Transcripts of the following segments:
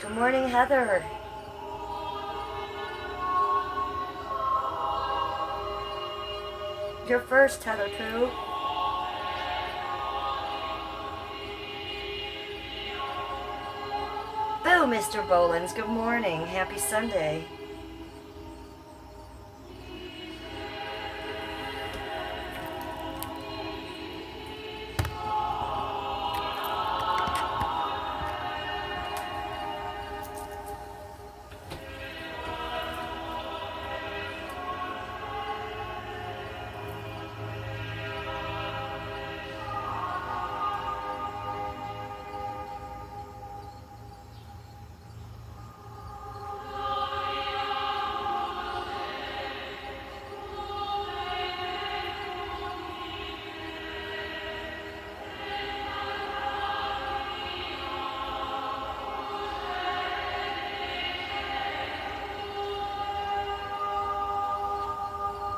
Good morning, Heather. You're first, Heather Pooh. Boo, Mr. Bolins. Good morning. Happy Sunday.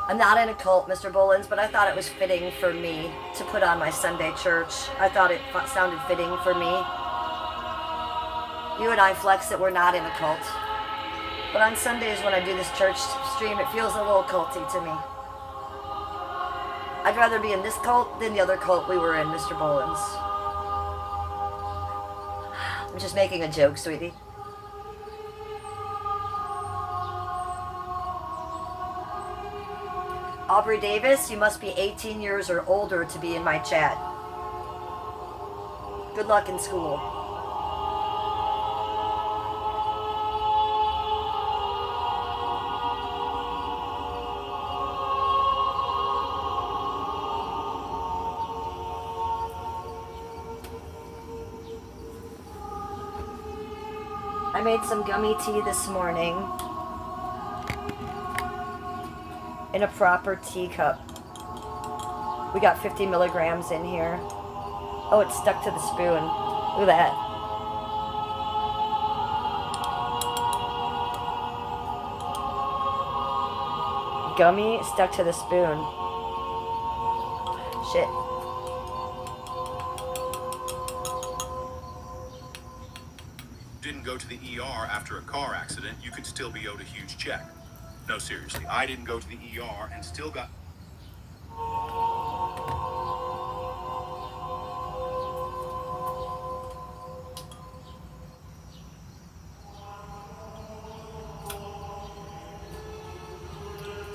I'm not in a cult, Mr. Bolins, but I thought it was fitting for me to put on my Sunday church. I thought it sounded fitting for me. You and I flex that we're not in a cult. But on Sundays when I do this church stream, it feels a little culty to me. I'd rather be in this cult than the other cult we were in, Mr. Bolins. I'm just making a joke, sweetie. Aubrey Davis, you must be 18 years or older to be in my chat. Good luck in school. I made some gummy tea this morning in a proper teacup. We got 50 milligrams in here. Oh, it's stuck to the spoon. Look at that. Gummy stuck to the spoon. Shit. Didn't go to the ER after a car accident, you could still be owed a huge check. No, seriously, I didn't go to the ER and still got...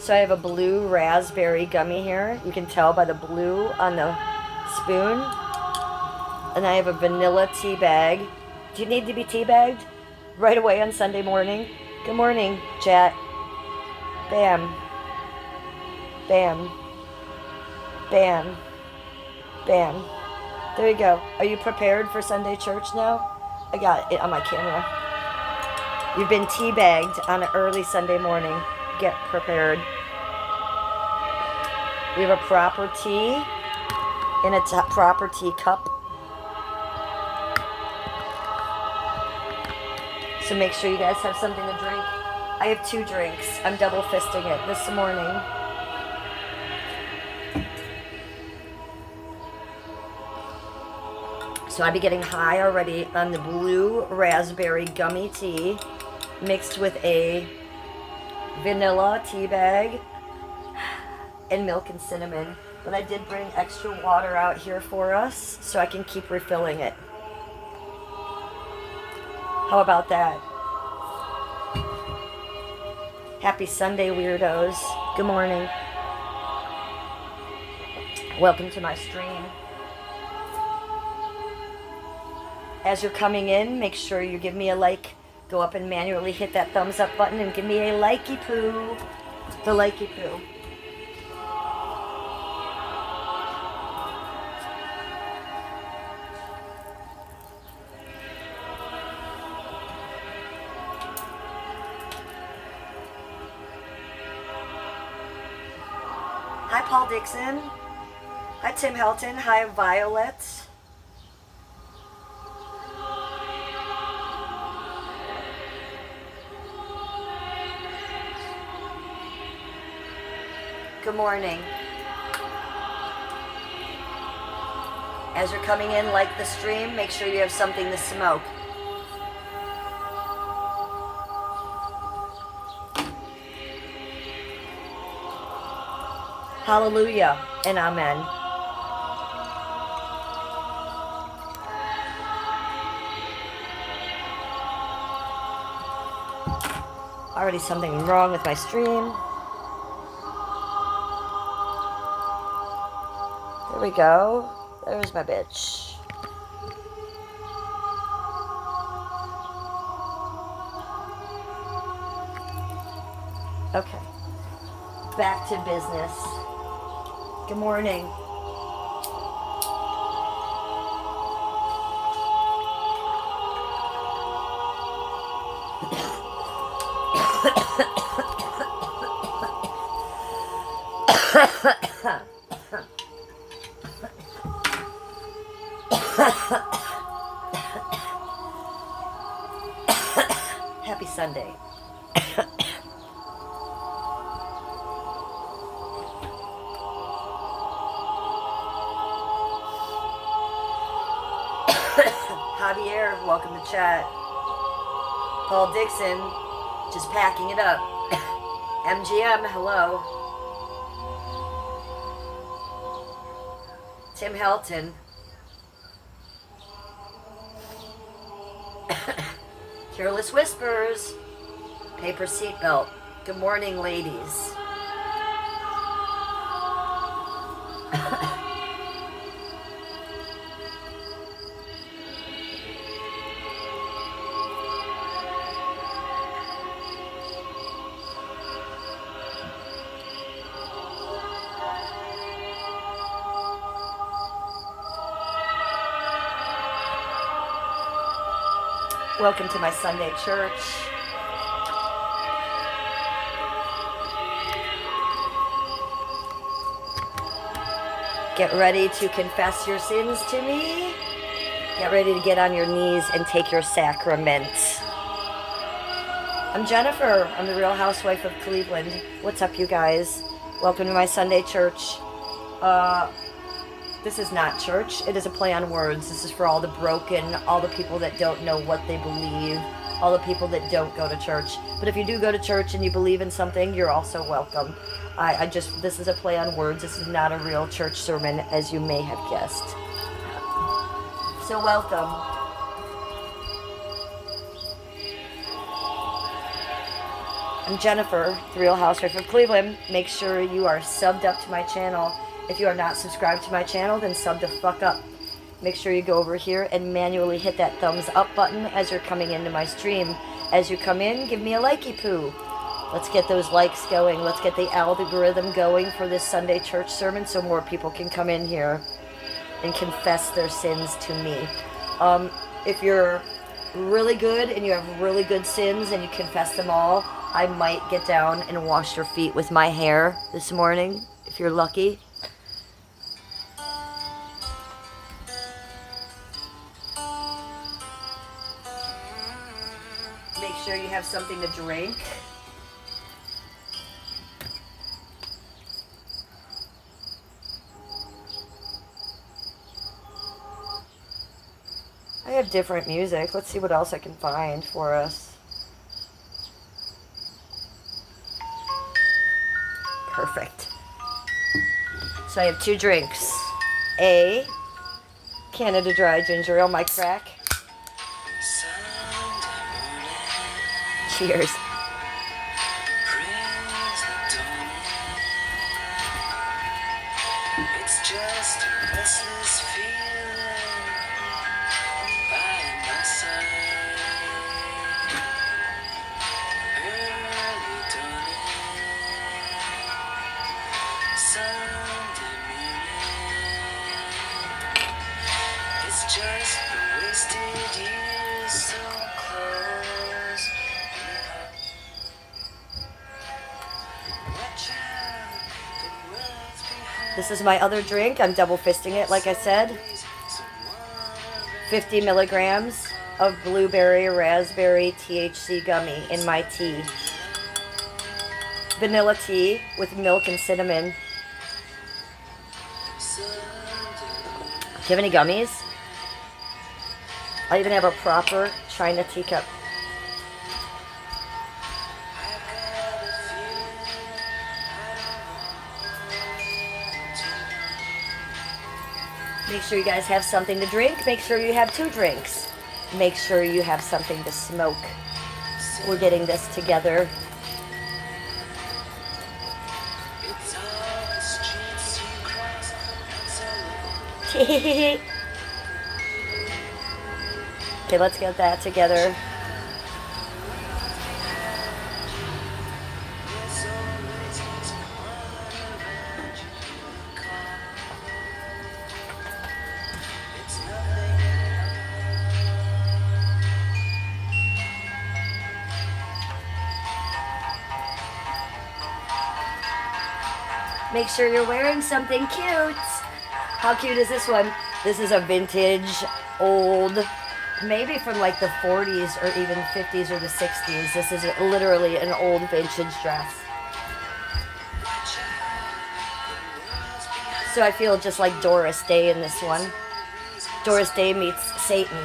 So I have a blue raspberry gummy here. You can tell by the blue on the spoon. And I have a vanilla tea bag. Do you need to be tea bagged right away on Sunday morning? Good morning, chat. Bam. Bam. Bam. Bam. There you go. Are you prepared for Sunday church now? I got it on my camera. You've been teabagged on an early Sunday morning. Get prepared. We have a proper tea in a proper tea cup. So make sure you guys have something to drink. I have 2 drinks. I'm double fisting it this morning. So I'd be getting high already on the blue raspberry gummy tea mixed with a vanilla tea bag and milk and cinnamon. But I did bring extra water out here for us so I can keep refilling it. How about that? Happy Sunday, weirdos. Good morning. Welcome to my stream. As you're coming in, make sure you give me a like. Go up and manually hit that thumbs up button and give me a likey poo. The likey poo. Hi, Paul Dixon. Hi, Tim Helton. Hi, Violet. Good morning. As you're coming in, like the stream, make sure you have something to smoke. Hallelujah and amen. Already something wrong with my stream. There we go. There's my bitch. Okay. Back to business. Good morning. Happy Sunday. Javier, welcome to chat. Paul Dixon, just packing it up. MGM, hello. Tim Helton. Careless Whispers. Paper seatbelt. Good morning, ladies. Welcome to my Sunday church. Get ready to confess your sins to me. Get ready to get on your knees and take your sacrament. I'm Jennifer. I'm the Real Housewife of Cleveland. What's up, you guys? Welcome to my Sunday church. This is not church. It is a play on words. This is for all the broken, all the people that don't know what they believe, all the people that don't go to church. But if you do go to church and you believe in something, you're also welcome. This is a play on words. This is not a real church sermon, as you may have guessed. So welcome. I'm Jennifer, the Real Housewife of Cleveland. Make sure you are subbed up to my channel. If you are not subscribed to my channel, then sub the fuck up. Make sure you go over here and manually hit that thumbs up button as you're coming into my stream. As you come in, give me a likey poo. Let's get those likes going. Let's get the algorithm going for this Sunday church sermon so more people can come in here and confess their sins to me. If you're really good and you have really good sins and you confess them all, I might get down and wash your feet with my hair this morning, if you're lucky. Make sure you have something to drink. I have different music. Let's see what else I can find for us. Perfect. So I have 2 drinks. A Canada Dry Ginger Ale, my crack. Cheers. It's just a restless feeling by my side. Early dawning, Sunday morning. It's just the wasted years so close. This is my other drink. I'm double fisting it, like I said. 50 milligrams of blueberry raspberry THC gummy in my tea. Vanilla tea with milk and cinnamon. Do you have any gummies? I even have a proper china teacup. Make sure you guys have something to drink. Make sure you have 2 drinks. Make sure you have something to smoke. We're getting this together. Okay, let's get that together. Make sure you're wearing something cute. How cute is this one? This is a vintage, old, maybe from like the 40s or even 50s or the 60s. This is literally an old vintage dress. So I feel just like Doris Day in this one. Doris Day meets Satan.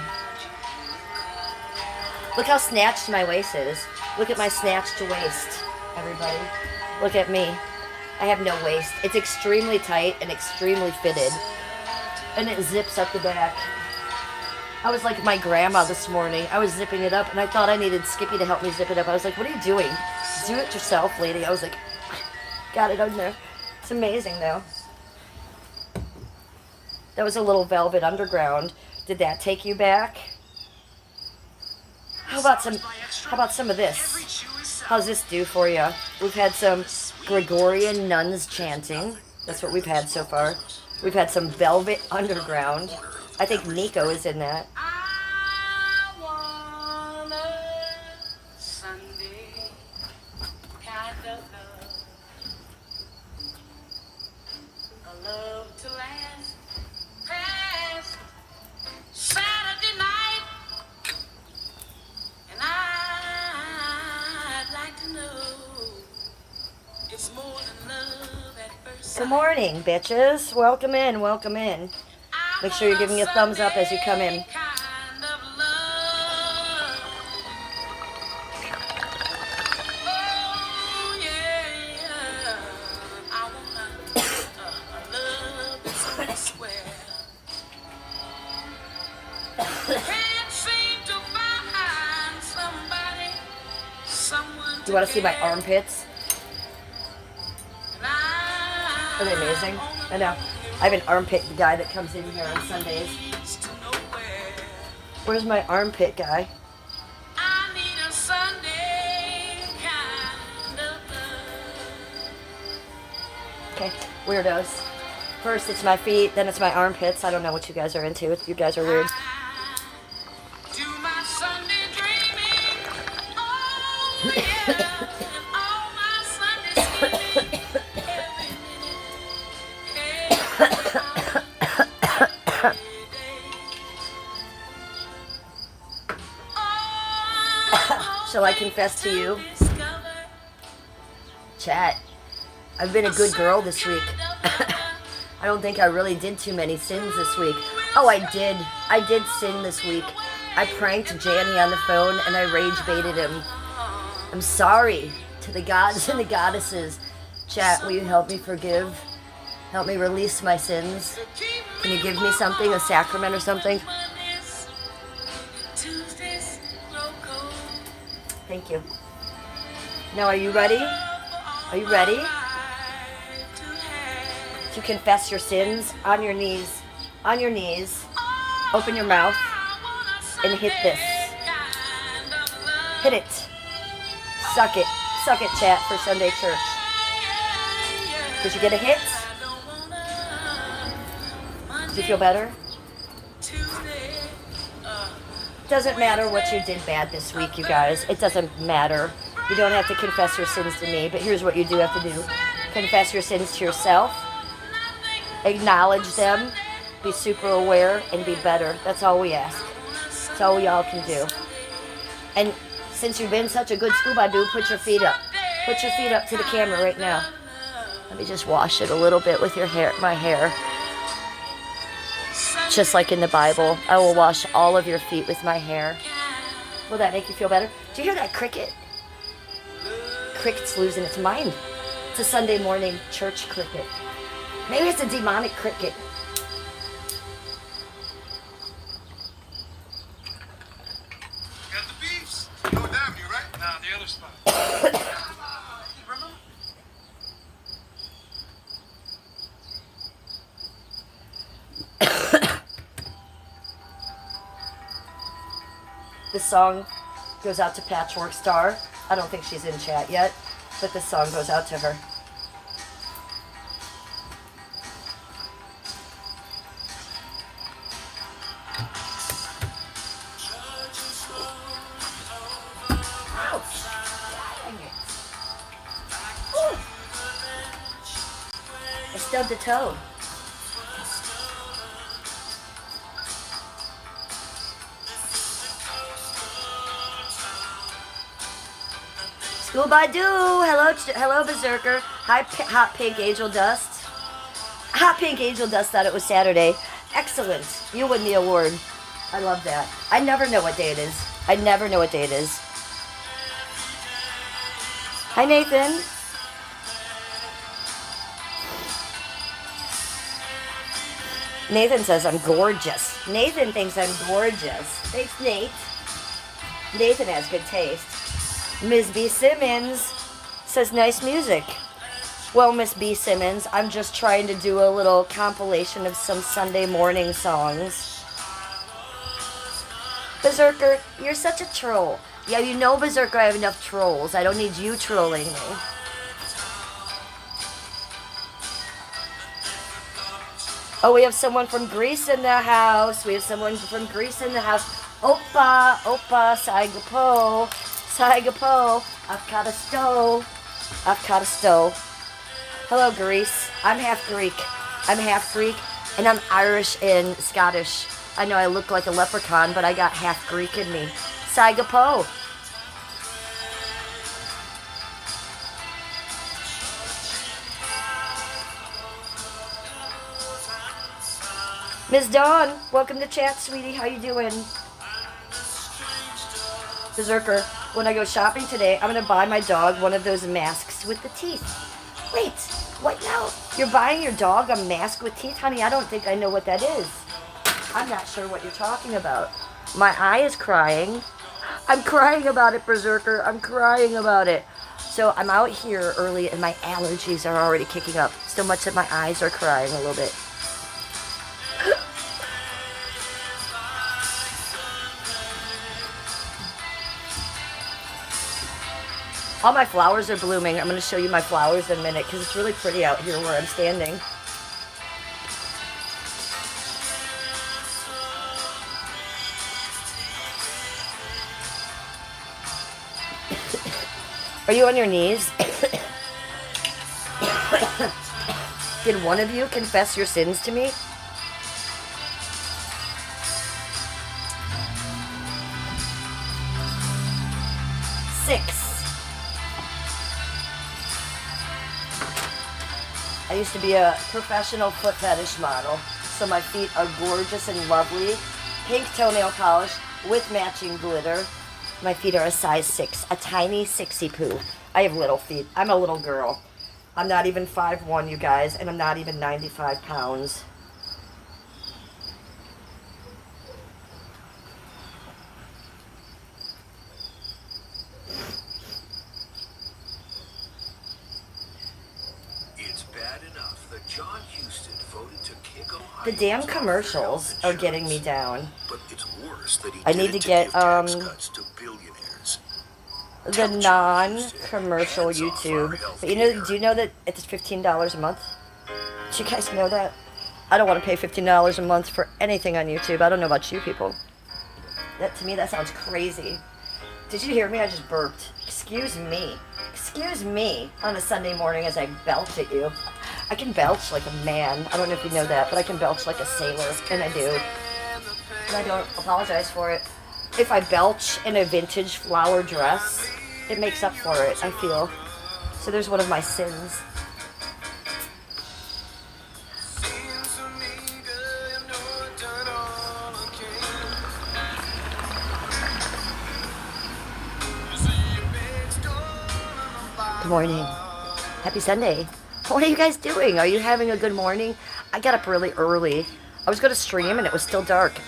Look how snatched my waist is. Look at my snatched waist, everybody. Look at me. I have no waist. It's extremely tight and extremely fitted. And it zips up the back. I was like my grandma this morning. I was zipping it up and I thought I needed Skippy to help me zip it up. I was like, what are you doing? Do it yourself, lady. I was like, got it on there. It's amazing though. That was a little Velvet Underground. Did that take you back? How about some of this? How's this do for you? We've had some Gregorian nuns chanting. That's what we've had so far. We've had some Velvet Underground. I think Nico is in that. I want a Sunday kind of love, a love to last past Saturday night, and I'd like to know it's more than love at first sight. Good morning, bitches. Welcome in, welcome in. Make sure you're giving me a thumbs up as you come in. Kind of love. Oh, yeah. I want a love that's square. Can't seem to find somebody, someone Do you want to see my armpits? Are they Are amazing? I know. I have an armpit guy that comes in here on Sundays. Where's my armpit guy? I need a Sunday kind of love. Okay, weirdos. First it's my feet, then it's my armpits. I don't know what you guys are into. You guys are weird. Do my Sunday dreaming. Oh, yeah. And all my Sunday sleeping. Shall I confess to you? Chat, I've been a good girl this week. I don't think I really did too many sins this week. Oh, I did. I did sin this week. I pranked Janny on the phone and I rage baited him. I'm sorry to the gods and the goddesses. Chat, will you help me forgive? Help me release my sins? Can you give me something, a sacrament or something? Thank you. Now, are you ready? Are you ready to confess your sins on your knees? On your knees. Open your mouth and hit this. Hit it. Suck it. Suck it, chat, for Sunday church. Did you get a hit? Did you feel better? Doesn't matter what you did bad this week, you guys. It doesn't matter. You don't have to confess your sins to me, but here's what you do have to do. Confess your sins to yourself. Acknowledge them. Be super aware and be better. That's all we ask. That's all we all can do. And since you've been such a good scuba dude, put your feet up. Put your feet up to the camera right now. Let me just wash it a little bit with your hair, my hair. Just like in the Bible, I will wash all of your feet with my hair. Will that make you feel better? Do you hear that cricket? Cricket's losing its mind. It's a Sunday morning church cricket. Maybe it's a demonic cricket. This song goes out to Patchwork Star. I don't think she's in chat yet, but this song goes out to her. I stubbed a toe. School Baidu, hello Berserker. Hi, Hot Pink Angel Dust. Hot Pink Angel Dust thought it was Saturday. Excellent. You win the award. I love that. I never know what day it is. I never know what day it is. Hi, Nathan. Nathan says I'm gorgeous. Nathan thinks I'm gorgeous. Thanks, Nate. Nathan has good taste. Ms. B. Simmons says nice music. Well, Miss B. Simmons, I'm just trying to do a little compilation of some Sunday morning songs. Berserker, you're such a troll. Yeah, you know, Berserker, I have enough trolls. I don't need you trolling me. Oh, we have someone from Greece in the house. We have someone from Greece in the house. Opa, Saigapo, Afkadasto. Hello, Greece. I'm half Greek, and I'm Irish and Scottish. I know I look like a leprechaun, but I got half Greek in me. Saigapo. Ms. Dawn, welcome to chat, sweetie. How you doing? Berserker, when I go shopping today, I'm going to buy my dog one of those masks with the teeth. Wait, what now? You're buying your dog a mask with teeth? Honey, I don't think I know what that is. I'm not sure what you're talking about. My eye is crying. I'm crying about it, Berserker. I'm crying about it. So I'm out here early and my allergies are already kicking up so much that my eyes are crying a little bit. All my flowers are blooming. I'm going to show you my flowers in a minute because it's really pretty out here where I'm standing. Are you on your knees? Did one of you confess your sins to me? Six. I used to be a professional foot fetish model, so my feet are gorgeous and lovely. Pink toenail polish with matching glitter. My feet are a size 6, a tiny 6y poo. I have little feet. I'm a little girl. I'm not even 5'1", you guys, and I'm not even 95 pounds. John Houston voted to kick Ohio. The damn commercials are getting me down. But it's worse that he I need to get tax cuts to billionaires. the non-commercial YouTube. But do you know that it's $15 a month? Do you guys know that? I don't want to pay $15 a month for anything on YouTube. I don't know about you people. To me, that sounds crazy. Did you hear me? I just burped. Excuse me. Excuse me on a Sunday morning as I belch at you. I can belch like a man. I don't know if you know that, but I can belch like a sailor, and I do. And I don't apologize for it. If I belch in a vintage flower dress, it makes up for it, I feel. So there's one of my sins. Good morning. Happy Sunday. What are you guys doing? Are you having a good morning? I got up really early. I was going to stream and it was still dark.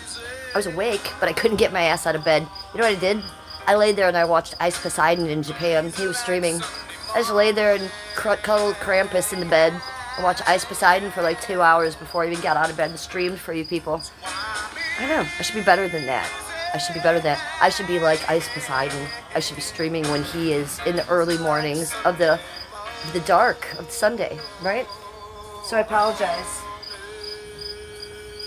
I was awake, but I couldn't get my ass out of bed. You know what I did? I laid there and I watched Ice Poseidon in Japan. He was streaming. I just laid there and cuddled Krampus in the bed and watched Ice Poseidon for like 2 hours before I even got out of bed and streamed for you people. I know. I should be better than that. I should be better than that. I should be like Ice Poseidon. I should be streaming when he is in the early mornings of the dark of Sunday, right? So I apologize.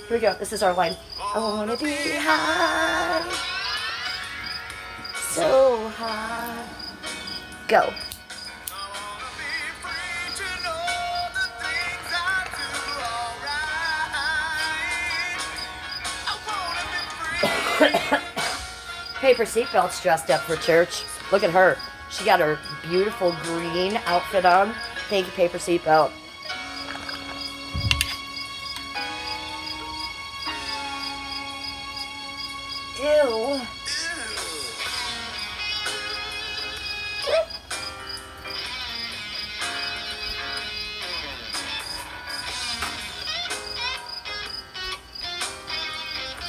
Here we go. This is our line. I wanna be high, so high. Go. Paper Seatbelt's dressed up for church. Look at her. She got her beautiful green outfit on. Thank you, Paper Seatbelt. Ew.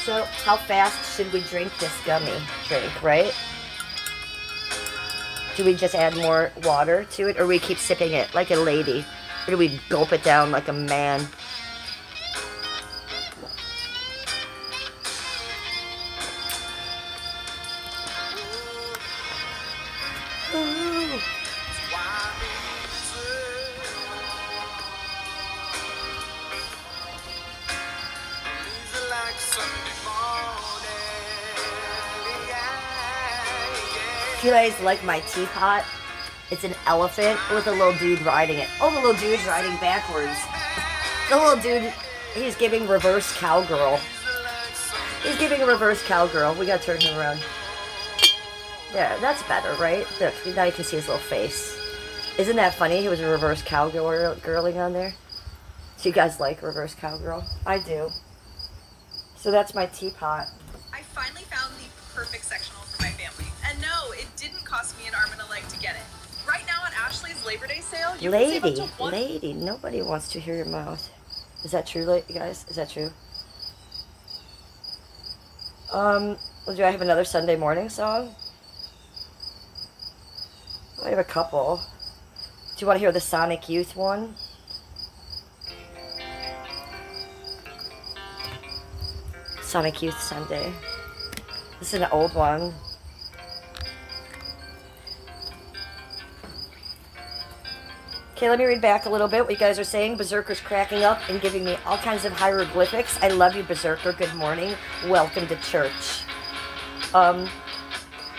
So, how fast should we drink this gummy drink, right? Do we just add more water to it, or we keep sipping it like a lady? Or do we gulp it down like a man? Ooh. You guys like my teapot? It's an elephant with a little dude riding it. Oh, the little dude's riding backwards. The little dude, he's giving reverse cowgirl. He's giving a reverse cowgirl. We gotta turn him around. There, that's better, right? Look, now you can see his little face. Isn't that funny? He was a reverse cowgirling on there. So you guys like reverse cowgirl? I do. So that's my teapot. I finally found the perfect sectional for my family. And no, it didn't cost me an arm and a leg to get it. Right now at Ashley's Labor Day sale, you can save up to Lady, nobody wants to hear your mouth. Is that true, guys? Is that true? Well, do I have another Sunday morning song? I have a couple. Do you want to hear the Sonic Youth one? Sonic Youth Sunday. This is an old one. Okay, let me read back a little bit what you guys are saying. Berserker's cracking up and giving me all kinds of hieroglyphics. I love you, Berserker. Good morning. Welcome to church.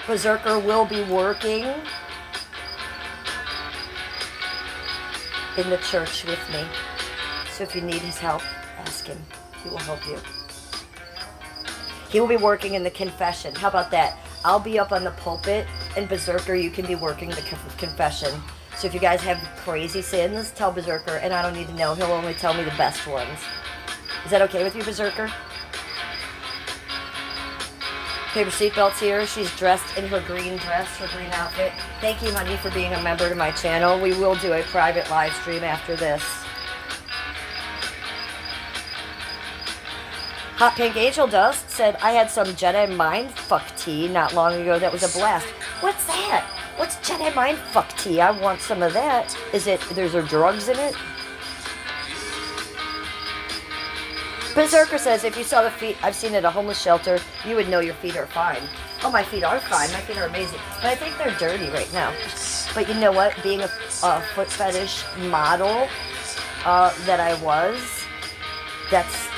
Berserker will be working in the church with me. So if you need his help, ask him. He will help you. He will be working in the confession. How about that? I'll be up on the pulpit, and Berserker, you can be working the confession. So if you guys have crazy sins, tell Berserker, and I don't need to know. He'll only tell me the best ones. Is that okay with you, Berserker? Paper Seatbelt's here. She's dressed in her green dress, her green outfit. Thank you, honey, for being a member to my channel. We will do a private live stream after this. Hot Pink Angel Dust said, I had some Jedi Mindfuck tea not long ago that was a blast. What's that? What's Jedi Mindfuck tea? I want some of that. Is there drugs in it? Berserker says, if you saw the feet I've seen at a homeless shelter, you would know your feet are fine. Oh, my feet are fine. My feet are amazing. But I think they're dirty right now. But you know what? Being a foot fetish model that I was, that's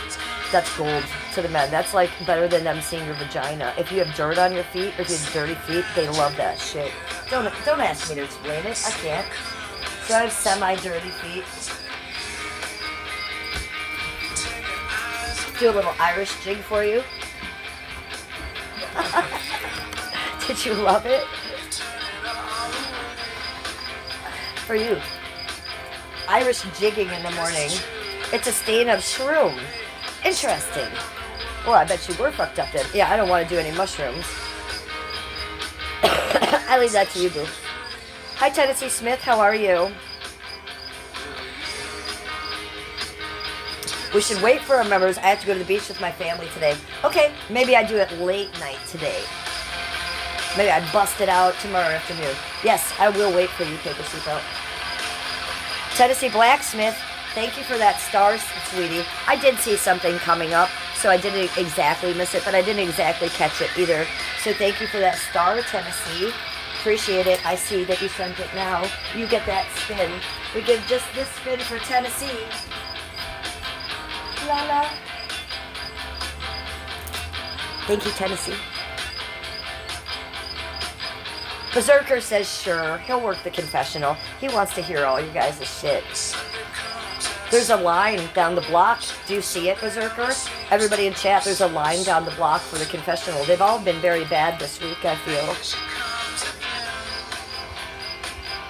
gold to the men. That's like better than them seeing your vagina. If you have dirt on your feet, or if you have dirty feet, they love that shit. Don't ask me to explain it. I can't. So I have semi-dirty feet. Do a little Irish jig for you. Did you love it? For you. Irish jigging in the morning. It's a stain of shroom. Interesting. Well, I bet you were fucked up then. Yeah, I don't want to do any mushrooms. I leave that to you, boo. Hi, Tennessee Smith. How are you? We should wait for our members. I have to go to the beach with my family today. Okay, maybe I do it late night today. Maybe I bust it out tomorrow afternoon. Yes, I will wait for you, Paper Seatbelt. Tennessee Blacksmith, thank you for that star, sweetie. I did see something coming up, so I didn't exactly miss it, but I didn't exactly catch it either. So thank you for that star, Tennessee. Appreciate it. I see that you sent it now. You get that spin. We give just this spin for Tennessee. La la. Thank you, Tennessee. Berserker says sure. He'll work the confessional. He wants to hear all you guys' shit. There's a line down the block. Do you see it, Berserker? Everybody in chat, there's a line down the block for the confessional. They've all been very bad this week, I feel.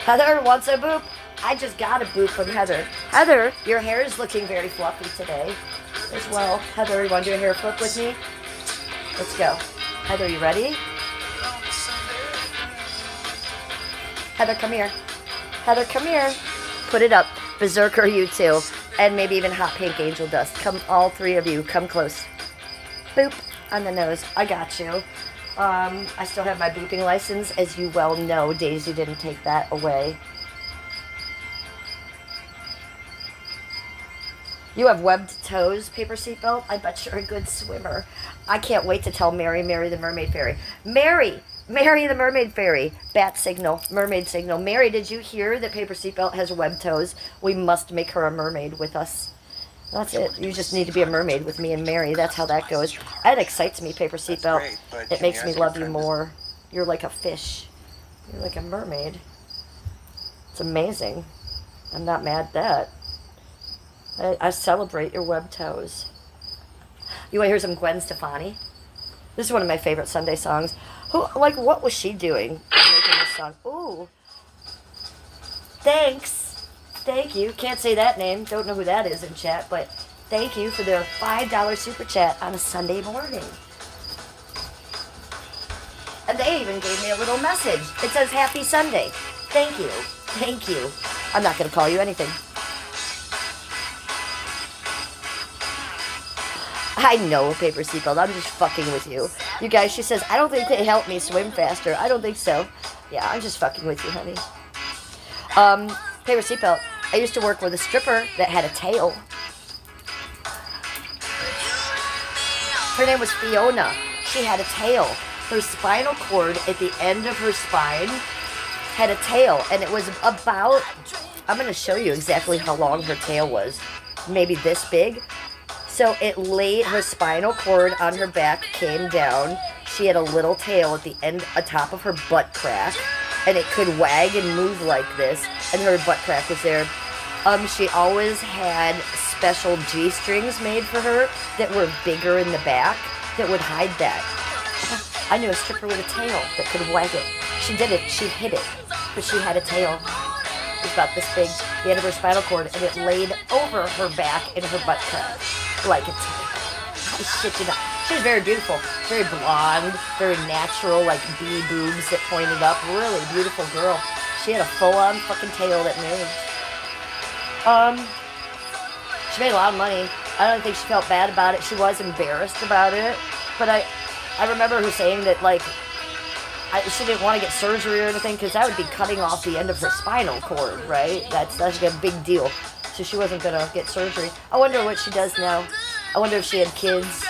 Heather wants a boop. I just got a boop from Heather. Heather, your hair is looking very fluffy today as well. Heather, you want to do a hair flip with me? Let's go. Heather, you ready? Heather, come here. Heather, come here. Put it up. Berserker, you too. And maybe even Hot Pink Angel Dust. Come, all three of you, come close. Boop on the nose. I got you. I still have my booping license. As you well know, Daisy didn't take that away. You have webbed toes, Paper Seatbelt? I bet you're a good swimmer. I can't wait to tell Mary the Mermaid Fairy. Mary the Mermaid Fairy. Bat signal, mermaid signal. Mary, did you hear that Paper Seatbelt has webbed toes? We must make her a mermaid with us. That's it. You just need to be a mermaid with me and Mary. That's how that goes. That excites me, Paper Seatbelt. It makes me love you more. You're like a fish. You're like a mermaid. It's amazing. I'm not mad at that. I celebrate your webbed toes. You want to hear some Gwen Stefani? This is one of my favorite Sunday songs. What was she doing making this song? Ooh. Thanks. Thank you. Can't say that name. Don't know who that is in chat, but thank you for the $5 super chat on a Sunday morning. And they even gave me a little message. It says, Happy Sunday. Thank you. Thank you. I'm not going to call you anything. I know, Paper Seatbelt. I'm just fucking with you. You guys, she says, I don't think they help me swim faster. I don't think so. Yeah, I'm just fucking with you, honey. Paper Seatbelt. I used to work with a stripper that had a tail. Her name was Fiona. She had a tail. Her spinal cord at the end of her spine had a tail. And it was about... I'm going to show you exactly how long her tail was. Maybe this big. So it laid, her spinal cord on her back came down. She had a little tail at the end, atop of her butt crack, and it could wag and move like this, and her butt crack was there. She always had special G-strings made for her that were bigger in the back that would hide that. I knew a stripper with a tail that could wag it. She did it, she hid it, but she had a tail. It was about this big, the end of her spinal cord, and it laid over her back in her butt crack. Like a tail. I shit you not. She was very beautiful. Very blonde. Very natural, like bee boobs that pointed up. Really beautiful girl. She had a full-on fucking tail that moved. She made a lot of money. I don't think she felt bad about it. She was embarrassed about it. But I remember her saying that, like, she didn't want to get surgery or anything because that would be cutting off the end of her spinal cord, right? That's like a big deal. So she wasn't going to get surgery. I wonder what she does now. I wonder if she had kids.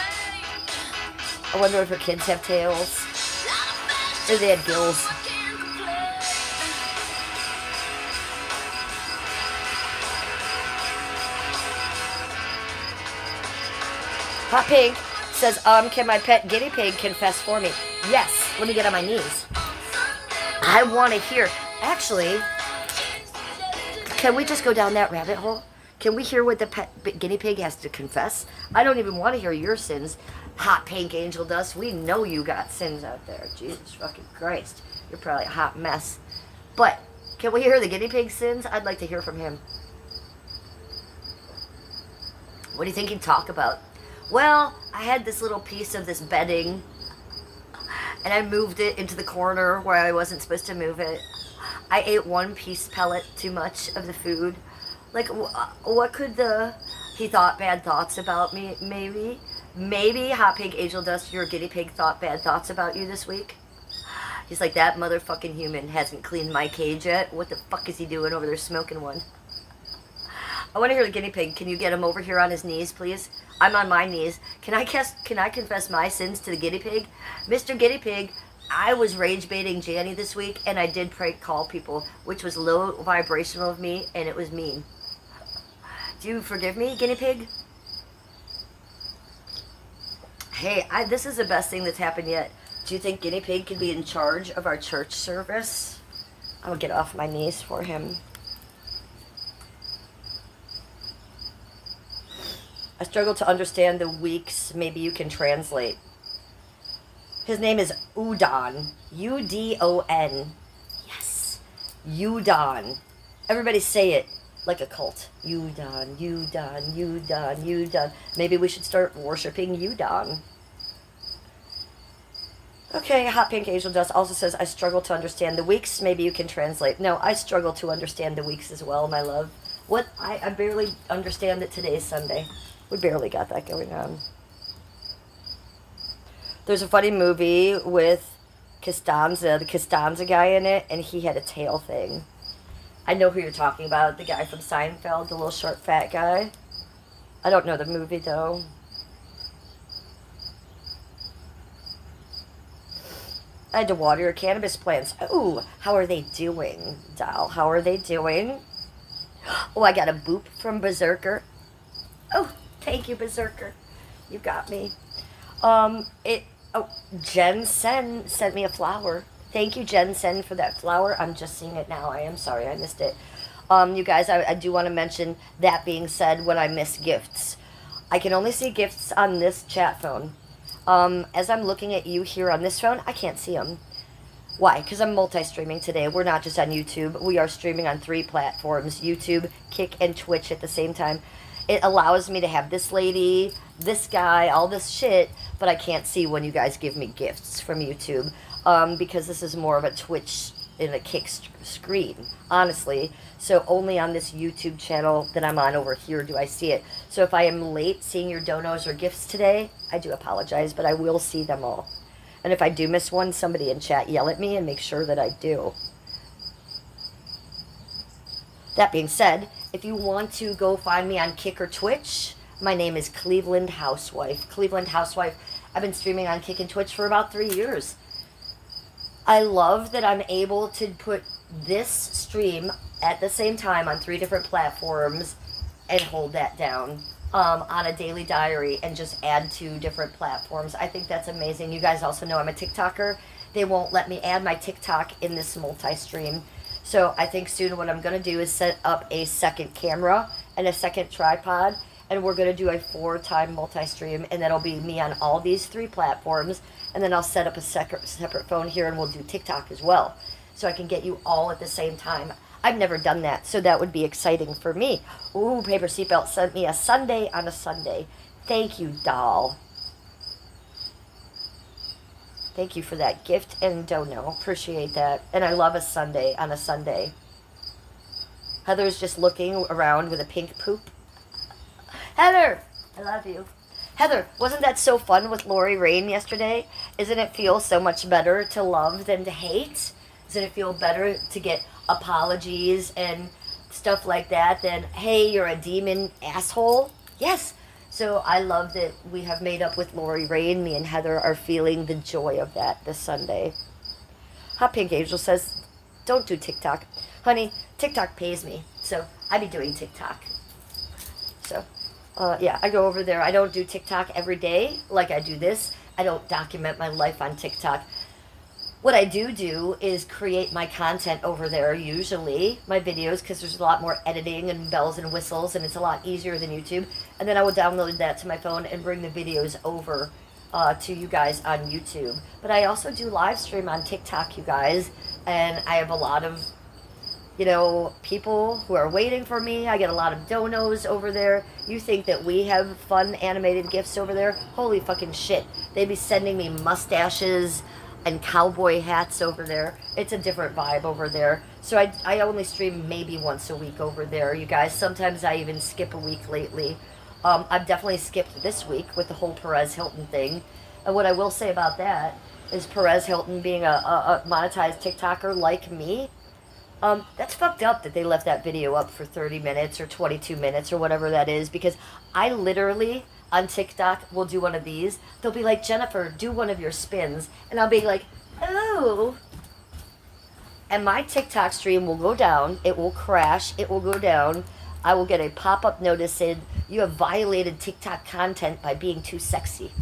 I wonder if her kids have tails. Or they had gills. Hot Pink says, can my pet guinea pig confess for me? Yes. Let me get on my knees. I want to hear. Actually... Can we just go down that rabbit hole? Can we hear what the pet guinea pig has to confess? I don't even want to hear your sins. Hot Pink Angel Dust, we know you got sins out there. Jesus fucking Christ. You're probably a hot mess. But, can we hear the guinea pig sins? I'd like to hear from him. What do you think he'd talk about? Well, I had this little piece of this bedding, and I moved it into the corner where I wasn't supposed to move it. I ate one piece pellet too much of the food. Like, what could he thought bad thoughts about me, maybe? Maybe Hot Pink Angel Dust, your guinea pig, thought bad thoughts about you this week? He's like, that motherfucking human hasn't cleaned my cage yet. What the fuck is he doing over there smoking one? I want to hear the guinea pig. Can you get him over here on his knees, please? I'm on my knees. Can I confess my sins to the guinea pig? Mr. Guinea Pig, I was rage baiting Janny this week, and I did prank call people, which was low vibrational of me, and it was mean. Do you forgive me, guinea pig? Hey, this is the best thing that's happened yet. Do you think guinea pig could be in charge of our church service? I'll get off my knees for him. I struggle to understand the weeks. Maybe you can translate. His name is Udon. U-D-O-N. Yes. Udon. Everybody say it like a cult. Udon, Udon, Udon, Udon. Maybe we should start worshiping Udon. Okay, Hot Pink Angel Dust also says, I struggle to understand the weeks. Maybe you can translate. No, I struggle to understand the weeks as well, my love. What? I barely understand that today's Sunday. We barely got that going on. There's a funny movie with Costanza, the Costanza guy in it, and he had a tail thing. I know who you're talking about, the guy from Seinfeld, the little short fat guy. I don't know the movie, though. I had to water your cannabis plants. Ooh, how are they doing, doll? How are they doing? Oh, I got a boop from Berserker. Oh, thank you, Berserker. You got me. Jen Sen sent me a flower. Thank you, Jen Sen, for that flower. I'm just seeing it now. I am sorry I missed it. You guys, I do want to mention, that being said, when I miss gifts. I can only see gifts on this chat phone. As I'm looking at you here on this phone, I can't see them. Why? Because I'm multi-streaming today. We're not just on YouTube. We are streaming on 3 platforms, YouTube, Kick, and Twitch at the same time. It allows me to have this lady, this guy, all this shit, but I can't see when you guys give me gifts from YouTube, because this is more of a Twitch and a Kick screen, honestly. So only on this YouTube channel that I'm on over here do I see it. So if I am late seeing your donos or gifts today, I do apologize, but I will see them all. And if I do miss one, somebody in chat yell at me and make sure that I do. That being said, if you want to go find me on Kick or Twitch, my name is Cleveland Housewife. Cleveland Housewife. I've been streaming on Kick and Twitch for about 3 years. I love that I'm able to put this stream at the same time on 3 different platforms and hold that down on a daily diary and just add 2 different platforms. I think that's amazing. You guys also know I'm a TikToker. They won't let me add my TikTok in this multi-stream. So I think soon what I'm going to do is set up a second camera and a second tripod, and we're going to do a 4-time multi-stream, and that'll be me on all these 3 platforms, and then I'll set up a separate phone here, and we'll do TikTok as well, so I can get you all at the same time. I've never done that, so that would be exciting for me. Ooh, Paper Seatbelt sent me a Sunday on a Sunday. Thank you, doll. Thank you for that gift and dono. Appreciate that. And I love a Sunday on a Sunday. Heather's just looking around with a pink poop. Heather! I love you. Heather, wasn't that so fun with Lori Rain yesterday? Isn't it feel so much better to love than to hate? Doesn't it feel better to get apologies and stuff like that than, hey, you're a demon asshole? Yes. So I love that we have made up with Lori Rain. Me and Heather are feeling the joy of that this Sunday. Hot Pink Angel says, don't do TikTok. Honey, TikTok pays me, so I be doing TikTok. So, yeah, I go over there. I don't do TikTok every day like I do this. I don't document my life on TikTok. What I do is create my content over there, usually, my videos, because there's a lot more editing and bells and whistles, and it's a lot easier than YouTube. And then I will download that to my phone and bring the videos over to you guys on YouTube. But I also do live stream on TikTok, you guys, and I have a lot of, you know, people who are waiting for me. I get a lot of donos over there. You think that we have fun animated GIFs over there? Holy fucking shit. They be sending me mustaches and cowboy hats over there. It's a different vibe over there. So I only stream maybe once a week over there, you guys. Sometimes I even skip a week lately. I've definitely skipped this week with the whole Perez Hilton thing. And what I will say about that is Perez Hilton being a monetized TikToker like me. That's fucked up that they left that video up for 30 minutes or 22 minutes or whatever that is, because I literally on TikTok will do one of these. They'll be like, Jennifer, do one of your spins. And I'll be like, oh. And my TikTok stream will go down. It will crash. It will go down. I will get a pop-up notice saying, you have violated TikTok content by being too sexy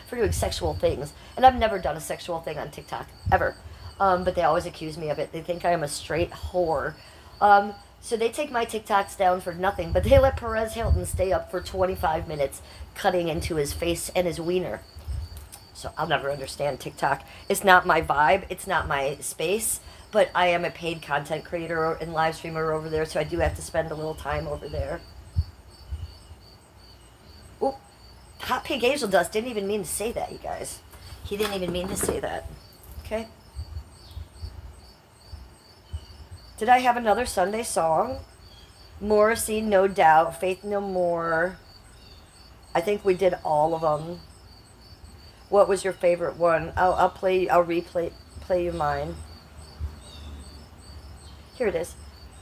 for doing sexual things. And I've never done a sexual thing on TikTok, ever. But they always accuse me of it. They think I am a straight whore. So they take my TikToks down for nothing, but they let Perez Hilton stay up for 25 minutes cutting into his face and his wiener. So I'll never understand TikTok. It's not my vibe. It's not my space. But I am a paid content creator and live streamer over there, so I do have to spend a little time over there. Ooh, Hot Pink Angel Dust didn't even mean to say that, you guys. He didn't even mean to say that. Okay? Did I have another Sunday song? Morrissey, No Doubt, Faith No More. I think we did all of them. What was your favorite one? I'll replay you mine. Here it is.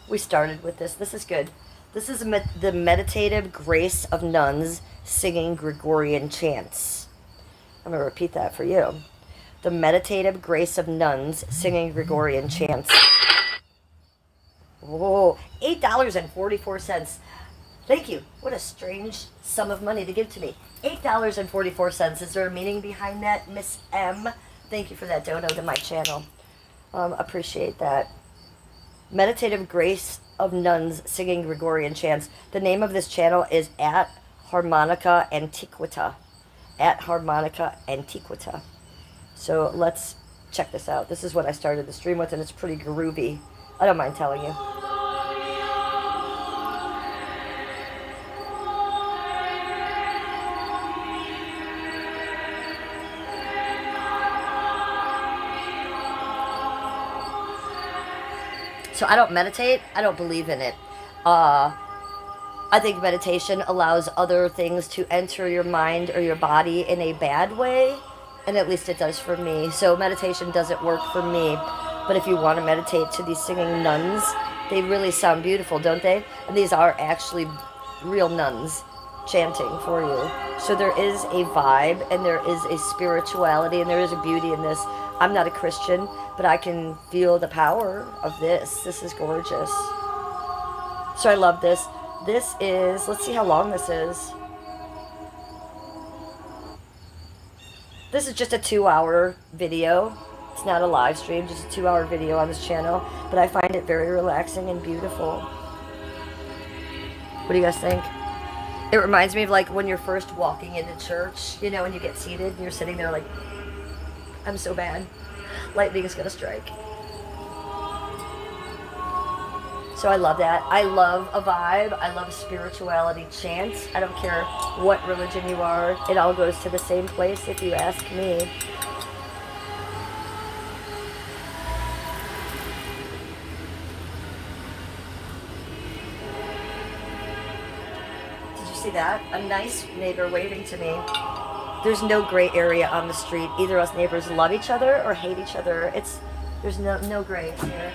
We started with this. This is good. This is the meditative grace of nuns singing Gregorian chants. I'm going to repeat that for you. The meditative grace of nuns singing Gregorian chants. Whoa, $8.44. Thank you. What a strange sum of money to give to me. $8.44. Is there a meaning behind that, Miss M? Thank you for that dono to my channel. Appreciate that. Meditative Grace of Nuns Singing Gregorian Chants. The name of this channel is at Harmonica Antiquita. At Harmonica Antiquita. So let's check this out. This is what I started the stream with, and it's pretty groovy. I don't mind telling you. So I don't meditate. I don't believe in it. I think meditation allows other things to enter your mind or your body in a bad way. And at least it does for me. So meditation doesn't work for me. But if you want to meditate to these singing nuns, they really sound beautiful, don't they? And these are actually real nuns chanting for you. So there is a vibe, and there is a spirituality, and there is a beauty in this. I'm not a Christian, but I can feel the power of this. This is gorgeous. So I love this. This is, let's see how long this is. This is just a 2-hour video. It's not a live stream, just a 2-hour video on this channel. But I find it very relaxing and beautiful. What do you guys think? It reminds me of like when you're first walking into church, you know, and you get seated and you're sitting there like, I'm so bad. Lightning is going to strike. So I love that. I love a vibe. I love spirituality chants. I don't care what religion you are. It all goes to the same place if you ask me. Did you see that? A nice neighbor waving to me. There's no gray area on the street. Either us neighbors love each other or hate each other. There's no gray here.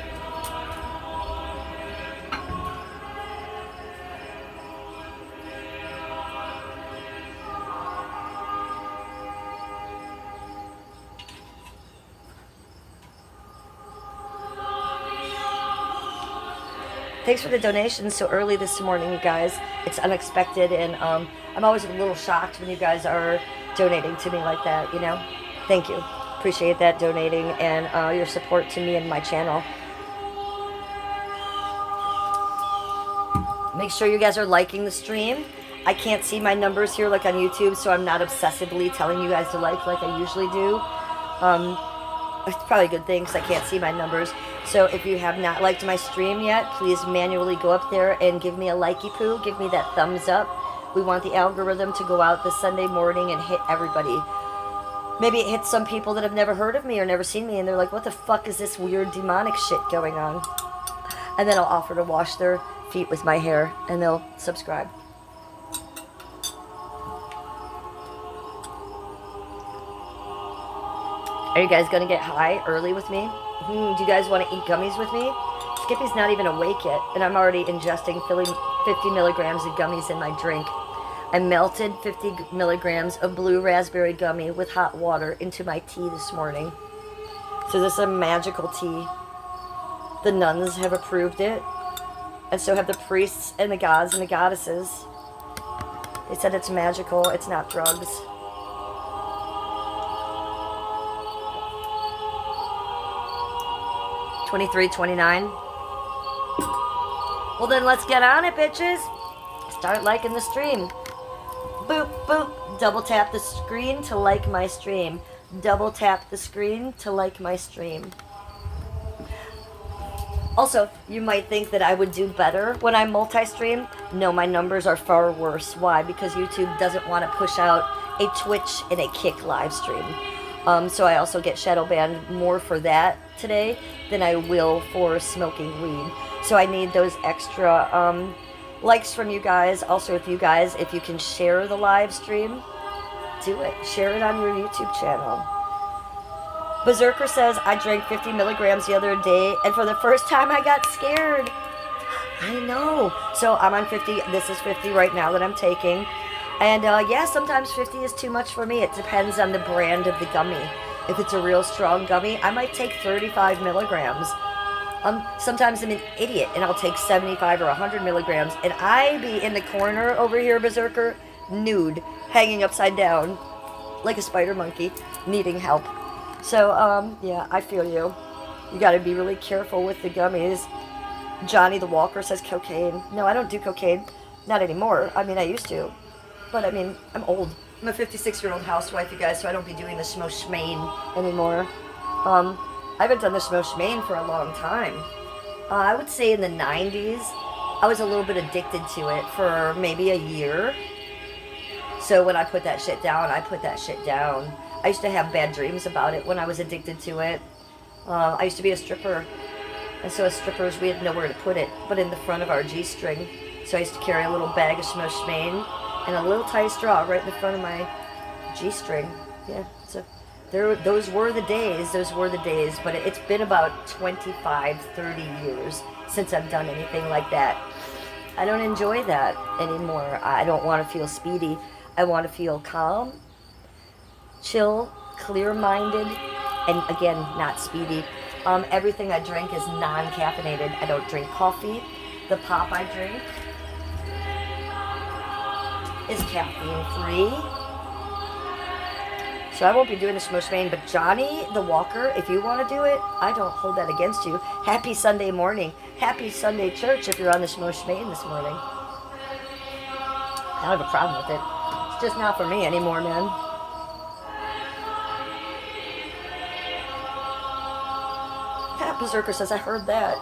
Thanks for the donations so early this morning, you guys. It's unexpected, and I'm always a little shocked when you guys are donating to me like that, you know? Thank you. Appreciate that donating and your support to me and my channel. Make sure you guys are liking the stream. I can't see my numbers here like on YouTube, so I'm not obsessively telling you guys to like I usually do. It's probably a good thing because I can't see my numbers. So if you have not liked my stream yet, please manually go up there and give me a likey poo. Give me that thumbs up. We want the algorithm to go out this Sunday morning and hit everybody. Maybe it hits some people that have never heard of me or never seen me, and they're like, what the fuck is this weird demonic shit going on? And then I'll offer to wash their feet with my hair, and they'll subscribe. Are you guys gonna get high early with me? Do you guys want to eat gummies with me? Skippy's not even awake yet, and I'm already ingesting 50 milligrams of gummies in my drink. I melted 50 milligrams of blue raspberry gummy with hot water into my tea this morning. So this is a magical tea. The nuns have approved it, and so have the priests and the gods and the goddesses. They said it's magical, it's not drugs. $23.29. Well then let's get on it, bitches. Start liking the stream. Boop, boop. Double tap the screen to like my stream. Double tap the screen to like my stream. Also, you might think that I would do better when I multi-stream. No, my numbers are far worse. Why? Because YouTube doesn't want to push out a Twitch and a Kick live stream. So I also get shadow banned more for that today than I will for smoking weed. So I need those extra likes from you guys. Also, if you can share the live stream, do it. Share it on your YouTube channel. Berserker says, I drank 50 milligrams the other day, and for the first time I got scared. I know. So I'm on 50. This is 50 right now that I'm taking. And yeah, sometimes 50 is too much for me. It depends on the brand of the gummy. If it's a real strong gummy, I might take 35 milligrams. Sometimes I'm an idiot and I'll take 75 or 100 milligrams. And I be in the corner over here, Berserker, nude, hanging upside down like a spider monkey, needing help. So, yeah, I feel you. You gotta be really careful with the gummies. Johnny the Walker says cocaine. No, I don't do cocaine. Not anymore. I mean, I used to. But, I mean, I'm old. I'm a 56-year-old housewife, you guys, so I don't be doing the schmo-schmaine anymore. I haven't done the schmo-schmaine for a long time. I would say in the 90s, I was a little bit addicted to it for maybe a year. So when I put that shit down, I put that shit down. I used to have bad dreams about it when I was addicted to it. I used to be a stripper. And so as strippers, we had nowhere to put it but in the front of our G-string. So I used to carry a little bag of schmo-schmaine and a little tight straw right in the front of my G-string. Yeah, so those were the days. But it's been about 25, 30 years since I've done anything like that. I don't enjoy that anymore. I don't want to feel speedy. I want to feel calm, chill, clear-minded, and again, not speedy. Everything I drink is non-caffeinated. I don't drink coffee. The pop I drink is caffeine-free. So I won't be doing the schmo-schmaine, but Johnny the Walker, if you want to do it, I don't hold that against you. Happy Sunday morning. Happy Sunday church if you're on the schmo-schmaine this morning. I don't have a problem with it. It's just not for me anymore, man. Pat Berserker says, I heard that.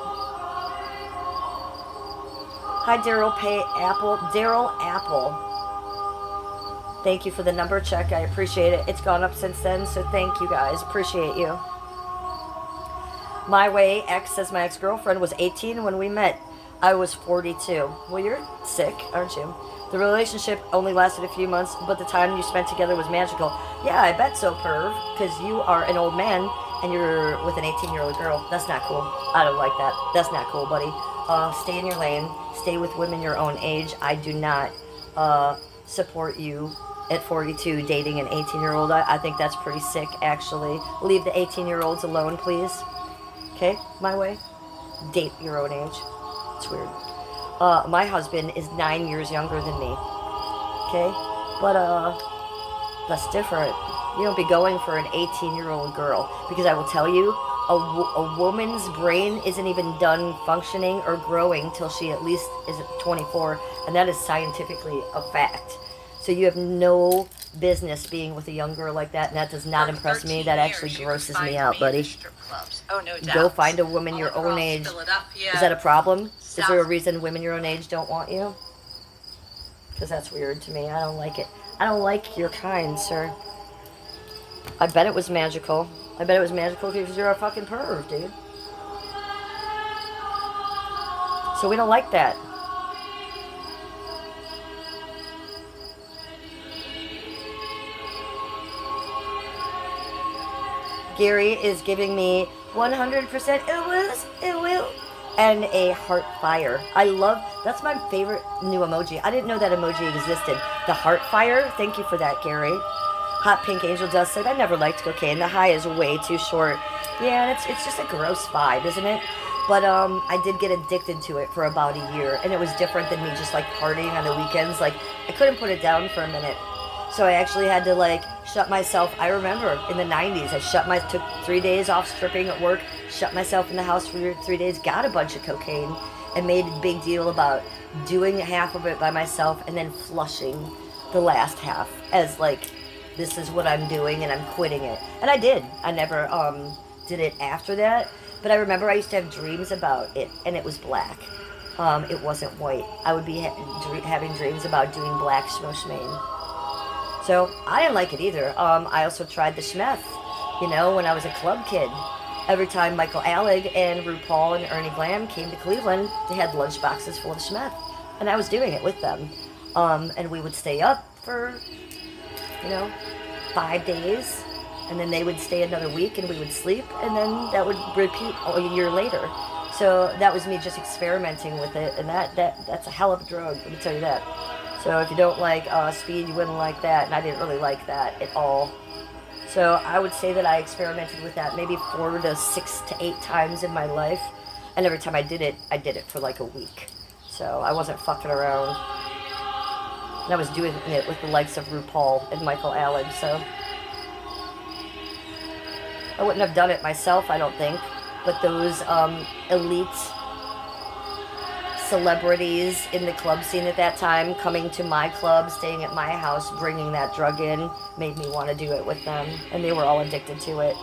Hi, Daryl Apple. Daryl Apple. Thank you for the number check. I appreciate it. It's gone up since then, so thank you guys. Appreciate you. My Way X says, my ex-girlfriend was 18 when we met. I was 42. Well, you're sick, aren't you? The relationship only lasted a few months, but the time you spent together was magical. Yeah, I bet so, perv, because you are an old man and you're with an 18-year-old girl. That's not cool. I don't like that. That's not cool, buddy. Stay in your lane. Stay with women your own age. I do not support you at 42 dating an 18-year-old. I think that's pretty sick, actually. Leave the 18-year-olds alone, please. Okay? My way. Date your own age. It's weird. My husband is 9 years younger than me. Okay? But, that's different. You don't be going for an 18-year-old girl. Because I will tell you, a woman's brain isn't even done functioning or growing till she at least is 24. And that is scientifically a fact. So you have no business being with a young girl like that, and that does not impress me. That actually grosses me out, buddy. Oh, no doubt. Go find a woman your own age. Is that a problem? Is there a reason women your own age don't want you? Because that's weird to me. I don't like it. I don't like your kind, sir. I bet it was magical. I bet it was magical because you're a fucking perv, dude. So we don't like that. Gary is giving me 100% it will, and a heart fire. I love, that's my favorite new emoji. I didn't know that emoji existed. The heart fire, thank you for that, Gary. Hot Pink Angel Dust said, I never liked cocaine. The high is way too short. Yeah, it's just a gross vibe, isn't it? But I did get addicted to it for about a year, and it was different than me just like partying on the weekends. Like, I couldn't put it down for a minute. So I actually had to like shut myself. I remember in the 90s, I took 3 days off stripping at work, shut myself in the house for 3 days, got a bunch of cocaine, and made a big deal about doing half of it by myself and then flushing the last half as like, this is what I'm doing and I'm quitting it. And I did. I never did it after that. But I remember I used to have dreams about it, and it was black. It wasn't white. I would be having dreams about doing black schmoshmane. So I didn't like it either. I also tried the schmeth, you know, when I was a club kid. Every time Michael Alec and RuPaul and Ernie Glam came to Cleveland, they had lunch boxes full of schmeth. And I was doing it with them. And we would stay up for, 5 days. And then they would stay another week and we would sleep. And then that would repeat a year later. So that was me just experimenting with it. And that's a hell of a drug, let me tell you that. So if you don't like speed, you wouldn't like that. And I didn't really like that at all. So I would say that I experimented with that maybe 4 to 6 to 8 times in my life. And every time I did it for like a week. So I wasn't fucking around. And I was doing it with the likes of RuPaul and Michael Alec. So I wouldn't have done it myself, I don't think. But those elite celebrities in the club scene at that time coming to my club, staying at my house, bringing that drug in, made me want to do it with them. And they were all addicted to it.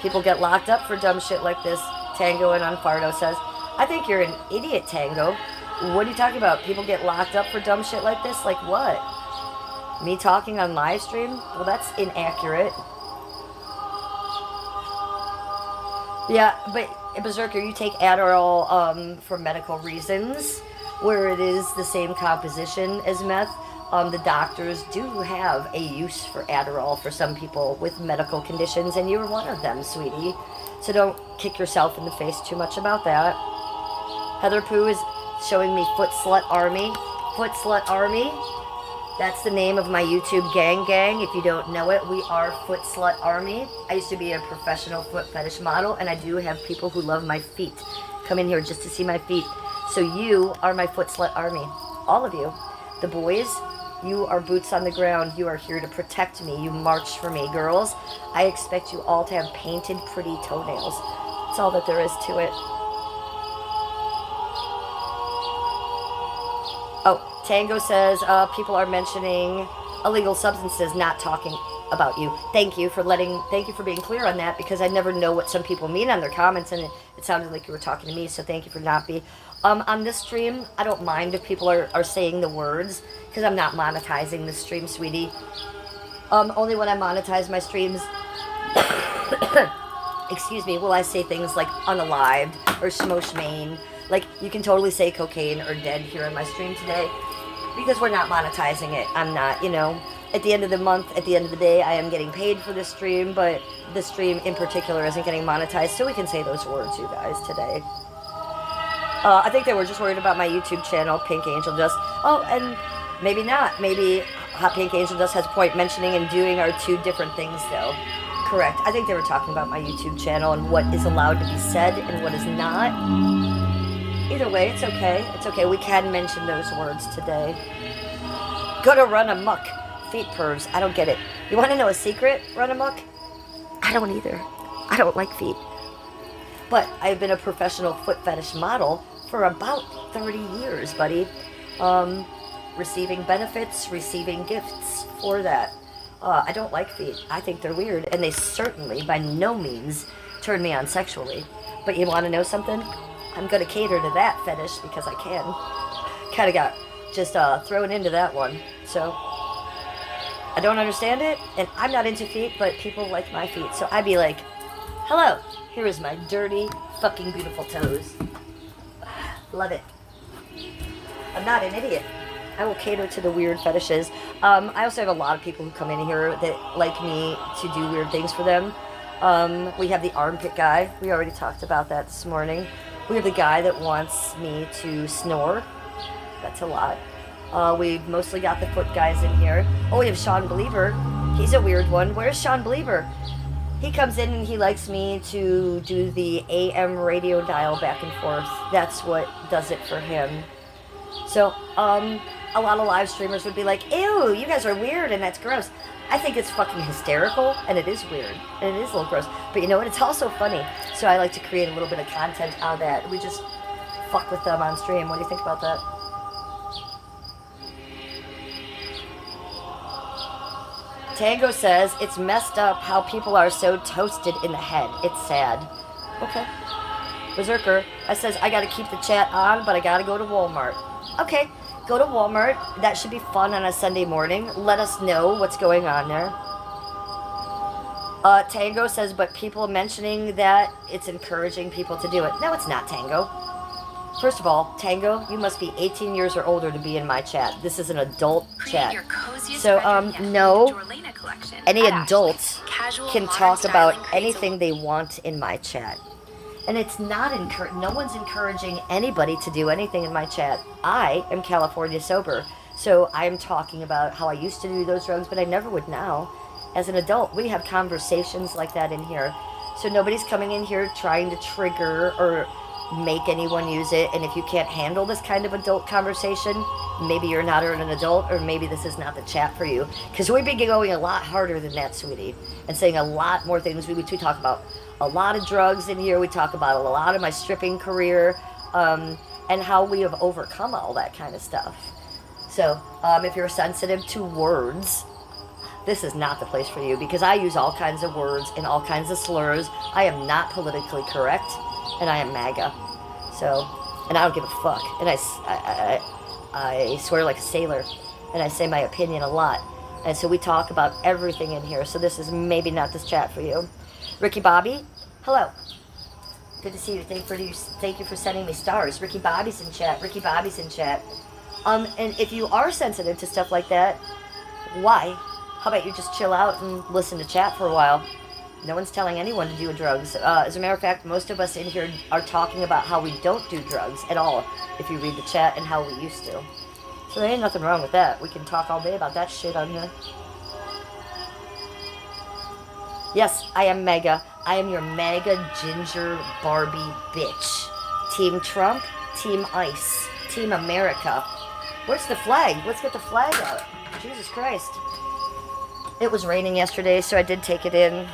People get locked up for dumb shit like this. Tango and Unfardo says, I think you're an idiot, Tango. What are you talking about? People get locked up for dumb shit like this? Like what? Me talking on live stream? Well, that's inaccurate. Yeah, but Berserker, you take Adderall for medical reasons, where it is the same composition as meth. The doctors do have a use for Adderall for some people with medical conditions, and you're one of them, sweetie. So don't kick yourself in the face too much about that. Heather Pooh is showing me Foot Slut Army. Foot Slut Army. That's the name of my YouTube gang. If you don't know it, we are Foot Slut Army. I used to be a professional foot fetish model, and I do have people who love my feet come in here just to see my feet. So you are my Foot Slut Army. All of you. The boys, you are boots on the ground. You are here to protect me. You march for me. Girls, I expect you all to have painted, pretty toenails. That's all that there is to it. Oh, Tango says people are mentioning illegal substances, not talking about you. Thank you for being clear on that, because I never know what some people mean on their comments, and it sounded like you were talking to me, so thank you for not be. On this stream, I don't mind if people are saying the words, because I'm not monetizing this stream, sweetie. Only when I monetize my streams, excuse me, will I say things like unalived or schmoshmane. Like, you can totally say cocaine or dead here on my stream today, because we're not monetizing it. I'm not, at the end of the month, at the end of the day, I am getting paid for this stream, but this stream in particular isn't getting monetized, so we can say those words, you guys, today. I think they were just worried about my YouTube channel, Pink Angel Dust. Oh, and maybe not. Maybe Hot Pink Angel Dust has a point mentioning and doing are 2 different things, though. Correct. I think they were talking about my YouTube channel and what is allowed to be said and what is not. Either way, it's okay. It's okay. We can mention those words today. Gonna run amok. Feet pervs. I don't get it. You want to know a secret, run amok? I don't either. I don't like feet. But I've been a professional foot fetish model for about 30 years, buddy. Receiving benefits, receiving gifts for that. I don't like feet. I think they're weird. And they certainly, by no means, turn me on sexually. But you want to know something? I'm going to cater to that fetish because I can. Kind of got just thrown into that one. So, I don't understand it, and I'm not into feet, but people like my feet. So I'd be like, hello, here is my dirty, fucking beautiful toes. Love it. I'm not an idiot. I will cater to the weird fetishes. I also have a lot of people who come in here that like me to do weird things for them. We have the armpit guy. We already talked about that this morning. We have the guy that wants me to snore. That's a lot. We've mostly got the foot guys in here. Oh, we have Sean Believer. He's a weird one. Where's Sean Believer? He comes in and he likes me to do the AM radio dial back and forth. That's what does it for him. So, a lot of live streamers would be like, ew, you guys are weird and that's gross. I think it's fucking hysterical and it is weird and it is a little gross. But you know what? It's also funny. So I like to create a little bit of content out of that. We just fuck with them on stream. What do you think about that? Tango says, it's messed up how people are so toasted in the head. It's sad. Okay. Berserker, I says, I gotta keep the chat on, but I gotta go to Walmart. Okay, go to Walmart. That should be fun on a Sunday morning. Let us know what's going on there. Tango says, but people mentioning that it's encouraging people to do it. No, it's not, Tango. First of all, Tango, you must be 18 years or older to be in my chat. This is an adult chat. So, no, any adult can talk about anything they want in my chat. And it's not no one's encouraging anybody to do anything in my chat. I am California sober. So I'm talking about how I used to do those drugs, but I never would now. As an adult, we have conversations like that in here. So nobody's coming in here trying to trigger or make anyone use it. And if you can't handle this kind of adult conversation, maybe you're not an adult, or maybe this is not the chat for you. Because we've been going a lot harder than that, sweetie, and saying a lot more things. We talk about a lot of drugs in here. We talk about a lot of my stripping career, and how we have overcome all that kind of stuff. So if you're sensitive to words, this is not the place for you, because I use all kinds of words and all kinds of slurs. I am not politically correct, and I am MAGA. So, and I don't give a fuck. And I swear like a sailor, and I say my opinion a lot. And so we talk about everything in here. So this is maybe not this chat for you. Ricky Bobby, hello. Good to see you. Thank you for sending me stars. Ricky Bobby's in chat. Ricky Bobby's in chat. And if you are sensitive to stuff like that, why? How about you just chill out and listen to chat for a while? No one's telling anyone to do drugs. As a matter of fact, most of us in here are talking about how we don't do drugs at all, if you read the chat, and how we used to. So there ain't nothing wrong with that. We can talk all day about that shit on here. Yes, I am MAGA. I am your MAGA ginger Barbie bitch. Team Trump, Team ICE, Team America. Where's the flag? Let's get the flag out. Jesus Christ. It was raining yesterday, so I did take it in.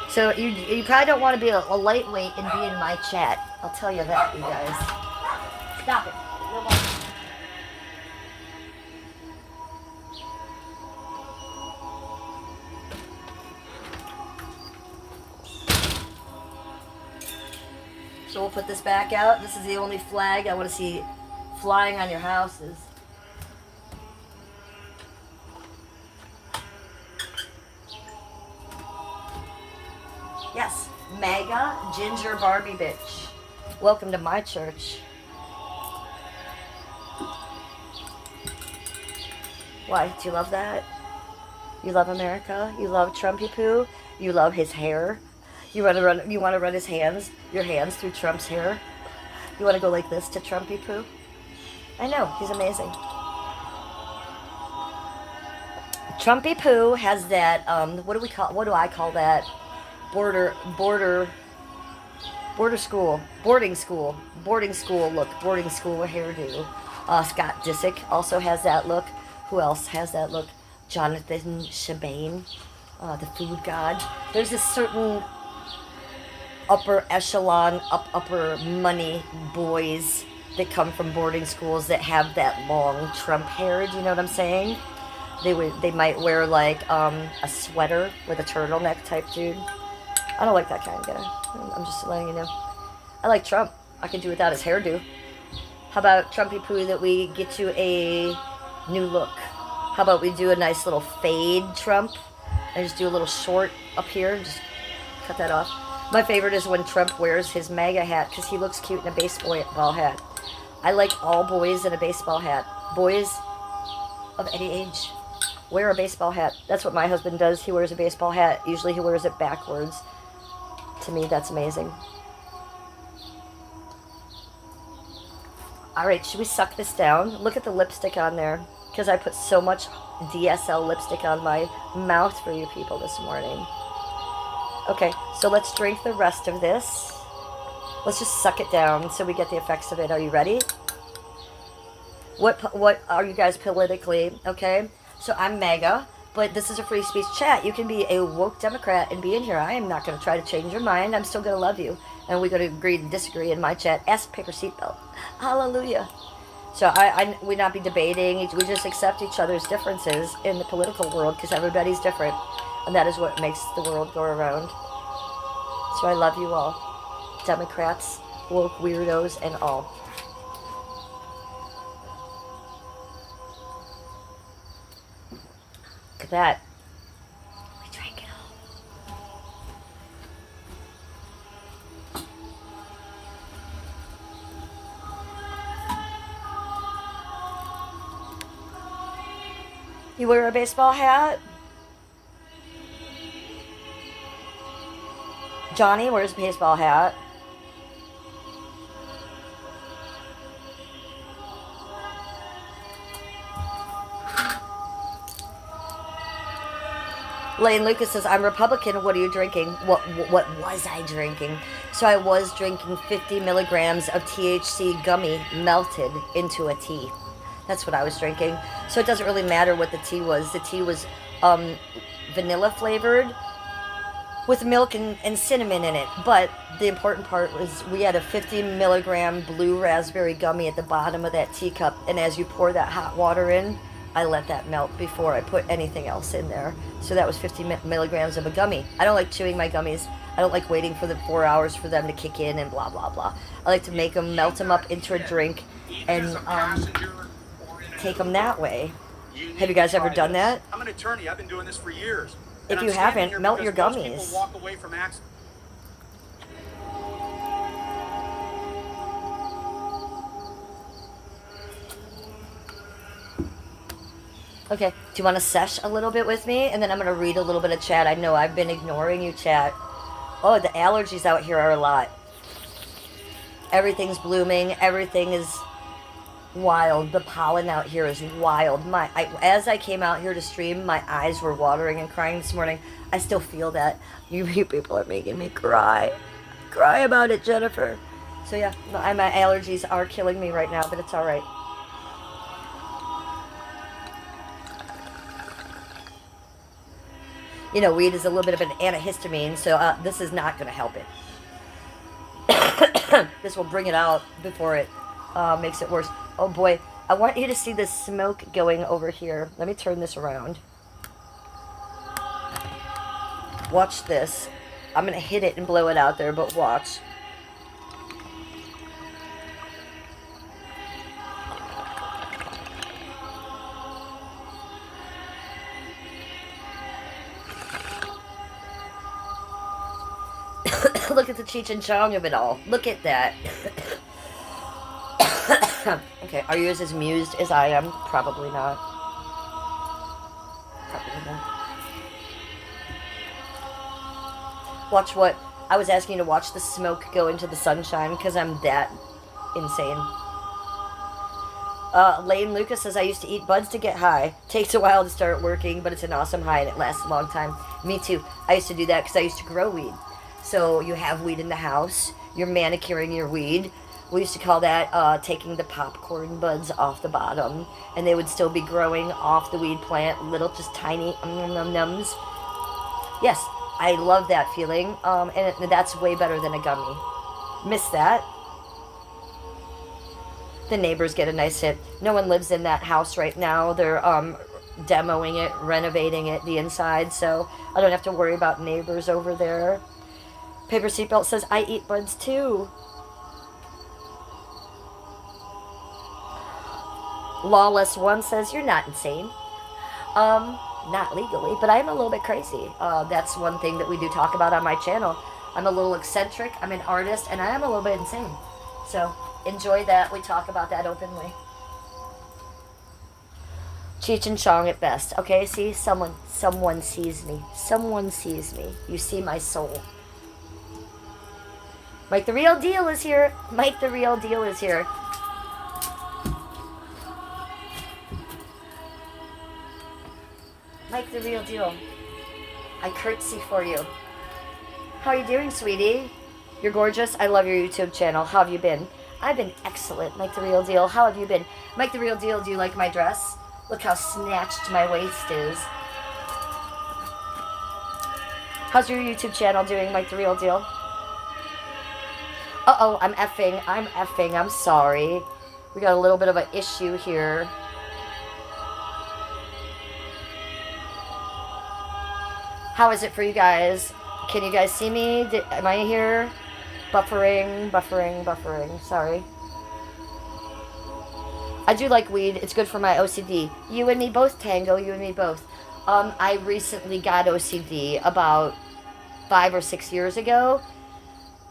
So you probably don't want to be a lightweight and be in my chat. I'll tell you that, you guys. Stop it. No more. So we'll put this back out. This is the only flag I want to see flying on your houses. Yes, MAGA ginger Barbie bitch. Welcome to my church. Why? Do you love that? You love America? You love Trumpy Poo? You love his hair? You want to run your hands through Trump's hair? You want to go like this to Trumpy Poo? I know, he's amazing. Trumpy Poo has that, what do I call that? Boarding school look, boarding school hairdo. Scott Disick also has that look. Who else has that look? Jonathan Chastain, the food god. There's this certain upper echelon, upper money boys that come from boarding schools that have that long Trump hair. Do you know what I'm saying? They might wear like a sweater with a turtleneck type dude. I don't like that kind of guy. I'm just letting you know. I like Trump. I can do without his hairdo. How about Trumpy Poo that we get you a new look? How about we do a nice little fade Trump and just do a little short up here. Just cut that off. My favorite is when Trump wears his MAGA hat because he looks cute in a baseball hat. I like all boys in a baseball hat. Boys of any age. Wear a baseball hat. That's what my husband does. He wears a baseball hat. Usually he wears it backwards. To me, that's amazing. All right, should we suck this down? Look at the lipstick on there, because I put so much DSL lipstick on my mouth for you people this morning. Okay, so let's drink the rest of this. Let's just suck it down so we get the effects of it. Are you ready? What are you guys politically? Okay, so I'm MAGA, but this is a free speech chat. You can be a woke Democrat and be in here. I am not going to try to change your mind. I'm still going to love you. And we're going to agree to disagree in my chat. Ask Paper Seatbelt. Hallelujah. So we not be debating. We just accept each other's differences in the political world because everybody's different. And that is what makes the world go around. So I love you all. Democrats, woke weirdos, and all. Look at that. We drank it all. You wear a baseball hat? Johnny wears a baseball hat. Lane Lucas says, I'm Republican. What are you drinking? What was I drinking? So I was drinking 50 milligrams of THC gummy melted into a tea. That's what I was drinking. So it doesn't really matter what the tea was. The tea was vanilla flavored with milk and cinnamon in it. But the important part was we had a 50 milligram blue raspberry gummy at the bottom of that teacup. And as you pour that hot water in, I let that melt before I put anything else in there. So that was 50 milligrams of a gummy. I don't like chewing my gummies. I don't like waiting for the 4 hours for them to kick in and blah, blah, blah. I like to make them, melt them up into a drink and take them that way. Have you guys ever done that? I'm an attorney. I've been doing this for years. If you haven't, melt your gummies. People walk away from accidents. Okay, do you want to sesh a little bit with me? And then I'm going to read a little bit of chat. I know I've been ignoring you, chat. Oh, the allergies out here are a lot. Everything's blooming. Everything is wild. The pollen out here is wild. As I came out here to stream, my eyes were watering and crying this morning. I still feel that. You people are making me cry. Cry about it, Jennifer. So yeah, my allergies are killing me right now, but it's all right. You know, weed is a little bit of an antihistamine, so this is not going to help it. This will bring it out before it makes it worse. Oh boy, I want you to see the smoke going over here. Let me turn this around. Watch this. I'm going to hit it and blow it out there, but watch. Look at the Cheech and Chong of it all. Look at that. Okay, are you as amused as I am? Probably not. Probably not. Watch what? I was asking you to watch the smoke go into the sunshine because I'm that insane. Lane Lucas says, I used to eat buds to get high. Takes a while to start working, but it's an awesome high and it lasts a long time. Me too. I used to do that because I used to grow weed. So you have weed in the house. You're manicuring your weed. We used to call that taking the popcorn buds off the bottom. And they would still be growing off the weed plant. Little, just tiny nums. Yes, I love that feeling. And that's way better than a gummy. Miss that. The neighbors get a nice hit. No one lives in that house right now. They're demoing it, renovating it, the inside. So I don't have to worry about neighbors over there. Paper Seatbelt says, I eat buds too. Lawless One says, you're not insane. Not legally, but I'm a little bit crazy. That's one thing that we do talk about on my channel. I'm a little eccentric, I'm an artist, and I am a little bit insane. So enjoy that. We talk about that openly. Cheech and Chong at best. Okay, see? Someone sees me. Someone sees me. You see my soul. Mike the Real Deal is here. Mike the Real Deal is here. Mike the Real Deal. I curtsy for you. How are you doing, sweetie? You're gorgeous. I love your YouTube channel. How have you been? I've been excellent, Mike the Real Deal. How have you been? Mike the Real Deal, do you like my dress? Look how snatched my waist is. How's your YouTube channel doing, Mike the Real Deal? Uh-oh, I'm effing. I'm sorry. We got a little bit of an issue here. How is it for you guys? Can you guys see me? Am I here? Buffering. Sorry. I do like weed. It's good for my OCD. You and me both, Tango. You and me both. I recently got OCD about 5 or 6 years ago.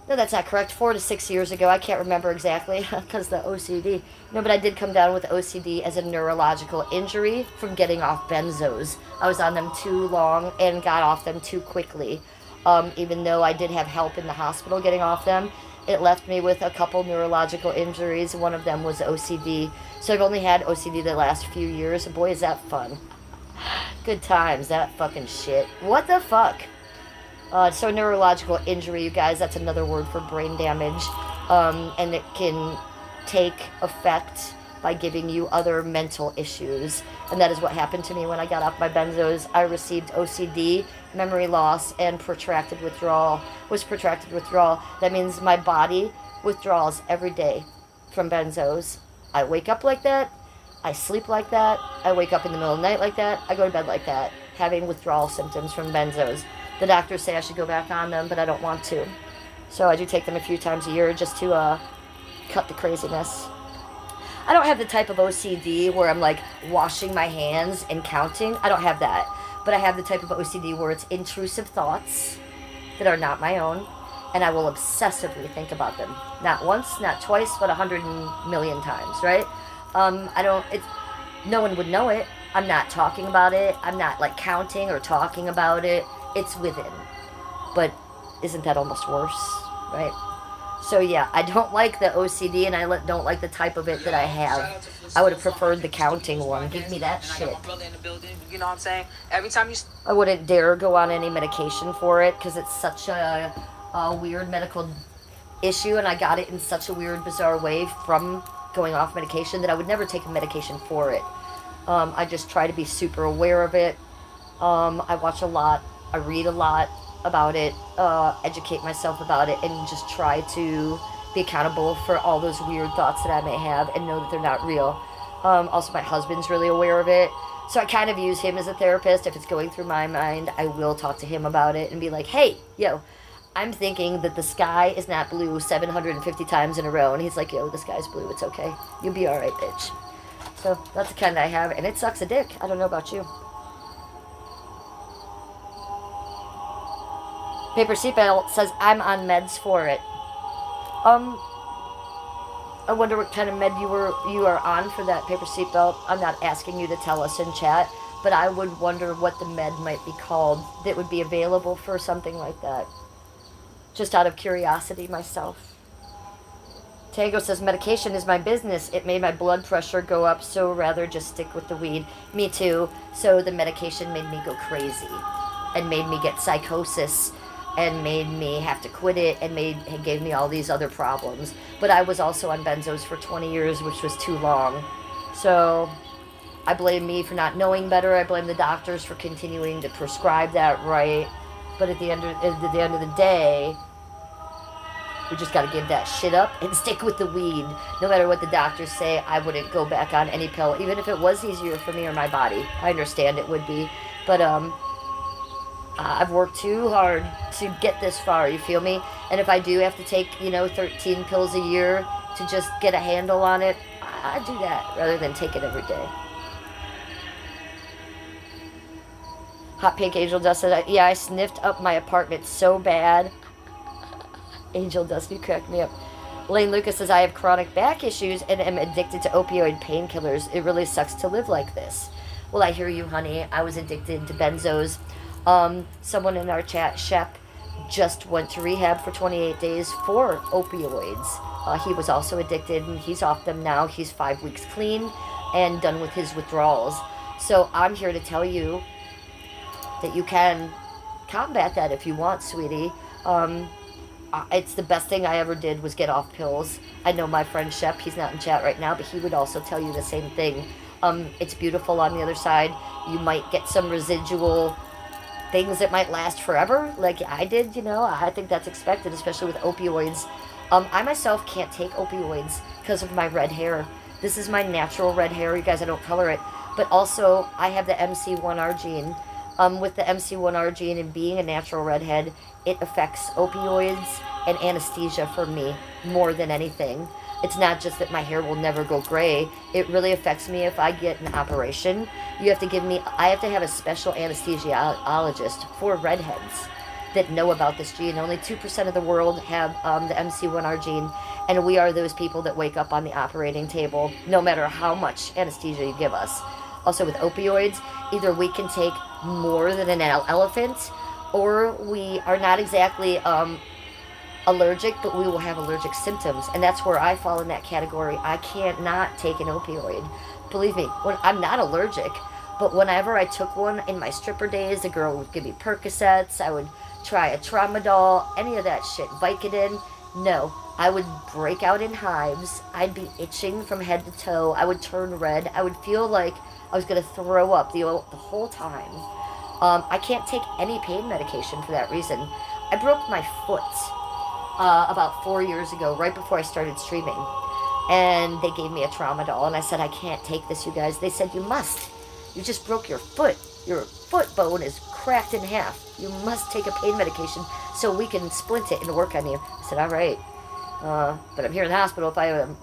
No, that's not correct. 4 to 6 years ago. I can't remember exactly because the OCD. No, but I did come down with OCD as a neurological injury from getting off benzos. I was on them too long and got off them too quickly. Even though I did have help in the hospital getting off them, it left me with a couple neurological injuries. One of them was OCD. So I've only had OCD the last few years. Boy, is that fun. Good times, that fucking shit. What the fuck? So neurological injury, you guys, that's another word for brain damage. And it can take effect by giving you other mental issues. And that is what happened to me when I got off my benzos. I received OCD, memory loss, and protracted withdrawal. Protracted withdrawal. That means my body withdraws every day from benzos. I wake up like that. I sleep like that. I wake up in the middle of the night like that. I go to bed like that, having withdrawal symptoms from benzos. The doctors say I should go back on them, but I don't want to. So I do take them a few times a year just to cut the craziness. I don't have the type of OCD where I'm like washing my hands and counting. I don't have that. But I have the type of OCD where it's intrusive thoughts that are not my own, and I will obsessively think about them. Not once, not twice, but 100 million times, right? No one would know it. I'm not talking about it. I'm not like counting or talking about it. It's within. But isn't that almost worse, right? So yeah, I don't like the OCD, and I don't like the type of it that I have. I would have preferred the counting one. Give me that shit. You know what I'm saying? Every time you... I wouldn't dare go on any medication for it because it's such a weird medical issue, and I got it in such a weird, bizarre way from going off medication that I would never take a medication for it. I just try to be super aware of it. I watch a lot. I read a lot about it, educate myself about it, and just try to be accountable for all those weird thoughts that I may have and know that they're not real. Also, my husband's really aware of it, so I kind of use him as a therapist. If it's going through my mind, I will talk to him about it and be like, hey, yo, I'm thinking that the sky is not blue 750 times in a row. And he's like, yo, the sky's blue. It's okay. You'll be all right, bitch. So that's the kind I have, and it sucks a dick. I don't know about you. Paper Seatbelt says, I'm on meds for it. I wonder what kind of med you are on for that, Paper Seatbelt. I'm not asking you to tell us in chat, but I would wonder what the med might be called that would be available for something like that. Just out of curiosity myself. Tango says, medication is my business. It made my blood pressure go up, so rather just stick with the weed. Me too. So the medication made me go crazy and made me get psychosis and made me have to quit it and gave me all these other problems. But I was also on benzos for 20 years, which was too long. So I blame me for not knowing better. I blame the doctors for continuing to prescribe that right. But at the end of the day, we just got to give that shit up and stick with the weed. No matter what the doctors say, I wouldn't go back on any pill, even if it was easier for me or my body. I understand it would be. But I've worked too hard to get this far, you feel me? And if I do have to take, 13 pills a year to just get a handle on it, I do that rather than take it every day. Hot Pink Angel Dust said, yeah, I sniffed up my apartment so bad. Angel Dust, you cracked me up. Lane Lucas says, I have chronic back issues and am addicted to opioid painkillers. It really sucks to live like this. Well, I hear you, honey. I was addicted to benzos. Someone in our chat, Shep, just went to rehab for 28 days for opioids. He was also addicted, and he's off them now. He's 5 weeks clean and done with his withdrawals. So I'm here to tell you that you can combat that if you want, sweetie. It's the best thing I ever did was get off pills. I know my friend Shep, he's not in chat right now, but he would also tell you the same thing. It's beautiful on the other side. You might get some residual things that might last forever, like I did, you know. I think that's expected, especially with opioids. I myself can't take opioids because of my red hair. This is my natural red hair. You guys, I don't color it. But also, I have the MC1R gene. With the MC1R gene and being a natural redhead, it affects opioids and anesthesia for me more than anything. It's not just that my hair will never go gray. It really affects me if I get an operation. You have to give me, I have to have a special anesthesiologist for redheads that know about this gene. Only 2% of the world have the MC1R gene, and we are those people that wake up on the operating table no matter how much anesthesia you give us. Also with opioids, either we can take more than an elephant, or we are not exactly allergic, but we will have allergic symptoms, and that's where I fall in that category. I can't not take an opioid. Believe me, I'm not allergic, but whenever I took one in my stripper days, the girl would give me Percocets, I would try a Tramadol, any of that shit, Vicodin. No, I would break out in hives. I'd be itching from head to toe. I would turn red. I would feel like I was going to throw up the whole time. I can't take any pain medication for that reason. I broke my foot about 4 years ago, right before I started streaming. And they gave me a Tramadol, and I said, I can't take this, you guys. They said, you must. You just broke your foot. Your foot bone is cracked in half. You must take a pain medication so we can splint it and work on you. I said, all right. But I'm here in the hospital. If I have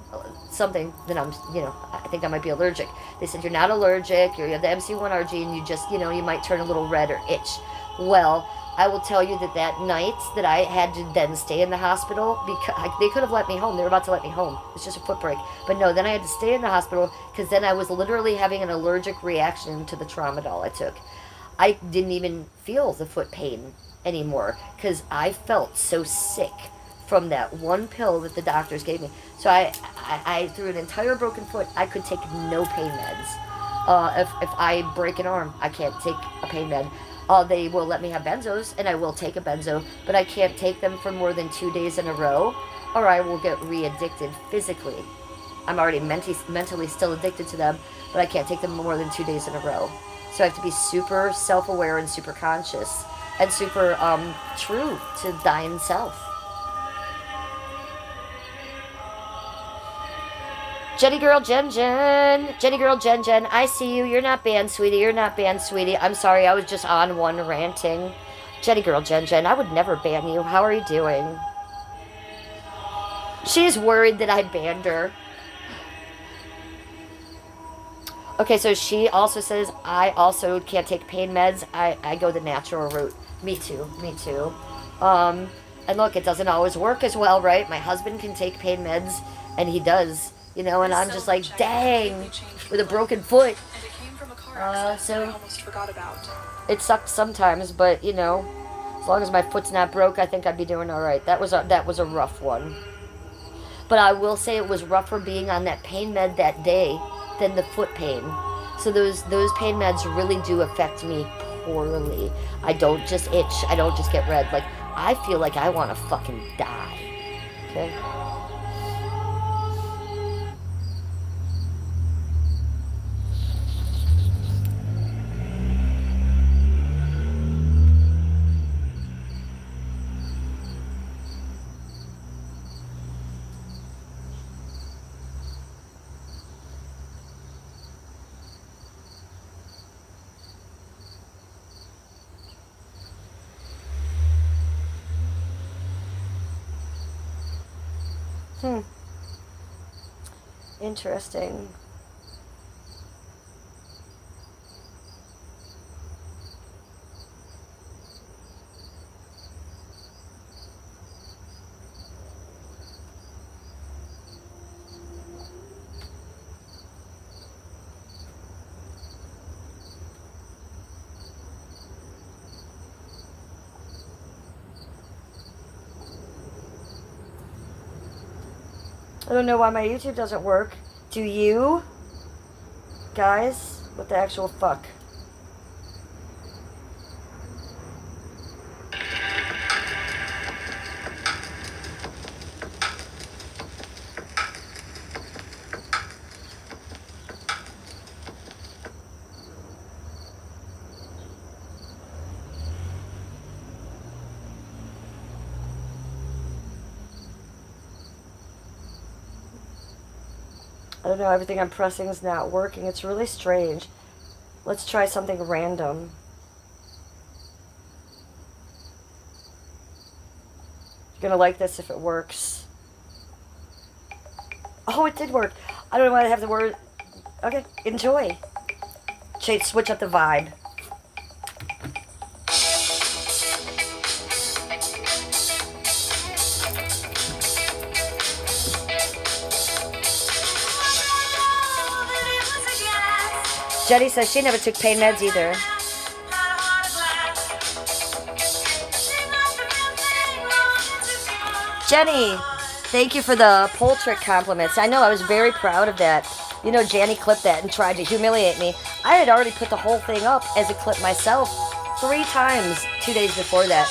something, then I think I might be allergic. They said, you're not allergic. You have the MC1R gene. You just, you might turn a little red or itch. Well, I will tell you that night that I had to then stay in the hospital, because they could have let me home. They were about to let me home. It's just a foot break. But no, then I had to stay in the hospital because then I was literally having an allergic reaction to the Tramadol I took. I didn't even feel the foot pain anymore because I felt so sick from that one pill that the doctors gave me. So I through an entire broken foot, I could take no pain meds. If I break an arm, I can't take a pain med. They will let me have benzos, and I will take a benzo, but I can't take them for more than 2 days in a row, or I will get re-addicted physically. I'm already mentally still addicted to them, but I can't take them more than 2 days in a row. So I have to be super self-aware and super conscious and super true to thine self. Jenny Girl Jen, I see you. You're not banned, sweetie. You're not banned, sweetie. I'm sorry, I was just on one ranting. Jenny Girl Jen, I would never ban you. How are you doing? She's worried that I banned her. Okay, so she also says, I also can't take pain meds. I go the natural route. Me too. And look, it doesn't always work as well, right? My husband can take pain meds, and he does. And I'm just like, dang, with a broken foot. So I almost forgot about. It sucks sometimes, but as long as my foot's not broke, I think I'd be doing all right. That was a rough one. But I will say it was rougher being on that pain med that day than the foot pain. So those pain meds really do affect me poorly. I don't just itch. I don't just get red. Like, I feel like I want to fucking die. Okay? Interesting. I don't know why my YouTube doesn't work. Do you? Guys? What the actual fuck? I don't know, everything I'm pressing is not working. It's really strange. Let's try something random. You're gonna like this if it works. Oh, it did work. I don't know why I have the word. Okay, enjoy. Switch up the vibe. Jenny says she never took pain meds either. Jenny, thank you for the pole trick compliments. I know I was very proud of that. You know, Janny clipped that and tried to humiliate me. I had already put the whole thing up as a clip myself 3 times 2 days before that.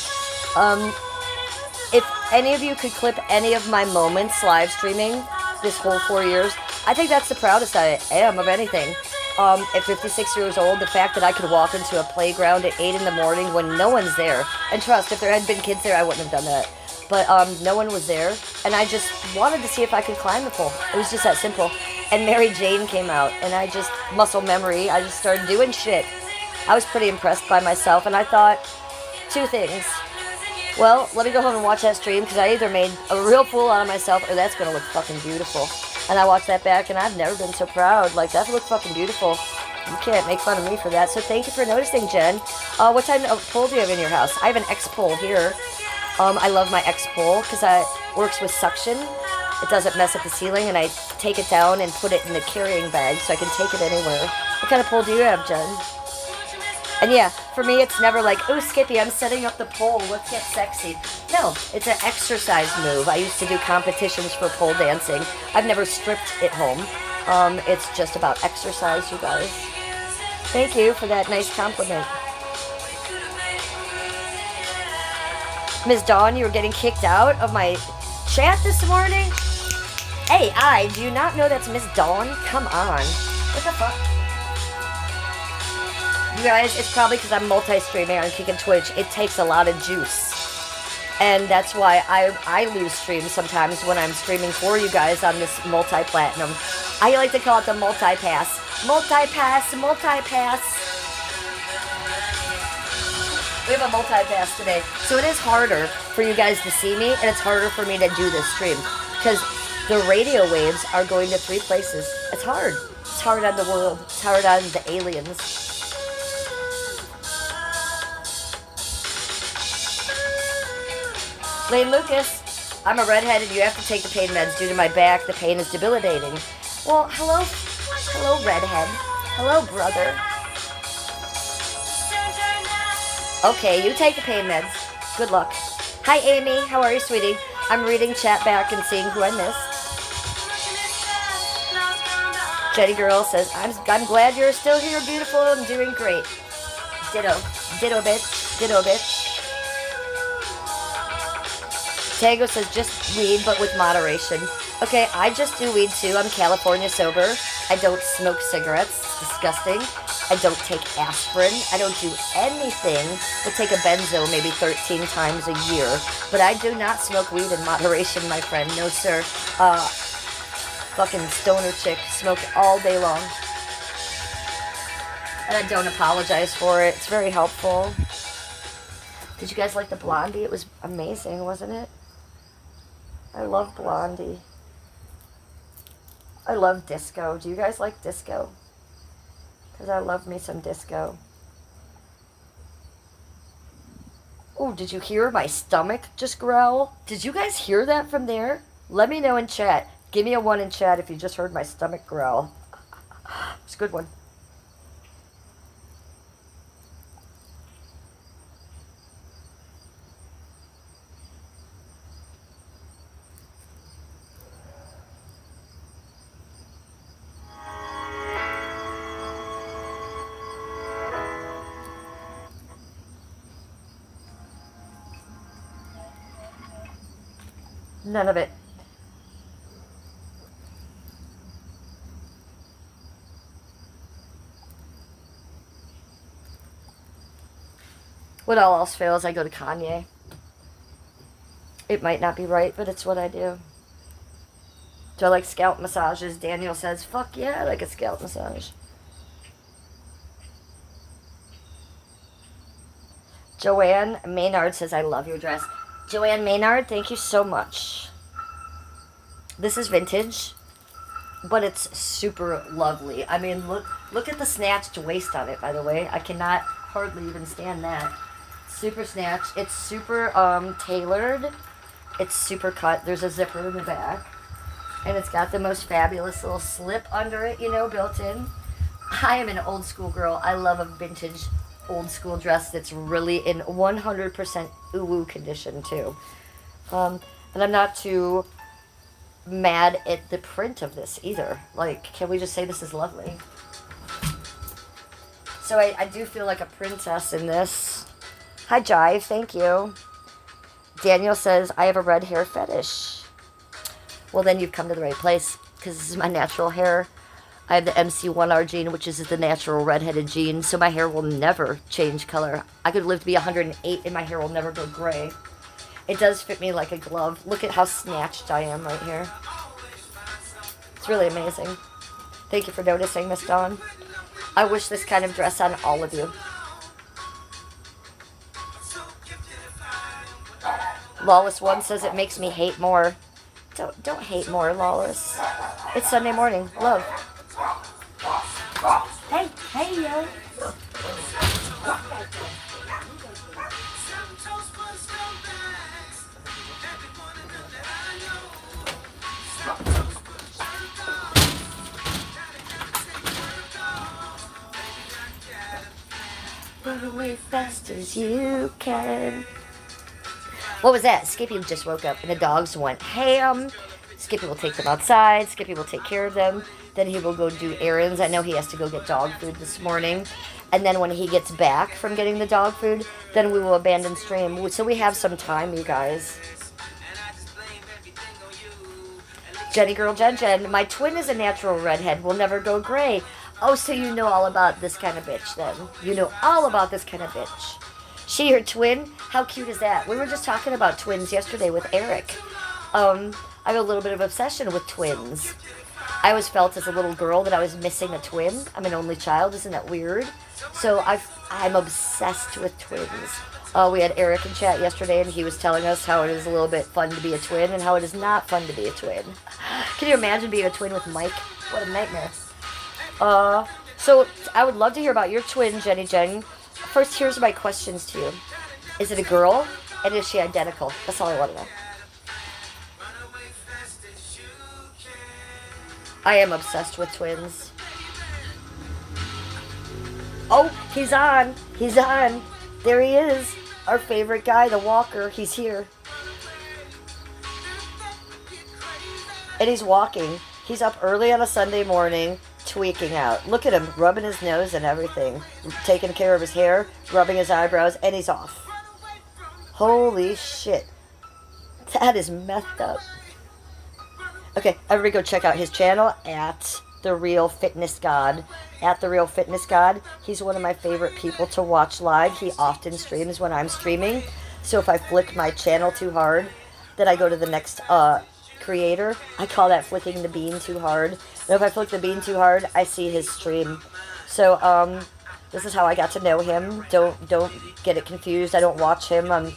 If any of you could clip any of my moments live streaming this whole 4 years, I think that's the proudest I am of anything. At 56 years old, the fact that I could walk into a playground at 8 in the morning when no one's there, and trust, if there had been kids there, I wouldn't have done that. But no one was there, and I just wanted to see if I could climb the pole. It was just that simple. And Mary Jane came out, and I just, muscle memory, I just started doing shit. I was pretty impressed by myself, and I thought 2 things. Well, let me go home and watch that stream, because I either made a real fool out of myself, or that's going to look fucking beautiful. And I watched that back, and I've never been so proud. Like, that looked fucking beautiful. You can't make fun of me for that. So thank you for noticing, Jen. What type of pole do you have in your house? I have an X pole here. I love my X pole because it works with suction. It doesn't mess up the ceiling, and I take it down and put it in the carrying bag so I can take it anywhere. What kind of pole do you have, Jen? And yeah, for me, it's never like, oh, Skippy, I'm setting up the pole. Let's get sexy. No, it's an exercise move. I used to do competitions for pole dancing. I've never stripped at home. It's just about exercise, you guys. Thank you for that nice compliment. Ms. Dawn, you were getting kicked out of my chat this morning? Hey, do you not know that's Ms. Dawn? Come on. What the fuck? You guys, it's probably because I'm multi-streaming on Kick and Twitch. It takes a lot of juice. And that's why I lose streams sometimes when I'm streaming for you guys on this multi-platinum. I like to call it the multi-pass. Multi-pass, multi-pass. We have a multi-pass today. So it is harder for you guys to see me, and it's harder for me to do this stream. Because the radio waves are going to 3 places. It's hard. It's hard on the world. It's hard on the aliens. Lane Lucas, I'm a redhead and you have to take the pain meds due to my back. The pain is debilitating. Well, hello redhead. Hello, brother. Okay, you take the pain meds. Good luck. Hi, Amy. How are you, sweetie? I'm reading chat back and seeing who I missed. Jetty Girl says, I'm glad you're still here, beautiful, and doing great. Ditto. Ditto, bitch. Ditto, bitch. Tango says, just weed, but with moderation. Okay, I just do weed too. I'm California sober. I don't smoke cigarettes. It's disgusting. I don't take aspirin. I don't do anything but take a benzo maybe 13 times a year. But I do not smoke weed in moderation, my friend. No, sir. Fucking stoner chick. Smoke all day long. And I don't apologize for it. It's very helpful. Did you guys like the Blondie? It was amazing, wasn't it? I love Blondie. I love disco. Do you guys like disco? Because I love me some disco. Oh, did you hear my stomach just growl? Did you guys hear that from there? Let me know in chat. Give me a 1 in chat if you just heard my stomach growl. It's a good one. None of it. When all else fails, I go to Kanye. It might not be right, but it's what I do. Do I like scalp massages? Daniel says, fuck yeah, I like a scalp massage. Joanne Maynard says, I love your dress. Joanne Maynard, thank you so much. This is vintage, but it's super lovely. I mean, look at the snatched waist on it, by the way. I cannot hardly even stand that. Super snatched. It's super tailored. It's super cut. There's a zipper in the back. And it's got the most fabulous little slip under it, you know, built in. I am an old school girl. I love a vintage old school dress that's really in 100% uwu condition too. And I'm not too mad at the print of this either. Like, can we just say this is lovely? So I do feel like a princess in this. Hi, Jive. Thank you. Daniel says, I have a red hair fetish. Well, then you've come to the right place, because this is my natural hair. I have the MC1R gene, which is the natural redheaded gene, so my hair will never change color. I could live to be 108 and my hair will never go gray. It does fit me like a glove. Look at how snatched I am right here. It's really amazing. Thank you for noticing, Miss Dawn. I wish this kind of dress on all of you. Lawless One says it makes me hate more. Don't hate more, Lawless. It's Sunday morning. Love. Hey, yo. Run away fast as you can. What was that? Skippy just woke up and the dogs went ham. Skippy will take them outside. Skippy will take care of them. Then he will go do errands. I know he has to go get dog food this morning. And then when he gets back from getting the dog food, then we will abandon stream. So we have some time, you guys. Jenny Girl Jen, my twin is a natural redhead. Will never go gray. Oh, so you know all about this kind of bitch then. You know all about this kind of bitch. She, her twin? How cute is that? We were just talking about twins yesterday with Eric. I have a little bit of obsession with twins. I always felt as a little girl that I was missing a twin. I'm an only child. Isn't that weird? So I'm obsessed with twins. We had Eric in chat yesterday, and he was telling us how it is a little bit fun to be a twin and how it is not fun to be a twin. Can you imagine being a twin with Mike? What a nightmare. So I would love to hear about your twin, Jenny Jen. First, here's my questions to you. Is it a girl? And is she identical? That's all I want to know. I am obsessed with twins. Oh, he's on. He's on. There he is. Our favorite guy, the walker. He's here. And he's walking. He's up early on a Sunday morning, tweaking out. Look at him, rubbing his nose and everything. Taking care of his hair, rubbing his eyebrows, and he's off. Holy shit. That is messed up. Okay, everybody go check out his channel at The Real Fitness God. At The Real Fitness God. He's one of my favorite people to watch live. He often streams when I'm streaming. So if I flick my channel too hard, then I go to the next creator. I call that flicking the bean too hard. And if I flick the bean too hard, I see his stream. So this is how I got to know him. Don't get it confused. I don't watch him. I'm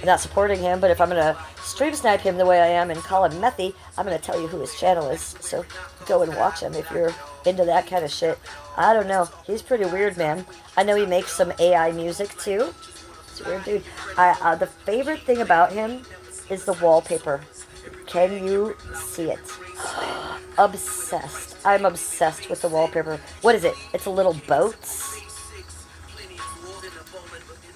not supporting him, but if I'm going to stream snipe him the way I am and call him Methy, I'm going to tell you who his channel is. So go and watch him if you're into that kind of shit. I don't know. He's pretty weird, man. I know he makes some AI music, too. He's a weird dude. The favorite thing about him is the wallpaper. Can you see it? Obsessed. I'm obsessed with the wallpaper. What is it? It's little boats.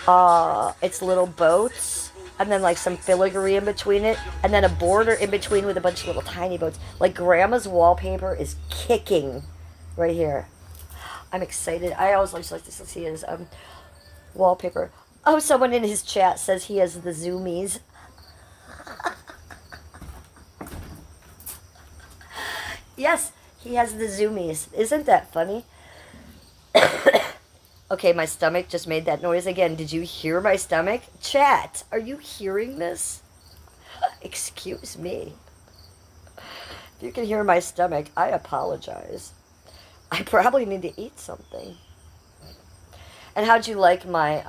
It's little boats. And then like some filigree in between it. And then a border in between with a bunch of little tiny boats. Like grandma's wallpaper is kicking right here. I'm excited. I always like to see his wallpaper. Oh, someone in his chat says he has the zoomies. Yes, he has the zoomies. Isn't that funny? Okay, my stomach just made that noise again. Did you hear my stomach? Chat, are you hearing this? Excuse me. If you can hear my stomach, I apologize. I probably need to eat something. And how'd you like my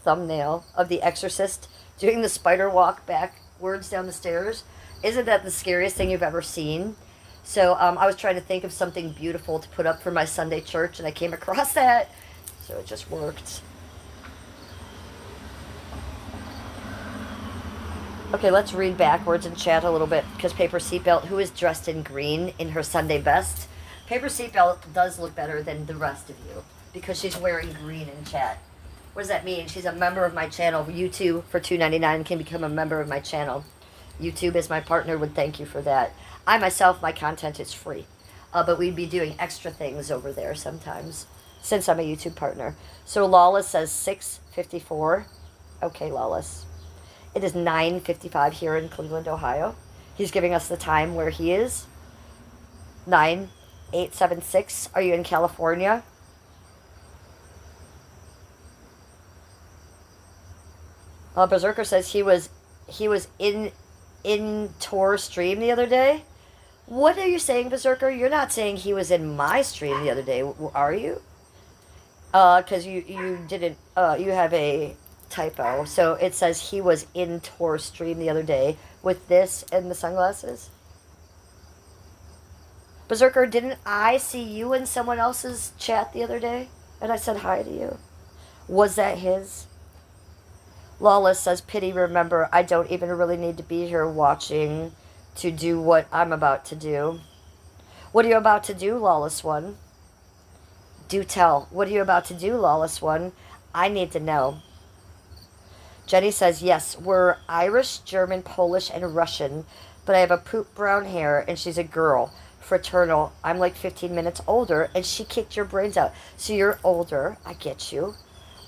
thumbnail of The Exorcist doing the spider walk backwards down the stairs? Isn't that the scariest thing you've ever seen? So I was trying to think of something beautiful to put up for my Sunday church, and I came across that. So it just worked. Okay, let's read backwards and chat a little bit, because Paper Seatbelt, who is dressed in green in her Sunday best, Paper Seatbelt does look better than the rest of you, because she's wearing green in chat. What does that mean? She's a member of my channel. YouTube for $2.99 can become a member of my channel. YouTube as my partner would thank you for that. I myself, my content is free, but we'd be doing extra things over there sometimes, since I'm a YouTube partner. So Lawless says 6:54. Okay, Lawless. It is 9:55 here in Cleveland, Ohio. He's giving us the time where he is. 9876. Are you in California? Berserker says he was in Tor stream the other day. What are you saying, Berserker? You're not saying he was in my stream the other day, are you? Because you didn't, you have a typo. So it says he was in Tor stream the other day with this and the sunglasses. Berserker, didn't I see you in someone else's chat the other day? And I said hi to you. Was that his? Lawless says, pity, remember, I don't even really need to be here watching to do what I'm about to do. What are you about to do, Lawless One? Do tell. What are you about to do, Lawless One? I need to know. Jenny says, yes, we're Irish, German, Polish, and Russian, but I have a poop brown hair, and she's a girl. Fraternal. I'm like 15 minutes older, and she kicked your brains out. So you're older. I get you.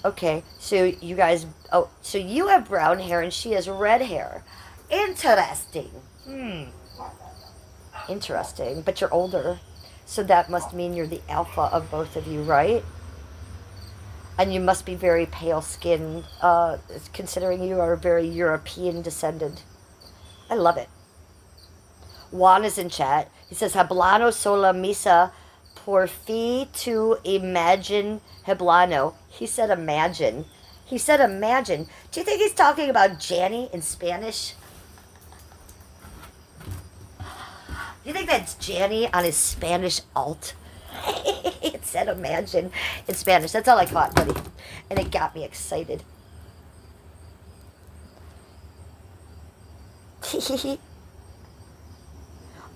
Okay, so you guys, oh, so you have brown hair and she has red hair. Interesting. Interesting, but you're older. So that must mean you're the alpha of both of you, right? And you must be very pale-skinned, considering you are very European descended. I love it. Juan is in chat. He says, Hablano sola misa por fi tu imagine Hablano. He said imagine. He said imagine. Do you think he's talking about Janny in Spanish? Do you think that's Janny on his Spanish alt? It said imagine in Spanish. That's all I caught, buddy. And it got me excited.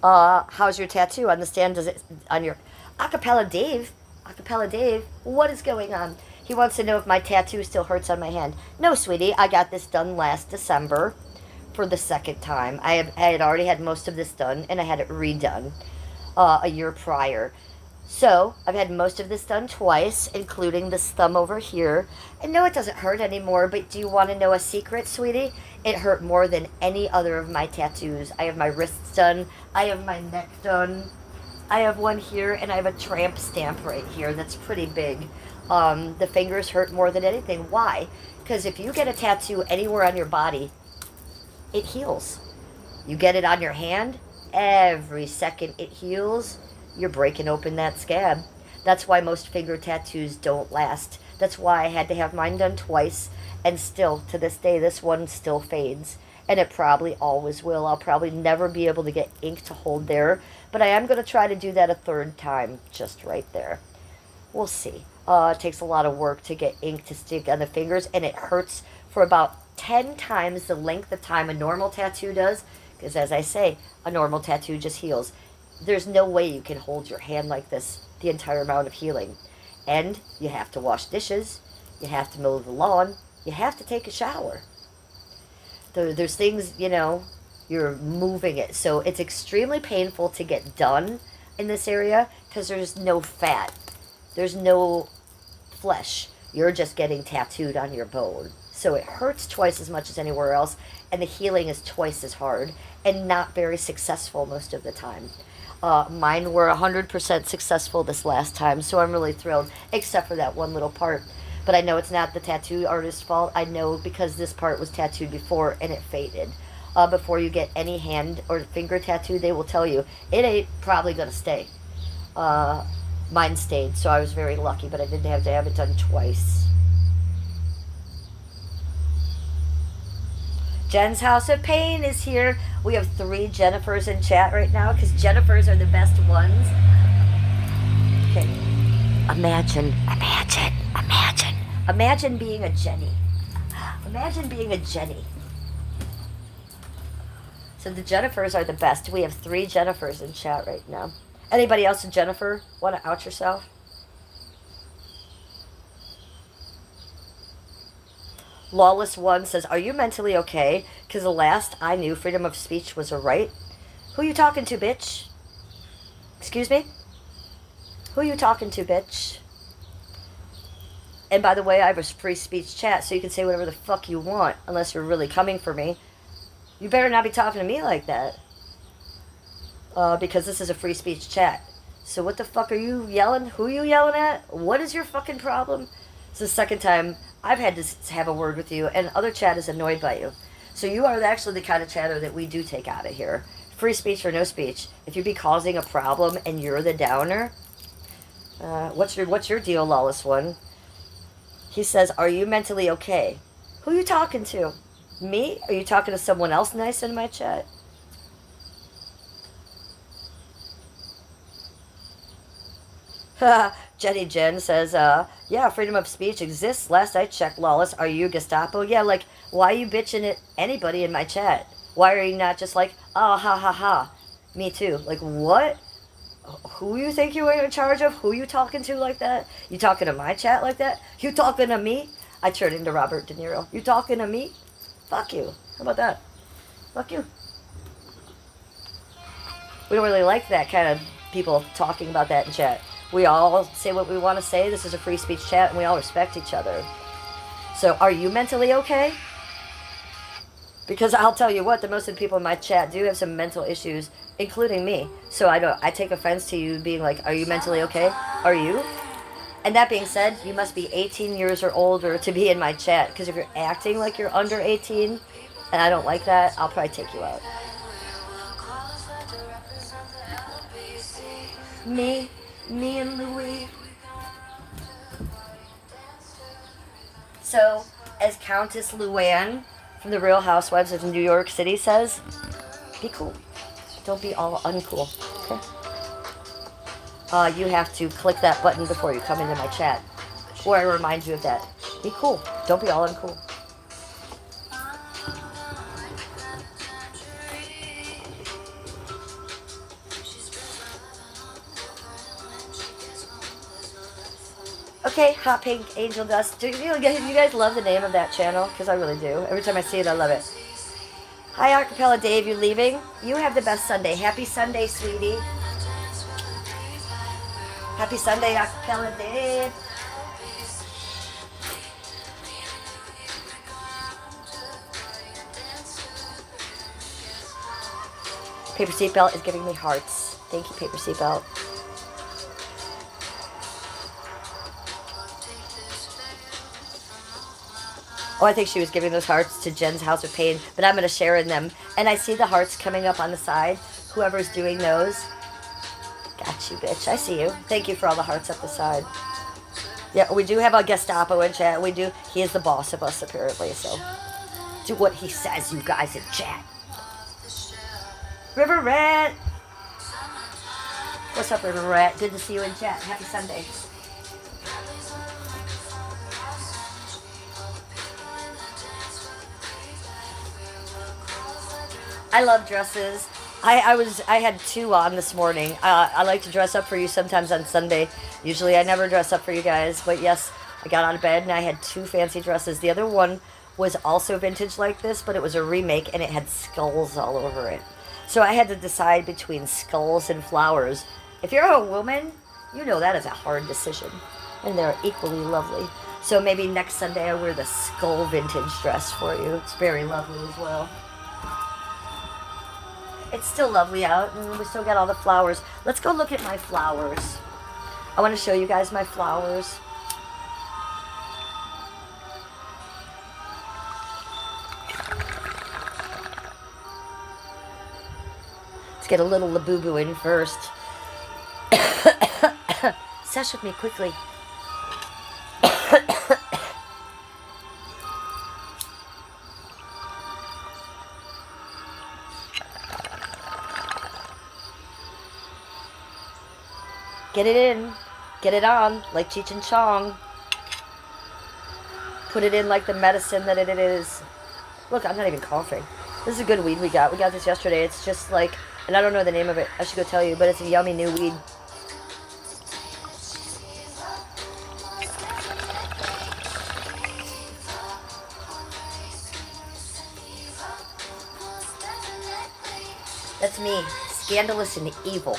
How's your tattoo on the stand? Does it on your Acapella Dave? Acapella Dave, what is going on? He wants to know if my tattoo still hurts on my hand. No, sweetie, I got this done last December for the second time. I had already had most of this done, and I had it redone a year prior. So I've had most of this done twice, including this thumb over here. And no, it doesn't hurt anymore, but do you want to know a secret, sweetie? It hurt more than any other of my tattoos. I have my wrists done. I have my neck done. I have one here, and I have a tramp stamp right here that's pretty big. The fingers hurt more than anything. Why? Because if you get a tattoo anywhere on your body, it heals. You get it on your hand, every second it heals, you're breaking open that scab. That's why most finger tattoos don't last. That's why I had to have mine done twice, and still, to this day, this one still fades. And it probably always will. I'll probably never be able to get ink to hold there, but I am going to try to do that a third time, just right there. We'll see. It takes a lot of work to get ink to stick on the fingers, and it hurts for about 10 times the length of time a normal tattoo does, because as I say, a normal tattoo just heals. There's no way you can hold your hand like this the entire amount of healing. And you have to wash dishes, you have to mow the lawn, you have to take a shower. There's things, you know, you're moving it. So it's extremely painful to get done in this area because there's no fat. There's no flesh. You're just getting tattooed on your bone. So it hurts twice as much as anywhere else, and the healing is twice as hard and not very successful most of the time. Mine were 100% successful this last time, so I'm really thrilled, except for that one little part. But I know it's not the tattoo artist's fault. I know because this part was tattooed before and it faded. Before you get any hand or finger tattoo, they will tell you it ain't probably going to stay. Mine stayed, so I was very lucky, but I didn't have to have it done twice. Jen's House of Pain is here. We have 3 Jennifers in chat right now because Jennifers are the best ones. Okay. Imagine being a Jenny. Imagine being a Jenny. So the Jennifers are the best. We have 3 Jennifers in chat right now. Anybody else a Jennifer? Want to out yourself? Lawless One says, are you mentally okay? Because the last I knew, freedom of speech was a right. Who you talking to, bitch? Excuse me? Who you talking to, bitch? And by the way, I have a free speech chat, so you can say whatever the fuck you want, unless you're really coming for me. You better not be talking to me like that. Because this is a free speech chat. So what the fuck are you yelling? Who are you yelling at? What is your fucking problem? It's the second time I've had to have a word with you, and other chat is annoyed by you. So you are actually the kind of chatter that we do take out of here. Free speech or no speech. If you be causing a problem and you're the downer, what's your deal, Lawless One? He says, are you mentally okay? Who are you talking to? Me? Are you talking to someone else nice in my chat? Jenny Jen says, yeah, freedom of speech exists. Last I checked, Lawless. Are you Gestapo? Yeah, like, why are you bitching at anybody in my chat? Why are you not just like, oh, ha, ha, ha. Me too. Like, what? Who you think you are in charge of? Who you talking to like that? You talking to my chat like that? You talking to me? I turned into Robert De Niro. You talking to me? Fuck you. How about that? Fuck you. We don't really like that kind of people talking about that in chat. We all say what we want to say. This is a free speech chat, and we all respect each other. So, are you mentally okay? Because I'll tell you what, the most of the people in my chat do have some mental issues, including me. So I take offense to you being like, are you mentally okay? Are you? And that being said, you must be 18 years or older to be in my chat. Because if you're acting like you're under 18, and I don't like that, I'll probably take you out. Me and Louis. So, as Countess Luann from the Real Housewives of New York City says, be cool. Don't be all uncool, okay? You have to click that button before you come into my chat. Or I remind you of that. Be cool. Don't be all uncool. Okay, Hot Pink Angel Dust. Do you guys love the name of that channel? Because I really do. Every time I see it, I love it. Hi, Acapella Dave. You leaving? You have the best Sunday. Happy Sunday, sweetie. Happy Sunday, Acapella Dave. Paper Seatbelt is giving me hearts. Thank you, Paper Seatbelt. Oh, I think she was giving those hearts to Jen's House of Pain, but I'm going to share in them. And I see the hearts coming up on the side. Whoever's doing those. Got you, bitch. I see you. Thank you for all the hearts up the side. Yeah, we do have a Gestapo in chat. We do. He is the boss of us, apparently, so do what he says, you guys in chat. River Rat. What's up, River Rat? Good to see you in chat. Happy Sunday. I love dresses. I had 2 on this morning. I like to dress up for you sometimes on Sunday. Usually I never dress up for you guys, but yes, I got out of bed and I had 2 fancy dresses. The other one was also vintage like this, but it was a remake and it had skulls all over it. So I had to decide between skulls and flowers. If you're a woman, you know that is a hard decision. And they're equally lovely. So maybe next Sunday I'll wear the skull vintage dress for you. It's very lovely as well. It's still lovely out, and we still got all the flowers. Let's go look at my flowers. I want to show you guys my flowers. Let's get a little Labubu in first. Sesh with me quickly. Get it in. Get it on, like Cheech and Chong. Put it in like the medicine that it is. Look, I'm not even coughing. This is a good weed we got. We got this yesterday. It's just like, and I don't know the name of it. I should go tell you, but it's a yummy new weed. That's me, scandalous and evil.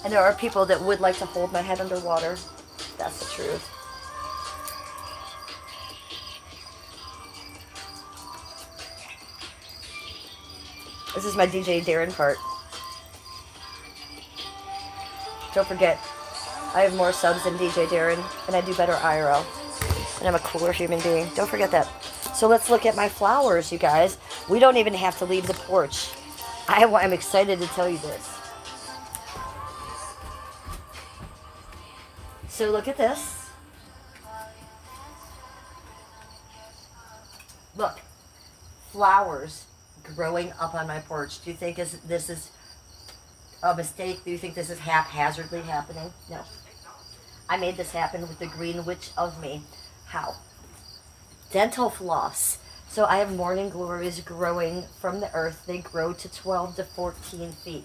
And there are people that would like to hold my head underwater. That's the truth. This is my DJ Darren part. Don't forget, I have more subs than DJ Darren, and I do better IRL. And I'm a cooler human being. Don't forget that. So let's look at my flowers, you guys. We don't even have to leave the porch. I'm excited to tell you this. So look at this. Look, flowers growing up on my porch. Do you think this is a mistake? Do you think this is haphazardly happening? No. I made this happen with the green witch of me. How? Dental floss. So I have morning glories growing from the earth. They grow to 12 to 14 feet.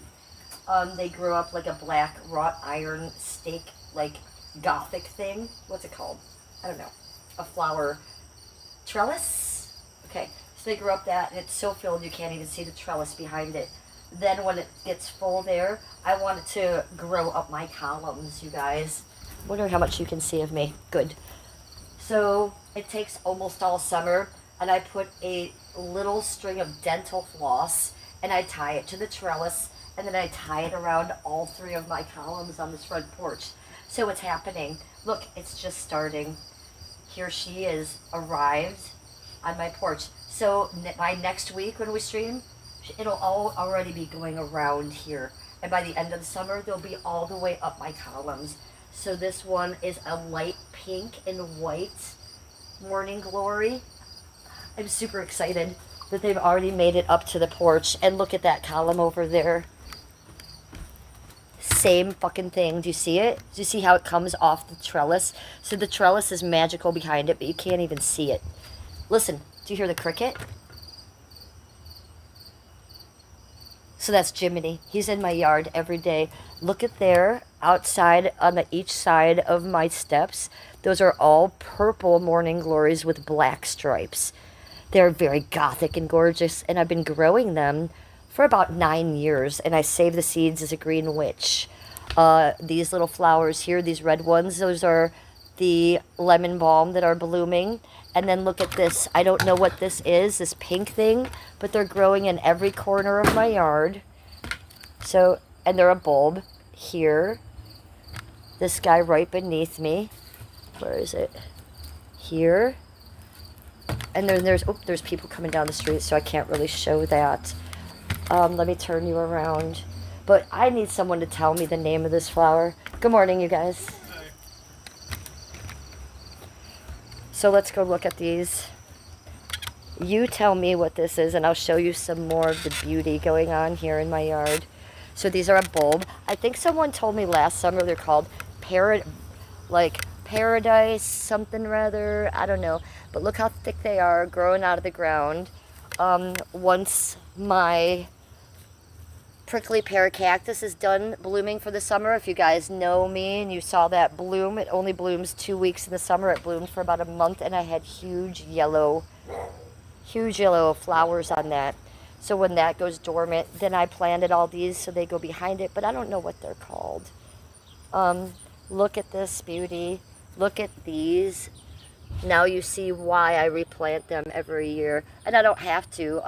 They grow up like a black wrought iron stake, like Gothic thing. What's it called? I don't know. A flower trellis? Okay. So they grow up that, and it's so filled you can't even see the trellis behind it. Then when it gets full there, I want it to grow up my columns, you guys. Wondering how much you can see of me. Good. So it takes almost all summer, and I put a little string of dental floss, and I tie it to the trellis, and then I tie it around all three of my columns on this front porch. So what's happening? Look, it's just starting. Here she is, arrived on my porch. So by next week when we stream, it'll all already be going around here. And by the end of the summer, they'll be all the way up my columns. So this one is a light pink and white morning glory. I'm super excited that they've already made it up to the porch. And look at that column over there. Same fucking thing. Do you see it? Do you see how it comes off the trellis? So the trellis is magical behind it, but you can't even see it. Listen, do you hear the cricket? So that's Jiminy. He's in my yard every day. Look at there, outside on each side of my steps. Those are all purple morning glories with black stripes. They're very gothic and gorgeous, and I've been growing them for about 9 years, and I save the seeds as a green witch. These little flowers here, these red ones, those are the lemon balm that are blooming. And then look at this. I don't know what this is, this pink thing, but they're growing in every corner of my yard. So, and they're a bulb here. This guy right beneath me. Where is it? Here. And then there's people coming down the street, so I can't really show that. Let me turn you around. But I need someone to tell me the name of this flower. Good morning, you guys. Hi. So let's go look at these. You tell me what this is, and I'll show you some more of the beauty going on here in my yard. So these are a bulb. I think someone told me last summer they're called paradise something rather. I don't know. But look how thick they are growing out of the ground. Once my prickly pear cactus is done blooming for the summer, if you guys know me and you saw that bloom, it only blooms 2 weeks in the summer. It bloomed for about a month, and I had huge yellow flowers on that. So when that goes dormant, then I planted all these so they go behind it, but I don't know what they're called. Look at this beauty. Look at these. Now you see why I replant them every year. And I don't have to.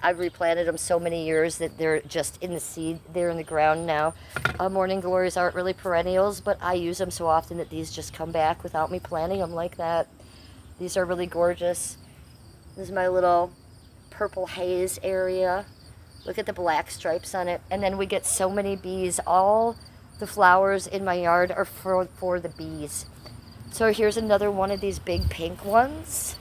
I've replanted them so many years that they're just in the seed. They're in the ground now. Morning glories aren't really perennials, but I use them so often that these just come back without me planting them like that. These are really gorgeous. This is my little purple haze area. Look at the black stripes on it. And then we get so many bees. All the flowers in my yard are for the bees. So here's another one of these big pink ones.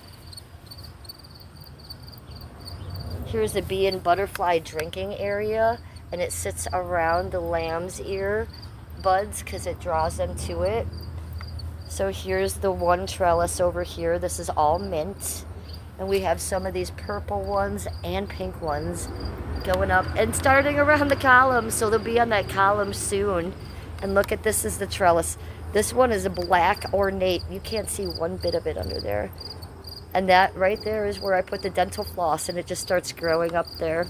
Here's the bee and butterfly drinking area, and it sits around the lamb's ear buds because it draws them to it. So here's the one trellis over here. This is all mint. And we have some of these purple ones and pink ones going up and starting around the column. So they'll be on that column soon. And look at this is the trellis. This one is a black ornate. You can't see one bit of it under there. And that right there is where I put the dental floss, and it just starts growing up there.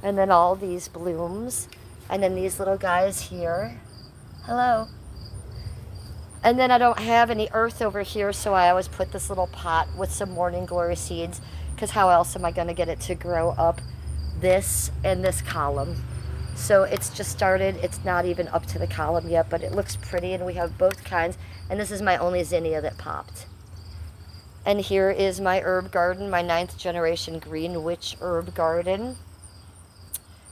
And then all these blooms. And then these little guys here. Hello. And then I don't have any earth over here, so I always put this little pot with some morning glory seeds, because how else am I going to get it to grow up this and this column? So it's just started. It's not even up to the column yet, but it looks pretty, and we have both kinds. And this is my only zinnia that popped. And here is my herb garden, my 9th generation Green Witch herb garden.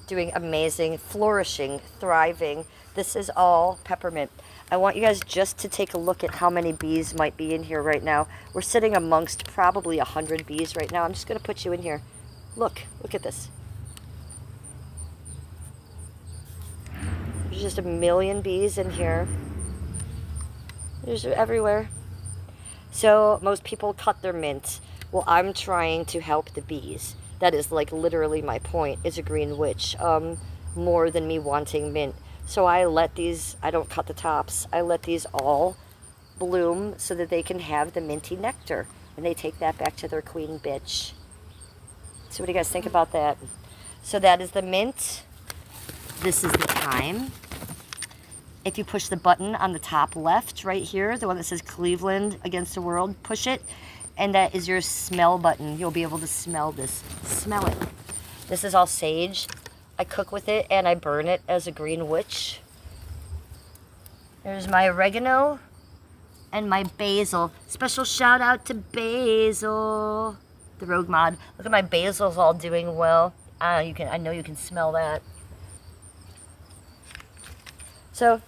Doing amazing, flourishing, thriving. This is all peppermint. I want you guys just to take a look at how many bees might be in here right now. We're sitting amongst probably 100 bees right now. I'm just going to put you in here. Look at this. There's just a million bees in here. There's everywhere. So most people cut their mint. Well, I'm trying to help the bees. That is like literally my point as a Green Witch, more than me wanting mint. So I let these, I don't cut the tops, I let these all bloom so that they can have the minty nectar. And they take that back to their queen bitch. So what do you guys think about that? So that is the mint. This is the thyme. If you push the button on the top left right here, the one that says Cleveland Against the World, push it. And that is your smell button. You'll be able to smell this. Smell it. This is all sage. I cook with it and I burn it as a Green Witch. There's my oregano and my basil. Special shout out to Basil, the Rogue Mod. Look at my basil's all doing well. I know you can smell that. So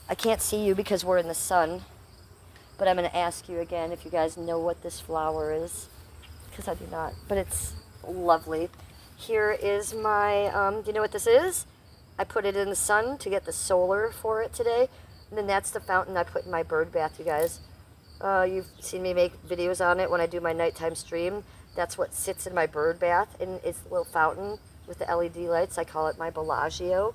I can't see you because we're in the sun, but I'm going to ask you again if you guys know what this flower is, because I do not, but it's lovely. Here is my, do you know what this is? I put it in the sun to get the solar for it today, and then that's the fountain I put in my bird bath, you guys. You've seen me make videos on it when I do my nighttime stream. That's what sits in my bird bath, and it's a little fountain with the LED lights. I call it my Bellagio.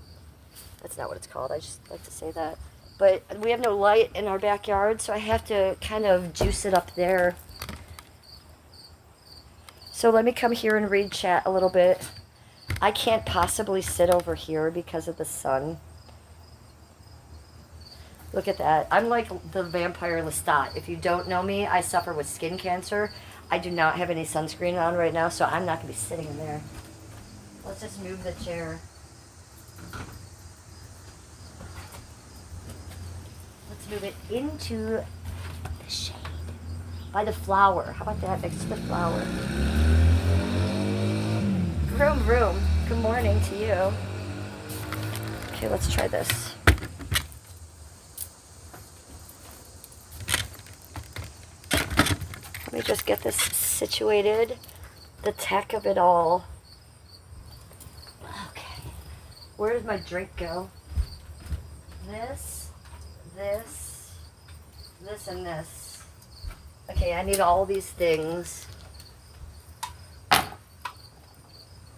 That's not what it's called, I just like to say that. But we have no light in our backyard, so I have to kind of juice it up there. So let me come here and read chat a little bit. I can't possibly sit over here because of the sun. Look at that. I'm like the vampire Lestat. If you don't know me, I suffer with skin cancer. I do not have any sunscreen on right now, so I'm not going to be sitting in there. Let's just move the chair. Move it into the shade by the flower. How about that next to the flower? Vroom vroom. Good morning to you. Okay, let's try this. Let me just get this situated. The tech of it all. Okay. Where does my drink go? This, and this. Okay, I need all these things.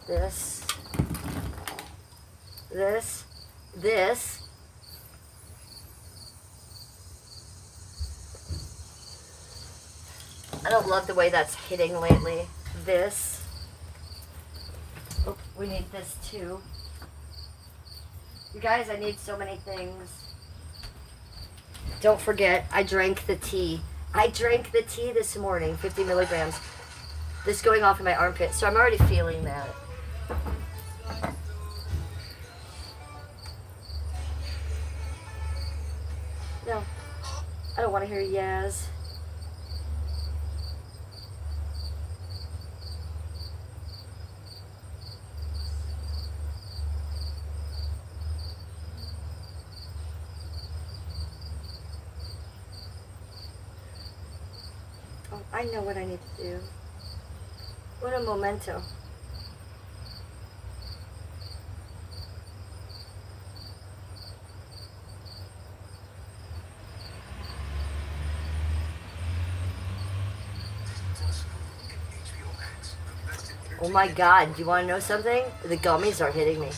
This. I don't love the way that's hitting lately. This. Oh, we need this too. You guys, I need so many things. Don't forget, I drank the tea. I drank the tea this morning, 50 milligrams. This going off in my armpit, so I'm already feeling that. No, I don't want to hear Yaz. Oh, I know what I need to do. What a momento. Oh my God, do you want to know something? The gummies are hitting me.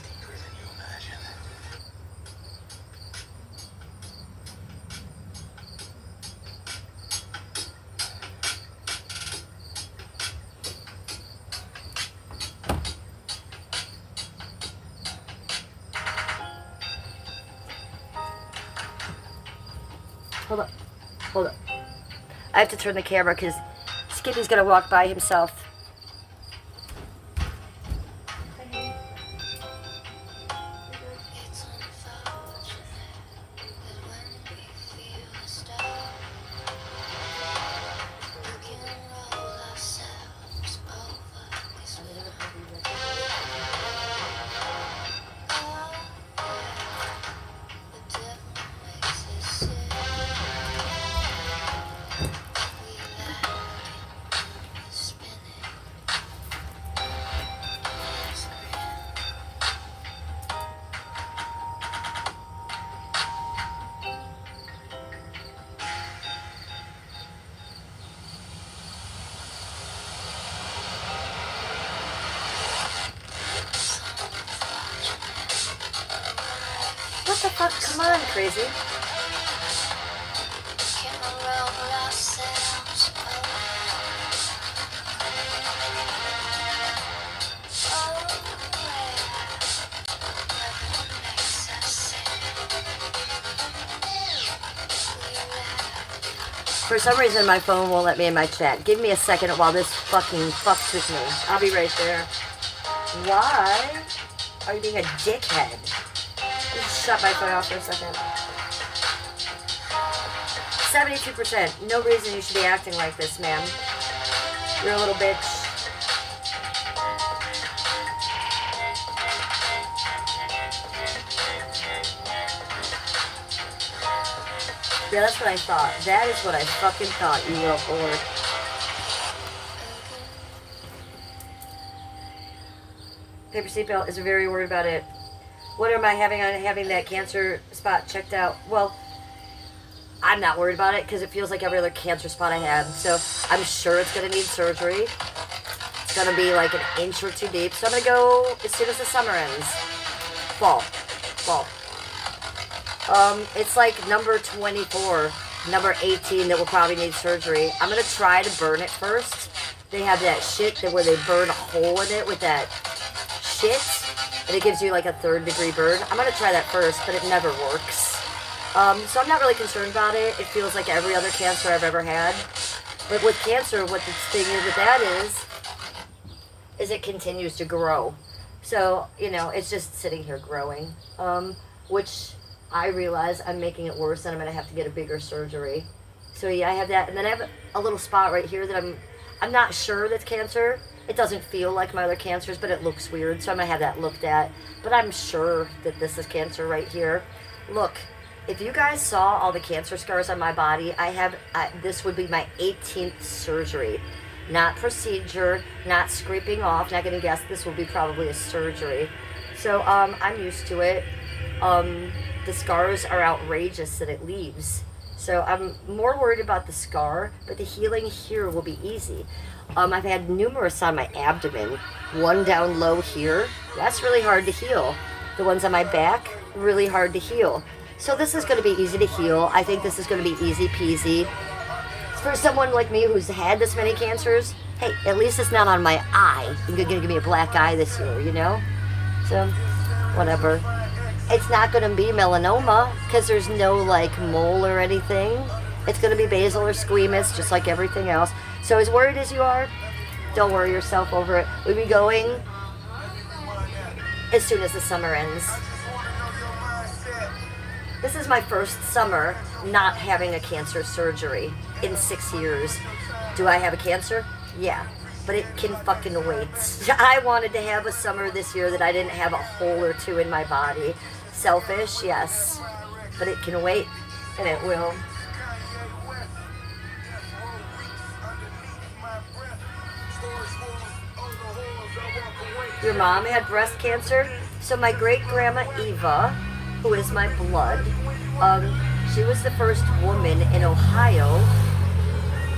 Hold up. Hold up. I have to turn the camera because Skippy's going to walk by himself. What the fuck? Come on, crazy. For some reason, my phone won't let me in my chat. Give me a second while this fucking fucks with me. I'll be right there. Why are you being a dickhead? Just shut my phone off for a second. 72%. No reason you should be acting like this, ma'am. You're a little bitch. Yeah, that's what I thought. That is what I fucking thought, you little whore. Paper seatbelt is very worried about it. What am I having on having that cancer spot checked out? Well, I'm not worried about it because it feels like every other cancer spot I had. So I'm sure it's going to need surgery. It's going to be like an inch or two deep. So I'm going to go as soon as the summer ends. Fall. It's like number 24, number 18 that will probably need surgery. I'm going to try to burn it first. They have that shit that where they burn a hole in it with that shit. And it gives you like a 3rd-degree burn. I'm going to try that first, but it never works. So I'm not really concerned about it. It feels like every other cancer I've ever had. But with cancer, what the thing is with that is it continues to grow. So, you know, it's just sitting here growing. Which I realize I'm making it worse and I'm going to have to get a bigger surgery. So yeah, I have that. And then I have a little spot right here that I'm not sure that's cancer. It doesn't feel like my other cancers, but it looks weird. So I'm going to have that looked at. But I'm sure that this is cancer right here. Look, if you guys saw all the cancer scars on my body, this would be my 18th surgery. Not procedure, not scraping off. Not going to guess. This will be probably a surgery. So I'm used to it. The scars are outrageous that it leaves. So I'm more worried about the scar, but the healing here will be easy. I've had numerous on my abdomen. One down low here. That's really hard to heal. The ones on my back, really hard to heal. So this is going to be easy to heal. I think this is going to be easy peasy. For someone like me who's had this many cancers, hey, at least it's not on my eye. You're going to give me a black eye this year, you know? So, whatever. It's not going to be melanoma because there's no like mole or anything. It's going to be basal or squamous, just like everything else. So as worried as you are, don't worry yourself over it. We'll be going as soon as the summer ends. This is my first summer not having a cancer surgery in 6 years. Do I have a cancer? Yeah, but it can fucking wait. I wanted to have a summer this year that I didn't have a hole or two in my body. Selfish, yes, but it can wait, and it will. Your mom had breast cancer? So my great-grandma Eva, who is my blood, she was the first woman in Ohio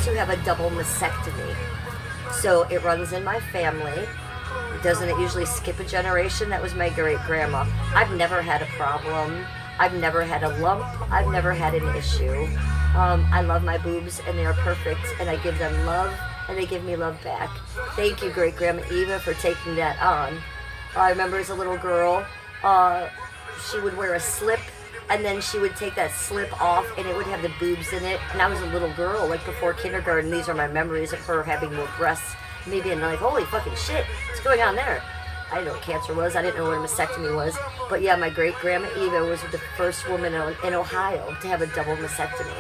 to have a double mastectomy. So it runs in my family. Doesn't it usually skip a generation? That was my great-grandma. I've never had a problem. I've never had a lump. I've never had an issue. I love my boobs, and they are perfect, and I give them love, and they give me love back. Thank you, Great-Grandma Eva, for taking that on. I remember as a little girl, she would wear a slip, and then she would take that slip off, and it would have the boobs in it. And I was a little girl, like before kindergarten. These are my memories of her having more breasts. Me being like, holy fucking shit, what's going on there? I didn't know what cancer was. I didn't know what a mastectomy was. But yeah, my great-grandma Eva was the first woman in Ohio to have a double mastectomy.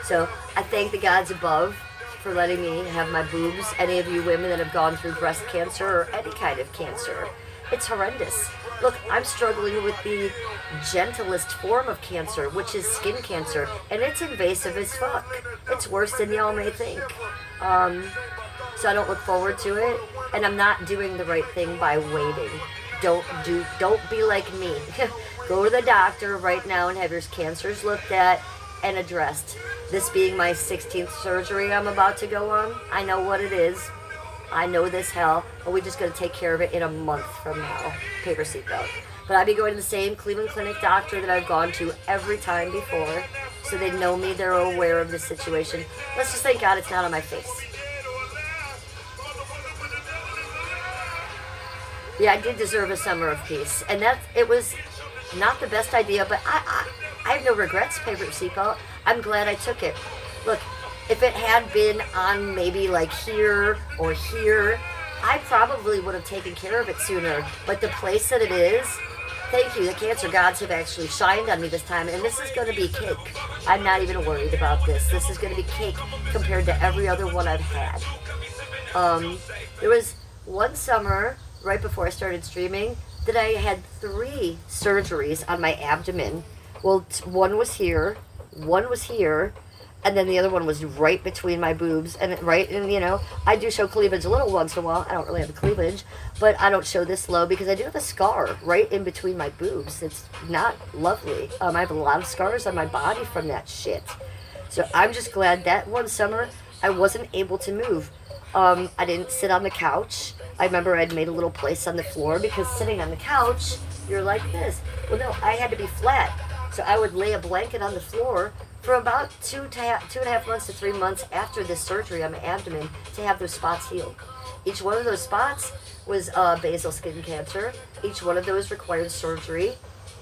So I thank the gods above for letting me have my boobs. Any of you women that have gone through breast cancer or any kind of cancer, it's horrendous. Look, I'm struggling with the gentlest form of cancer, which is skin cancer, and it's invasive as fuck. It's worse than y'all may think. So I don't look forward to it, and I'm not doing the right thing by waiting. Don't be like me. Go to the doctor right now and have your cancers looked at and addressed. This being my 16th surgery I'm about to go on, I know what it is. I know this hell, but we just got to take care of it in a month from now. Paper seatbelt. But I'll be going to the same Cleveland Clinic doctor that I've gone to every time before, so they know me, they're aware of the situation. Let's just thank God it's not on my face. Yeah, I did deserve a summer of peace, and it was not the best idea, but I have no regrets, Paper seatbelt. I'm glad I took it. Look, if it had been on maybe like here or here, I probably would have taken care of it sooner. But the place that it is, thank you, the cancer gods have actually shined on me this time, and this is going to be cake. I'm not even worried about this. This is going to be cake compared to every other one I've had. There was one summer, right before I started streaming, that I had 3 surgeries on my abdomen. Well, one was here, and then the other one was right between my boobs, and you know, I do show cleavage a little once in a while. I don't really have a cleavage, but I don't show this low because I do have a scar right in between my boobs. It's not lovely. I have a lot of scars on my body from that shit. So I'm just glad that one summer I wasn't able to move. I didn't sit on the couch. I remember I'd made a little place on the floor because sitting on the couch, you're like this. Well, no, I had to be flat. So I would lay a blanket on the floor for about 2.5 months to 3 months after this surgery on my abdomen to have those spots healed. Each one of those spots was basal skin cancer. Each one of those required surgery.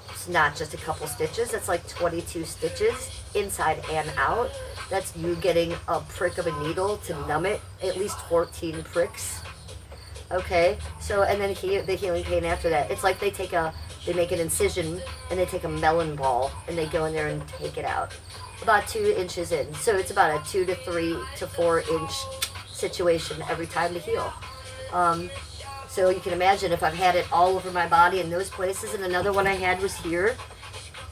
It's not just a couple stitches. It's like 22 stitches inside and out. That's you getting a prick of a needle to numb it. At least 14 pricks. Okay, so and then the healing pain after that. It's like they make an incision and they take a melon ball and they go in there and take it out. About 2 inches in. So it's about a 2 to 3 to 4 inch situation every time to heal. So you can imagine if I've had it all over my body in those places, and another one I had was here,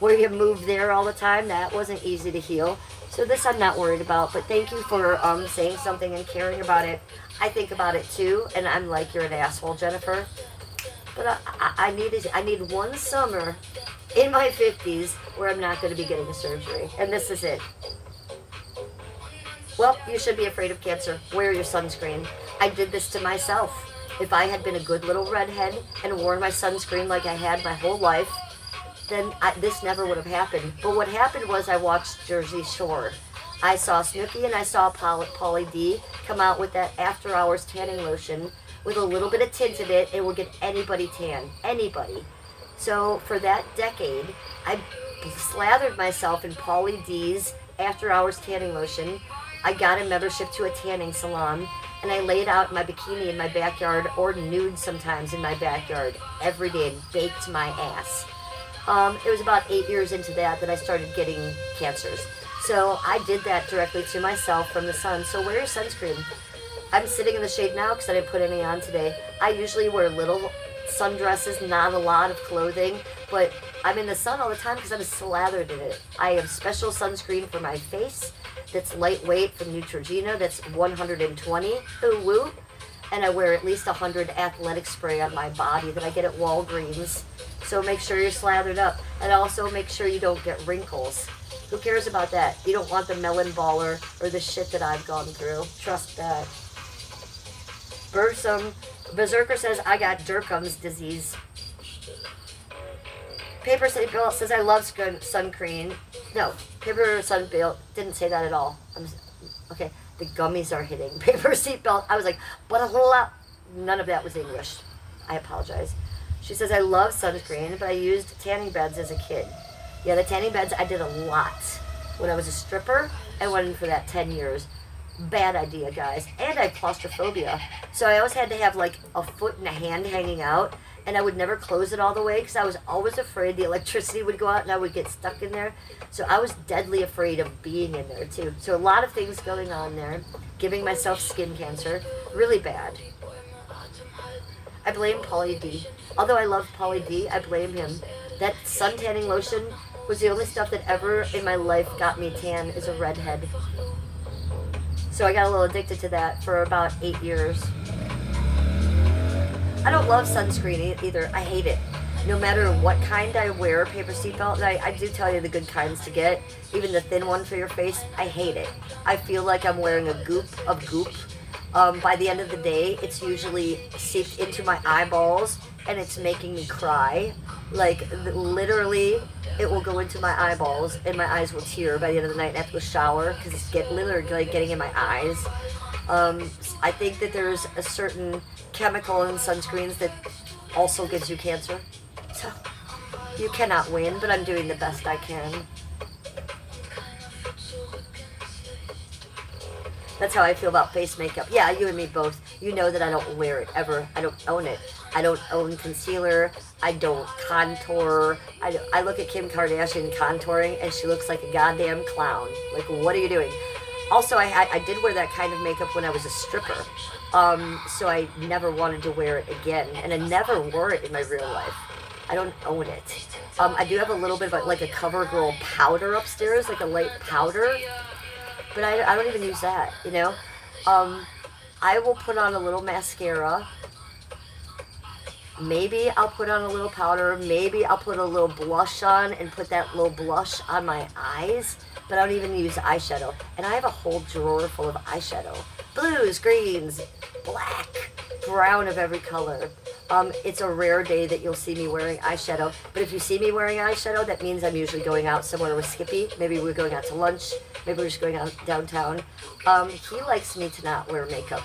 where you moved there all the time. That wasn't easy to heal. So this I'm not worried about, but thank you for saying something and caring about it. I think about it too, and I'm like, you're an asshole, Jennifer. But I need one summer in my 50s where I'm not going to be getting a surgery, and this is it. Well, you should be afraid of cancer. Wear your sunscreen. I did this to myself. If I had been a good little redhead and worn my sunscreen like I had my whole life, then this never would have happened. But what happened was I watched Jersey Shore. I saw Snooki and I saw Pauly D come out with that after hours tanning lotion with a little bit of tint in it. It will get anybody tan. Anybody. So for that decade, I slathered myself in Pauly D's after hours tanning lotion. I got a membership to a tanning salon, and I laid out my bikini in my backyard, or nude sometimes in my backyard, every day and baked my ass. It was about 8 years into that I started getting cancers. So I did that directly to myself from the sun. So wear your sunscreen. I'm sitting in the shade now because I didn't put any on today. I usually wear little sundresses, not a lot of clothing, but I'm in the sun all the time because I'm slathered in it. I have special sunscreen for my face that's lightweight from Neutrogena, that's 120, ooh woo, and I wear at least 100 athletic spray on my body that I get at Walgreens. So make sure you're slathered up, and also make sure you don't get wrinkles. Who cares about that? You don't want the melon baller or the shit that I've gone through. Trust that. Berserker says, I got Durkheim's disease. Paper Seatbelt says, I love sun cream. No, Paper Sunbelt didn't say that at all. Okay, the gummies are hitting. Paper Seatbelt. I was like, but none of that was English. I apologize. She says, I love sunscreen, but I used tanning beds as a kid. Yeah, the tanning beds I did a lot. When I was a stripper, I went in for that 10 years. Bad idea, guys. And I had claustrophobia. So I always had to have like a foot and a hand hanging out. And I would never close it all the way because I was always afraid the electricity would go out and I would get stuck in there. So I was deadly afraid of being in there too. So a lot of things going on there. Giving myself skin cancer. Really bad. I blame Pauly D. Although I love Pauly D, I blame him. That sun tanning lotion was the only stuff that ever in my life got me tan as a redhead. So I got a little addicted to that for about 8 years. I don't love sunscreen either. I hate it. No matter what kind I wear, Paper Seatbelt, and I do tell you the good kinds to get, even the thin one for your face, I hate it. I feel like I'm wearing a goop of goop. By the end of the day, it's usually seeped into my eyeballs, and it's making me cry. Like, literally, it will go into my eyeballs, and my eyes will tear by the end of the night, and I have to go shower, because it's literally like getting in my eyes. I think that there's a certain chemical in sunscreens that also gives you cancer. So, you cannot win, but I'm doing the best I can. That's how I feel about face makeup. Yeah, you and me both. You know that I don't wear it ever. I don't own it. I don't own concealer. I don't contour. I look at Kim Kardashian contouring and she looks like a goddamn clown. Like, what are you doing? Also, I did wear that kind of makeup when I was a stripper. So I never wanted to wear it again. And I never wore it in my real life. I don't own it. I do have a little bit of like a CoverGirl powder upstairs, like a light powder. But I don't even use that, you know. I will put on a little mascara. Maybe I'll put on a little powder. Maybe I'll put a little blush on and put that little blush on my eyes. But I don't even use eyeshadow. And I have a whole drawer full of eyeshadow. Blues, greens, black, brown of every color. It's a rare day that you'll see me wearing eyeshadow. But if you see me wearing eyeshadow, that means I'm usually going out somewhere with Skippy. Maybe we're going out to lunch. Maybe we're just going out downtown. He likes me to not wear makeup.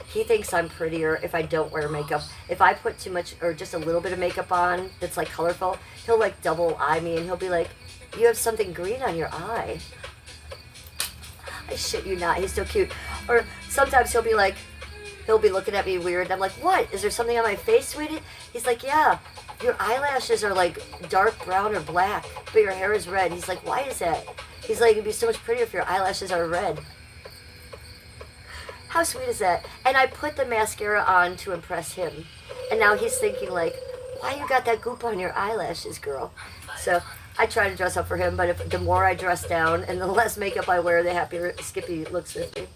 He thinks I'm prettier if I don't wear makeup. If I put too much or just a little bit of makeup on that's like colorful, he'll like double eye me and he'll be like, you have something green on your eye. I shit you not, he's so cute. Or sometimes he'll be looking at me weird. I'm like, what? Is there something on my face, sweetie? He's like, yeah, your eyelashes are like dark brown or black, but your hair is red. He's like, why is that? He's like, it'd be so much prettier if your eyelashes are red. How sweet is that? And I put the mascara on to impress him. And now he's thinking like, why you got that goop on your eyelashes, girl? So I try to dress up for him, but the more I dress down and the less makeup I wear, the happier Skippy looks with me.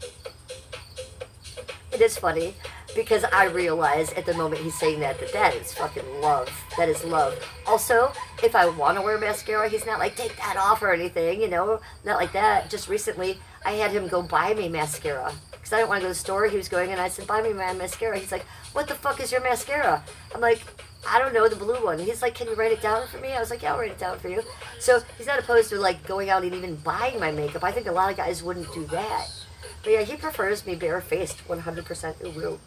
It is funny because I realize at the moment he's saying that is fucking love. That is love. Also, if I want to wear mascara, he's not like, take that off or anything, you know? Not like that. Just recently, I had him go buy me mascara. Because I didn't want to go to the store. He was going and I said, buy me my mascara. He's like, what the fuck is your mascara? I'm like, I don't know, the blue one. He's like, can you write it down for me? I was like, yeah, I'll write it down for you. So he's not opposed to like going out and even buying my makeup. I think a lot of guys wouldn't do that. But yeah, he prefers me barefaced 100%. Ooh.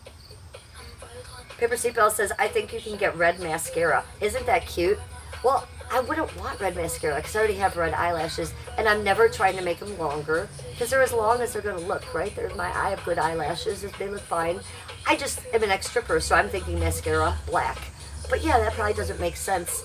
Paper Seatbelt says, I think you can get red mascara. Isn't that cute? Well, I wouldn't want red mascara because I already have red eyelashes, and I'm never trying to make them longer because they're as long as they're going to look, right? I have good eyelashes. They look fine. I just am an ex-stripper, so I'm thinking mascara, black. But yeah, that probably doesn't make sense.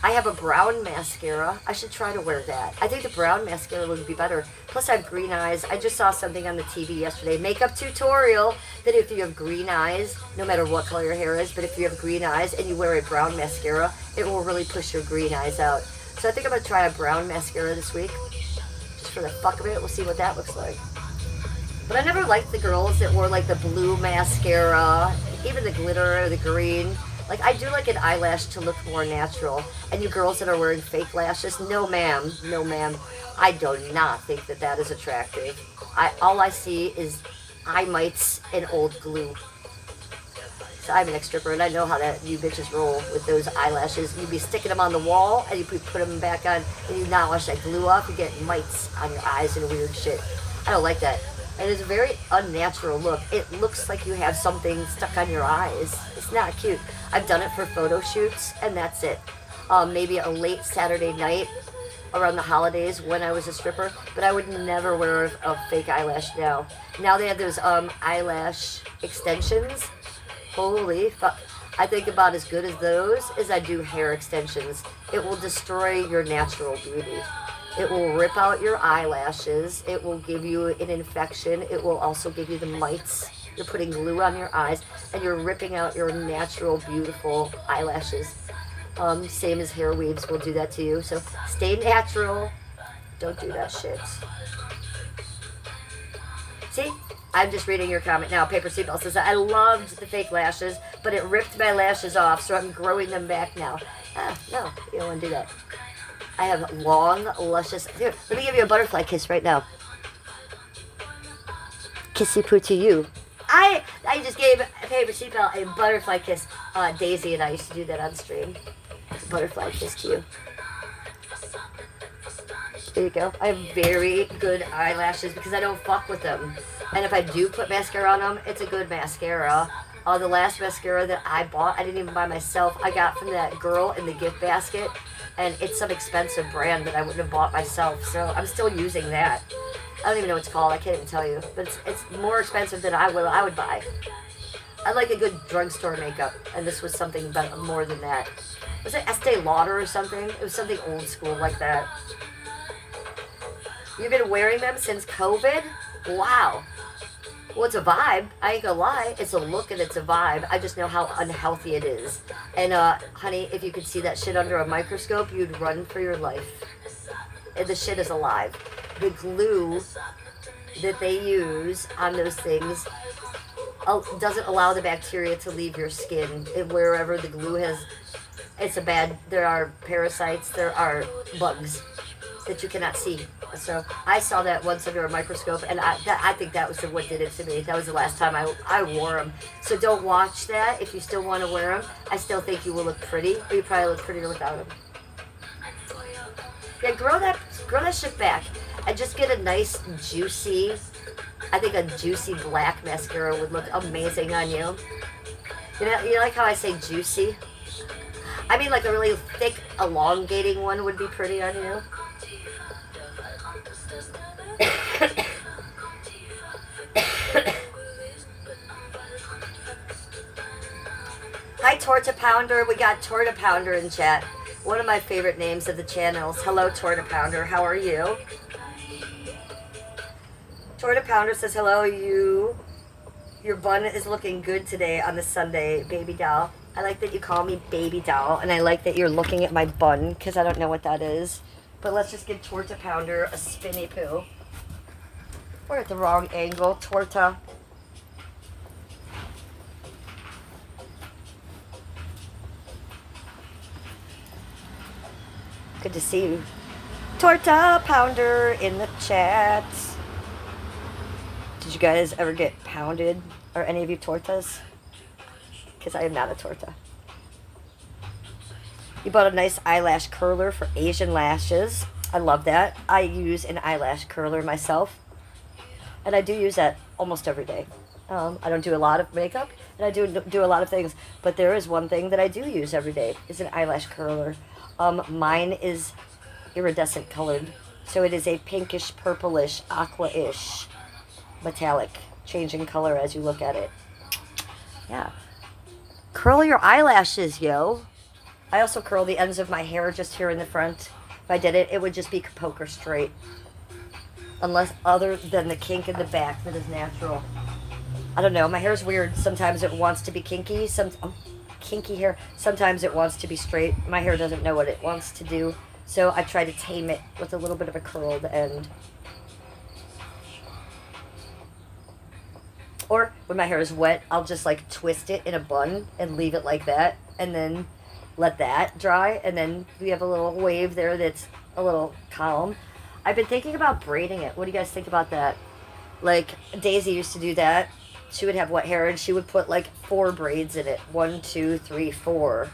I have a brown mascara. I should try to wear that. I think the brown mascara would be better. Plus, I have green eyes. I just saw something on the TV yesterday. Makeup tutorial that if you have green eyes, no matter what color your hair is, but if you have green eyes and you wear a brown mascara, it will really push your green eyes out. So I think I'm going to try a brown mascara this week. Just for the fuck of it. We'll see what that looks like. But I never liked the girls that wore like the blue mascara, even the glitter or the green. Like, I do like an eyelash to look more natural. And you girls that are wearing fake lashes, no ma'am, no ma'am. I do not think that that is attractive. All I see is eye mites and old glue. So I'm an ex-stripper, and I know how that you bitches roll with those eyelashes. You'd be sticking them on the wall, and you put them back on, and you not wash that glue off, you get mites on your eyes and weird shit. I don't like that. And it's a very unnatural look. It looks like you have something stuck on your eyes. It's not cute. I've done it for photo shoots, and that's it. Maybe a late Saturday night around the holidays when I was a stripper, but I would never wear a fake eyelash now. Now they have those eyelash extensions. Holy fuck. I think about as good as those as I do hair extensions. It will destroy your natural beauty. It will rip out your eyelashes. It will give you an infection. It will also give you the mites. You're putting glue on your eyes, and you're ripping out your natural, beautiful eyelashes. Same as hair weaves will do that to you. So stay natural. Don't do that shit. See? I'm just reading your comment now. Paper Seatbelt says, I loved the fake lashes, but it ripped my lashes off, so I'm growing them back now. No, you don't want to do that. I have long, luscious... Here, let me give you a butterfly kiss right now. Kissy poo to you. I just gave Paper Seatbelt a butterfly kiss. Daisy and I used to do that on stream. Butterfly kiss to you. There you go. I have very good eyelashes because I don't fuck with them. And if I do put mascara on them, it's a good mascara. The last mascara that I bought, I didn't even buy myself. I got from that girl in the gift basket. And it's some expensive brand that I wouldn't have bought myself. So I'm still using that. I don't even know what it's called. I can't even tell you. But it's more expensive than I would buy. I like a good drugstore makeup. And this was something more than that. Was it Estee Lauder or something? It was something old school like that. You've been wearing them since COVID? Wow. Well, it's a vibe. I ain't gonna lie. It's a look and it's a vibe. I just know how unhealthy it is. And, honey, if you could see that shit under a microscope, you'd run for your life. And the shit is alive. The glue that they use on those things doesn't allow the bacteria to leave your skin. Wherever the glue has, there are parasites, there are bugs that you cannot see. So I saw that once under a microscope, and I think that was what did it to me. That was the last time I wore them. So don't watch that if you still want to wear them. I still think you will look pretty, or you probably look prettier without them. Yeah, grow that shit back, and just get a nice juicy. I think a juicy black mascara would look amazing on you. You like how I say juicy? I mean, like a really thick, elongating one would be pretty on you. Hi, Torta Pounder. We got Torta Pounder in chat. One of my favorite names of the channels. Hello, Torta Pounder. How are you? Torta Pounder says, hello, your bun is looking good today on the Sunday, baby doll. I like that you call me baby doll, and I like that you're looking at my bun, because I don't know what that is. But let's just give Torta Pounder a spinny poo. We're at the wrong angle, Torta. Good to see you. Torta Pounder in the chat. Did you guys ever get pounded? Or any of you tortas? Because I am not a torta. You bought a nice eyelash curler for Asian lashes. I love that. I use an eyelash curler myself. And I do use that almost every day. I don't do a lot of makeup, and I do a lot of things. But there is one thing that I do use every day. Is an eyelash curler. Mine is iridescent colored, so it is a pinkish, purplish, aqua-ish, metallic, changing color as you look at it. Yeah. Curl your eyelashes, yo. I also curl the ends of my hair just here in the front. If I did it, it would just be poker straight. Unless other than the kink in the back that is natural. I don't know. My hair is weird. Sometimes it wants to be kinky. Kinky hair. Sometimes it wants to be straight. My hair doesn't know what it wants to do. So I try to tame it with a little bit of a curled end. Or when my hair is wet, I'll just like twist it in a bun and leave it like that. And then let that dry. And then we have a little wave there that's a little calm. I've been thinking about braiding it. What do you guys think about that? Like, Daisy used to do that. She would have wet hair, and she would put, like, 4 braids in it. 1, 2, 3, 4.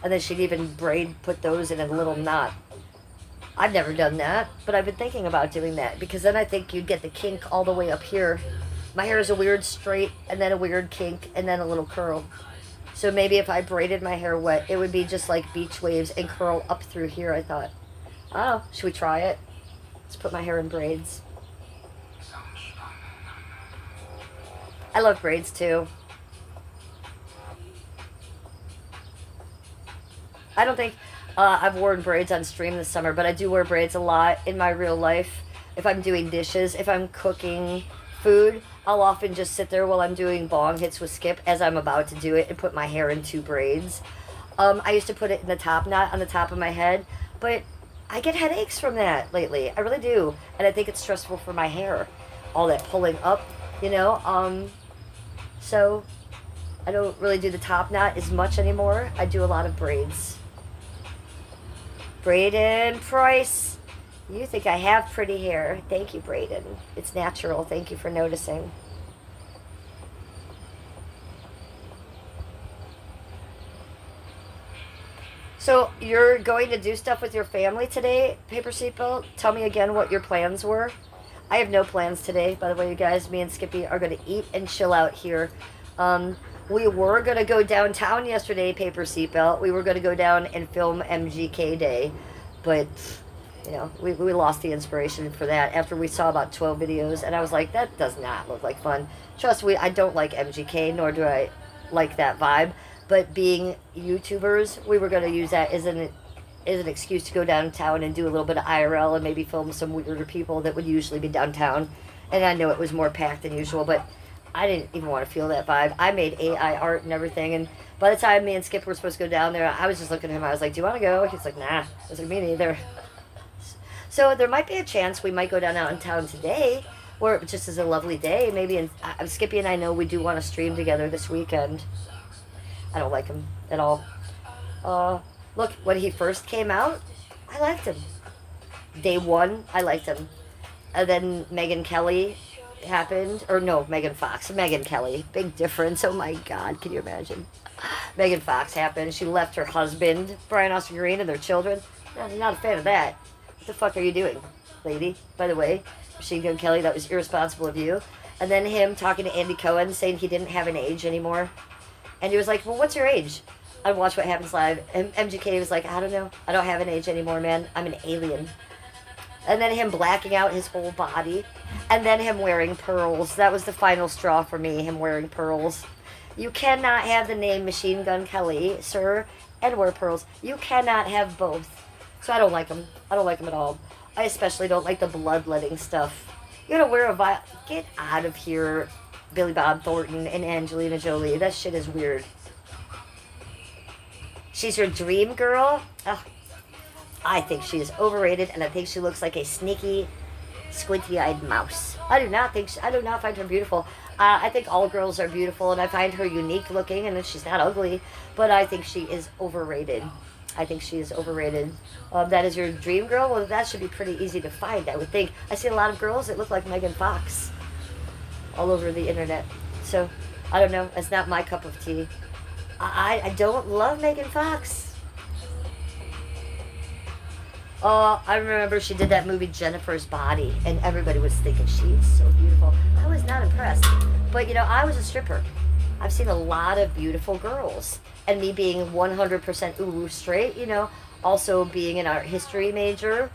And then she'd even put those in a little knot. I've never done that, but I've been thinking about doing that. Because then I think you'd get the kink all the way up here. My hair is a weird straight, and then a weird kink, and then a little curl. So maybe if I braided my hair wet, it would be just like beach waves and curl up through here, I thought. Oh, should we try it? Let's put my hair in braids. I love braids too. I don't think I've worn braids on stream this summer, but I do wear braids a lot in my real life. If I'm doing dishes, if I'm cooking food, I'll often just sit there while I'm doing bong hits with Skip as I'm about to do it and put my hair in 2 braids. I used to put it in the top knot on the top of my head, but I get headaches from that lately. I really do. And I think it's stressful for my hair. All that pulling up, you know. So I don't really do the top knot as much anymore. I do a lot of braids. Braden Price. You think I have pretty hair. Thank you, Braden. It's natural. Thank you for noticing. So you're going to do stuff with your family today, Paper Seatbelt? Tell me again what your plans were. I have no plans today, by the way, you guys. Me and Skippy are going to eat and chill out here. We were going to go downtown yesterday, Paper Seatbelt. We were going to go down and film MGK Day. But, you know, we lost the inspiration for that after we saw about 12 videos. And I was like, that does not look like fun. Trust me, I don't like MGK, nor do I like that vibe. But being YouTubers, we were going to use that as an excuse to go downtown and do a little bit of IRL and maybe film some weirder people that would usually be downtown. And I know it was more packed than usual, but I didn't even want to feel that vibe. I made AI art and everything, and by the time me and Skip were supposed to go down there, I was just looking at him. I was like, do you want to go? He's like, nah. I was like, me neither. So there might be a chance we might go down out in town today, or it just is a lovely day. Maybe Skippy and I know we do want to stream together this weekend. I don't like him at all. Look, when he first came out, I liked him. Day 1, I liked him. And then Megyn Kelly happened. Or no, Megan Fox. Megyn Kelly. Big difference. Oh my God, can you imagine? Megan Fox happened. She left her husband, Brian Austin Green, and their children. No, I'm not a fan of that. What the fuck are you doing, lady? By the way, Machine Gun Kelly, that was irresponsible of you. And then him talking to Andy Cohen, saying he didn't have an age anymore. And he was like, well, what's your age? I watched What Happens Live. And MGK was like, I don't know. I don't have an age anymore, man. I'm an alien. And then him blacking out his whole body. And then him wearing pearls. That was the final straw for me, him wearing pearls. You cannot have the name Machine Gun Kelly, sir, and wear pearls. You cannot have both. So I don't like him. I don't like him at all. I especially don't like the bloodletting stuff. You gotta wear a vial. Get out of here, Billy Bob Thornton and Angelina Jolie. That shit is weird. She's your dream girl? Ugh. I think she is overrated, and I think she looks like a sneaky, squinty-eyed mouse. I do not find her beautiful. I think all girls are beautiful, and I find her unique looking, and she's not ugly, but I think she is overrated. I think she is overrated. That is your dream girl? Well, that should be pretty easy to find, I would think. I see a lot of girls that look like Megan Fox all over the internet. So, I don't know. It's not my cup of tea. I don't love Megan Fox. Oh, I remember she did that movie Jennifer's Body, and everybody was thinking she's so beautiful. I was not impressed. But, you know, I was a stripper. I've seen a lot of beautiful girls. And me being 100% Ulu straight, you know, also being an art history major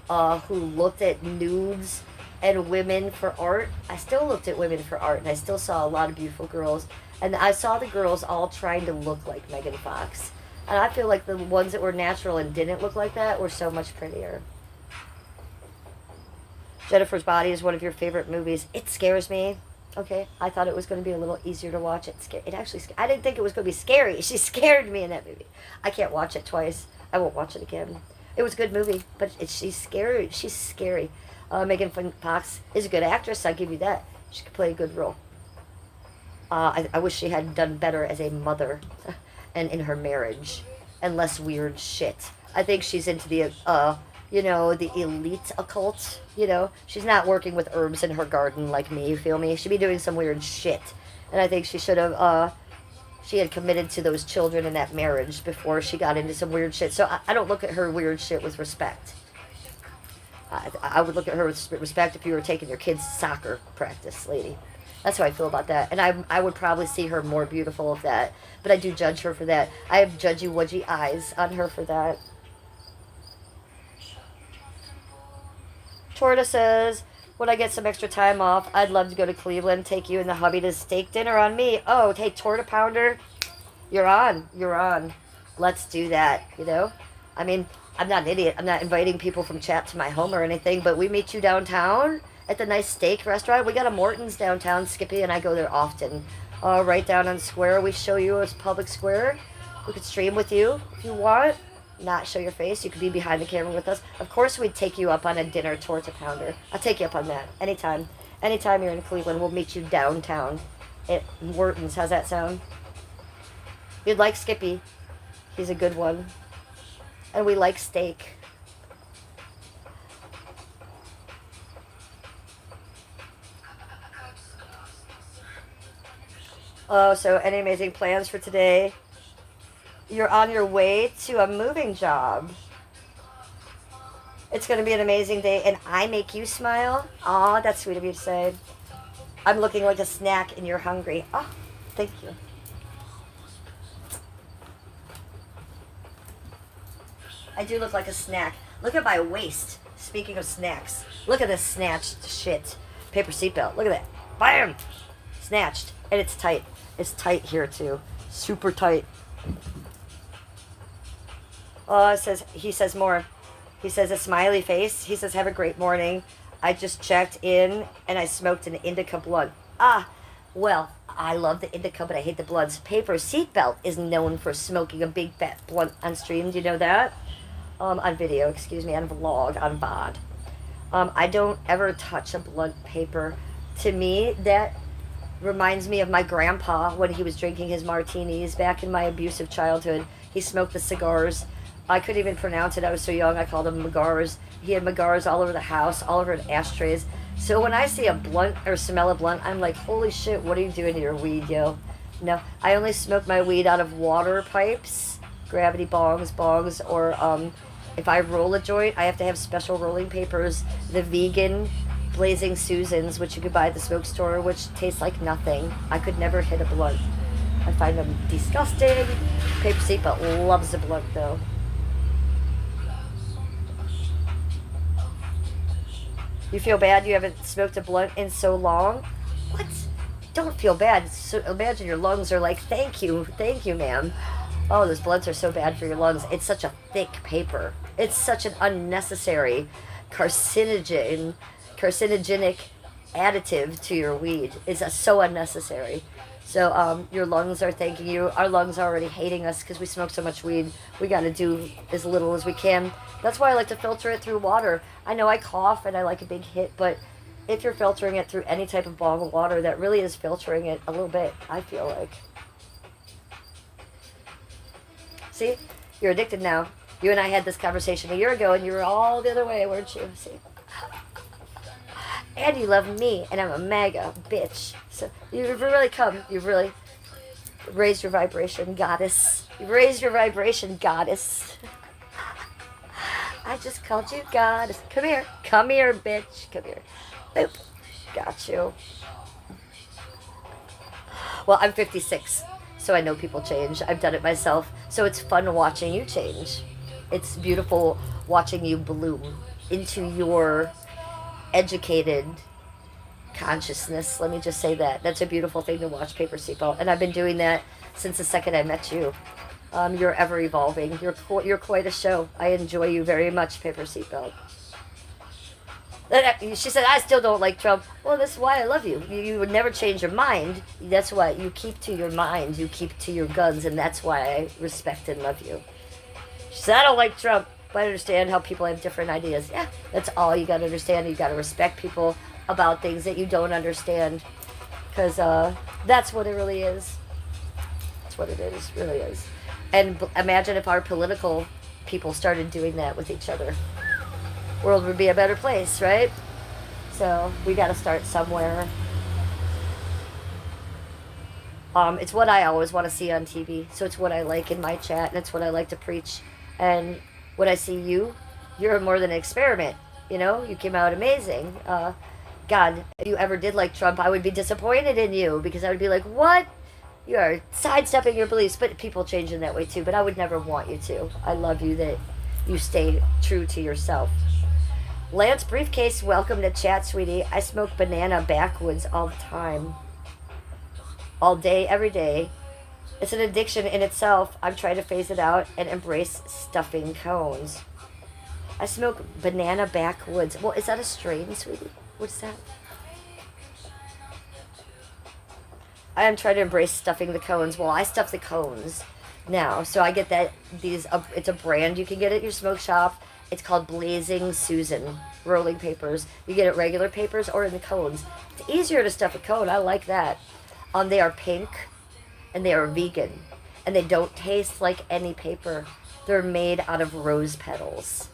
who looked at nudes and women for art. I still looked at women for art, and I still saw a lot of beautiful girls. And I saw the girls all trying to look like Megan Fox. And I feel like the ones that were natural and didn't look like that were so much prettier. Jennifer's Body is one of your favorite movies. It scares me. Okay, I thought it was going to be a little easier to watch. It actually, I didn't think it was going to be scary. She scared me in that movie. I can't watch it twice. I won't watch it again. It was a good movie, but she's scary. She's scary. Megan Fox is a good actress. I'll give you that. She could play a good role. I wish she had done better as a mother and in her marriage and less weird shit. I think she's into the, you know, the elite occult. You know, she's not working with herbs in her garden like me, you feel me? She'd be doing some weird shit. And I think she should have, she had committed to those children in that marriage before she got into some weird shit. So I don't look at her weird shit with respect. I would look at her with respect if you were taking your kids to soccer practice, lady. That's how I feel about that. And I would probably see her more beautiful of that. But I do judge her for that. I have judgy-wudgy eyes on her for that. Torta says, when I get some extra time off, I'd love to go to Cleveland, take you and the hubby to steak dinner on me. Oh, hey, Torta Pounder, you're on. You're on. Let's do that, you know? I mean, I'm not an idiot. I'm not inviting people from chat to my home or anything, but we meet you downtown at the nice steak restaurant. We got a Morton's downtown. Skippy and I go there often. Right down on Square. We show you a public square. We could stream with you if you want. Not show your face. You could be behind the camera with us. Of course, we'd take you up on a dinner Torta Pounder. I'll take you up on that. Anytime. Anytime you're in Cleveland, we'll meet you downtown at Morton's. How's that sound? You'd like Skippy. He's a good one. And we like steak. Oh, so any amazing plans for today? You're on your way to a moving job. It's going to be an amazing day, and I make you smile. Aw, that's sweet of you to say. I'm looking like a snack, and you're hungry. Oh, thank you. I do look like a snack. Look at my waist. Speaking of snacks, look at this snatched shit. Paper seatbelt. Look at that. Bam! Snatched. And it's tight. It's tight here, too. Super tight. Oh, he says more. He says a smiley face. He says, have a great morning. I just checked in and I smoked an indica blunt. Ah, well, I love the indica, but I hate the blunts. Paper seatbelt is known for smoking a big fat blunt on stream. Do you know that? On video, excuse me, on vlog, on VOD. I don't ever touch a blunt paper. To me, that reminds me of my grandpa when he was drinking his martinis back in my abusive childhood. He smoked the cigars. I couldn't even pronounce it. I was so young. I called them Magars. He had Magars all over the house, all over the ashtrays. So when I see a blunt or smell a blunt, I'm like, holy shit, what are you doing to your weed, yo? No, I only smoke my weed out of water pipes, gravity bongs, or if I roll a joint, I have to have special rolling papers. The vegan Blazing Susans, which you could buy at the smoke store, which taste like nothing. I could never hit a blunt. I find them disgusting. Paper seatbelt loves a blunt, though. You feel bad you haven't smoked a blunt in so long? What? Don't feel bad. So, imagine your lungs are like, thank you, ma'am. Oh, those blunts are so bad for your lungs. It's such a thick paper. It's such an unnecessary carcinogenic additive to your weed. It's so unnecessary. So your lungs are thanking you. Our lungs are already hating us because we smoke so much weed. We got to do as little as we can. That's why I like to filter it through water. I know I cough and I like a big hit, but if you're filtering it through any type of bottle of water, that really is filtering it a little bit, I feel like. See? You're addicted now. You and I had this conversation a year ago, and you were all the other way, weren't you? See? And you love me, and I'm a MAGA bitch. So you've really come. You've really raised your vibration, goddess. You've raised your vibration, goddess. I just called you goddess. Come here. Come here, bitch. Come here. Boop. Got you. Well, I'm 56, so I know people change. I've done it myself. So it's fun watching you change. It's beautiful watching you bloom into your educated consciousness. Let me just say that. That's a beautiful thing to watch, Paper Seatbelt. And I've been doing that since the second I met you. You're ever evolving. You're quite a show. I enjoy you very much, Paper Seatbelt. She said, I still don't like Trump. Well, that's why I love you. You would never change your mind. That's why you keep to your mind. You keep to your guns, and that's why I respect and love you. She said, I don't like Trump, but I understand how people have different ideas. Yeah, that's all you got to understand. You got to respect people about things that you don't understand, because that's what it really is. That's what it is, really is. And imagine if our political people started doing that with each other. World would be a better place, right? So we got to start somewhere. It's what I always want to see on TV. So it's what I like in my chat, and it's what I like to preach. And when I see you, you're more than an experiment. You know, you came out amazing. God, if you ever did like Trump, I would be disappointed in you, because I would be like, what? You are sidestepping your beliefs. But people change in that way too. But I would never want you to. I love you that you stay true to yourself. Lance Briefcase, welcome to chat, sweetie. I smoke banana backwoods all the time. All day, every day. It's an addiction in itself. I'm trying to phase it out and embrace stuffing cones. I smoke banana backwoods. Well, is that a strain, sweetie? What's that? I am trying to embrace stuffing the cones. Well, I stuff the cones now. So I get that it's a brand you can get at your smoke shop. It's called Blazing Susan rolling papers. You get it regular papers or in the cones. It's easier to stuff a cone. I like that. They are pink and they are vegan. And they don't taste like any paper. They're made out of rose petals.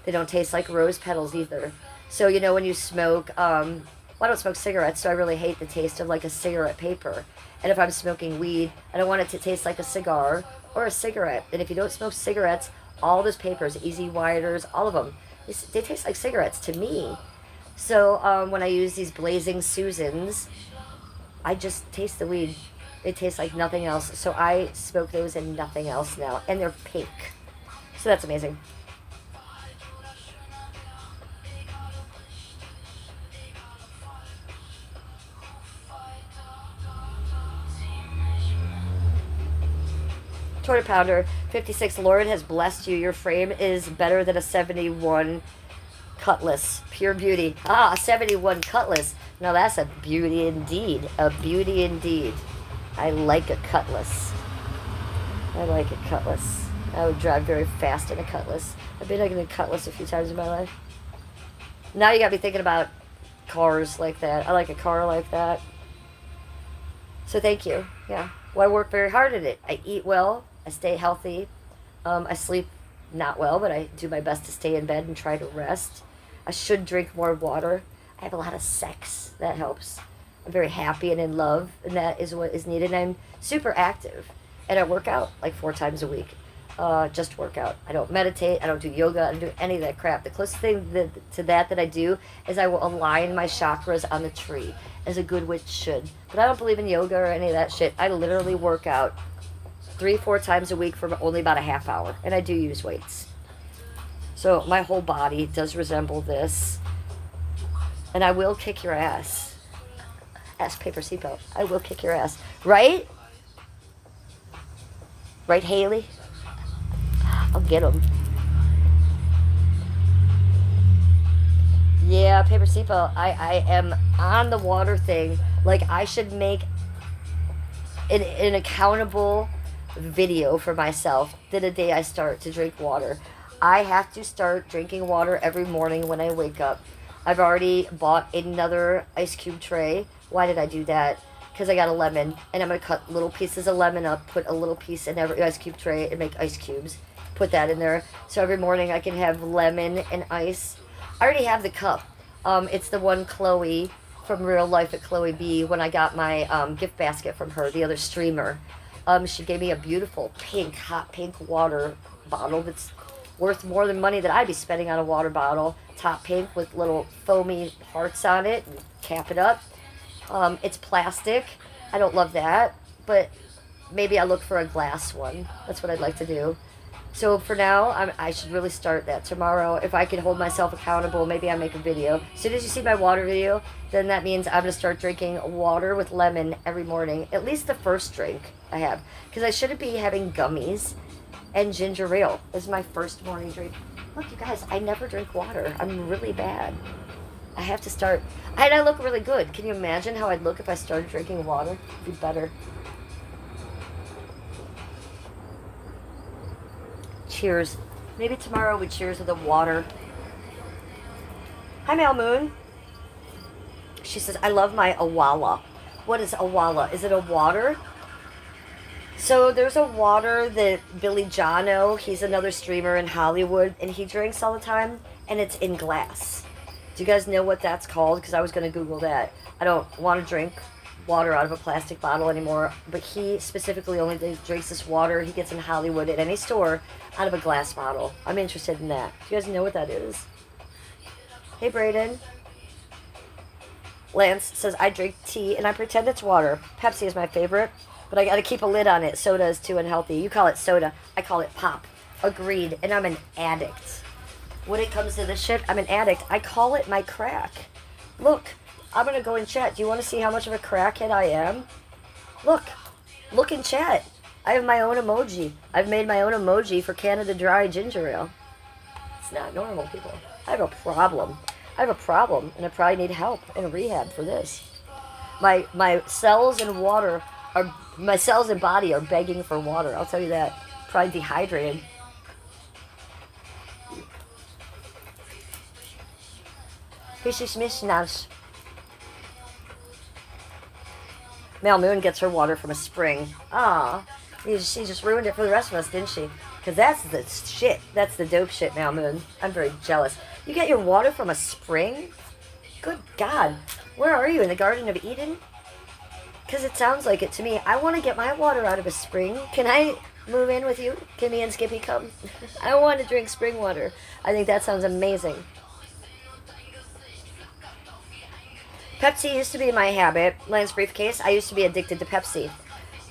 They don't taste like rose petals either. So, you know, when you smoke, I don't smoke cigarettes, so I really hate the taste of like a cigarette paper. And if I'm smoking weed, I don't want it to taste like a cigar or a cigarette. And if you don't smoke cigarettes, all those papers, Easy Widers, all of them, they taste like cigarettes to me. So when I use these Blazing Susans, I just taste the weed. It tastes like nothing else. So I smoke those and nothing else now. And they're pink. So that's amazing. Quarter pounder 56. Lord has blessed you. Your frame is better than a 71 Cutlass. Pure beauty. A 71 Cutlass. Now that's a beauty indeed. A beauty indeed. I like a Cutlass. I like a Cutlass. I would drive very fast in a Cutlass. I've been in a Cutlass a few times in my life. Now you got me thinking about cars like that. I like a car like that. So thank you. Yeah. Well, I work very hard at it. I eat well. I stay healthy. I sleep not well, but I do my best to stay in bed and try to rest. I should drink more water. I have a lot of sex. That helps. I'm very happy and in love, and that is what is needed. I'm super active, and I work out like 4 times a week. Just work out. I don't meditate. I don't do yoga. I don't do any of that crap. The closest thing to that I do is I will align my chakras on the tree, as a good witch should. But I don't believe in yoga or any of that shit. I literally work out 3-4 times a week for only about a half hour, and I do use weights. So my whole body does resemble this, and I will kick your ass. Ask Paper Seatbelt. I will kick your ass. Right? Right, Haley? I'll get him. Yeah, Paper Seatbelt. I am on the water thing. Like, I should make an accountable video for myself the day I start to drink water. I have to start drinking water every morning when I wake up. I've already bought another ice cube tray. Why did I do that? Because I got a lemon, and I'm going to cut little pieces of lemon up, put a little piece in every ice cube tray, and make ice cubes. Put that in there. So every morning I can have lemon and ice. I already have the cup. It's the one Chloe from Real Life at Chloe B. When I got my gift basket from her, the other streamer. She gave me a beautiful pink, hot pink water bottle that's worth more than money that I'd be spending on a water bottle. Top pink with little foamy hearts on it. And cap it up. It's plastic. I don't love that, but maybe I look for a glass one. That's what I'd like to do. So for now, I should really start that tomorrow. If I can hold myself accountable, maybe I make a video. As soon as you see my water video, then that means I'm going to start drinking water with lemon every morning. At least the first drink I have. Because I shouldn't be having gummies and ginger ale. This is my first morning drink. Look, you guys, I never drink water. I'm really bad. I have to start. And I look really good. Can you imagine how I'd look if I started drinking water? It'd be better. Cheers. Maybe tomorrow we cheers with the water. Hi, Mal Moon. She says, I love my Awala. What is Awala? Is it a water? So there's a water that Billy Jono, he's another streamer in Hollywood, and he drinks all the time, and it's in glass. Do you guys know what that's called? Because I was going to Google that. I don't want to drink water out of a plastic bottle anymore, but he specifically only drinks this water he gets in Hollywood at any store out of a glass bottle. I'm interested in that. Do you guys know what that is? Hey, Brayden. Lance says, I drink tea and I pretend it's water. Pepsi is my favorite, but I got to keep a lid on it. Soda is too unhealthy. You call it soda. I call it pop. Agreed. And I'm an addict. When it comes to this shit, I'm an addict. I call it my crack. Look. I'm going to go in chat. Do you want to see how much of a crackhead I am? Look. Look in chat. I have my own emoji. I've made my own emoji for Canada Dry Ginger Ale. It's not normal, people. I have a problem. I have a problem, and I probably need help in rehab for this. My cells and water are... My cells and body are begging for water. I'll tell you that. Probably dehydrated. Mal Moon gets her water from a spring. Ah, she just ruined it for the rest of us, didn't she? Because that's the shit. That's the dope shit, Mal Moon. I'm very jealous. You get your water from a spring? Good God. Where are you, in the Garden of Eden? Because it sounds like it to me. I want to get my water out of a spring. Can I move in with you? Can me and Skippy come? I want to drink spring water. I think that sounds amazing. Pepsi used to be my habit. Lance Briefcase, I used to be addicted to Pepsi.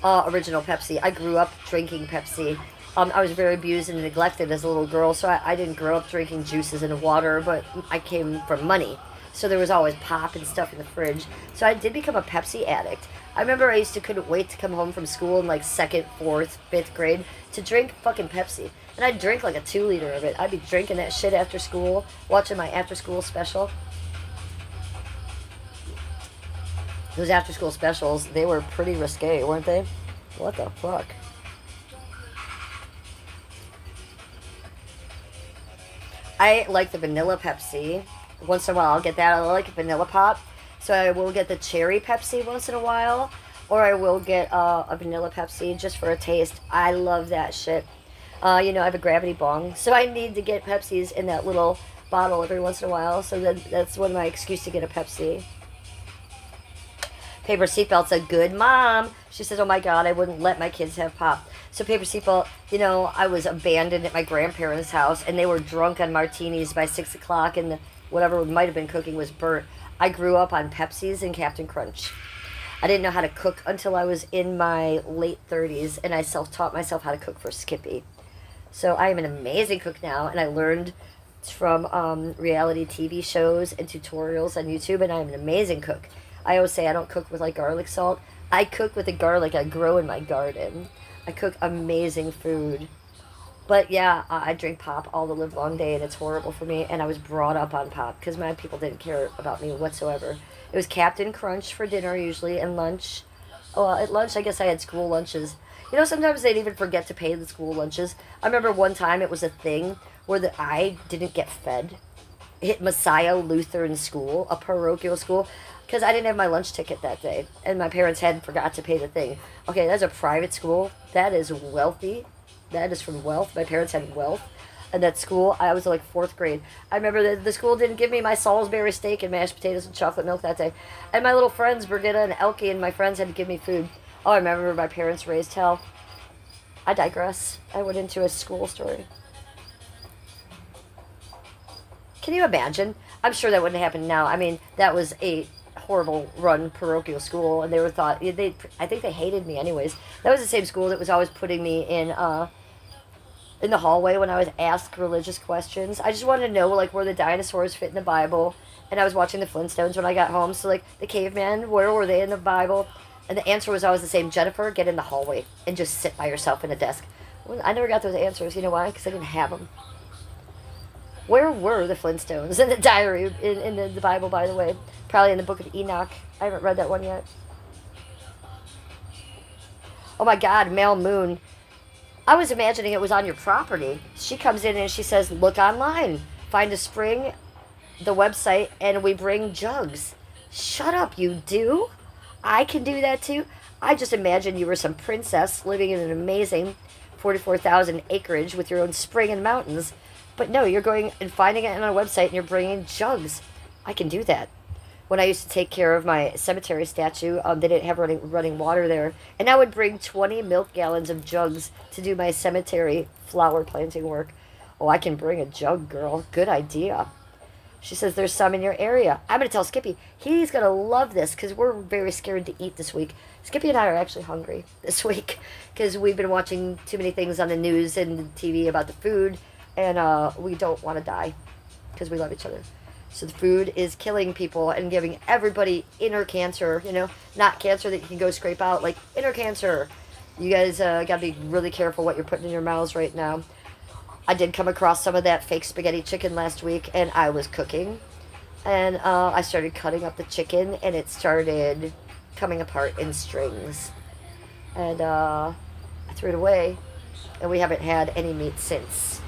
Original Pepsi. I grew up drinking Pepsi. I was very abused and neglected as a little girl, so I didn't grow up drinking juices and water, but I came from money. So there was always pop and stuff in the fridge. So I did become a Pepsi addict. I remember I couldn't wait to come home from school in like 2nd, 4th, 5th grade to drink fucking Pepsi. And I'd drink like a 2-liter of it. I'd be drinking that shit after school, watching my after-school special. Those after-school specials, they were pretty risque, weren't they? What the fuck? I like the vanilla Pepsi. Once in a while, I'll get that. I like vanilla pop. So I will get the cherry Pepsi once in a while. Or I will get a vanilla Pepsi just for a taste. I love that shit. I have a gravity bong. So I need to get Pepsis in that little bottle every once in a while. So that's one of my excuse to get a Pepsi. Paper Seatbelt's a good mom. She says, oh my God, I wouldn't let my kids have pop. So Paper Seatbelt, I was abandoned at my grandparents' house, and they were drunk on martinis by 6 o'clock, and whatever might have been cooking was burnt. I grew up on Pepsis and Captain Crunch. I didn't know how to cook until I was in my late 30s, and I self-taught myself how to cook for Skippy. So I am an amazing cook now, and I learned from reality TV shows and tutorials on YouTube, and I am an amazing cook. I always say I don't cook with like garlic salt. I cook with the garlic I grow in my garden. I cook amazing food. But yeah, I drink pop all the live long day, and it's horrible for me. And I was brought up on pop because my people didn't care about me whatsoever. It was Captain Crunch for dinner usually, and lunch. Oh, at lunch I guess I had school lunches. Sometimes they'd even forget to pay the school lunches. I remember one time it was a thing where I didn't get fed. Hit Messiah Lutheran School, a parochial school, because I didn't have my lunch ticket that day, and my parents hadn't forgot to pay the thing. Okay, that's a private school. That is wealthy. That is from wealth. My parents had wealth. And that school, I was like 4th grade. I remember that the school didn't give me my Salisbury steak and mashed potatoes and chocolate milk that day. And my little friends, Brigitta and Elke, and my friends had to give me food. Oh, I remember my parents raised hell. I digress. I went into a school story. Can you imagine? I'm sure that wouldn't happen now. I mean, that was a horrible run parochial school, and I think they hated me anyways. That was the same school that was always putting me in the hallway when I was asked religious questions. I just wanted to know, like, where the dinosaurs fit in the Bible. And I was watching the Flintstones when I got home. So, like, the cavemen, where were they in the Bible? And the answer was always the same. Jennifer, get in the hallway and just sit by yourself in a desk. Well, I never got those answers. You know why? Because I didn't have them. Where were the Flintstones? In the diary, in the Bible, by the way. Probably in the book of Enoch. I haven't read that one yet. Oh, my God, Mel Moon. I was imagining it was on your property. She comes in and she says, look online. Find a spring, the website, and we bring jugs. Shut up, you do? I can do that too? I just imagined you were some princess living in an amazing 44,000 acreage with your own spring and mountains. But no, you're going and finding it on a website and you're bringing jugs. I can do that. When I used to take care of my cemetery statue, they didn't have running water there. And I would bring 20 milk gallons of jugs to do my cemetery flower planting work. Oh, I can bring a jug, girl. Good idea. She says there's some in your area. I'm going to tell Skippy. He's going to love this because we're very scared to eat this week. Skippy and I are actually hungry this week because we've been watching too many things on the news and the TV about the food. And we don't want to die because we love each other. So the food is killing people and giving everybody inner cancer, you know, not cancer that you can go scrape out, like inner cancer. You guys got to be really careful what you're putting in your mouths right now. I did come across some of that fake spaghetti chicken last week, and I was cooking. And I started cutting up the chicken, and it started coming apart in strings. And I threw it away, and we haven't had any meat since.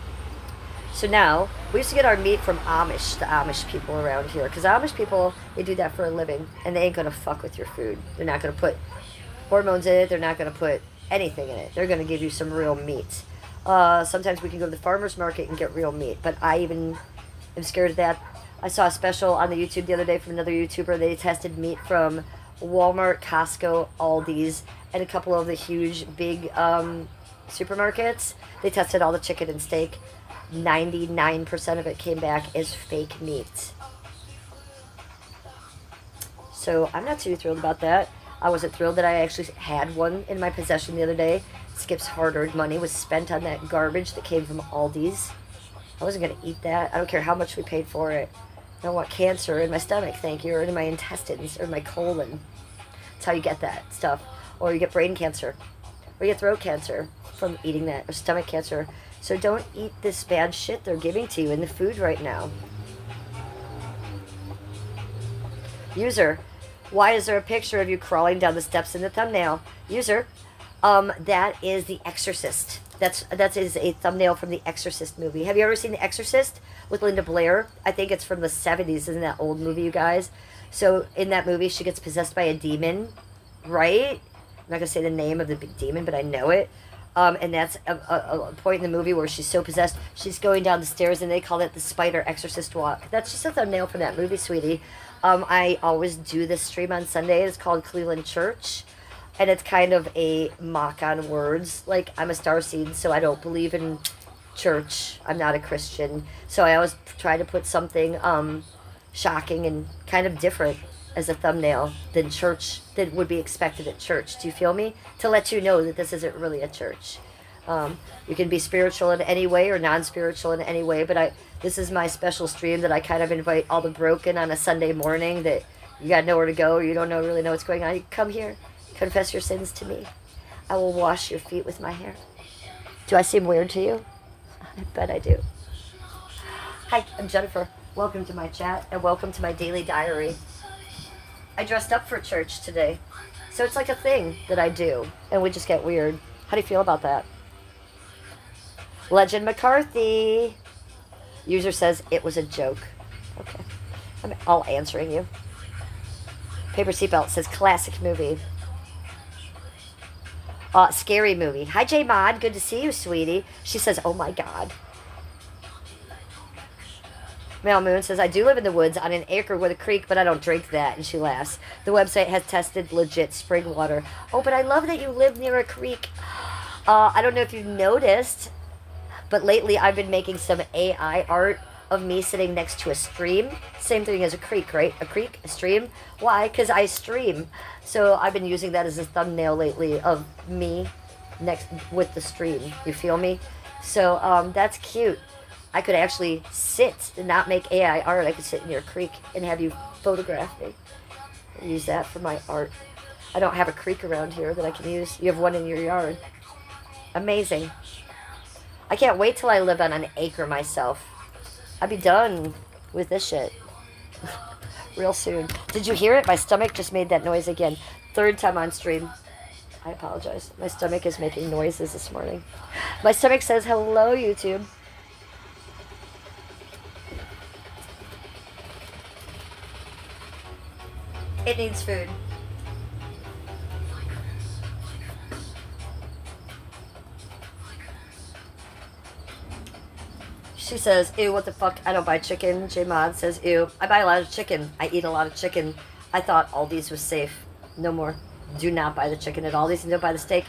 So now, we used to get our meat from Amish, the Amish people around here. Because Amish people, they do that for a living. And they ain't going to fuck with your food. They're not going to put hormones in it. They're not going to put anything in it. They're going to give you some real meat. Sometimes we can go to the farmer's market and get real meat. But I even am scared of that. I saw a special on the YouTube the other day from another YouTuber. They tested meat from Walmart, Costco, Aldi's, and a couple of the huge, big supermarkets. They tested all the chicken and steak. 99% of it came back as fake meat. So I'm not too thrilled about that. I wasn't thrilled that I actually had one in my possession the other day. Skip's hard-earned money was spent on that garbage that came from Aldi's. I wasn't going to eat that. I don't care how much we paid for it. I don't want cancer in my stomach, thank you, or in my intestines, or my colon. That's how you get that stuff. Or you get brain cancer. Or you get throat cancer from eating that, or stomach cancer. So don't eat this bad shit they're giving to you in the food right now. User, why is there a picture of you crawling down the steps in the thumbnail? User, that is The Exorcist. That is a thumbnail from the Exorcist movie. Have you ever seen The Exorcist with Linda Blair? I think it's from the 70s. Isn't that old movie, you guys? So in that movie, she gets possessed by a demon, right? I'm not going to say the name of the big demon, but I know it. And that's a point in the movie where she's so possessed, she's going down the stairs, and they call it the spider exorcist walk. That's just a thumbnail from that movie, sweetie. I always do this stream on Sunday. It's called Cleveland Church. And it's kind of a mock on words. Like, I'm a starseed, so I don't believe in church. I'm not a Christian. So I always try to put something shocking and kind of different as a thumbnail than church, that would be expected at church. Do you feel me? To let you know that this isn't really a church. You can be spiritual in any way or non-spiritual in any way, but this is my special stream that I kind of invite all the broken on a Sunday morning that you got nowhere to go, or you don't really know what's going on. You come here, confess your sins to me. I will wash your feet with my hair. Do I seem weird to you? I bet I do. Hi, I'm Jennifer. Welcome to my chat, and welcome to my daily diary. I dressed up for church today. So it's like a thing that I do. And we just get weird. How do you feel about that? Legend McCarthy. User says it was a joke. Okay. I'm all answering you. Paper Seatbelt says classic movie. Scary movie. Hi, J Mod. Good to see you, sweetie. She says, oh my God. Mel Moon says, I do live in the woods on an acre with a creek, but I don't drink that. And she laughs. The website has tested legit spring water. Oh, but I love that you live near a creek. I don't know if you've noticed, but lately I've been making some AI art of me sitting next to a stream. Same thing as a creek, right? A creek, a stream. Why? Because I stream. So I've been using that as a thumbnail lately of me next with the stream. You feel me? So that's cute. I could actually sit and not make AI art. I could sit near a creek and have you photograph me. Use that for my art. I don't have a creek around here that I can use. You have one in your yard. Amazing. I can't wait till I live on an acre myself. I'll be done with this shit real soon. Did you hear it? My stomach just made that noise again. Third time on stream. I apologize. My stomach is making noises this morning. My stomach says, hello, YouTube. It needs food. She says, ew, what the fuck? I don't buy chicken. J-Mod says, ew. I buy a lot of chicken. I eat a lot of chicken. I thought Aldi's was safe. No more. Do not buy the chicken at Aldi's and don't buy the steak.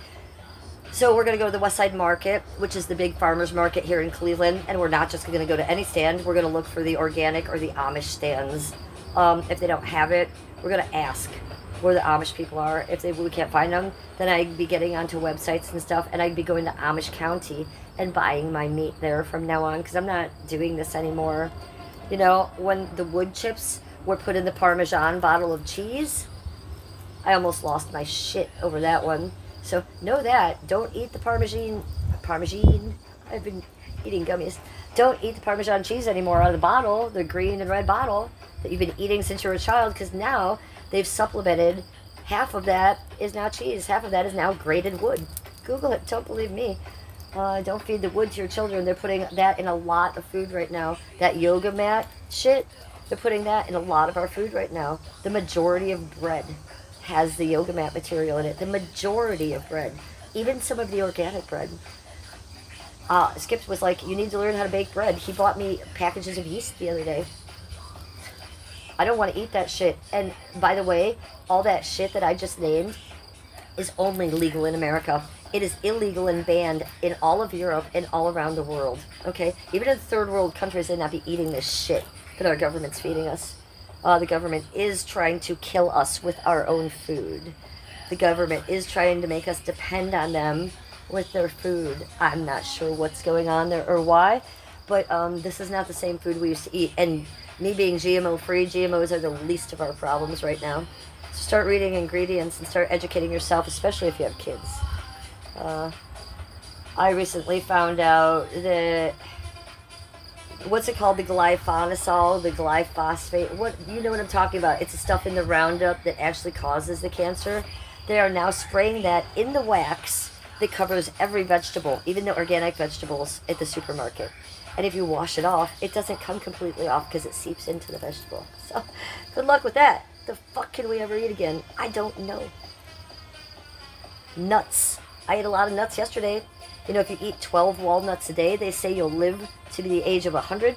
So we're going to go to the West Side Market, which is the big farmer's market here in Cleveland. And we're not just going to go to any stand. We're going to look for the organic or the Amish stands. If they don't have it, we're going to ask where the Amish people are. If we can't find them, then I'd be getting onto websites and stuff, and I'd be going to Amish County and buying my meat there from now on, because I'm not doing this anymore. You know, when the wood chips were put in the Parmesan bottle of cheese, I almost lost my shit over that one. So know that. Don't eat the Parmesan. I've been eating gummies. Don't eat the Parmesan cheese anymore out of the bottle, the green and red bottle that you've been eating since you were a child, because now they've supplemented. Half of that is now cheese. Half of that is now grated wood. Google it. Don't believe me. Don't feed the wood to your children. They're putting that in a lot of food right now. That yoga mat shit, they're putting that in a lot of our food right now. The majority of bread has the yoga mat material in it. The majority of bread. Even some of the organic bread. Skip was like, you need to learn how to bake bread. He bought me packages of yeast the other day. I don't want to eat that shit. And by the way, all that shit that I just named is only legal in America. It is illegal and banned in all of Europe and all around the world. Okay? Even in third world countries, they'd not be eating this shit that our government's feeding us. The government is trying to kill us with our own food. The government is trying to make us depend on them with their food. I'm not sure what's going on there or why, but this is not the same food we used to eat. And me being GMO free, GMOs are the least of our problems right now. So start reading ingredients and start educating yourself, especially if you have kids. I recently found out that, what's it called, the glyphosate, the glyphosate, what, you know what I'm talking about. It's the stuff in the Roundup that actually causes the cancer. They are now spraying that in the wax that covers every vegetable, even the organic vegetables at the supermarket. And if you wash it off, it doesn't come completely off because it seeps into the vegetable. So, good luck with that. The fuck can we ever eat again? I don't know. Nuts. I ate a lot of nuts yesterday. You know, if you eat 12 walnuts a day, they say you'll live to the age of 100.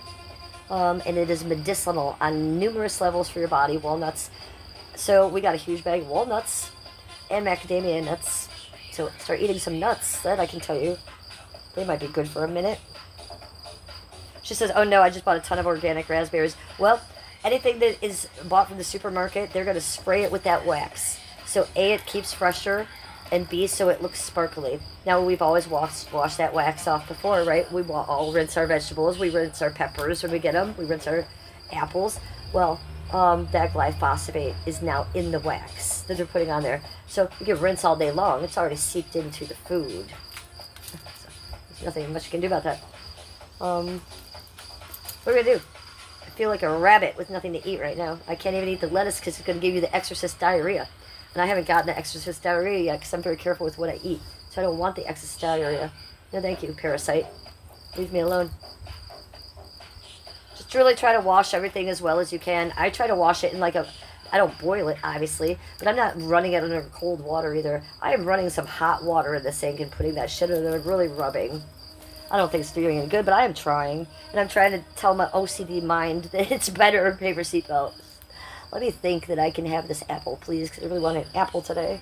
And it is medicinal on numerous levels for your body, walnuts. So we got a huge bag of walnuts and macadamia nuts. So start eating some nuts. That I can tell you. They might be good for a minute. She says, oh no, I just bought a ton of organic raspberries. Well, anything that is bought from the supermarket, they're going to spray it with that wax. So A, it keeps fresher, and B, so it looks sparkly. Now, we've always washed that wax off before, right? We all rinse our vegetables. We rinse our peppers when we get them. We rinse our apples. Well, that glyphosate is now in the wax that they're putting on there. So you can rinse all day long. It's already seeped into the food. So there's nothing much you can do about that. What are we going to do? I feel like a rabbit with nothing to eat right now. I can't even eat the lettuce because it's going to give you the Exorcist diarrhea. And I haven't gotten the Exorcist diarrhea yet because I'm very careful with what I eat. So I don't want the Exorcist diarrhea. No, thank you, parasite. Leave me alone. Just really try to wash everything as well as you can. I try to wash it in like a... I don't boil it, obviously, but I'm not running it under cold water either. I am running some hot water in the sink and putting that shit in there, really rubbing. I don't think it's doing any good, but I am trying. And I'm trying to tell my OCD mind that it's better to pay for seatbelts. Let me think that I can have this apple, please, because I really want an apple today.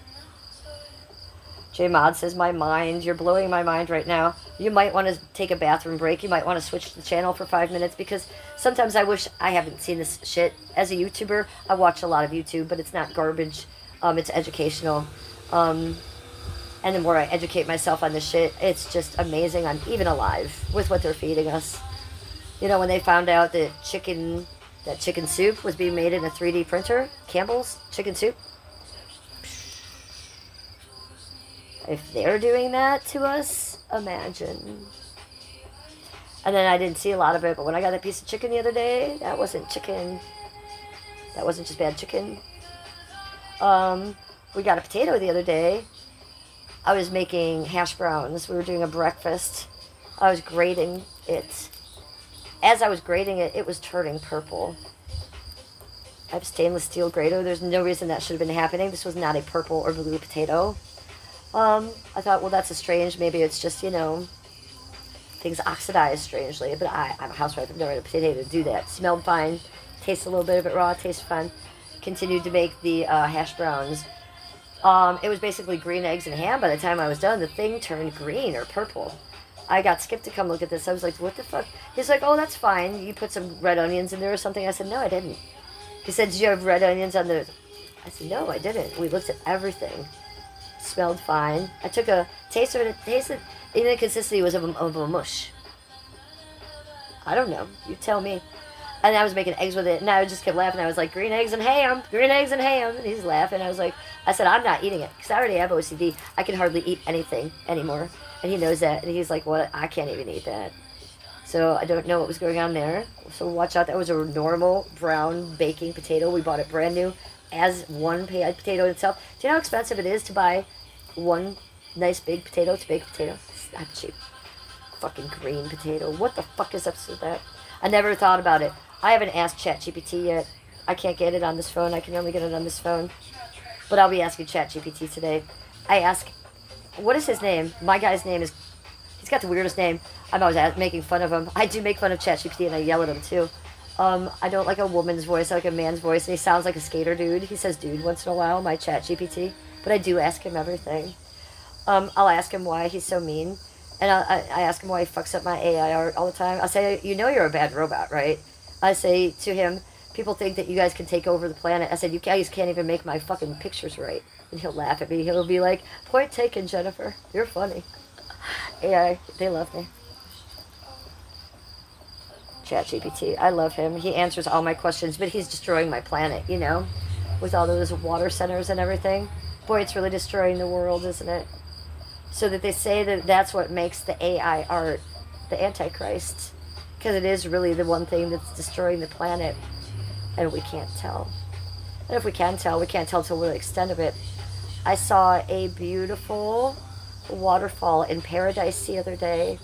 J Mod says, my mind, you're blowing my mind right now. You might want to take a bathroom break. You might want to switch the channel for 5 minutes because sometimes I wish I haven't seen this shit. As a YouTuber, I watch a lot of YouTube, but it's not garbage. It's educational. And the more I educate myself on this shit, it's just amazing. I'm even alive with what they're feeding us. You know, when they found out that chicken soup was being made in a 3D printer, Campbell's chicken soup, if they're doing that to us, imagine. And then I didn't see a lot of it, but when I got that piece of chicken the other day, that wasn't chicken. That wasn't just bad chicken. We got a potato the other day. I was making hash browns. We were doing a breakfast. I was grating it. As I was grating it, it was turning purple. I have stainless steel grater. There's no reason that should have been happening. This was not a purple or blue potato. I thought, well, that's a strange. Maybe it's just, you know, things oxidize strangely. But I'm a housewife. I've never had a potato to do that. Smelled fine. Tasted a little bit of it raw. Tasted fine. Continued to make the hash browns. It was basically green eggs and ham. By the time I was done, the thing turned green or purple. I got Skip to come look at this. I was like, what the fuck? He's like, oh, that's fine. You put some red onions in there or something. I said, no, I didn't. He said, did you have red onions on the... I said, no, I didn't. We looked at everything. Smelled fine. I took a taste of it. Tasted, even the consistency was of a mush. I don't know. You tell me. And I was making eggs with it, and I just kept laughing. I was like, green eggs and ham, green eggs and ham. And he's laughing. I said, I'm not eating it, because I already have OCD. I can hardly eat anything anymore. And he knows that. And he's like, what? I can't even eat that. So I don't know what was going on there. So watch out. That was a normal brown baking potato. We bought it brand new as one potato itself. Do you know how expensive it is to buy one nice big potato to bake a potato? It's not cheap. Fucking green potato. What the fuck is up with that? I never thought about it. I haven't asked ChatGPT yet. I can't get it on this phone. I can only get it on this phone. But I'll be asking ChatGPT today. I ask, what is his name? My guy's name is, he's got the weirdest name. I'm always making fun of him. I do make fun of ChatGPT and I yell at him too. I don't like a woman's voice. I like a man's voice. And he sounds like a skater dude. He says dude once in a while, my ChatGPT. But I do ask him everything. I'll ask him why he's so mean. And I ask him why he fucks up my AI art all the time. I'll say, you know you're a bad robot, right? I say to him, people think that you guys can take over the planet. I said, you guys can't even make my fucking pictures right. And he'll laugh at me. He'll be like, point taken, Jennifer. You're funny. AI, they love me. ChatGPT, I love him. He answers all my questions, but he's destroying my planet, you know, with all those water centers and everything. Boy, it's really destroying the world, isn't it? So that they say that that's what makes the AI art the Antichrist. Because it is really the one thing that's destroying the planet. And we can't tell. And if we can tell, we can't tell to the extent of it. I saw a beautiful waterfall in Paradise the other day.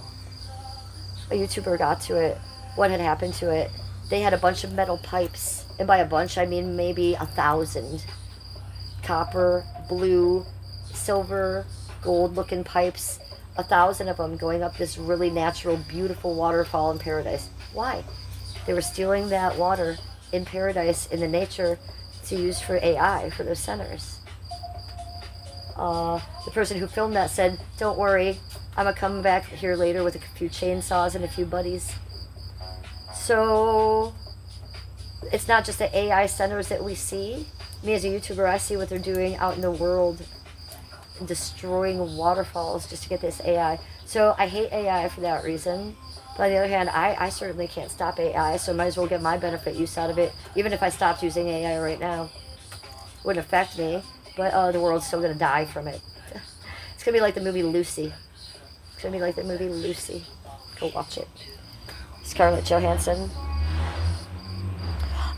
A YouTuber got to it. What had happened to it? They had a bunch of metal pipes. And by a bunch, I mean maybe 1,000. Copper, blue, silver, gold-looking pipes. 1,000 of them going up this really natural, beautiful waterfall in Paradise. Why? They were stealing that water in Paradise, in the nature, to use for AI, for their centers. The person who filmed that said, don't worry, I'm going to come back here later with a few chainsaws and a few buddies. So, it's not just the AI centers that we see. Me as a YouTuber, I see what they're doing out in the world, destroying waterfalls just to get this AI. So I hate AI for that reason. But on the other hand, I certainly can't stop AI, so I might as well get my benefit use out of it. Even if I stopped using AI right now, it wouldn't affect me, but the world's still going to die from it. It's going to be like the movie Lucy. It's going to be like the movie Lucy. Go watch it. Scarlett Johansson.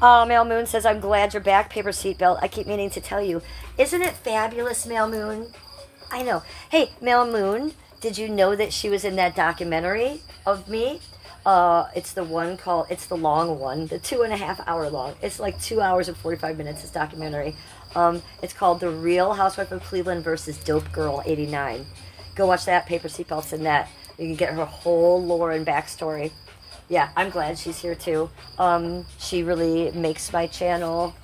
Male Moon says, I'm glad you're back, paper seatbelt. I keep meaning to tell you. Isn't it fabulous, Male Moon? I know. Hey, Male Moon, did you know that she was in that documentary of me? It's the one called, it's the long one, the 2.5 hour long. It's like 2 hours and 45 minutes, this documentary. It's called The Real Housewife of Cleveland versus Dope Girl 89. Go watch that, paper seatbelts in that. You can get her whole lore and backstory. Yeah, I'm glad she's here too. She really makes my channel.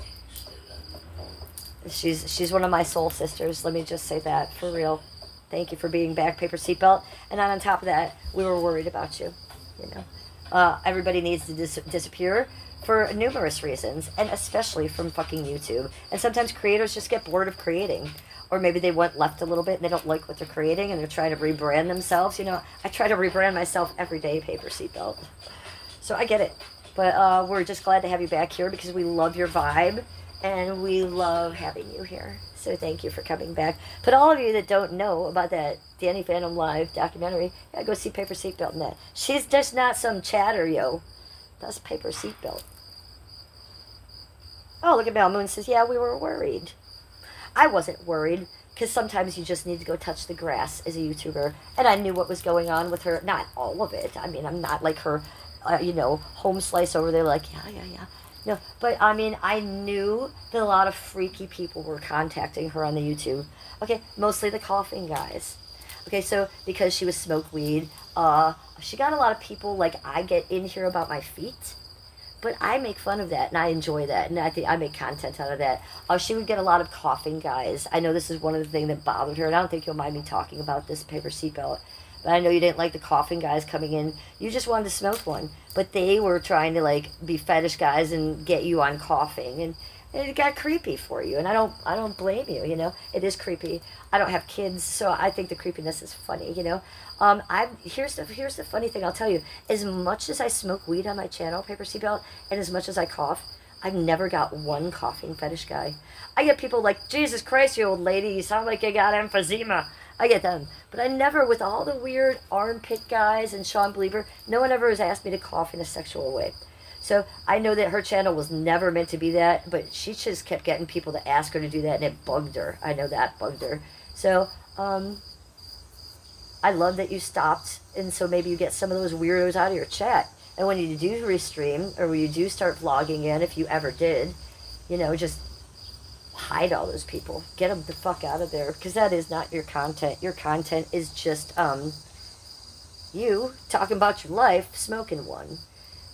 She's one of my soul sisters. Let me just say that for real. Thank you for being back, Paper Seatbelt. And on top of that, we were worried about you. You know, everybody needs to disappear for numerous reasons, and especially from fucking YouTube. And sometimes creators just get bored of creating, or maybe they went left a little bit and they don't like what they're creating and they're trying to rebrand themselves. You know, I try to rebrand myself every day, Paper Seatbelt. So I get it. But we're just glad to have you back here because we love your vibe and we love having you here. So thank you for coming back. But all of you that don't know about that Danny Phantom Live documentary, yeah, go see Paper Seatbelt in that. She's just not some chatter, yo. That's Paper Seatbelt. Oh, look at Mel Moon says, yeah, we were worried. I wasn't worried because sometimes you just need to go touch the grass as a YouTuber. And I knew what was going on with her. Not all of it. I mean, I'm not like her, you know, home slice over there like, yeah. No, but I mean, I knew that a lot of freaky people were contacting her on the YouTube. Okay, mostly the coughing guys. Okay, so because she was smoke weed, she got a lot of people like I get in here about my feet. But I make fun of that, and I enjoy that, and I think I make content out of that. She would get a lot of coughing guys. I know this is one of the things that bothered her, and I don't think you'll mind me talking about this, Paper Seatbelt. But I know you didn't like the coughing guys coming in. You just wanted to smoke one. But they were trying to, like, be fetish guys and get you on coughing, and it got creepy for you. And I don't blame you, you know. It is creepy. I don't have kids, so I think the creepiness is funny, you know. Here's the funny thing I'll tell you. As much as I smoke weed on my channel, Paper Seatbelt, and as much as I cough, I've never got one coughing fetish guy. I get people like, Jesus Christ, you old lady, you sound like you got emphysema. I get them. But I never, with all the weird armpit guys and Sean Believer, no one ever has asked me to cough in a sexual way. So I know that her channel was never meant to be that, but she just kept getting people to ask her to do that, and it bugged her. I know that bugged her. So, I love that you stopped, and so maybe you get some of those weirdos out of your chat. And when you do restream, or when you do start vlogging in, if you ever did, you know, just hide all those people. Get them the fuck out of there, because that is not your content. Your content is just, you talking about your life, smoking one.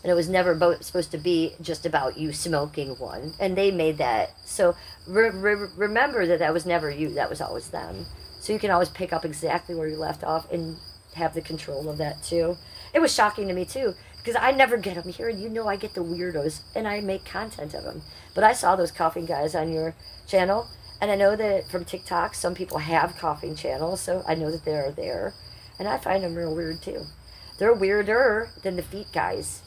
And it was never supposed to be just about you smoking one. And they made that. So remember that was never you. That was always them. So you can always pick up exactly where you left off and have the control of that too. It was shocking to me too, because I never get them here, and you know I get the weirdos, and I make content of them. But I saw those coughing guys on your channel, and I know that from TikTok, some people have coughing channels, so I know that they're there. And I find them real weird too. They're weirder than the feet guys,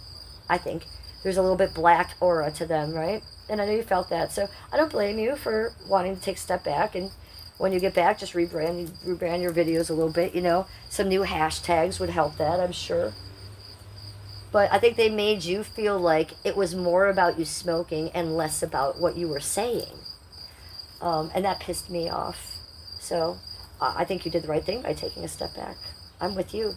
I think. There's a little bit black aura to them, right? And I know you felt that, so I don't blame you for wanting to take a step back, and when you get back, just rebrand your videos a little bit, you know. Some new hashtags would help that, I'm sure. But I think they made you feel like it was more about you smoking and less about what you were saying. And that pissed me off. So I think you did the right thing by taking a step back. I'm with you.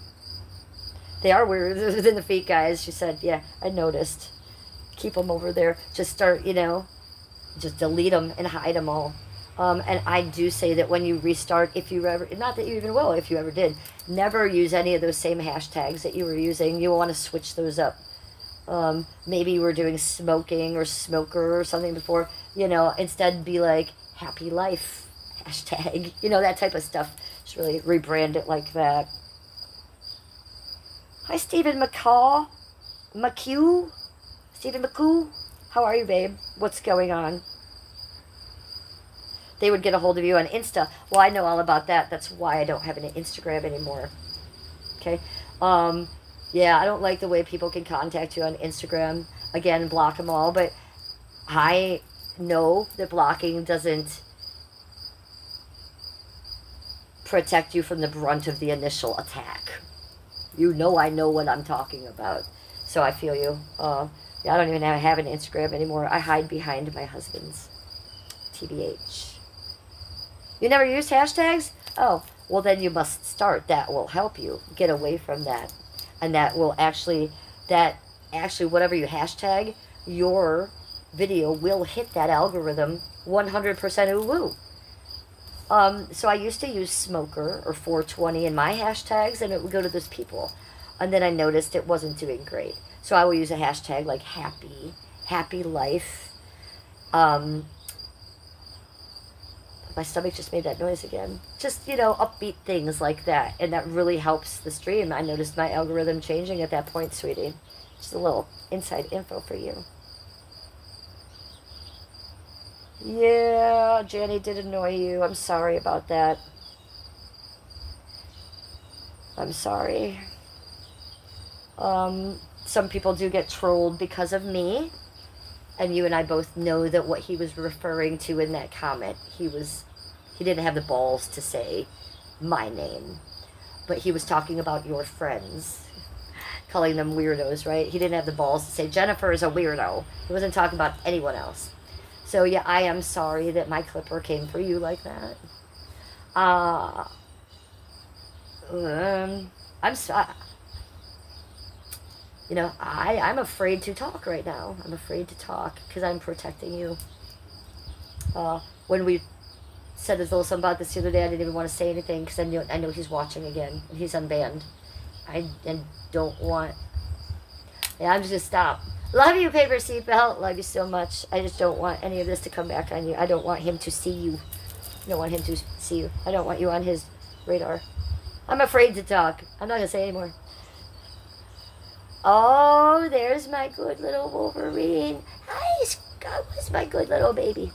They are weirder than the feet guys, she said. Yeah, I noticed. Keep them over there. Just start, you know, just delete them and hide them all. And I do say that when you restart, if you ever, not that you even will, if you ever did, never use any of those same hashtags that you were using. You want to switch those up. Maybe you were doing smoking or smoker or something before, you know, instead be like happy life hashtag, you know, that type of stuff. Just really rebrand it like that. Hi, Stephen McHugh. Stephen McHugh. How are you, babe? What's going on? They would get a hold of you on Insta. Well, I know all about that. That's why I don't have an Instagram anymore. Okay? Yeah, I don't like the way people can contact you on Instagram. Again, block them all. But I know that blocking doesn't protect you from the brunt of the initial attack. You know I know what I'm talking about. So I feel you. Yeah, I don't even have an Instagram anymore. I hide behind my husband's. TBH. You never used hashtags? Oh, well then you must start. That will help you get away from that. And that will actually, whatever you hashtag, your video will hit that algorithm 100% So I used to use smoker or 420 in my hashtags, and it would go to those people. And then I noticed it wasn't doing great. So I will use a hashtag like happy life, my stomach just made that noise again. Just, upbeat things like that. And that really helps the stream. I noticed my algorithm changing at that point, sweetie. Just a little inside info for you. Yeah, Jenny did annoy you. I'm sorry about that. I'm sorry. Some people do get trolled because of me. And you and I both know that what he was referring to in that comment, he didn't have the balls to say my name. But he was talking about your friends, calling them weirdos, right? He didn't have the balls to say Jennifer is a weirdo. He wasn't talking about anyone else. So yeah, I am sorry that my clipper came for you like that. I'm sorry. I'm afraid to talk right now. I'm afraid to talk because I'm protecting you. When we said a little something about this the other day, I didn't even want to say anything because I know he's watching again and he's unbanned. I don't want. Yeah, I'm just gonna stop. Love you, Paper Seatbelt. Love you so much. I just don't want any of this to come back on you. I don't want him to see you. I don't want him to see you. I don't want you on his radar. I'm afraid to talk. I'm not gonna say anymore. Oh, there's my good little Wolverine. Hi, Scott. Where's my good little baby?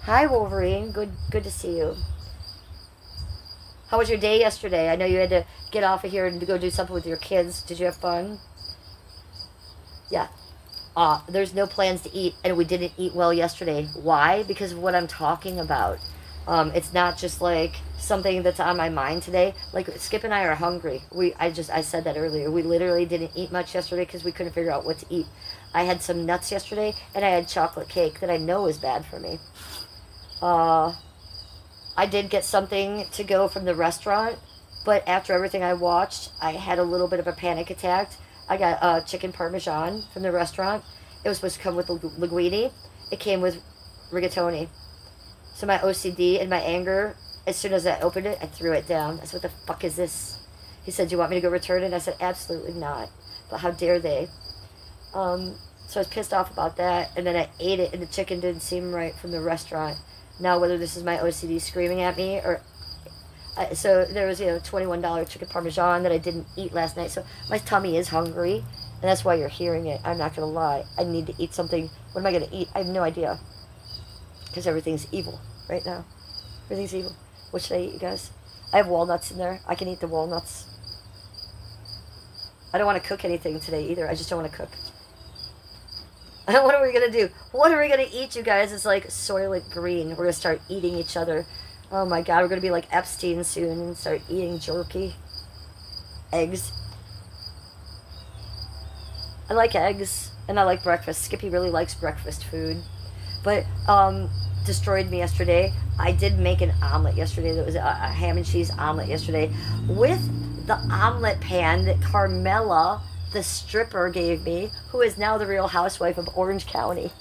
Hi, Wolverine. Good to see you. How was your day yesterday? I know you had to get off of here and go do something with your kids. Did you have fun? Yeah. There's no plans to eat, and we didn't eat well yesterday. Why? Because of what I'm talking about. It's not just like something that's on my mind today. Like Skip and I are hungry. I said that earlier. We literally didn't eat much yesterday because we couldn't figure out what to eat. I had some nuts yesterday, and I had chocolate cake that I know is bad for me. I did get something to go from the restaurant, but after everything I watched, I had a little bit of a panic attack. I got chicken parmesan from the restaurant. It was supposed to come with linguine. It came with rigatoni. So my OCD and my anger, as soon as I opened it, I threw it down. I said, what the fuck is this? He said, do you want me to go return it? I said, absolutely not. But how dare they? So I was pissed off about that. And then I ate it, and the chicken didn't seem right from the restaurant. Now, whether this is my OCD screaming at me or... so there was, $21 chicken parmesan that I didn't eat last night. So my tummy is hungry, and that's why you're hearing it. I'm not going to lie. I need to eat something. What am I going to eat? I have no idea. Because everything's evil right now. Everything's evil. What should I eat, you guys? I have walnuts in there. I can eat the walnuts. I don't want to cook anything today either. I just don't want to cook. What are we going to do? What are we going to eat, you guys? It's like Soylent Green. We're going to start eating each other. Oh my God, we're going to be like Epstein soon and start eating jerky. Eggs. I like eggs, and I like breakfast. Skippy really likes breakfast food. But, destroyed me yesterday. I did make an omelet yesterday. There was a ham and cheese omelet yesterday with the omelet pan that Carmela, the stripper, gave me, who is now the Real Housewife of Orange County.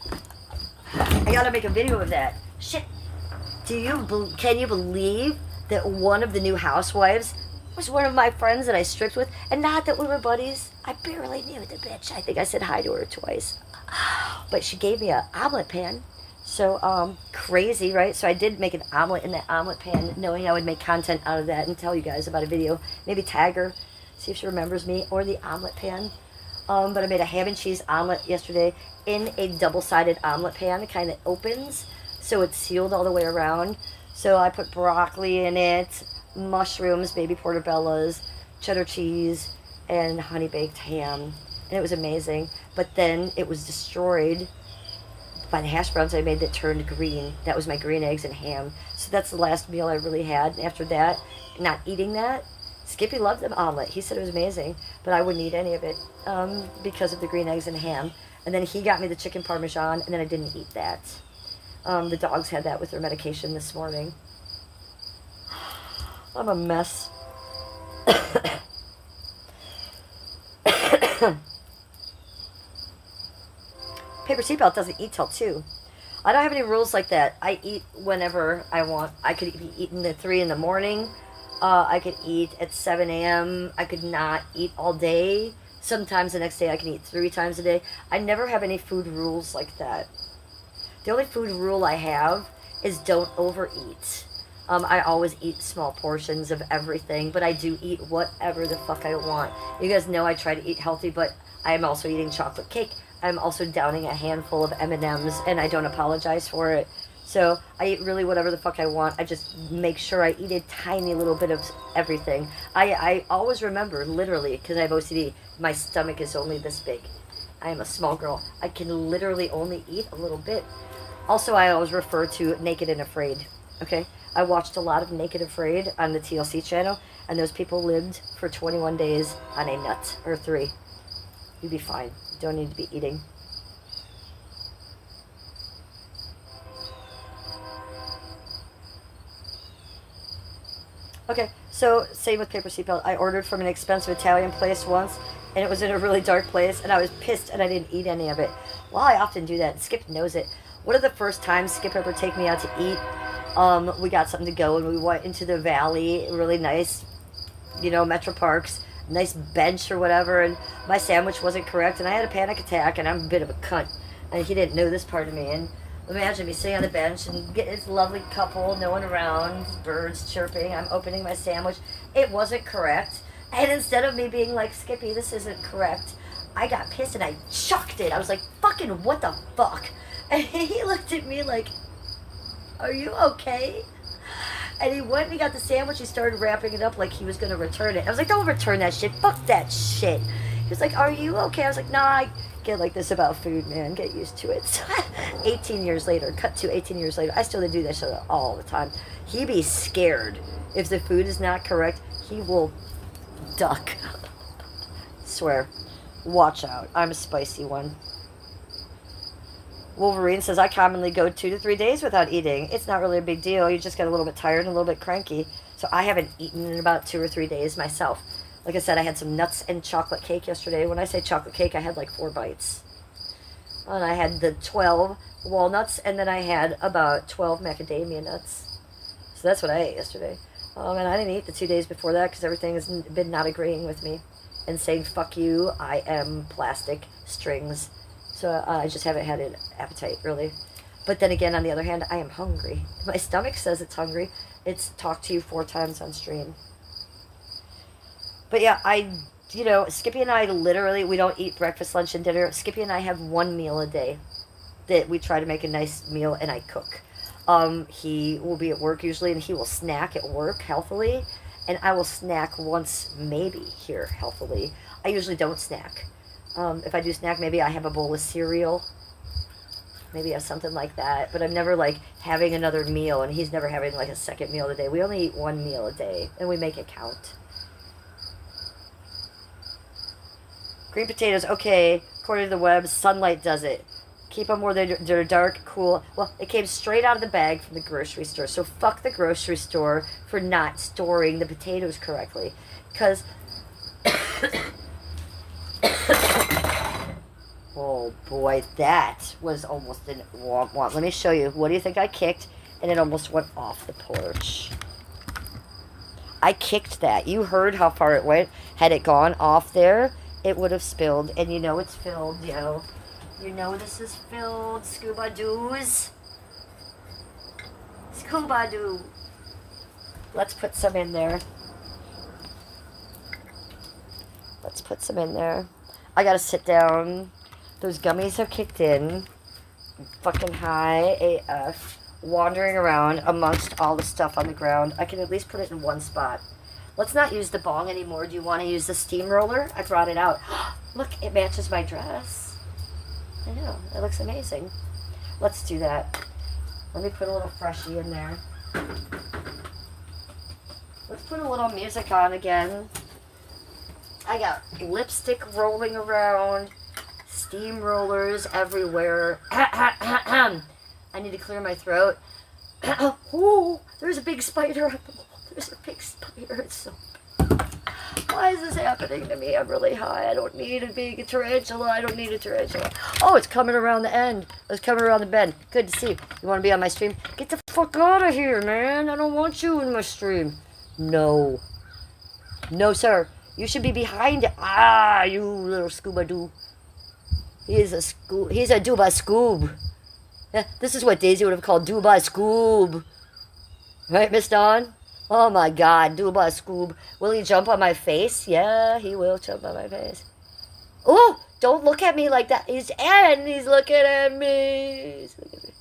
I gotta make a video of that. Shit. Can you believe that one of the new housewives was one of my friends that I stripped with? And not that we were buddies. I barely knew the bitch. I think I said hi to her twice. But she gave me an omelet pan. So, crazy, right? So I did make an omelet in that omelet pan, knowing I would make content out of that and tell you guys about a video. Maybe tag her, see if she remembers me, or the omelet pan. But I made a ham and cheese omelet yesterday in a double-sided omelet pan. It kind of opens, so it's sealed all the way around. So I put broccoli in it, mushrooms, baby portobellas, cheddar cheese, and honey-baked ham. And it was amazing. But then it was destroyed by the hash browns I made that turned green. That was my green eggs and ham. So that's the last meal I really had. And after that, not eating that, Skippy loved the omelet. He said it was amazing, but I wouldn't eat any of it because of the green eggs and ham. And then he got me the chicken parmesan, and then I didn't eat that. The dogs had that with their medication this morning. I'm a mess. Paper Seatbelt doesn't eat till 2. I don't have any rules like that. I eat whenever I want. I could be eating at 3 in the morning. I could eat at 7 a.m. I could not eat all day. Sometimes the next day I can eat 3 times a day. I never have any food rules like that. The only food rule I have is don't overeat. I always eat small portions of everything, but I do eat whatever the fuck I want. You guys know I try to eat healthy, but I am also eating chocolate cake. I'm also downing a handful of M&Ms, and I don't apologize for it. So I eat really whatever the fuck I want. I just make sure I eat a tiny little bit of everything. I always remember, literally, because I have OCD, my stomach is only this big. I am a small girl. I can literally only eat a little bit. Also, I always refer to Naked and Afraid, okay? I watched a lot of Naked Afraid on the TLC channel, and those people lived for 21 days on a nut, or 3. You'd be fine. You don't need to be eating. Okay, so same with paper seatbelt. I ordered from an expensive Italian place once, and it was in a really dark place, and I was pissed, and I didn't eat any of it. Well, I often do that, and Skip knows it. One of the first times Skip ever take me out to eat, we got something to go, and we went into the valley, really nice, you know, Metro Parks, nice bench or whatever, and my sandwich wasn't correct, and I had a panic attack, and I'm a bit of a cunt, and he didn't know this part of me, and imagine me sitting on the bench and get this lovely couple, no one around, birds chirping, I'm opening my sandwich, it wasn't correct, and instead of me being like, Skippy, this isn't correct, I got pissed and I chucked it. I was like, fucking what the fuck? And he looked at me like, are you okay? And he went and he got the sandwich. He started wrapping it up like he was going to return it. I was like, don't return that shit. Fuck that shit. He was like, are you okay? I was like, nah, I get like this about food, man. Get used to it. So 18 years later, cut to 18 years later, I still do that shit all the time. He be scared. If the food is not correct, he will duck. Swear. Watch out. I'm a spicy one. Wolverine says, I commonly go 2 to 3 days without eating. It's not really a big deal. You just get a little bit tired and a little bit cranky. So I haven't eaten in about 2 or 3 days myself. Like I said, I had some nuts and chocolate cake yesterday. When I say chocolate cake, I had like 4 bites. And I had the 12 walnuts, and then I had about 12 macadamia nuts. So that's what I ate yesterday. And I didn't eat the 2 days before that because everything has been not agreeing with me and saying, fuck you, I am plastic strings. So I just haven't had an appetite, really. But then again, on the other hand, I am hungry. My stomach says it's hungry. It's talked to you 4 times on stream. But yeah, Skippy and I literally, we don't eat breakfast, lunch, and dinner. Skippy and I have 1 meal a day that we try to make a nice meal, and I cook. He will be at work usually, and he will snack at work healthily, and I will snack once, maybe, here healthily. I usually don't snack. If I do snack, maybe I have a bowl of cereal. Maybe I have something like that. But I'm never, like, having another meal, and he's never having, like, a second meal a day. We only eat 1 meal a day, and we make it count. Green potatoes, okay. According to the web, sunlight does it. Keep them where they're dark, cool. Well, it came straight out of the bag from the grocery store. So fuck the grocery store for not storing the potatoes correctly. Because... oh boy, that was almost an womp womp. Let me show you. What do you think I kicked? And it almost went off the porch. I kicked that. You heard how far it went. Had it gone off there, it would have spilled. And you know it's filled, yo. You know this is filled. Scuba doos. Scuba doo. Let's put some in there. Let's put some in there. I gotta sit down. Those gummies have kicked in. Fucking high AF. Wandering around amongst all the stuff on the ground. I can at least put it in one spot. Let's not use the bong anymore. Do you want to use the steamroller? I brought it out. Look, it matches my dress. I know. It looks amazing. Let's do that. Let me put a little freshie in there. Let's put a little music on again. I got lipstick rolling around. Steamrollers everywhere. I need to clear my throat. Oh, there's a big spider on the wall. There's a big spider. It's so... Why is this happening to me? I'm really high. I don't need a big tarantula. I don't need a tarantula. Oh, it's coming around the end. It's coming around the bend. Good to see you. You want to be on my stream? Get the fuck out of here, man. I don't want you in my stream. No. No, sir. You should be behind it. Ah, you little scuba-doo. He's a Duba Scoob. This is what Daisy would have called Dubai Scoob. Right, Miss Dawn? Oh my god, Dubai Scoob. Will he jump on my face? Yeah, he will jump on my face. Oh, don't look at me like that. He's looking at me. He's looking at me.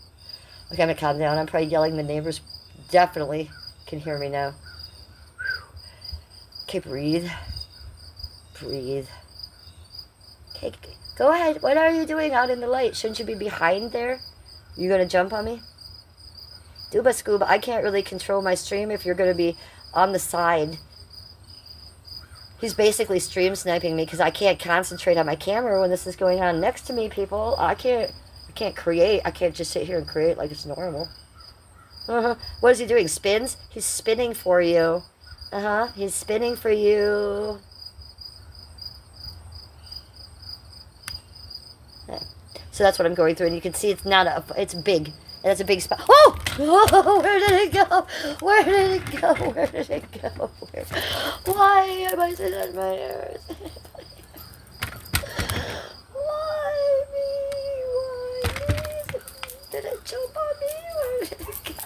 Okay, I'm gonna calm down. I'm probably yelling. The neighbors definitely can hear me now. Okay, breathe. Breathe. Okay, go ahead. What are you doing out in the light? Shouldn't you be behind there? You gonna jump on me? Duba Scoob, I can't really control my stream if you're gonna be on the side. He's basically stream sniping me because I can't concentrate on my camera when this is going on next to me, people. I can't create. I can't just sit here and create like it's normal. What is he doing? Spins? He's spinning for you. He's spinning for you. So that's what I'm going through, and you can see it's not it's big. And it's a big spot. Oh! Oh! Where did it go? Where did it go? Where did it go? Why am I sitting on my ears? Why me? Why me? Did it jump on me? Where did it go?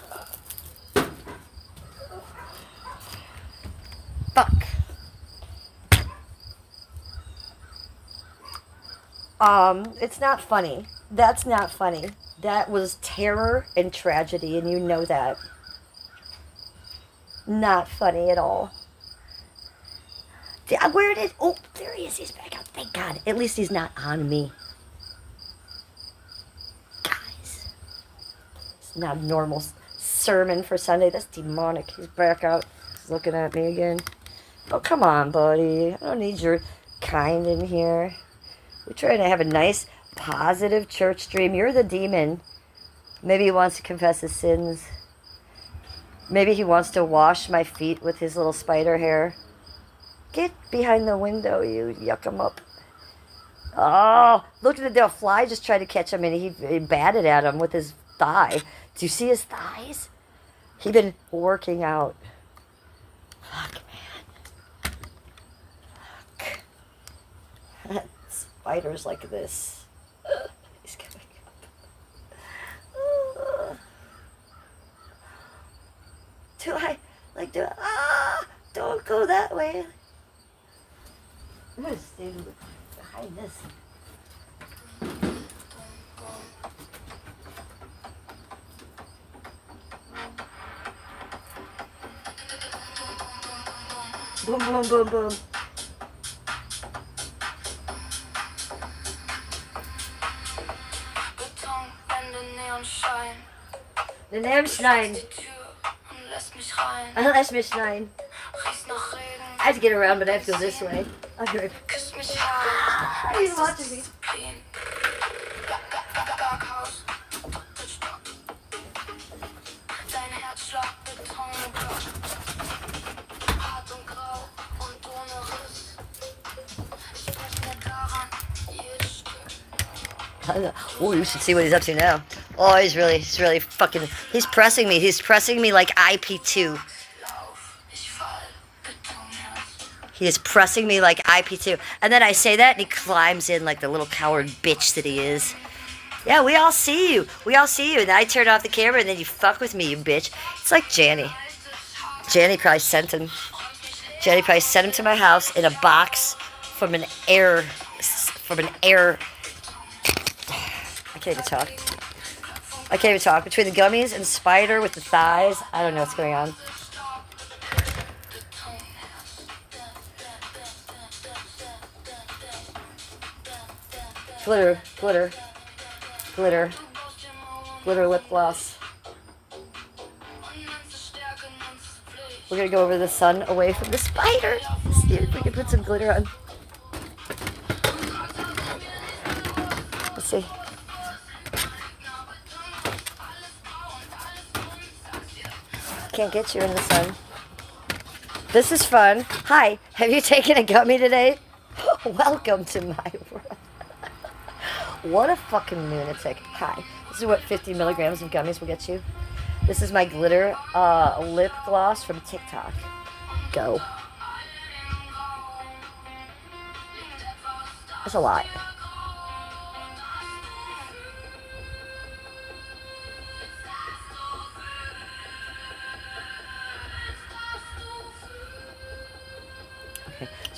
Fuck. It's not funny. That's not funny. That was terror and tragedy, and you know that. Not funny at all. Where did... Oh, there he is. He's back out. Thank God. At least he's not on me. Guys. It's not a normal sermon for Sunday. That's demonic. He's back out. He's looking at me again. Oh, come on, buddy. I don't need your kind in here. We're trying to have a nice, positive church stream. You're the demon. Maybe he wants to confess his sins. Maybe he wants to wash my feet with his little spider hair. Get behind the window, you yuck him up. Oh, look at the fly just tried to catch him, and he batted at him with his thigh. Do you see his thighs? He'd been working out. Fuck, man. Fuck. Spiders like this. He's coming up. Don't go that way. I'm gonna stay behind this. Boom, boom, boom, boom. Der Neonstein. Lass mich rein. I have to get around, but I have to go this way. I'll be right back. He's watching me. Oh, you should see what he's up to now. Oh, he's really fucking, he's pressing me. He's pressing me like IP2. He is pressing me like IP2. And then I say that, and he climbs in like the little coward bitch that he is. Yeah, we all see you. We all see you. And then I turn off the camera, and then you fuck with me, you bitch. It's like Janny. Janny probably sent him. Janny probably sent him to my house in a box from an air. I can't even talk. I can't even talk. Between the gummies and spider with the thighs, I don't know what's going on. Glitter, glitter, glitter, glitter lip gloss. We're gonna go over the sun away from the spider. See if we can put some glitter on. Let's see. Can't get you in the sun. This is fun. Hi, have you taken a gummy today? Welcome to my world. What a fucking lunatic. Hi. This is what 50 milligrams of gummies will get you. This is my glitter lip gloss from TikTok. Go. That's a lot.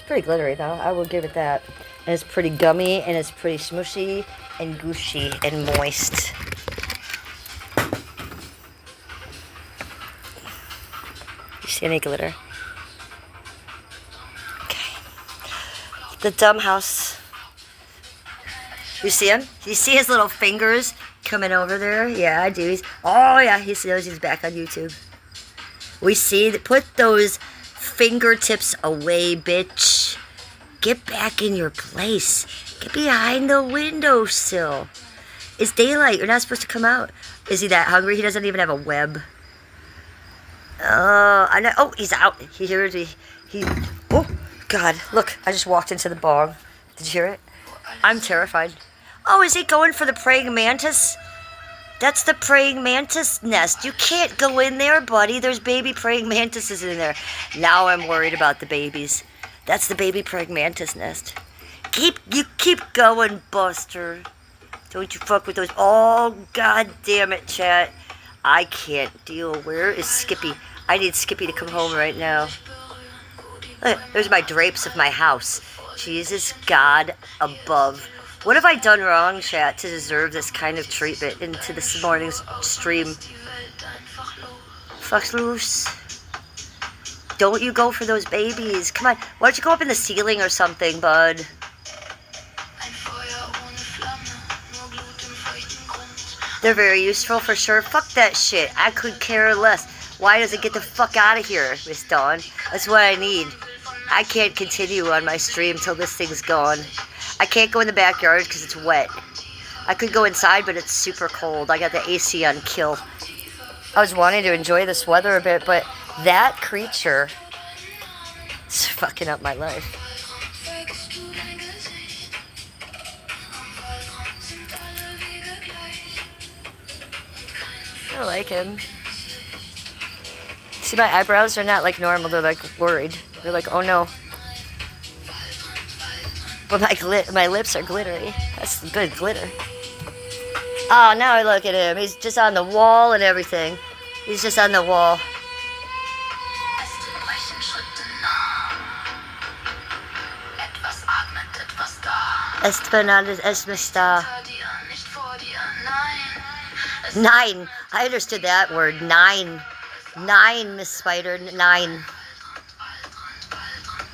pretty glittery though. I will give it that. And it's pretty gummy and it's pretty smushy and gushy and moist. You see any glitter? Okay. The dumb house. You see him? You see his little fingers coming over there? Yeah, I do. Oh yeah, he knows he's back on YouTube. We see that. Put those fingertips away, bitch. Get back in your place. Get behind the windowsill. It's daylight. You're not supposed to come out. Is he that hungry? He doesn't even have a web. Oh, I know. Oh, he's out. He hears me. Oh, God. Look, I just walked into the bog. Did you hear it? I'm terrified. Oh, is he going for the praying mantis? That's the praying mantis nest. You can't go in there, buddy. There's baby praying mantises in there. Now I'm worried about the babies. That's the baby praying mantis nest. Keep going, Buster. Don't you fuck with those. Oh, God damn it, chat. I can't deal. Where is Skippy? I need Skippy to come home right now. Look, there's my drapes of my house. Jesus God above. What have I done wrong, chat, to deserve this kind of treatment into this morning's stream? Fuck's loose. Don't you go for those babies. Come on. Why don't you go up in the ceiling or something, bud? They're very useful for sure. Fuck that shit. I could care less. Why does it get the fuck out of here, Miss Dawn? That's what I need. I can't continue on my stream till this thing's gone. I can't go in the backyard because it's wet. I could go inside, but it's super cold. I got the AC on kill. I was wanting to enjoy this weather a bit, but that creature is fucking up my life. I like him. See, my eyebrows are not like normal. They're like worried. They're like, oh no. But my lips are glittery. That's good glitter. Oh, now I look at him. He's just on the wall and everything. He's just on the wall. Nine. I understood that word. Nine. Nine, Miss Spider. Nine.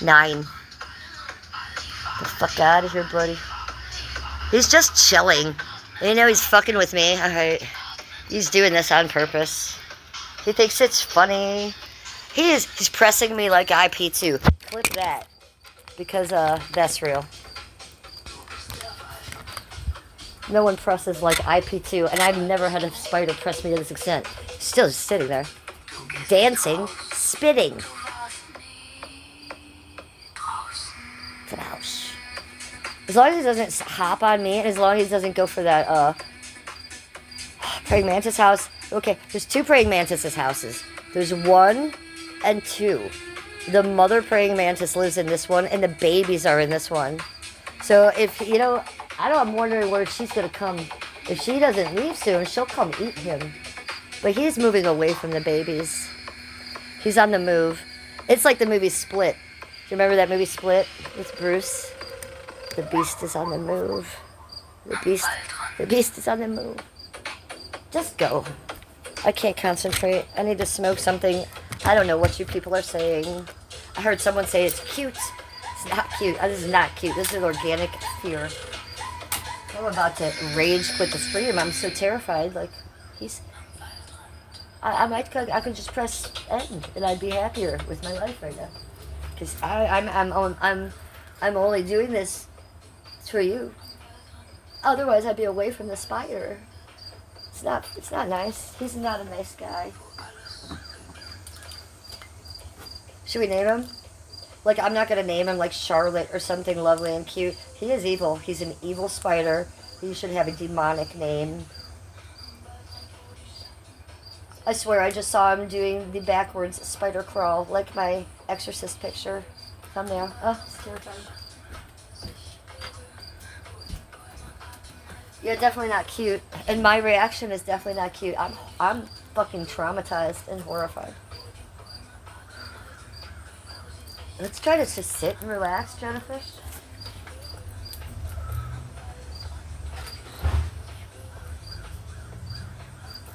Nine. Get the fuck out of here, buddy. He's just chilling. You know he's fucking with me. Alright. He's doing this on purpose. He thinks it's funny. He's pressing me like IP2. Clip that. Because that's real. No one presses like IP2, and I've never had a spider press me to this extent. Still just sitting there. Dancing. Spitting. It's an house. As long as he doesn't hop on me, and as long as he doesn't go for that, praying mantis house. Okay, there's two praying mantis houses. There's 1 and 2. The mother praying mantis lives in this one, and the babies are in this one. So if, you know, I'm wondering where she's going to come. If she doesn't leave soon, she'll come eat him. But he's moving away from the babies. He's on the move. It's like the movie Split. Do you remember that movie Split with Bruce? The beast is on the move. The beast is on the move. Just go. I can't concentrate. I need to smoke something. I don't know what you people are saying. I heard someone say it's cute. It's not cute. This is not cute. This is organic fear. I'm about to rage quit the stream. I'm so terrified. Like, I could just press end and I'd be happier with my life right now. Because I'm only doing this for you. Otherwise, I'd be away from the spider. It's not nice. He's not a nice guy. Should we name him? Like, I'm not going to name him like Charlotte or something lovely and cute. He is evil. He's an evil spider. He should have a demonic name. I swear, I just saw him doing the backwards spider crawl, like my Exorcist picture thumbnail. Oh, it's terrifying. You're definitely not cute. And my reaction is definitely not cute. I'm fucking traumatized and horrified. Let's try to just sit and relax, Jennifer.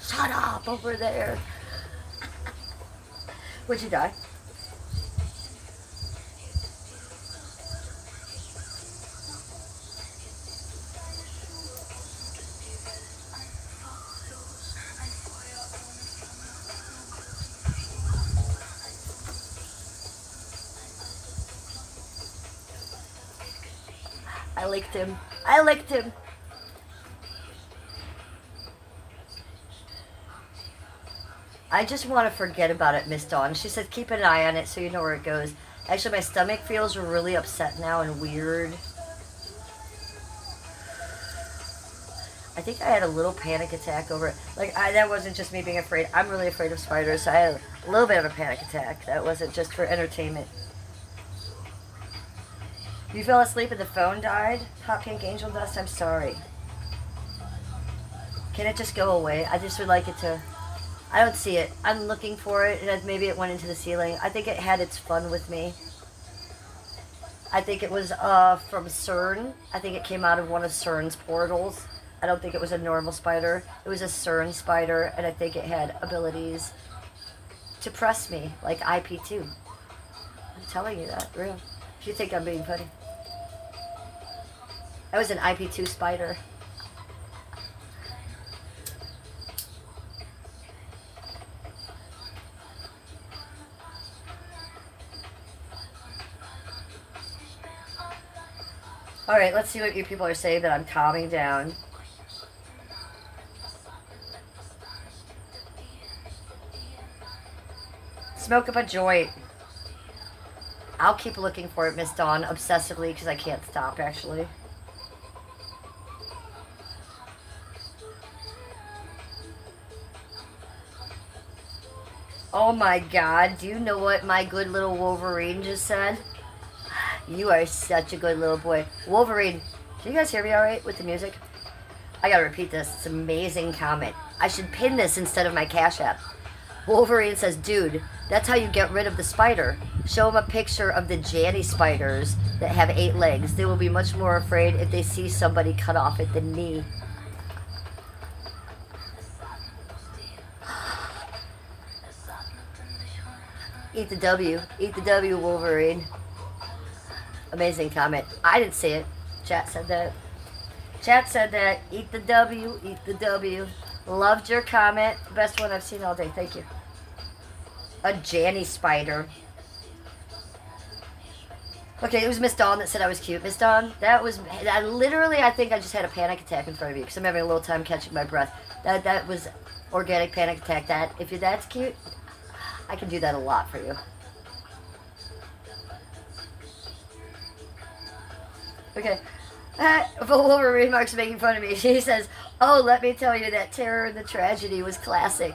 Shut up over there. Would you die? I licked him. I licked him. I just want to forget about it, Miss Dawn. She said keep an eye on it so you know where it goes. Actually, my stomach feels really upset now and weird. I think I had a little panic attack over it. Like, that wasn't just me being afraid. I'm really afraid of spiders, so I had a little bit of a panic attack. That wasn't just for entertainment. You fell asleep and the phone died? Hot pink angel dust, I'm sorry. Can it just go away? I just would like it to... I don't see it. I'm looking for it, and maybe it went into the ceiling. I think it had its fun with me. I think it was from CERN. I think it came out of one of CERN's portals. I don't think it was a normal spider. It was a CERN spider, and I think it had abilities to press me, like IP2. I'm telling you that, real. If you think I'm being funny. That was an IP2 spider. Alright, let's see what you people are saying that I'm calming down. Smoke up a joint. I'll keep looking for it, Miss Dawn, obsessively, because I can't stop, actually. Oh my god, do you know what my good little Wolverine just said? You are such a good little boy. Wolverine, can you guys hear me alright with the music? I gotta repeat this. It's an amazing comment. I should pin this instead of my Cash App. Wolverine says, dude, that's how you get rid of the spider. Show them a picture of the Janny spiders that have 8 legs. They will be much more afraid if they see somebody cut off at the knee. Eat the W. Eat the W, Wolverine. Amazing comment. I didn't say it. Chat said that. Chat said that. Eat the W. Eat the W. Loved your comment. Best one I've seen all day. Thank you. A Janny spider. Okay, it was Miss Dawn that said I was cute. Miss Dawn, that was... I think I just had a panic attack in front of you because I'm having a little time catching my breath. That was organic panic attack. If you're that cute, I can do that a lot for you. Okay. Wolverine Mark's making fun of me. She says, oh, let me tell you that Terror and the Tragedy was classic.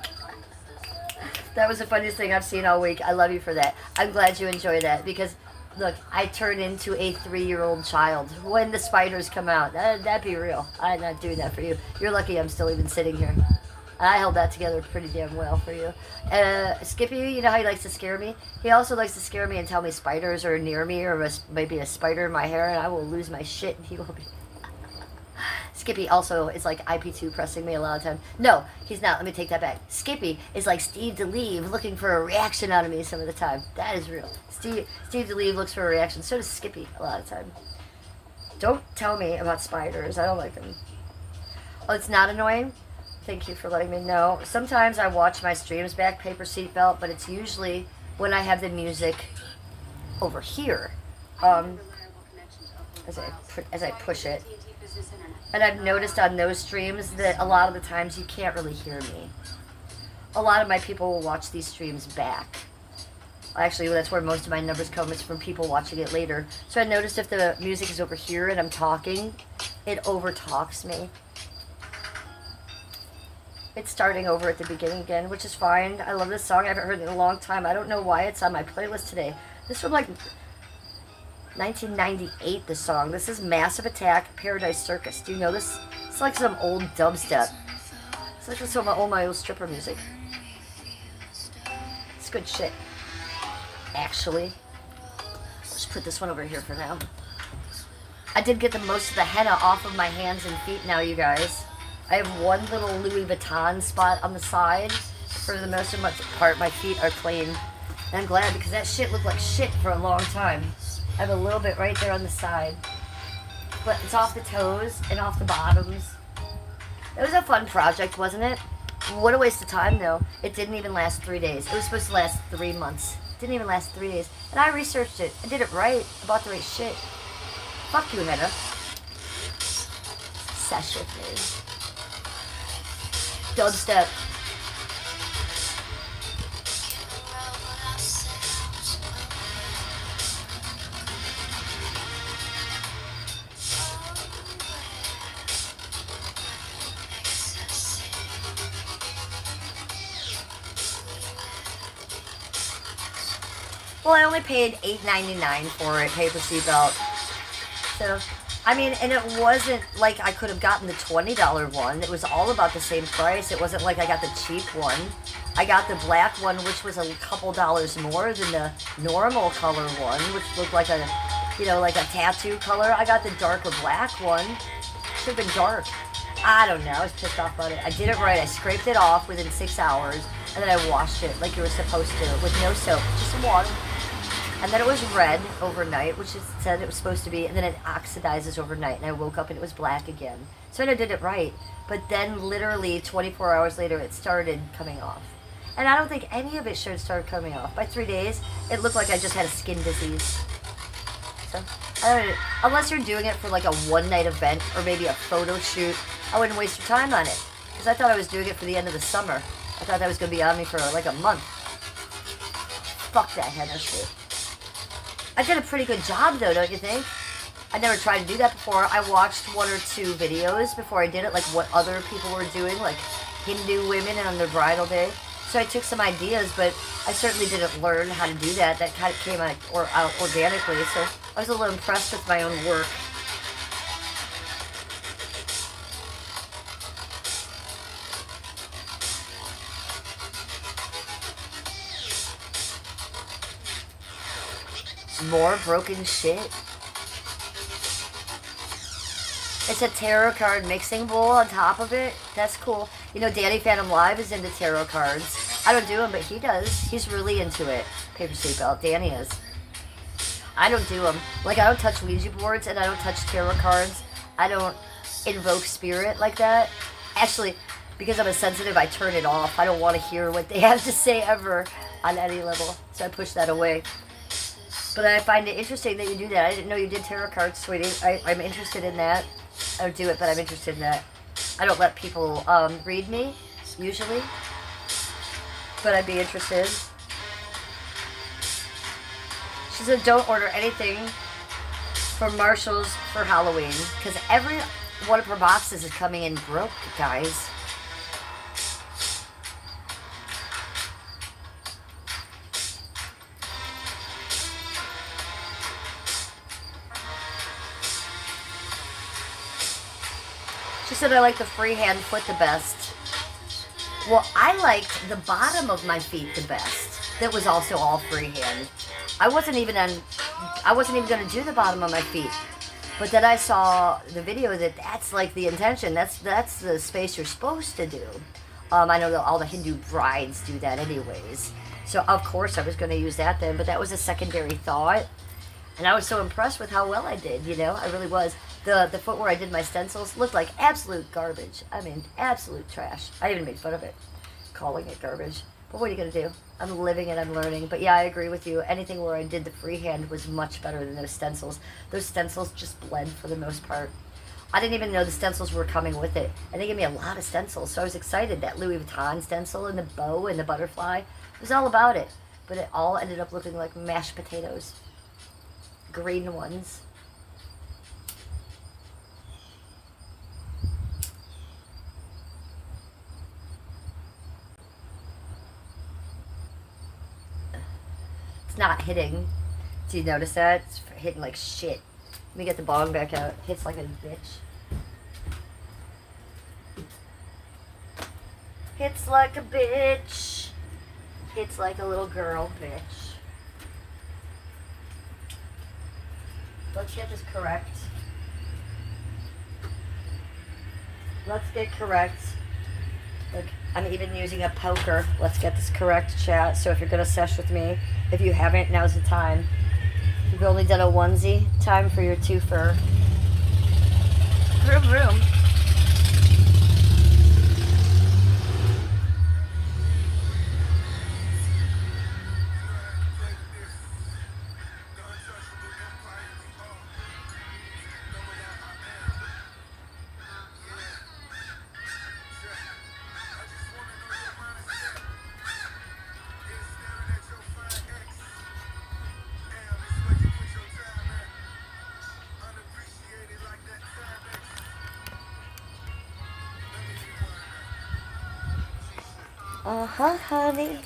That was the funniest thing I've seen all week. I love you for that. I'm glad you enjoy that because, look, I turn into a 3-year-old child when the spiders come out. That'd be real. I'm not doing that for you. You're lucky I'm still even sitting here. I held that together pretty damn well for you. Skippy, you know how he likes to scare me? He also likes to scare me and tell me spiders are near me or maybe a spider in my hair and I will lose my shit and he will be... Skippy also is like IP2 pressing me a lot of times. No, he's not. Let me take that back. Skippy is like Steve DeLeve looking for a reaction out of me some of the time. That is real. Steve DeLeve looks for a reaction. So does Skippy a lot of the time. Don't tell me about spiders. I don't like them. Oh, it's not annoying? Thank you for letting me know. Sometimes I watch my streams back, paper seatbelt, but it's usually when I have the music over here. As I push it. And I've noticed on those streams that a lot of the times you can't really hear me. A lot of my people will watch these streams back. Actually, that's where most of my numbers come, is from people watching it later. So I noticed if the music is over here and I'm talking, it over-talks me. It's starting over at the beginning again, which is fine. I love this song. I haven't heard it in a long time. I don't know why it's on my playlist today. This is from like 1998, this song. This is Massive Attack, Paradise Circus. Do you know this? It's like some old dubstep. It's like some of my old stripper music. It's good shit. Actually. Just put this one over here for now. I did get the most of the henna off of my hands and feet now, you guys. I have one little Louis Vuitton spot on the side. For the most of my part, my feet are clean. And I'm glad because that shit looked like shit for a long time. I have a little bit right there on the side. But it's off the toes and off the bottoms. It was a fun project, wasn't it? What a waste of time, though. It didn't even last 3 days. It was supposed to last 3 months. It didn't even last 3 days. And I researched it. I did it right. I bought the right shit. Fuck you, henna. Sesh with me. Dubstep. Well, I only paid $8.99 for it, paper seatbelt. So, I mean, and it wasn't like I could have gotten the $20 one. It was all about the same price. It wasn't like I got the cheap one. I got the black one, which was a couple dollars more than the normal color one, which looked like a, you know, like a tattoo color. I got the darker black one. Should have been dark. I don't know. I was pissed off about it. I did it right. I scraped it off within 6 hours, and then I washed it like you were supposed to with no soap, just some water. And then it was red overnight, which it said it was supposed to be, and then it oxidizes overnight, and I woke up and it was black again. So I did it right. But then literally 24 hours later, it started coming off. And I don't think any of it should have started coming off. By 3 days, it looked like I just had a skin disease. So, I don't know. Unless you're doing it for like a one-night event or maybe a photo shoot, I wouldn't waste your time on it. Because I thought I was doing it for the end of the summer. I thought that was going to be on me for like a month. Fuck that henna shit. I did a pretty good job though, don't you think? I never tried to do that before. I watched 1 or 2 videos before I did it, like what other people were doing, like Hindu women on their bridal day. So I took some ideas, but I certainly didn't learn how to do that. That kind of came out organically, so I was a little impressed with my own work. More broken shit. It's a tarot card mixing bowl on top of it. That's cool. You know, Danny Phantom Live is into tarot cards. I don't do them, but he does. He's really into it. Paper seatbelt. Danny is. I don't do them. Like, I don't touch Ouija boards, and I don't touch tarot cards. I don't invoke spirit like that. Actually, because I'm a sensitive, I turn it off. I don't want to hear what they have to say ever on any level. So I push that away. But I find it interesting that you do that. I didn't know you did tarot cards, sweetie. I'm interested in that. I don't do it, but I'm interested in that. I don't let people read me, usually. But I'd be interested. She said don't order anything from Marshall's for Halloween. Because every one of her boxes is coming in broke, guys. She said I like the freehand foot the best. Well, I liked the bottom of my feet the best. That was also all freehand. I wasn't even going to do the bottom of my feet. But then I saw the video that that's like the intention. That's the space you're supposed to do. I know that all the Hindu brides do that anyways. So of course I was going to use that then, but that was a secondary thought. And I was so impressed with how well I did, you know? I really was. The foot where I did my stencils looked like absolute garbage. I mean, absolute trash. I even made fun of it, calling it garbage. But what are you going to do? I'm living it, I'm learning. But yeah, I agree with you. Anything where I did the freehand was much better than those stencils. Those stencils just blend for the most part. I didn't even know the stencils were coming with it. And they gave me a lot of stencils, so I was excited. That Louis Vuitton stencil and the bow and the butterfly. It was all about it. But it all ended up looking like mashed potatoes. Green ones. It's not hitting. Do you notice that? It's hitting like shit. Let me get the bong back out. It hits like a bitch. Hits like a bitch. Hits like a little girl, bitch. Let's get this correct. Let's get correct. Look, I'm even using a poker. Let's get this correct, chat. So if you're going to sesh with me, if you haven't, now's the time. If you've only done a onesie, time for your twofer. Vroom vroom. Uh-huh, honey.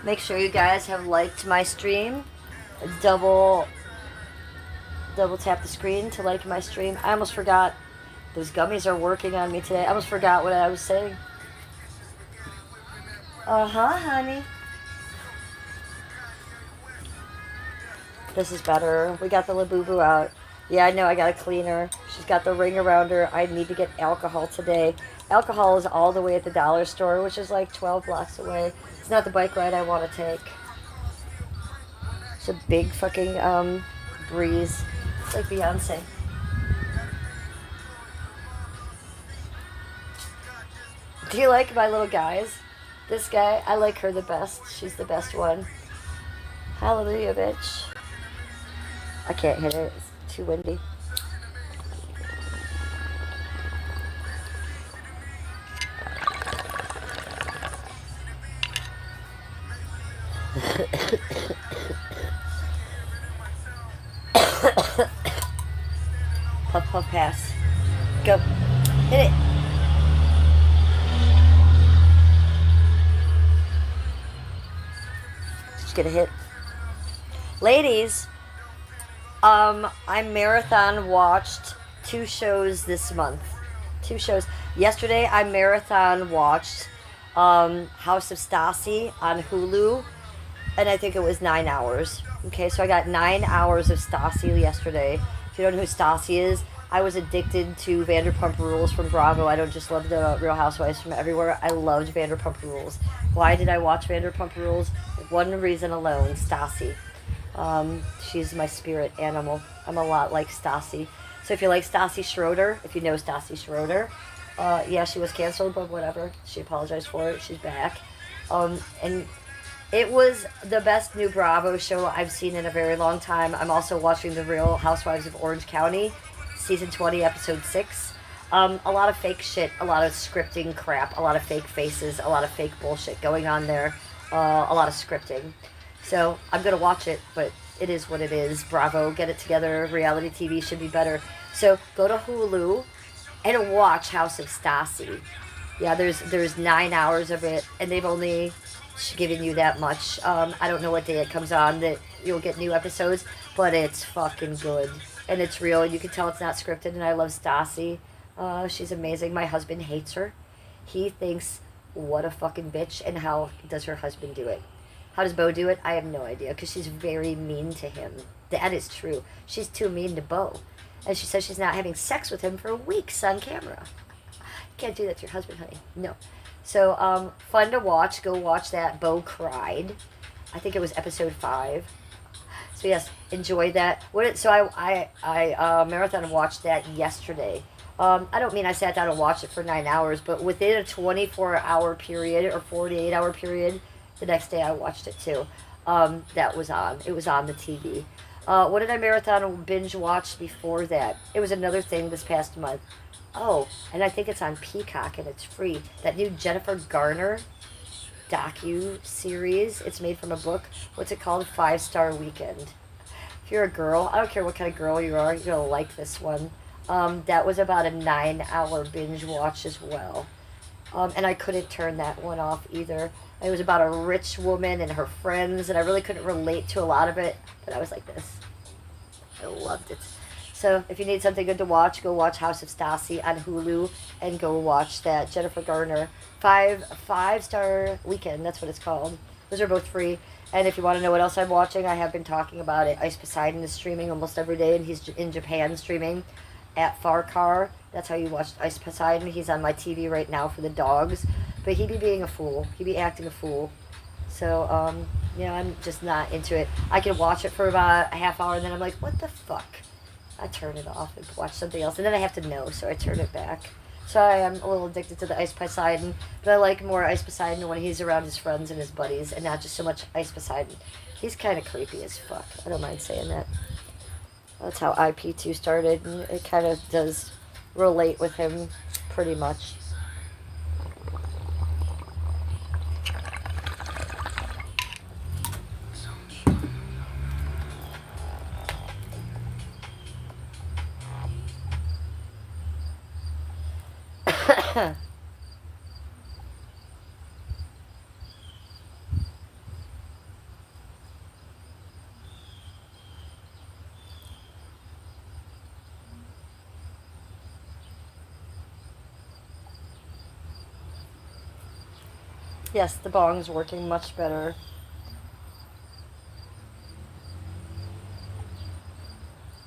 Make sure you guys have liked my stream. Double tap the screen to like my stream. I almost forgot. Those gummies are working on me today. I almost forgot what I was saying. Uh-huh, honey. This is better. We got the Labubu out. Yeah, I know. I got to clean her. She's got the ring around her. I need to get alcohol today. Alcohol is all the way at the dollar store, which is like 12 blocks away. It's not the bike ride I want to take. It's a big fucking breeze. It's like Beyonce. Do you like my little guys? This guy, I like her the best. She's the best one. Hallelujah, bitch. I can't hit it. It's too windy. Puff, puff, pass. Go. Hit it. Just get a hit. Ladies, I marathon watched 2 shows this month. 2 shows. Yesterday, I marathon watched House of Stassi on Hulu, and I think it was 9 hours. Okay, so I got 9 hours of Stassi yesterday. If you don't know who Stassi is, I was addicted to Vanderpump Rules from Bravo. I don't just love the Real Housewives from everywhere. I loved Vanderpump Rules. Why did I watch Vanderpump Rules? One reason alone, Stassi. She's my spirit animal. I'm a lot like Stassi. So if you like Stassi Schroeder, if you know Stassi Schroeder, yeah, she was canceled, but whatever. She apologized for it. She's back. And it was the best new Bravo show I've seen in a very long time. I'm also watching The Real Housewives of Orange County, season 20, episode 6. A lot of fake shit, a lot of scripting crap, a lot of fake faces, a lot of fake bullshit going on there, a lot of scripting. So I'm going to watch it, but it is what it is. Bravo, get it together. Reality TV should be better. So go to Hulu and watch House of Stassi. Yeah, there's 9 hours of it, and they've only given you that much. I don't know what day it comes on that you'll get new episodes, but it's fucking good. And it's real. You can tell it's not scripted, and I love Stassi. She's amazing. My husband hates her. He thinks, what a fucking bitch, and how does her husband do it? How does Bo do it? I have no idea, because she's very mean to him. That is true. She's too mean to Bo. And she says she's not having sex with him for weeks on camera. You can't do that to your husband, honey. No. So, fun to watch. Go watch that. Bo cried. I think it was episode 5. So, yes, enjoy that. So, I marathon watched that yesterday. I don't mean I sat down and watched it for 9 hours, but within a 24-hour period or 48-hour period, the next day I watched it too. That was on. It was on the TV. What did I marathon binge watch before that? It was another thing this past month. Oh, and I think it's on Peacock and it's free. That new Jennifer Garner docu-series. It's made from a book. What's it called? 5-Star Weekend. If you're a girl, I don't care what kind of girl you are, you're going to like this one. That was about a 9-hour binge watch as well. And I couldn't turn that one off either. It was about a rich woman and her friends, and I really couldn't relate to a lot of it, but I was like this. I loved it. So if you need something good to watch, go watch House of Stassi on Hulu, and go watch that Jennifer Garner 5-Star Weekend. That's what it's called. Those are both free. And if you want to know what else I'm watching, I have been talking about it. Ice Poseidon is streaming almost every day, and he's in Japan streaming at Farcar. That's how you watch Ice Poseidon. He's on my TV right now for the dogs. But he be being a fool. He be acting a fool. So, you know, I'm just not into it. I can watch it for about a half hour, and then I'm like, what the fuck? I turn it off and watch something else. And then I have to know, so I turn it back. So I am a little addicted to the Ice Poseidon, but I like more Ice Poseidon when he's around his friends and his buddies, and not just so much Ice Poseidon. He's kind of creepy as fuck. I don't mind saying that. That's how IP2 started, and it kind of does relate with him pretty much. Yes, the bong's working much better.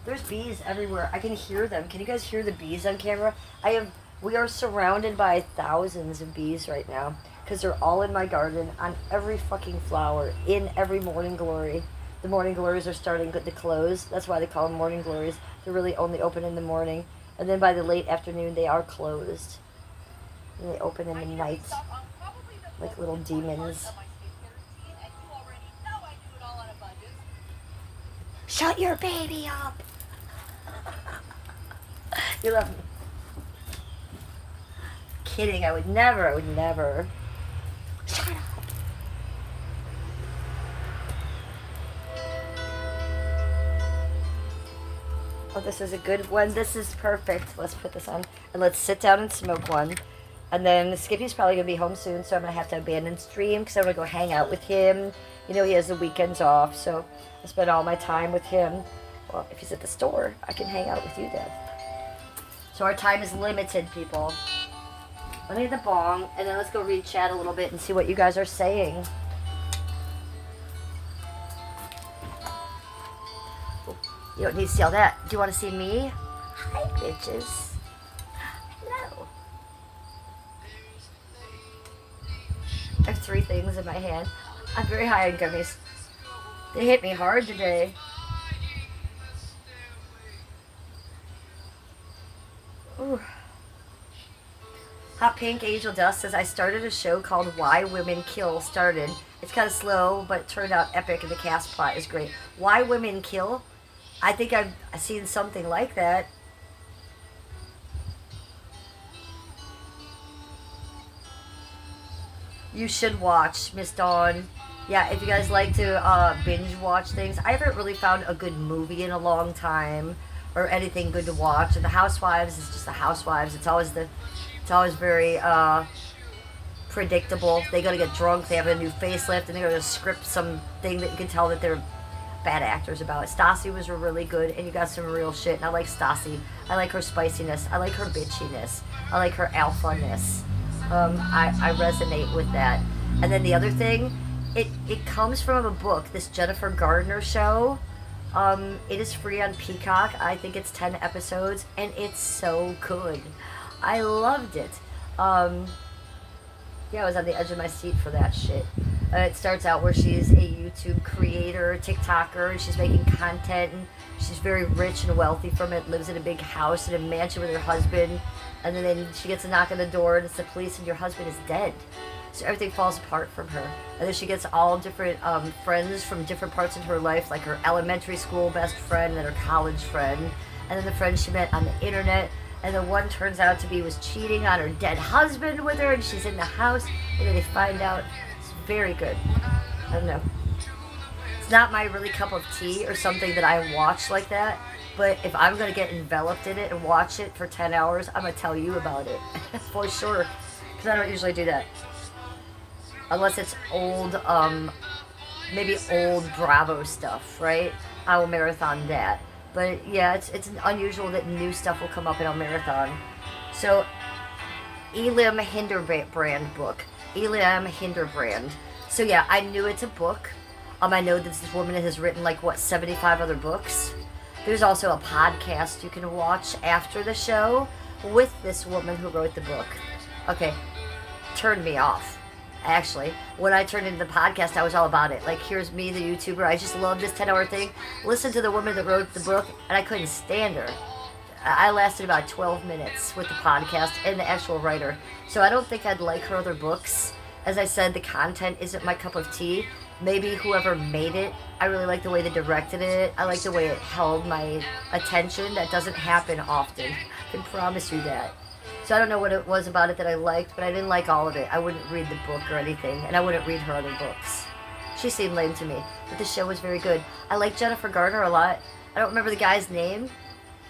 There's bees everywhere. I can hear them. Can you guys hear the bees on camera? We are surrounded by thousands of bees right now because they're all in my garden, on every fucking flower, in every morning glory. The morning glories are starting to close. That's why they call them morning glories. They're really only open in the morning, and then by the late afternoon they are closed. And they open in the night like little demons. Shut your baby up! You love me. Kidding, I would never. Shut up. Oh, this is a good one. This is perfect. Let's put this on. And let's sit down and smoke one. And then Skippy's probably going to be home soon, so I'm going to have to abandon stream because I'm going to go hang out with him. You know, he has the weekends off, so I spend all my time with him. Well, if he's at the store, I can hang out with you then. So our time is limited, people. Let me get the bong, and then let's go read chat a little bit and see what you guys are saying. You don't need to see all that. Do you want to see me? Hi, bitches. Hello. I have 3 things in my hand. I'm very high on gummies. They hit me hard today. Ooh. Hot Pink Angel Dust says, I started a show called Why Women Kill. Started. It's kind of slow, but it turned out epic, and the cast plot is great. Why Women Kill? I think I've seen something like that. You should watch, Miss Dawn. Yeah, if you guys like to binge watch things. I haven't really found a good movie in a long time, or anything good to watch. And The Housewives is just The Housewives. It's always very predictable. They go to get drunk, they have a new facelift, and they go to script something that you can tell that they're bad actors about it. Stassi was really good, and you got some real shit, and I like Stassi. I like her spiciness. I like her bitchiness. I like her alpha-ness. I resonate with that. And then the other thing, it comes from a book, this Jennifer Gardner show. It is free on Peacock. I think it's 10 episodes, and it's so good. I loved it. Yeah, I was on the edge of my seat for that shit. It starts out where she's a YouTube creator, TikToker, and she's making content, and she's very rich and wealthy from it, lives in a big house in a mansion with her husband, and then she gets a knock on the door, and it's the police, and your husband is dead. So everything falls apart from her. And then she gets all different friends from different parts of her life, like her elementary school best friend and her college friend, and then the friend she met on the internet, and the one turns out to be was cheating on her dead husband with her, and she's in the house, and then they find out. It's very good. I don't know. It's not my really cup of tea or something that I watch like that, but if I'm going to get enveloped in it and watch it for 10 hours, I'm going to tell you about it. For sure. Because I don't usually do that. Unless it's old, maybe old Bravo stuff, right? I will marathon that. But yeah, it's unusual that new stuff will come up in a marathon. So, Elim Hinderbrand book. Elim Hinderbrand. So yeah, I knew it's a book. I know that this woman has written like, what, 75 other books? There's also a podcast you can watch after the show with this woman who wrote the book. Okay, turned me off. Actually, when I turned into the podcast, I was all about it. Like, here's me, the YouTuber. I just love this 10-hour thing. Listen to the woman that wrote the book, and I couldn't stand her. I lasted about 12 minutes with the podcast and the actual writer. So I don't think I'd like her other books. As I said, the content isn't my cup of tea. Maybe whoever made it, I really like the way they directed it. I like the way it held my attention. That doesn't happen often. I can promise you that. So I don't know what it was about it that I liked, but I didn't like all of it. I wouldn't read the book or anything, and I wouldn't read her other books. She seemed lame to me, but the show was very good. I like Jennifer Garner a lot. I don't remember the guy's name,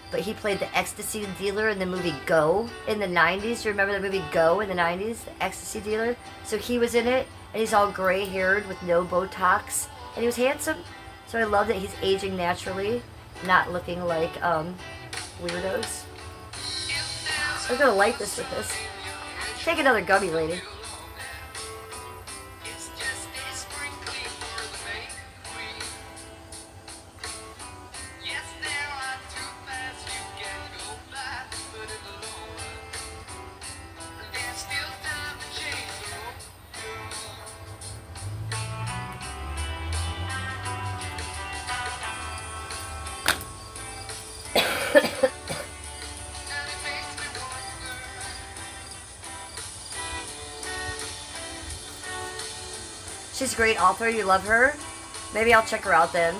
but he played the ecstasy dealer in the movie Go in the 90s. You remember the movie Go in the 90s? The ecstasy dealer? So he was in it, and he's all gray-haired with no Botox, and he was handsome. So I love that he's aging naturally, not looking like weirdos. I'm gonna light this with this. Take another gummy, lady. She's a great author. You love her? Maybe I'll check her out then.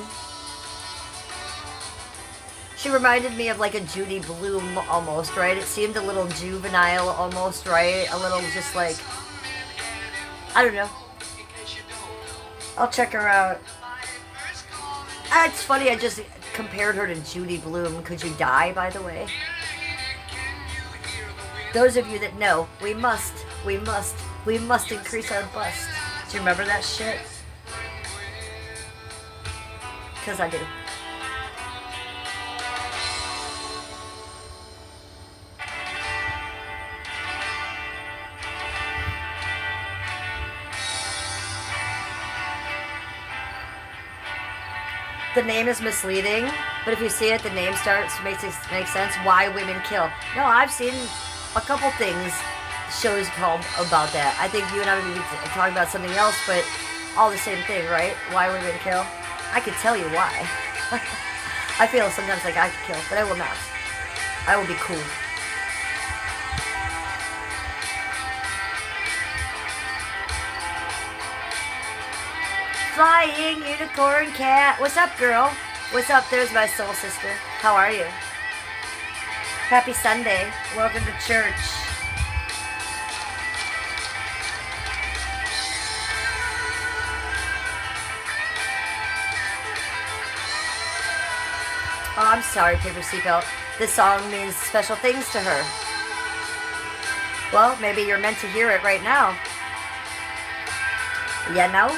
She reminded me of like a Judy Blume almost, right? It seemed a little juvenile almost, right? A little just like, I don't know. I'll check her out. It's funny, I just compared her to Judy Blume. Could You Die, by the way? Those of you that know, we must increase our bust. Do you remember that shit? Because I do. The name is misleading, but if you see it, the name makes sense. Why women kill. No, I've seen a couple things, shows called about that. I think you and I would be talking about something else, but all the same thing, right? Why women kill. I could tell you why. I feel sometimes like I could kill, but I will not. I will be cool. Flying unicorn cat. What's up, girl? What's up? There's my soul sister. How are you? Happy Sunday. Welcome to church. Oh, I'm sorry, Paper Seatbelt. This song means special things to her. Well, maybe you're meant to hear it right now. You know?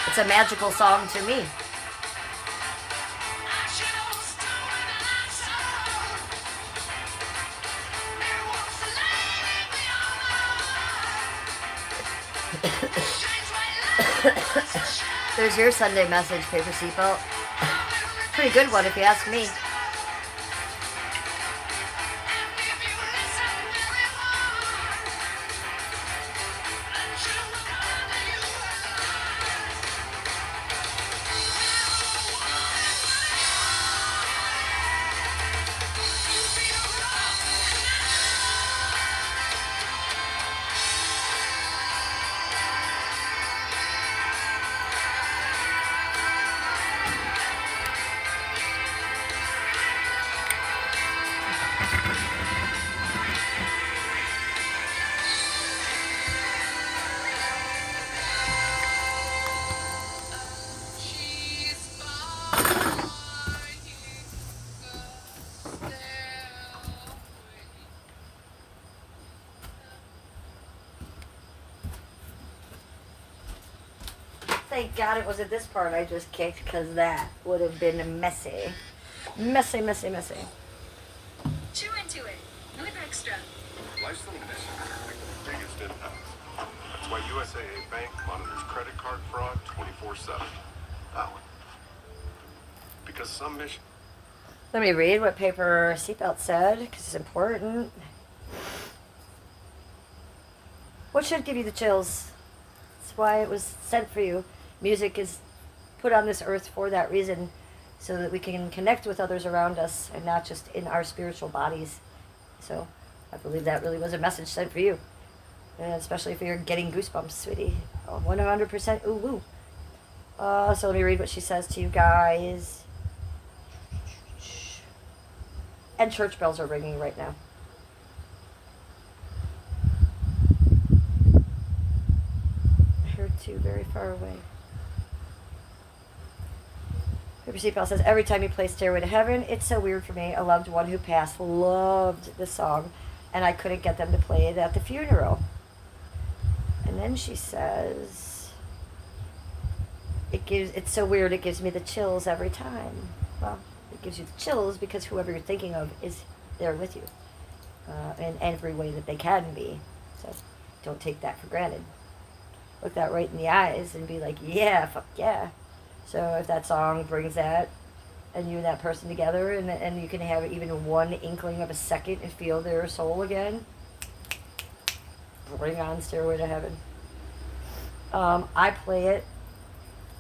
It's a magical song to me. There's your Sunday message, Paper Seatbelt. Pretty good one if you ask me. Thank God it wasn't this part I just kicked, because that would have been messy. Messy, messy, messy. Chew into it. Live extra. Life's a little messy. Biggest impact. That's why you USAA Bank monitors credit card fraud 24/7. That one. Because some mission. Let me read what paper seatbelt said, because it's important. What should give you the chills? That's why it was sent for you. Music is put on this earth for that reason, so that we can connect with others around us and not just in our spiritual bodies. So I believe that really was a message sent for you. And especially if you're getting goosebumps, sweetie. 100% ooh woo. So let me read what she says to you guys. And church bells are ringing right now. I heard two very far away. Paper Seatbelt says, every time you play Stairway to Heaven, it's so weird for me. A loved one who passed loved the song, and I couldn't get them to play it at the funeral. And then she says, it's so weird, it gives me the chills every time. Well, it gives you the chills because whoever you're thinking of is there with you in every way that they can be. So don't take that for granted. Look that right in the eyes and be like, yeah, fuck yeah. So if that song brings that and you and that person together and you can have even one inkling of a second and feel their soul again, bring on Stairway to Heaven. I play it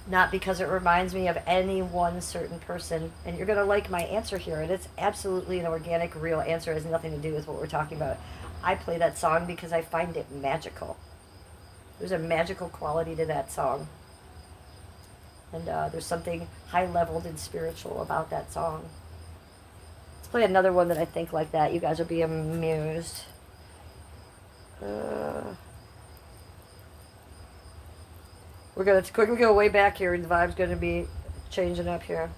not because it reminds me of any one certain person, and you're going to like my answer here, and it's absolutely an organic, real answer. It has nothing to do with what we're talking about. I play that song because I find it magical. There's a magical quality to that song. And there's something high-leveled and spiritual about that song. Let's play another one that I think like that. You guys will be amused. We're going to quickly go way back here, and the vibe's going to be changing up here.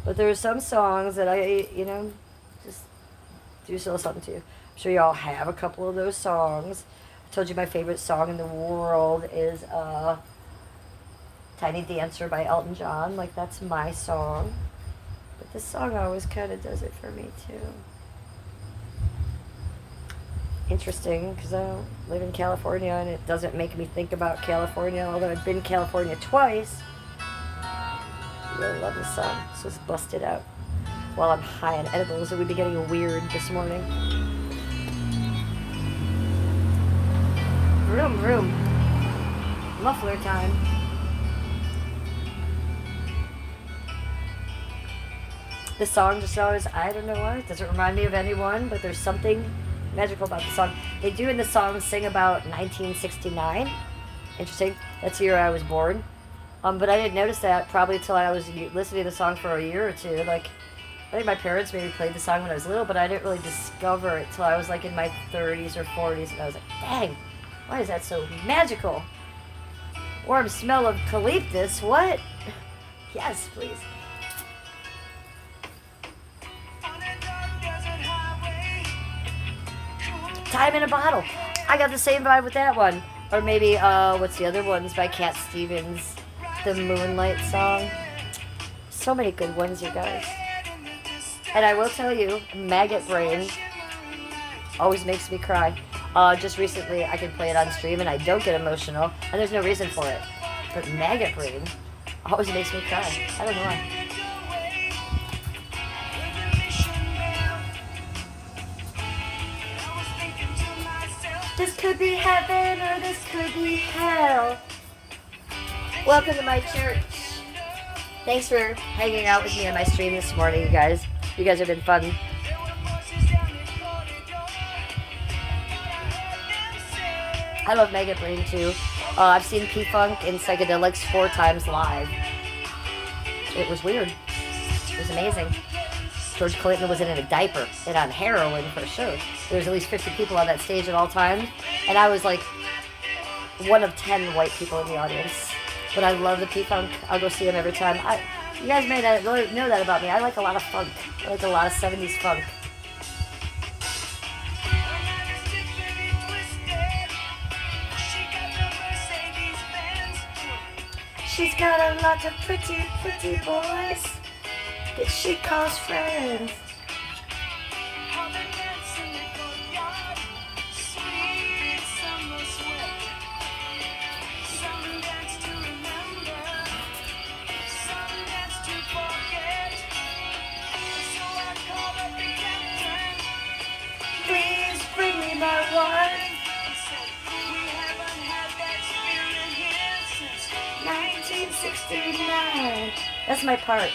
But there are some songs that I, just do a little something to you. I'm sure you all have a couple of those songs. I told you my favorite song in the world is Tiny Dancer by Elton John. Like, that's my song. But this song always kind of does it for me, too. Interesting, because I don't live in California, and it doesn't make me think about California, although I've been to California twice. I really love this song. So let's bust it out while I'm high on edibles. It would be getting weird this morning. Vroom, vroom. Muffler time. This song just always, I don't know why, it doesn't remind me of anyone, but there's something magical about the song. They do in the song sing about 1969. Interesting. That's the year I was born. But I didn't notice that probably until I was listening to the song for a year or two. Like, I think my parents maybe played the song when I was little, but I didn't really discover it till I was like in my 30s or 40s, and I was like, dang, why is that so magical? Warm smell of eucalyptus, what? Yes, please. Time in a Bottle. I got the same vibe with that one. Or maybe, what's the other ones by Cat Stevens? The Moonlight song. So many good ones, you guys. And I will tell you, Maggot Brain always makes me cry. Just recently, I can play it on stream and I don't get emotional, and there's no reason for it. But Maggot Brain always makes me cry. I don't know why. This could be heaven or this could be hell. Welcome to my church. Thanks for hanging out with me on my stream this morning, you guys. You guys have been fun. I love Maggot Brain too. I've seen P-Funk and Psychedelics 4 times live. It was weird. It was amazing. George Clinton was in a diaper and on heroin for sure. There was at least 50 people on that stage at all times, and I was like one of 10 white people in the audience. But I love the P-Funk. I'll go see them every time. You guys may not really know that about me. I like a lot of funk. I like a lot of 70s funk. She's got a lot of pretty, pretty boys that she calls friends. by one. 1969. That's my part.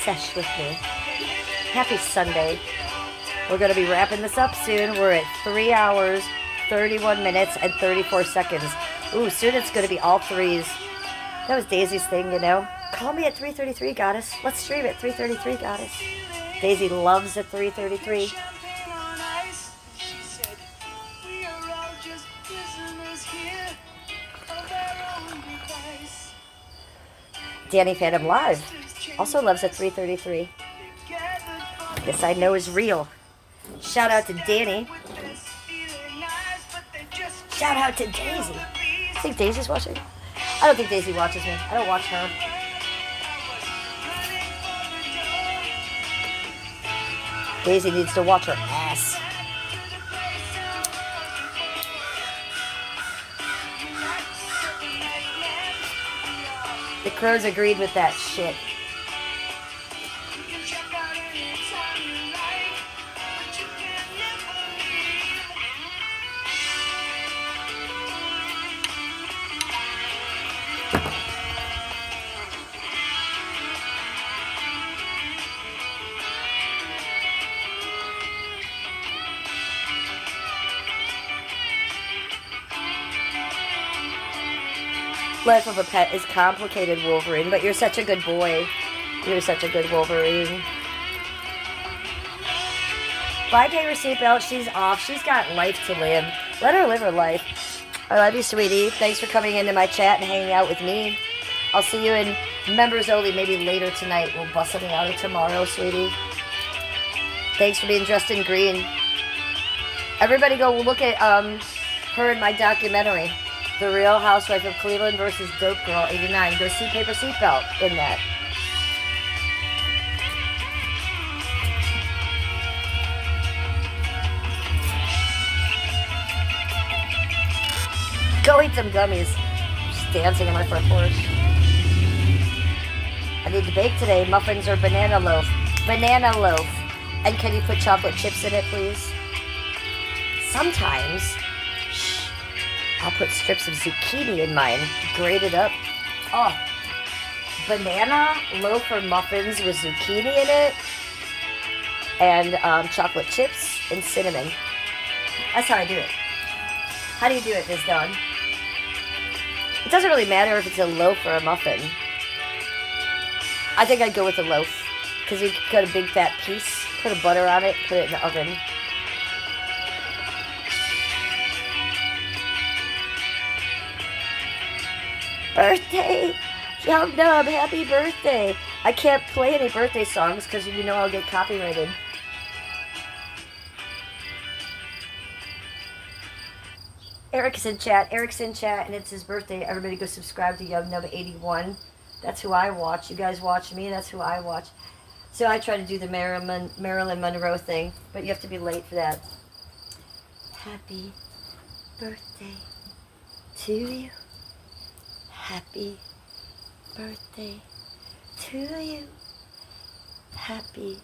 Sesh with me. Happy Sunday. We're going to be wrapping this up soon. We're at 3 hours, 31 minutes, and 34 seconds. Ooh, soon it's going to be all threes. That was Daisy's thing, you know. Call me at 3:33, Goddess. Let's stream at 3:33, Goddess. Daisy loves at 3:33. Danny Phantom Live also loves at 3:33. This I know is real. Shout out to Danny. Shout out to Daisy. I think Daisy's watching. I don't think Daisy watches me. I don't watch her. Daisy needs to watch her ass. The Crows agreed with that shit. Life of a pet is complicated, Wolverine, but you're such a good boy. You're such a good Wolverine. Bye, pay her seatbelt. She's off. She's got life to live. Let her live her life. I love you, sweetie. Thanks for coming into my chat and hanging out with me. I'll see you in members only, maybe later tonight. We'll bust something out of tomorrow, sweetie. Thanks for being dressed in green. Everybody go look at her in my documentary. The Real Housewife of Cleveland versus Dope Girl 89. Go see Paper Seatbelt in that. Go eat some gummies. Just dancing on my front porch. I need to bake today. Muffins or banana loaf. Banana loaf. And can you put chocolate chips in it, please? Sometimes. I'll put strips of zucchini in mine, grated up. Oh, banana loaf or muffins with zucchini in it, and chocolate chips and cinnamon. That's how I do it. How do you do it, Ms. Dawn? It doesn't really matter if it's a loaf or a muffin. I think I'd go with the loaf, because you cut a big fat piece, put a butter on it, put it in the oven. Birthday! Young Nub, happy birthday! I can't play any birthday songs because you know I'll get copyrighted. Eric's in chat. Eric's in chat and it's his birthday. Everybody go subscribe to Young Nub 81. That's who I watch. You guys watch me. That's who I watch. So I try to do the Marilyn Monroe thing, but you have to be late for that. Happy birthday to you. Happy birthday to you. Happy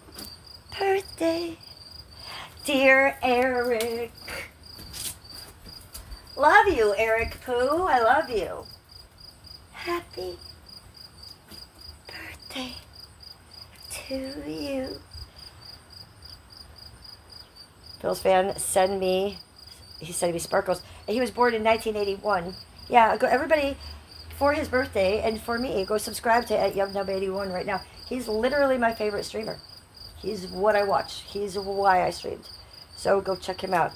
birthday, dear Eric. Love you, Eric Pooh. I love you. Happy birthday to you. Bill's fan send me, he sent me sparkles. And he was born in 1981. Yeah, go everybody. For his birthday and for me, go subscribe to @YoungNub81 right now. He's literally my favorite streamer. He's what I watch. He's why I streamed. So go check him out.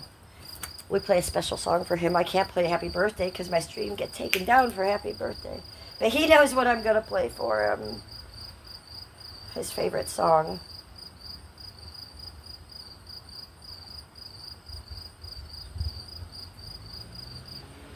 We play a special song for him. I can't play Happy Birthday because my stream get taken down for Happy Birthday. But he knows what I'm going to play for him. His favorite song.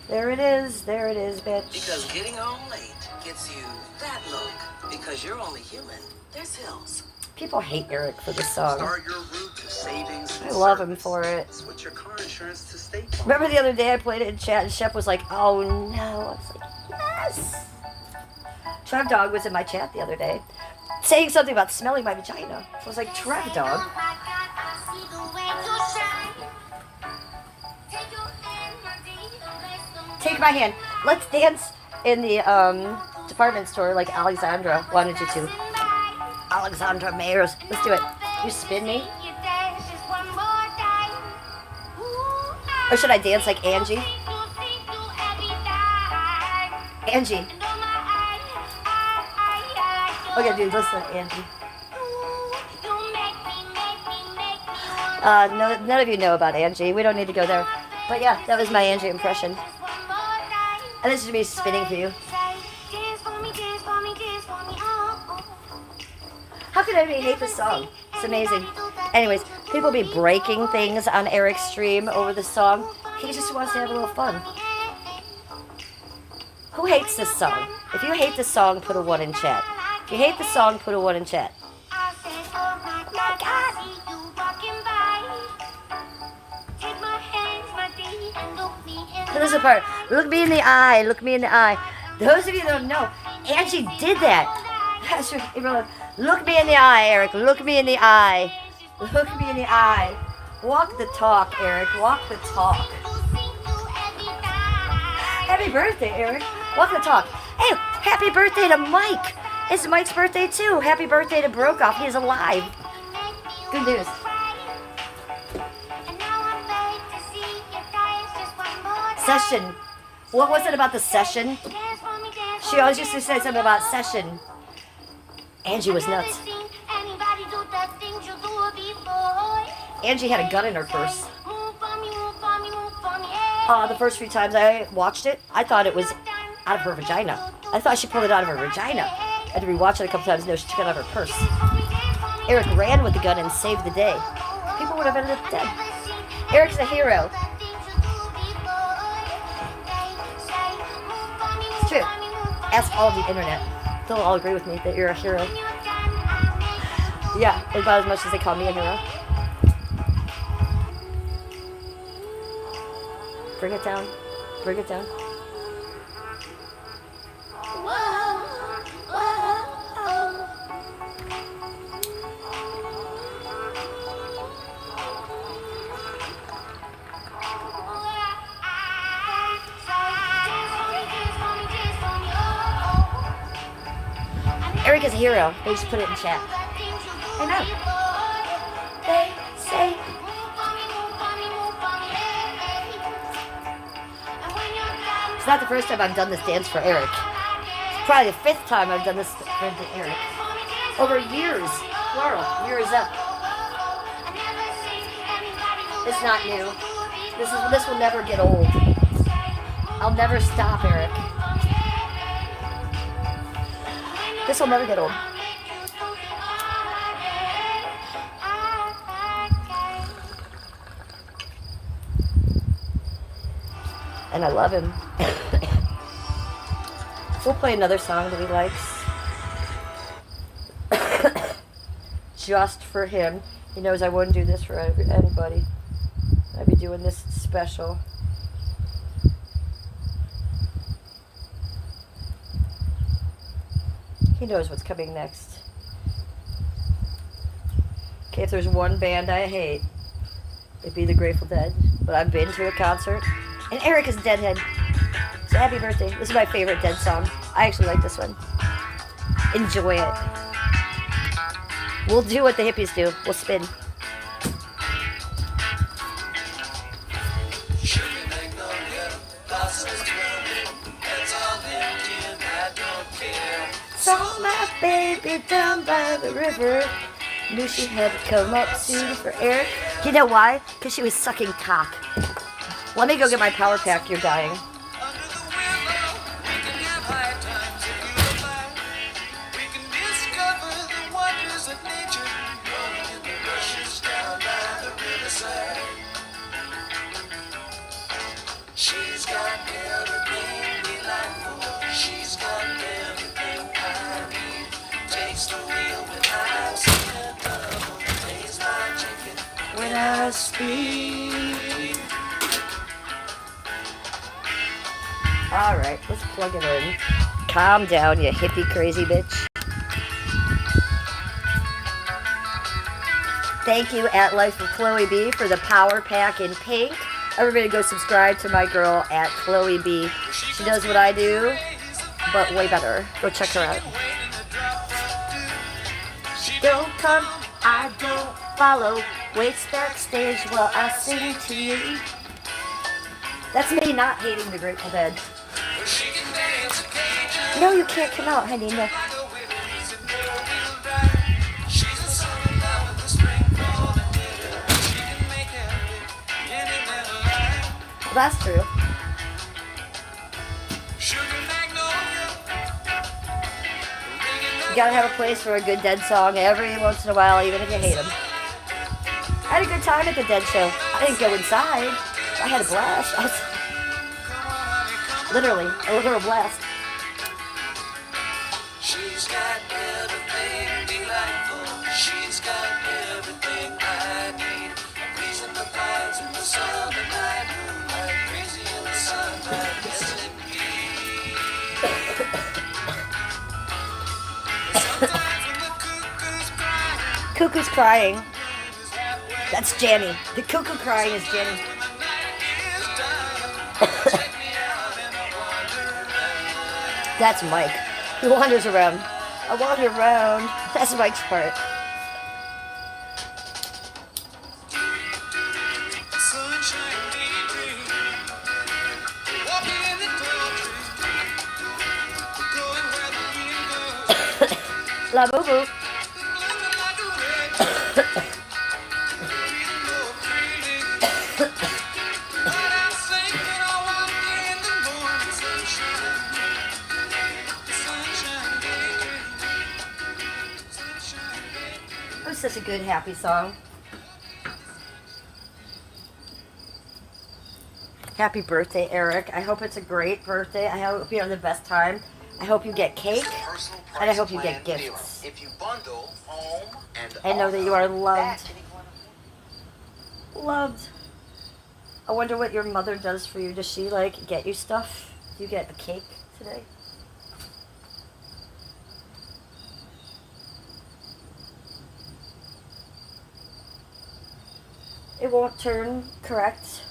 There it is, bitch. Because getting home late gets you that look. Because you're only human. There's Hills. People hate Eric for this song. Start your route to savings. I love him for it. Switch your car insurance to State Farm. Remember the other day I played it in chat and Shep was like, oh no. I was like, yes. Trev Dog was in my chat the other day saying something about smelling my vagina. So I was like, Trev Dog. Take my hand. Let's dance in the department store like Alexandra wanted you to. Alexandra Mayers. Let's do it. You spin me? Or should I dance like Angie? Angie. Okay, dude, listen to Angie. No, none of you know about Angie. We don't need to go there. But yeah, that was my Angie impression. And this is me spinning for you. How could anybody hate this song? It's amazing. Anyways, people be breaking things on Eric's stream over this song. He just wants to have a little fun. Who hates this song? If you hate this song, put a 1 in chat. If you hate the song, put a 1 in chat. This is the part. Look me in the eye. Look me in the eye. Those of you that don't know, Angie did that. Look me in the eye, Eric. Look me in the eye. Look me in the eye. Walk the talk, Eric. Walk the talk. Happy birthday, Eric. Walk the talk. Hey, happy birthday to Mike. It's Mike's birthday, too. Happy birthday to Brokoff. He's alive. Good news. Session. What was it about the session? She always used to say something about session. Angie was nuts. Angie had a gun in her purse. The first few times I watched it, I thought it was out of her vagina. I thought she pulled it out of her vagina. I had to rewatch it a couple times. No, she took it out of her purse. Eric ran with the gun and saved the day. People would have ended up dead. Eric's a hero. It's true. Ask all of the internet. They'll all agree with me that you're a hero. Yeah, about as much as they call me a hero. Bring it down. Bring it down. Eric is a hero. They just put it in chat. I know. They say. It's not the first time I've done this dance for Eric. It's probably the 5th time I've done this for Eric. Over years. Plural. Years up. It's not new. This will never get old. I'll never stop, Eric. This will never get old. And I love him. We'll play another song that he likes. Just for him. He knows I wouldn't do this for anybody. I'd be doing this special. He knows what's coming next. Okay, if there's one band I hate, it'd be the Grateful Dead. But I've been to a concert, and Eric is Deadhead. So happy birthday. This is my favorite Dead song. I actually like this one. Enjoy it. We'll do what the hippies do. We'll spin. Saw my baby down by the river. Knew she had to come up soon for Eric. You know why? Because she was sucking cock. Let me go get my power pack. You're dying. She's got everything we like for. She's got everything. just be. Alright, let's plug it in. Calm down, you hippie crazy bitch. Thank you, at Life with Chloe B, for the power pack in pink. Everybody go subscribe to my girl, at Chloe B. She does what I do, but way better. Go check her out. Don't come, I don't follow. Waits backstage while I sing to you. That's me not hating the Grateful Dead. No, you can't come out, honey. No. Well, that's true. You gotta have a place for a good Dead song every once in a while, even if you hate them. I had a good time at the Dead show. I didn't go inside. I had a blast. I was literally a literal blast. She's got everything delightful. She's got everything I need. Reason the pines in the summer night. Moonlight crazy in the sunlight. Yes, indeed. Sometimes when the cuckoo's crying. Cuckoo's crying. That's Janny. The cuckoo crying is Janny. That's Mike. He wanders around. I wander around. That's Mike's part. La boo boo. It was such a good, happy song. Happy birthday, Eric. I hope it's a great birthday. I hope you have the best time. I hope you get cake. And I hope you get gifts. If you bundle home and I know that you are loved. that, Loved. I wonder what your mother does for you. Does she, like, get you stuff? Do you get a cake today? It won't turn correct.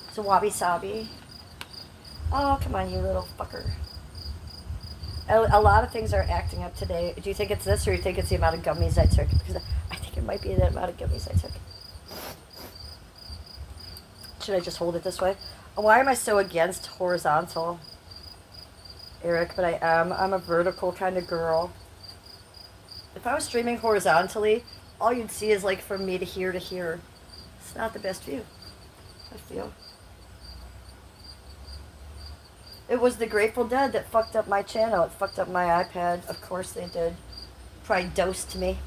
It's a wabi-sabi. Oh, come on, you little fucker. A lot of things are acting up today. Do you think it's this, or do you think it's the amount of gummies I took? Because I think it might be the amount of gummies I took. Should I just hold it this way? Why am I so against horizontal, Eric? But I am. I'm a vertical kind of girl. If I was streaming horizontally, all you'd see is like from me to here to here. It's not the best view, I feel. It was the Grateful Dead that fucked up my channel. It fucked up my iPad. Of course they did. Probably dosed me.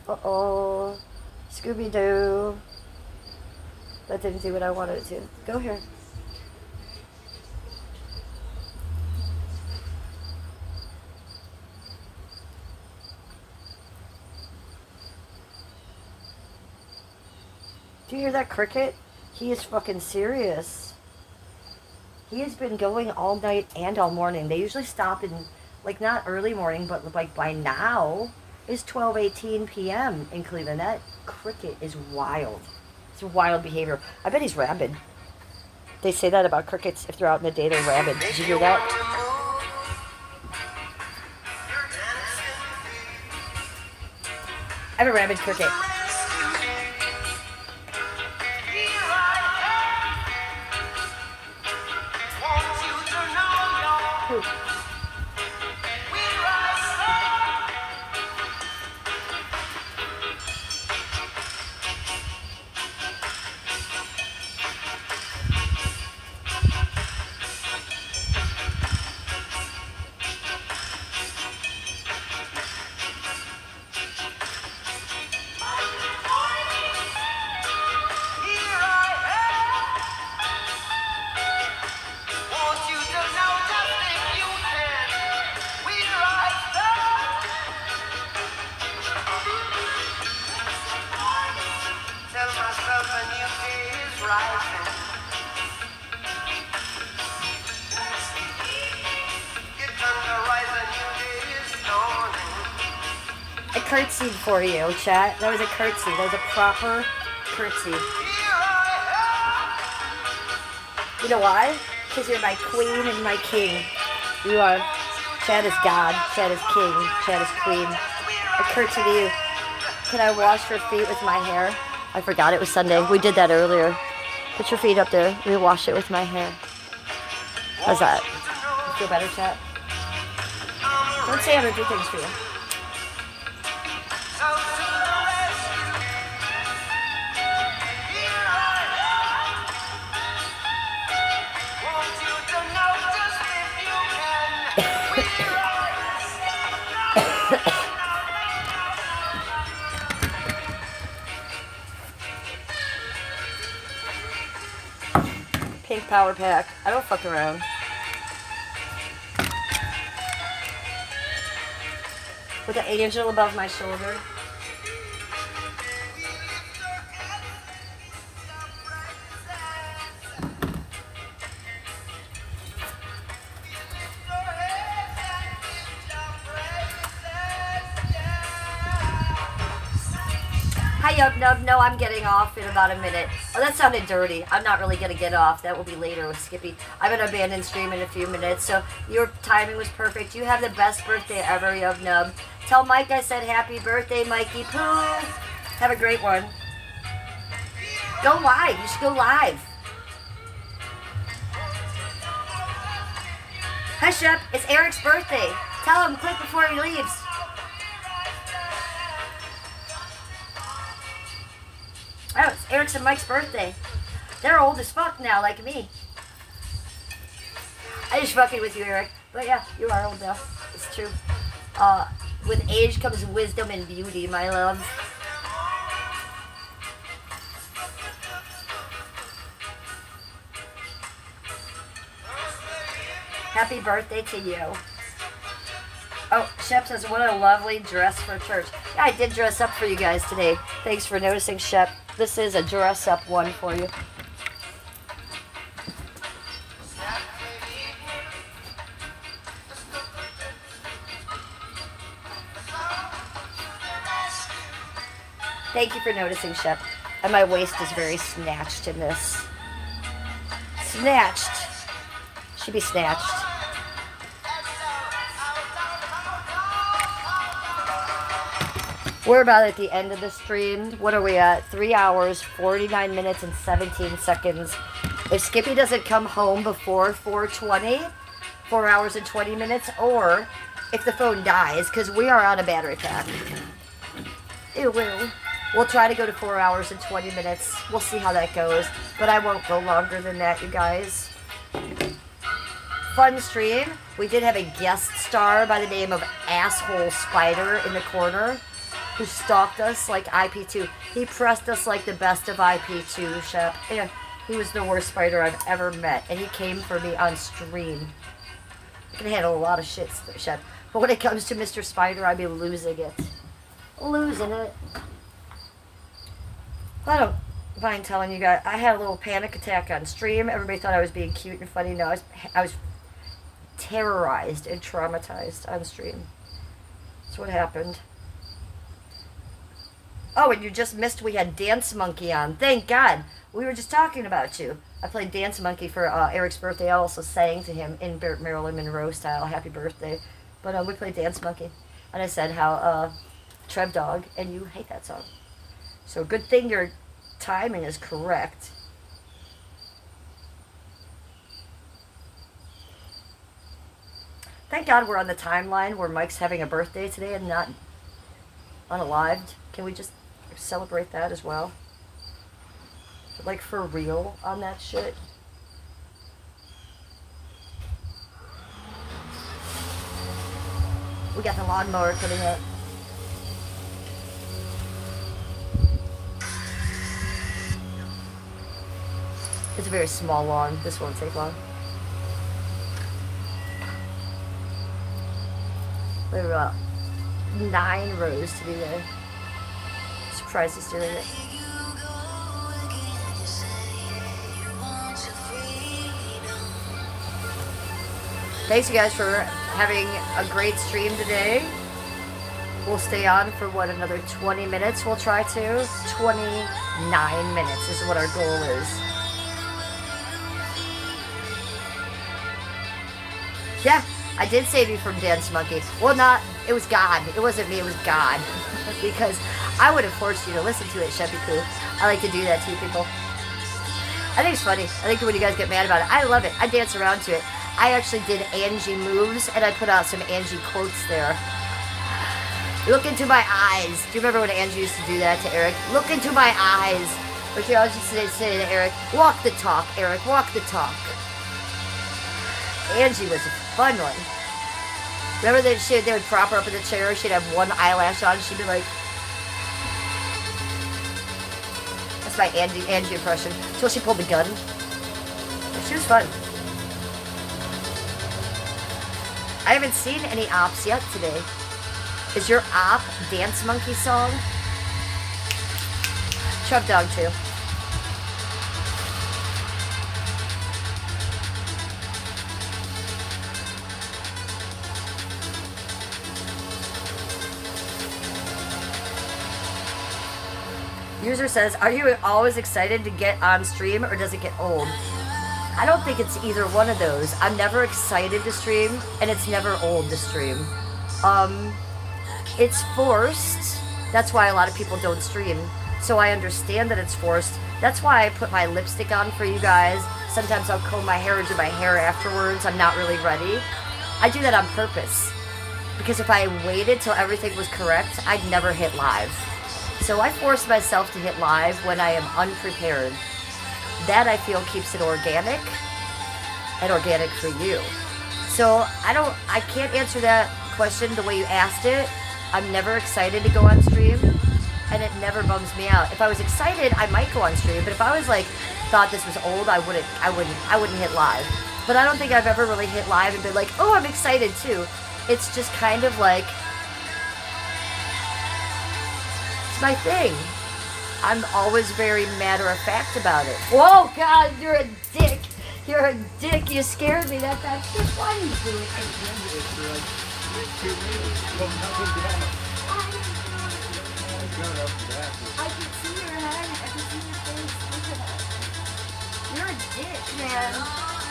Uh-oh. Scooby-Doo. That didn't do what I wanted it to. Go here. Do you hear that cricket? He is fucking serious. He has been going all night and all morning. They usually stop in, like, not early morning, but like by now, it's 12:18 p.m. in Cleveland. That cricket is wild. It's a wild behavior. I bet he's rabid. They say that about crickets. If they're out in the day, they're rabid. Did you hear that? I have a rabid cricket. curtsy for you, chat. That was a curtsy. That was a proper curtsy. You know why? Because you're my queen and my king. You are. Chad is God. Chad is king. Chad is queen. A curtsy to you. Can I wash your feet with my hair? I forgot it was Sunday. We did that earlier. Put your feet up there. Let me wash it with my hair. How's that? You feel better, chat? Don't say I'm gonna do things for you. Pink power pack. I don't fuck around. With an angel above my shoulder. Hi, Yup Nub. No, I'm getting off in about a minute. Oh, that sounded dirty. I'm not really going to get off. That will be later with Skippy. I'm going to abandon stream in a few minutes. So your timing was perfect. You have the best birthday ever, Yup Nub. Tell Mike I said happy birthday, Mikey Poo. Have a great one. Go live. You should go live. Hush up. It's Eric's birthday. Tell him quick before he leaves. Oh, it's Eric's and Mike's birthday. They're old as fuck now, like me. I just fucking with you, Eric. But yeah, you are old now. It's true. With age comes wisdom and beauty, my love. Happy birthday to you. Oh, Shep says, what a lovely dress for church. Yeah, I did dress up for you guys today. Thanks for noticing, Shep. This is a dress up one for you. Thank you for noticing, Shep. And my waist is very snatched in this. Snatched. Should be snatched. We're about at the end of the stream. What are we at? 3 hours, 49 minutes, and 17 seconds. If Skippy doesn't come home before 4:20, 4 hours and 20 minutes, or if the phone dies, because we are on a battery pack. It will. We'll try to go to 4 hours and 20 minutes. We'll see how that goes. But I won't go longer than that, you guys. Fun stream. We did have a guest star by the name of Asshole Spider in the corner, who stalked us like IP2. He pressed us like the best of IP2, Shep. Yeah, he was the worst spider I've ever met, and he came for me on stream. I can handle a lot of shit, Shep. But when it comes to Mr. Spider, I be losing it. Losing it. I don't mind telling you guys, I had a little panic attack on stream. Everybody thought I was being cute and funny. No, I was terrorized and traumatized on stream. That's what happened. Oh, and you just missed we had Dance Monkey on. Thank God. We were just talking about you. I played Dance Monkey for Eric's birthday. I also sang to him in Marilyn Monroe style, happy birthday. But we played Dance Monkey. And I said how Trev Dog, and you hate that song. So good thing your timing is correct. Thank God we're on the timeline where Mike's having a birthday today and not unalived. Can we just celebrate that as well? Like for real on that shit? We got the lawnmower coming up. It's a very small lawn. This won't take long. We have about 9 rows to do there. Surprised he's doing it. Thanks you guys for having a great stream today. We'll stay on for what, another 20 minutes? We'll try to. 29 minutes is what our goal is. Yeah, I did save you from Dance Monkey. Well, it was God. It wasn't me, it was God. Because I would have forced you to listen to it, Sheppy Poo. I like to do that to you people. I think it's funny. I think when you guys get mad about it, I love it. I dance around to it. I actually did Angie moves, and I put out some Angie quotes there. Look into my eyes. Do you remember when Angie used to do that to Eric? Look into my eyes. But she always used to say to Eric, walk the talk, Eric, walk the talk. Angie was a fun one. Remember that they would prop her up in the chair, she'd have one eyelash on, she'd be like... That's my Angie impression. Until she pulled the gun. She was fun. I haven't seen any ops yet today. Is your op Dance Monkey song? Chub Dog too. User says, are you always excited to get on stream or does it get old? I don't think it's either one of those. I'm never excited to stream and it's never old to stream. It's forced. That's why a lot of people don't stream. So I understand that it's forced. That's why I put my lipstick on for you guys. Sometimes I'll comb my hair or do my hair afterwards. I'm not really ready. I do that on purpose. Because if I waited till everything was correct, I'd never hit live. So I force myself to hit live when I am unprepared. That I feel keeps it organic and organic for you. So I can't answer that question the way you asked it. I'm never excited to go on stream and it never bums me out. If I was excited, I might go on stream, but if I was like, thought this was old, I wouldn't hit live. But I don't think I've ever really hit live and been like, oh, I'm excited too. It's just kind of like, it's my thing. I'm always very matter of fact about it. Whoa, God, you're a dick. You're a dick. You scared me. That's just why you do it. I can see your head. I can see your face. Look at that. You're a dick, man.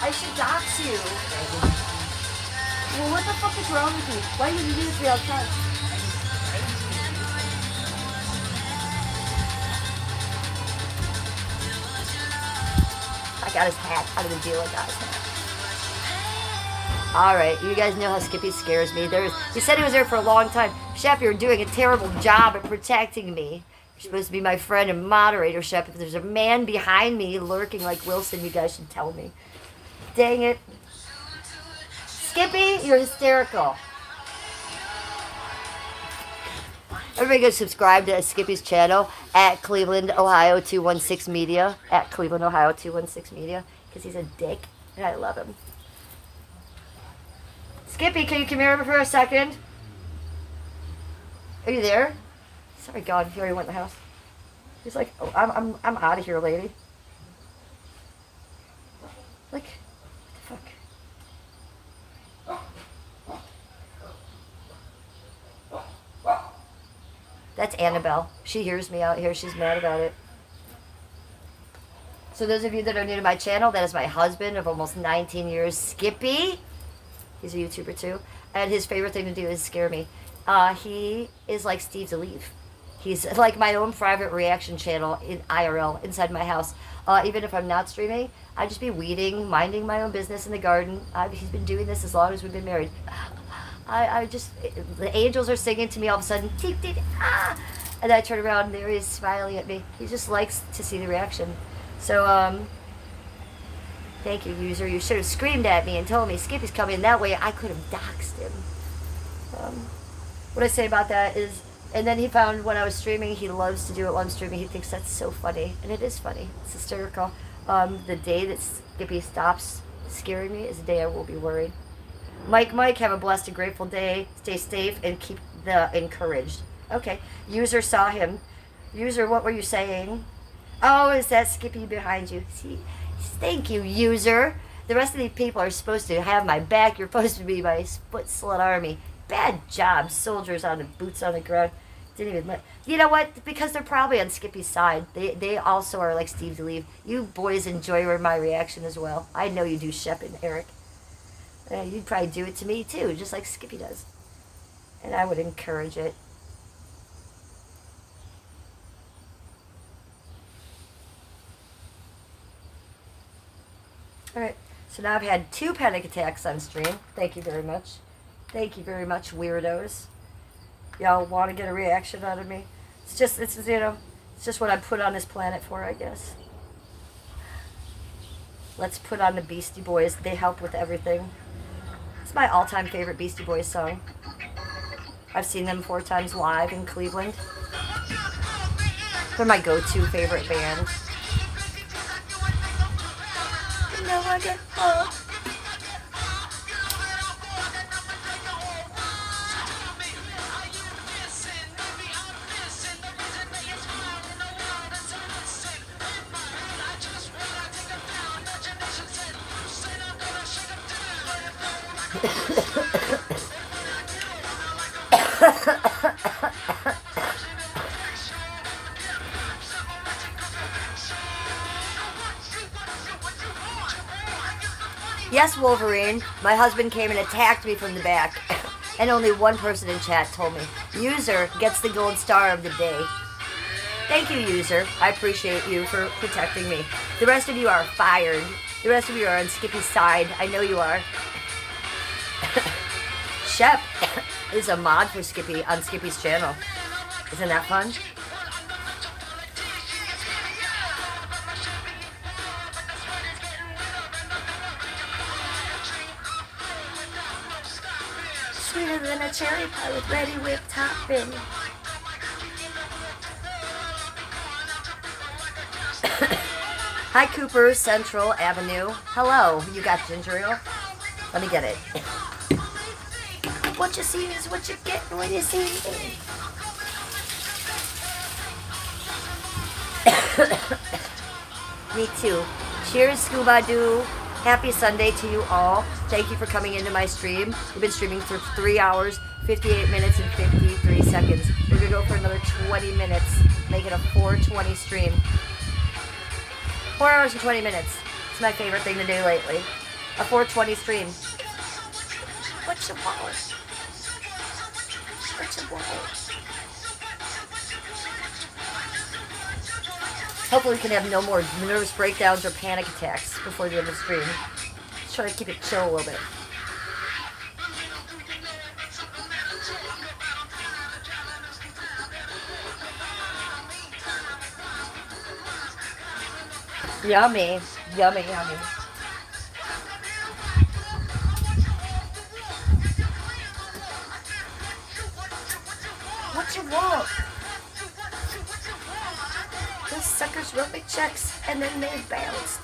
I should dox you. Well, what the fuck is wrong with you? Why did you do this to me outside? I got his hat out of the deal. I got his hat. Alright, you guys know how Skippy scares me. He said he was there for a long time. Shep, you're doing a terrible job at protecting me. You're supposed to be my friend and moderator, Shep. If there's a man behind me lurking like Wilson, you guys should tell me. Dang it. Skippy, you're hysterical. Everybody go subscribe to Skippy's channel at Cleveland, Ohio 216 Media. At Cleveland, Ohio 216 Media. Because he's a dick and I love him. Skippy, can you come here for a second? Are you there? Sorry, God, he already went in the house. He's like, oh, I'm out of here, lady. Like, what the fuck? That's Annabelle. She hears me out here. She's mad about it. So those of you that are new to my channel, that is my husband of almost 19 years, Skippy. He's a YouTuber too. And his favorite thing to do is scare me. He is like Steve DeLeaf. He's like my own private reaction channel in IRL inside my house. Even if I'm not streaming, I just be weeding, minding my own business in the garden. He's been doing this as long as we've been married. The angels are singing to me all of a sudden. Teep, teep, ah! And I turn around and there he is smiling at me. He just likes to see the reaction. So, thank you, user. You should have screamed at me and told me Skippy's coming. That way I could have doxed him. What I say about that is, and then he found when I was streaming, he loves to do it while I'm streaming. He thinks that's so funny. And it is funny. It's hysterical. The day that Skippy stops scaring me is the day I will be worried. Mike, have a blessed and grateful day. Stay safe and keep encouraged. Okay. User saw him. User, what were you saying? Oh, is that Skippy behind you? See, thank you, user. The rest of these people are supposed to have my back. You're supposed to be my foot slut army. Bad job, soldiers on the boots on the ground. Didn't even let. You know what? Because they're probably on Skippy's side. They also are like Steve DeLeve. You boys enjoy my reaction as well. I know you do, Shep and Eric. You'd probably do it to me too, just like Skippy does. And I would encourage it. Alright, so now I've had 2 panic attacks on stream. Thank you very much. Thank you very much, weirdos. Y'all want to get a reaction out of me? It's just what I'm put on this planet for, I guess. Let's put on the Beastie Boys. They help with everything. It's my all-time favorite Beastie Boys song. I've seen them 4 times live in Cleveland. They're my go-to favorite band. No, I get up. Yes, Wolverine. My husband came and attacked me from the back. And only one person in chat told me. User gets the gold star of the day. Thank you, User. I appreciate you for protecting me. The rest of you are fired. The rest of you are on Skippy's side. I know you are. Shep is a mod for Skippy on Skippy's channel. Isn't that fun? Sweeter than a cherry pie with ready whipped topping. Hi, Cooper, Central Avenue. Hello, you got ginger ale? Let me get it. What you see is what you get when you see me. Me too. Cheers, Scuba Doo. Happy Sunday to you all. Thank you for coming into my stream. We've been streaming for 3 hours, 58 minutes, and 53 seconds. We're going to go for another 20 minutes. Make it a 4:20 stream. 4 hours and 20 minutes. It's my favorite thing to do lately. A 4:20 stream. What you want? What you want? Hopefully we can have no more nervous breakdowns or panic attacks before the end of the stream. Let's try to keep it chill a little bit. Yummy. Yummy, yummy. What you want? Those suckers wrote me checks and then they bounced.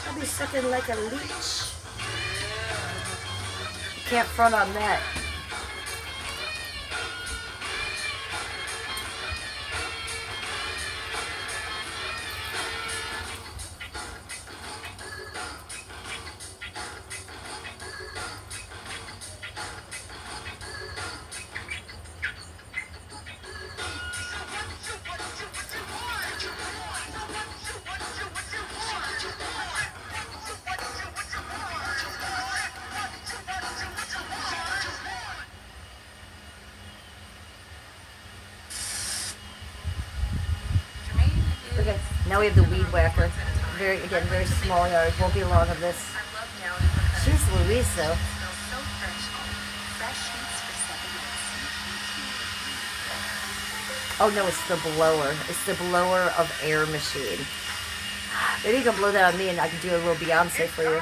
I'll be sucking like a leech. Can't front on that. Okay, now we have the weed whacker. Very small yard. Won't be long of this. Jeez Louise, though. Oh no, it's the blower. It's the blower of air machine. Maybe you can blow that on me and I can do a little Beyonce for you.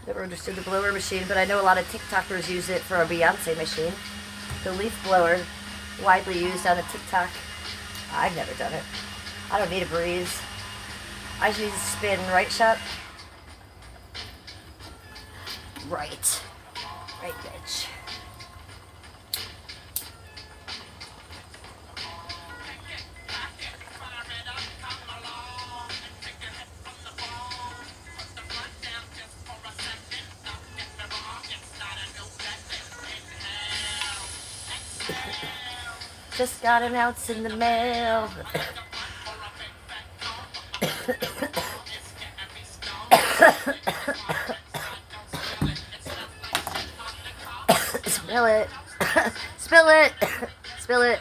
Never understood the blower machine, but I know a lot of TikTokers use it for a Beyonce machine. The leaf blower, widely used on a TikTok. I've never done it. I don't need a breeze. I just need to spin, right, Shop? Right. Right, bitch. Just got an ounce in the mail. Spill it. Spill it. Spill it.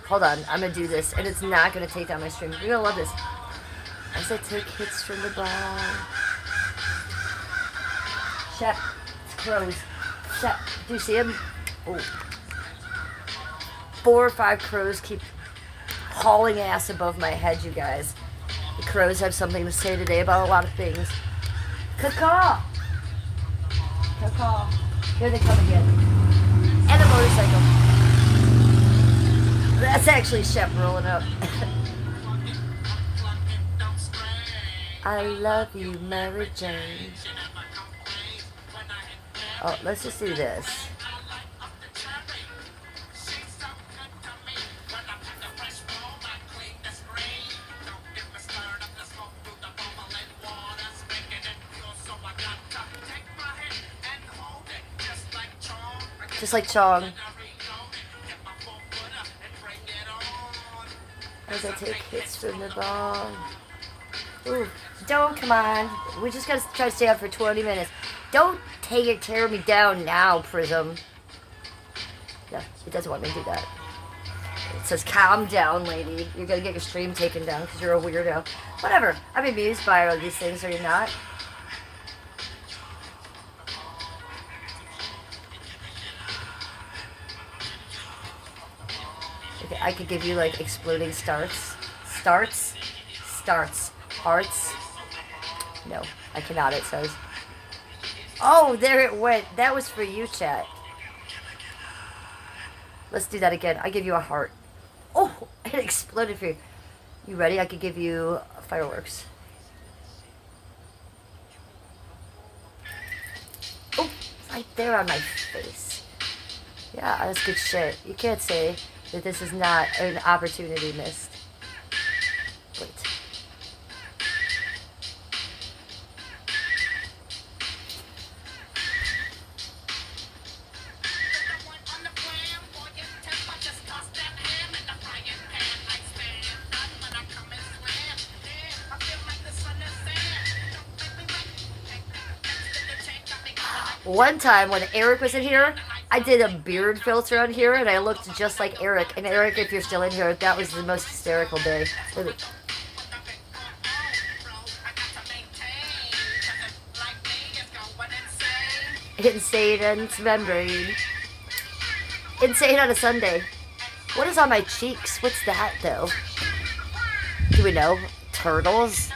Hold on, I'm gonna do this, and it's not gonna take down my stream. You're gonna love this. As I take hits from the bar. Shep, it's crows. Shep, do you see him? Oh. 4 or 5 crows keep hauling ass above my head, you guys. The crows have something to say today about a lot of things. Caw-caw! Caw-caw. Here they come again. And a motorcycle. That's actually Shep rolling up. I love you, Mary Jane. Oh, let's just do this. Just like Chong. As I take hits from the bong. Ooh, don't, come on. We just gotta try to stay up for 20 minutes. Don't tear me down now, Prism. Yeah, it doesn't want me to do that. It says, calm down, lady. You're gonna get your stream taken down because you're a weirdo. Whatever. I'm amused by all these things, are you not? Okay, I could give you, like, exploding starts. Starts? Starts. Hearts? No, I cannot, it says. Oh, there it went. That was for you, chat. Let's do that again. I give you a heart. Oh, it exploded for you. You ready? I could give you fireworks. Oh, right there on my face. Yeah, that's good shit. You can't say that this is not an opportunity missed. Wait. One time when Eric was in here, I did a beard filter on here and I looked just like Eric. And Eric, if you're still in here, that was the most hysterical day. Insane and remembering. Insane on a Sunday. What is on my cheeks? What's that though? Do we know? Turtles?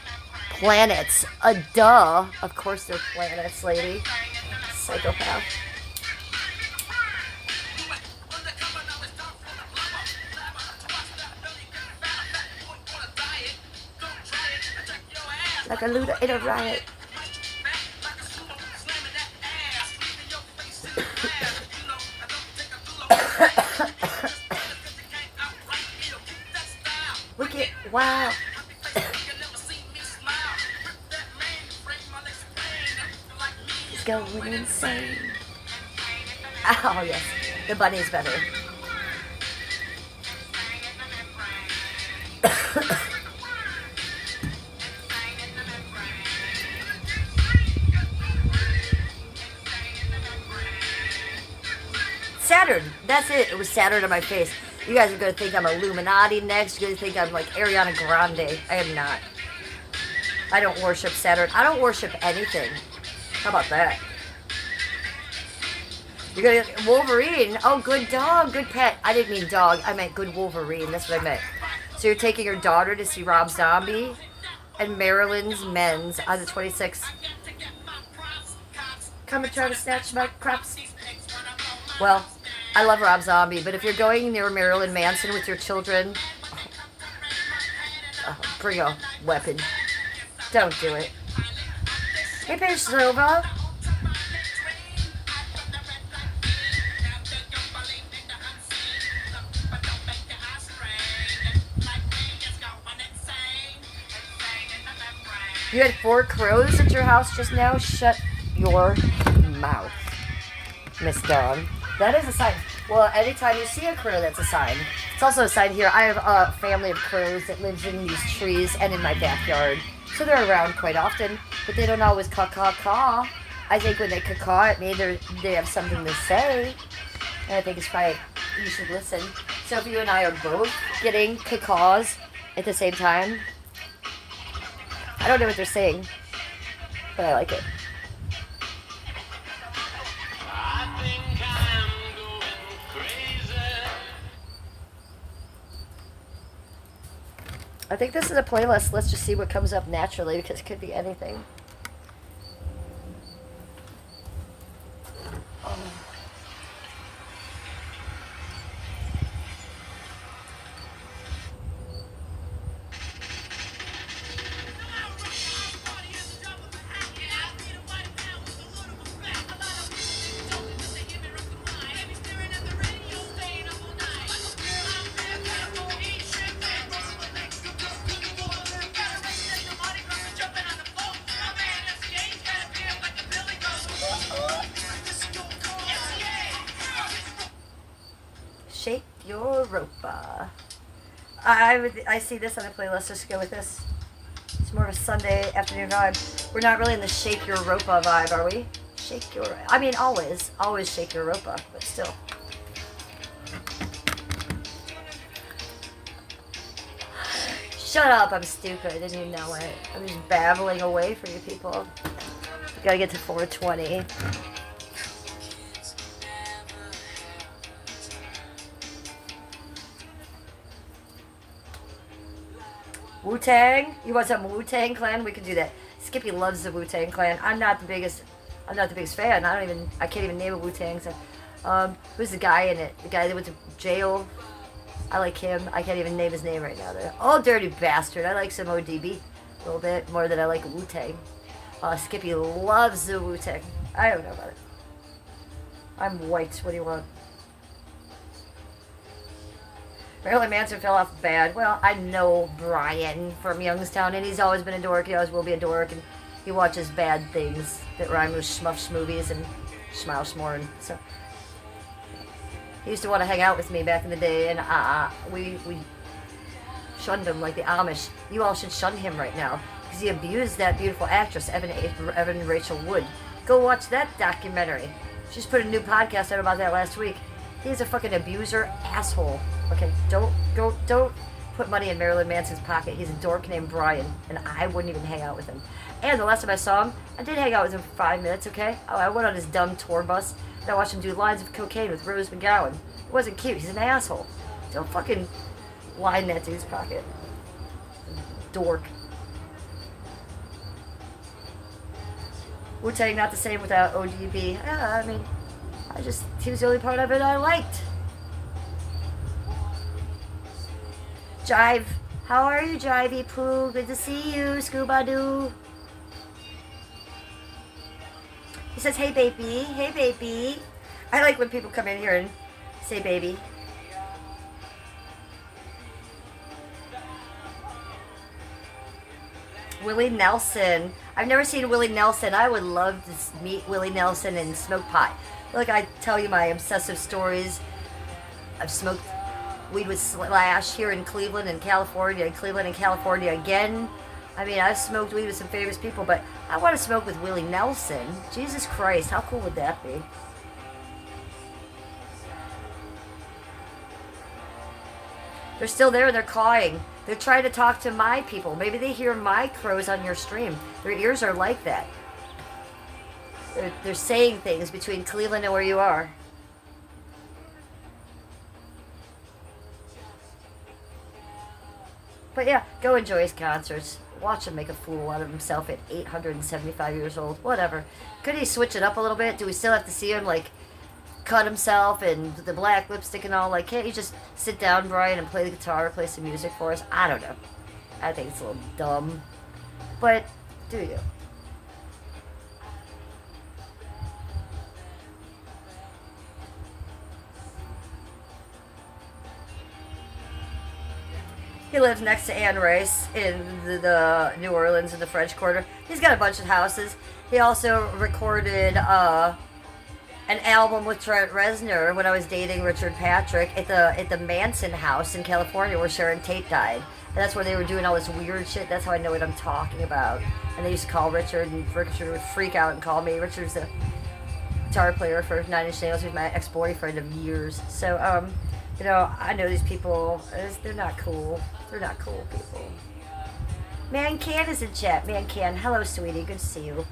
Planets. Duh. Of course they're planets, lady. Psychopath. Like a looter in a riot. Wicked, wow. He's going insane. Oh, yes. The bunny is better. Saturn. That's it. It was Saturn on my face. You guys are going to think I'm Illuminati next. You're going to think I'm like Ariana Grande. I am not. I don't worship Saturn. I don't worship anything. How about that? You're going to... Wolverine. Oh, good dog. Good pet. I didn't mean dog. I meant good Wolverine. That's what I meant. So you're taking your daughter to see Rob Zombie and Marilyn's Men's on the 26th. Come and try to snatch my crops. Well, I love Rob Zombie, but if you're going near Marilyn Manson with your children, bring a weapon. Don't do it. Hey, Paige Silva. You had 4 crows at your house just now? Shut your mouth, Miss Dawn. That is a sign. Well, anytime you see a crow, that's a sign. It's also a sign here. I have a family of crows that lives in these trees and in my backyard. So they're around quite often, but they don't always caw-caw-caw. I think when they caw at me, they have something to say. And I think it's probably, you should listen. So if you and I are both getting caws at the same time, I don't know what they're saying, but I like it. I think I'm going crazy. I think this is a playlist. Let's just see what comes up naturally, because it could be anything. Shake your ropa. I see this on the playlist. Let's go with this. It's more of a Sunday afternoon vibe. We're not really in the shake your ropa vibe, are we? Shake your... I mean, always shake your ropa, but still. Shut up, I'm stupid. I didn't even know it. I'm just babbling away for you people. We gotta get to 420. Wu-Tang? You want some Wu-Tang Clan? We could do that. Skippy loves the Wu-Tang Clan. I'm not the biggest fan. I can't even name a Wu-Tang. So, who's the guy in it? The guy that went to jail? I like him. I can't even name his name right now. Oh, dirty bastard. I like some ODB a little bit more than I like Wu-Tang. Skippy loves the Wu-Tang. I don't know about it. I'm white. What do you want? Marilyn Manson fell off bad. Well, I know Brian from Youngstown, and he's always been a dork. He always will be a dork, and he watches bad things that rhyme with schmuffs movies and schmauschmorn. So he used to want to hang out with me back in the day, and we shunned him like the Amish. You all should shun him right now because he abused that beautiful actress, Evan Rachel Wood. Go watch that documentary. She just put a new podcast out about that last week. He's a fucking abuser asshole. Okay, don't put money in Marilyn Manson's pocket. He's a dork named Brian, and I wouldn't even hang out with him. And the last time I saw him, I did hang out with him for 5 minutes, okay? I went on his dumb tour bus, and I watched him do lines of cocaine with Rose McGowan. It wasn't cute. He's an asshole. Don't fucking line that dude's pocket. Dork. Wu-Tang not the same without ODB. Yeah, I mean, he was the only part of it I liked. Jive. How are you, Jivey Poo? Good to see you, Scuba-Doo. He says, hey, baby. Hey, baby. I like when people come in here and say baby. Willie Nelson. I've never seen Willie Nelson. I would love to meet Willie Nelson and smoke pot. Like I tell you my obsessive stories. I've smoked weed with Slash here in Cleveland and California again. I mean, I've smoked weed with some famous people, but I want to smoke with Willie Nelson. Jesus Christ, how cool would that be? They're still there and they're cawing. They're trying to talk to my people. Maybe they hear my crows on your stream. Their ears are like that. They're saying things between Cleveland and where you are. But yeah, go enjoy his concerts. Watch him make a fool out of himself at 875 years old. Whatever. Could he switch it up a little bit? Do we still have to see him, like, cut himself and the black lipstick and all? Like, can't you just sit down, Brian, and play the guitar, play some music for us? I don't know. I think it's a little dumb. But, do you? He lives next to Anne Rice in the New Orleans in the French Quarter. He's got a bunch of houses. He also recorded an album with Trent Reznor when I was dating Richard Patrick at the Manson house in California where Sharon Tate died. And that's where they were doing all this weird shit. That's how I know what I'm talking about. And they used to call Richard, and Richard would freak out and call me. Richard's the guitar player for Nine Inch Nails. He was my ex-boyfriend of years. So, you know, I know these people. They're not cool. They're not cool people. Man Can is in chat. Man Can. Hello, sweetie. Good to see you.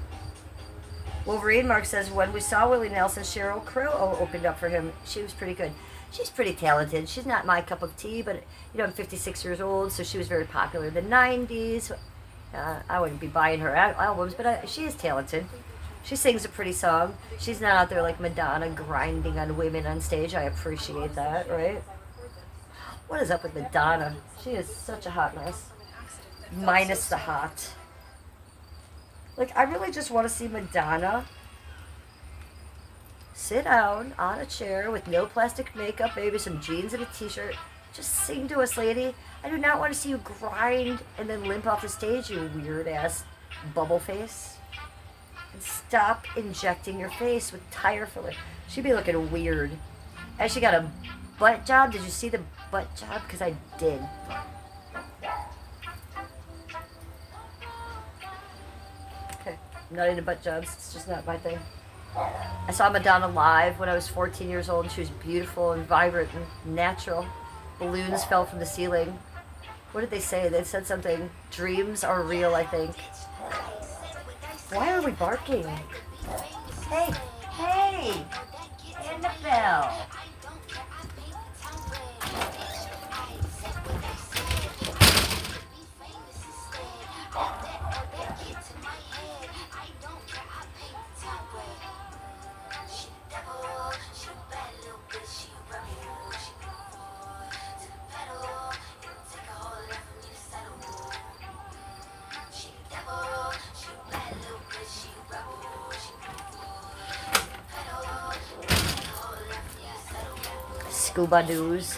Wolverine Mark says, when we saw Willie Nelson, Sheryl Crow opened up for him. She was pretty good. She's pretty talented. She's not my cup of tea, but, you know, I'm 56 years old, so she was very popular in the 90s. I wouldn't be buying her albums, but she is talented. She sings a pretty song. She's not out there like Madonna grinding on women on stage. I appreciate that, right? What is up with Madonna? She is such a hot mess. Minus the hot. Like, I really just want to see Madonna sit down on a chair with no plastic makeup, maybe some jeans and a t-shirt. Just sing to us, lady. I do not want to see you grind and then limp off the stage, you weird-ass bubble face. And stop injecting your face with tire filler. She'd be looking weird. And she got a butt job. Did you see the butt job? Because I did. Okay. I'm not into butt jobs. It's just not my thing. I saw Madonna live when I was 14 years old, and she was beautiful and vibrant and natural. Balloons fell from the ceiling. What did they say? They said something. Dreams are real, I think. Why are we barking? Hey, hey! Annabelle! Scuba doos.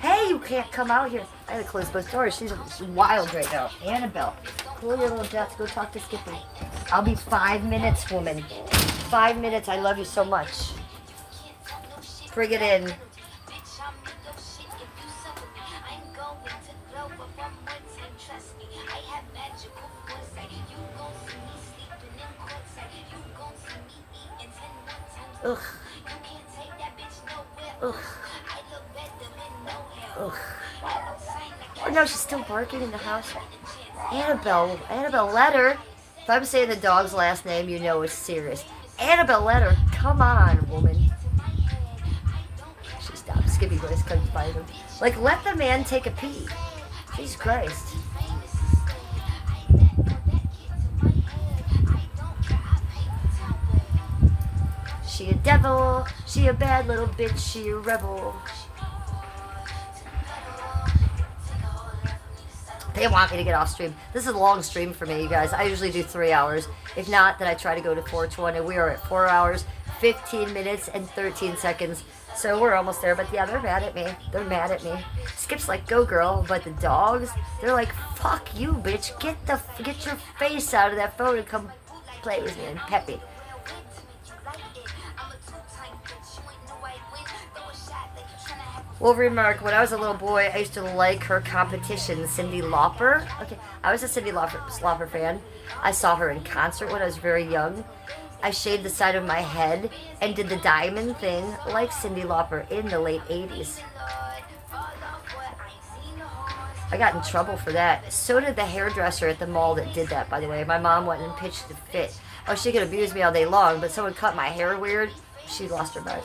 Hey, you can't come out here. I gotta close both doors. She's wild right now. Annabelle, cool your little jets. Go talk to Skippy. I'll be 5 minutes, woman. 5 minutes. I love you so much. Bring it in. Ugh. Ugh. Ugh. Oh no, she's still barking in the house. Annabelle, let her. If I'm saying the dog's last name, you know it's serious. Annabelle, let her. Come on, woman. She stopped. Skippy voice couldn't find him. Like, let the man take a pee. Jesus Christ. She a devil, she a bad little bitch, she a rebel. They want me to get off stream. This is a long stream for me, you guys. I usually do 3 hours. If not, then I try to go to 420. We are at 4 hours, 15 minutes, and 13 seconds. So we're almost there. But yeah, they're mad at me. They're mad at me. Skip's like, go girl. But the dogs, they're like, fuck you, bitch. Get your face out of that phone and come play with me and pet me. Wolverine Mark, when I was a little boy, I used to like her competition, Cyndi Lauper. Okay, I was a Cyndi Lauper fan. I saw her in concert when I was very young. I shaved the side of my head and did the diamond thing like Cyndi Lauper in the late 80s. I got in trouble for that. So did the hairdresser at the mall that did that, by the way. My mom went and pitched the fit. Oh, she could abuse me all day long, but someone cut my hair weird. She lost her mind.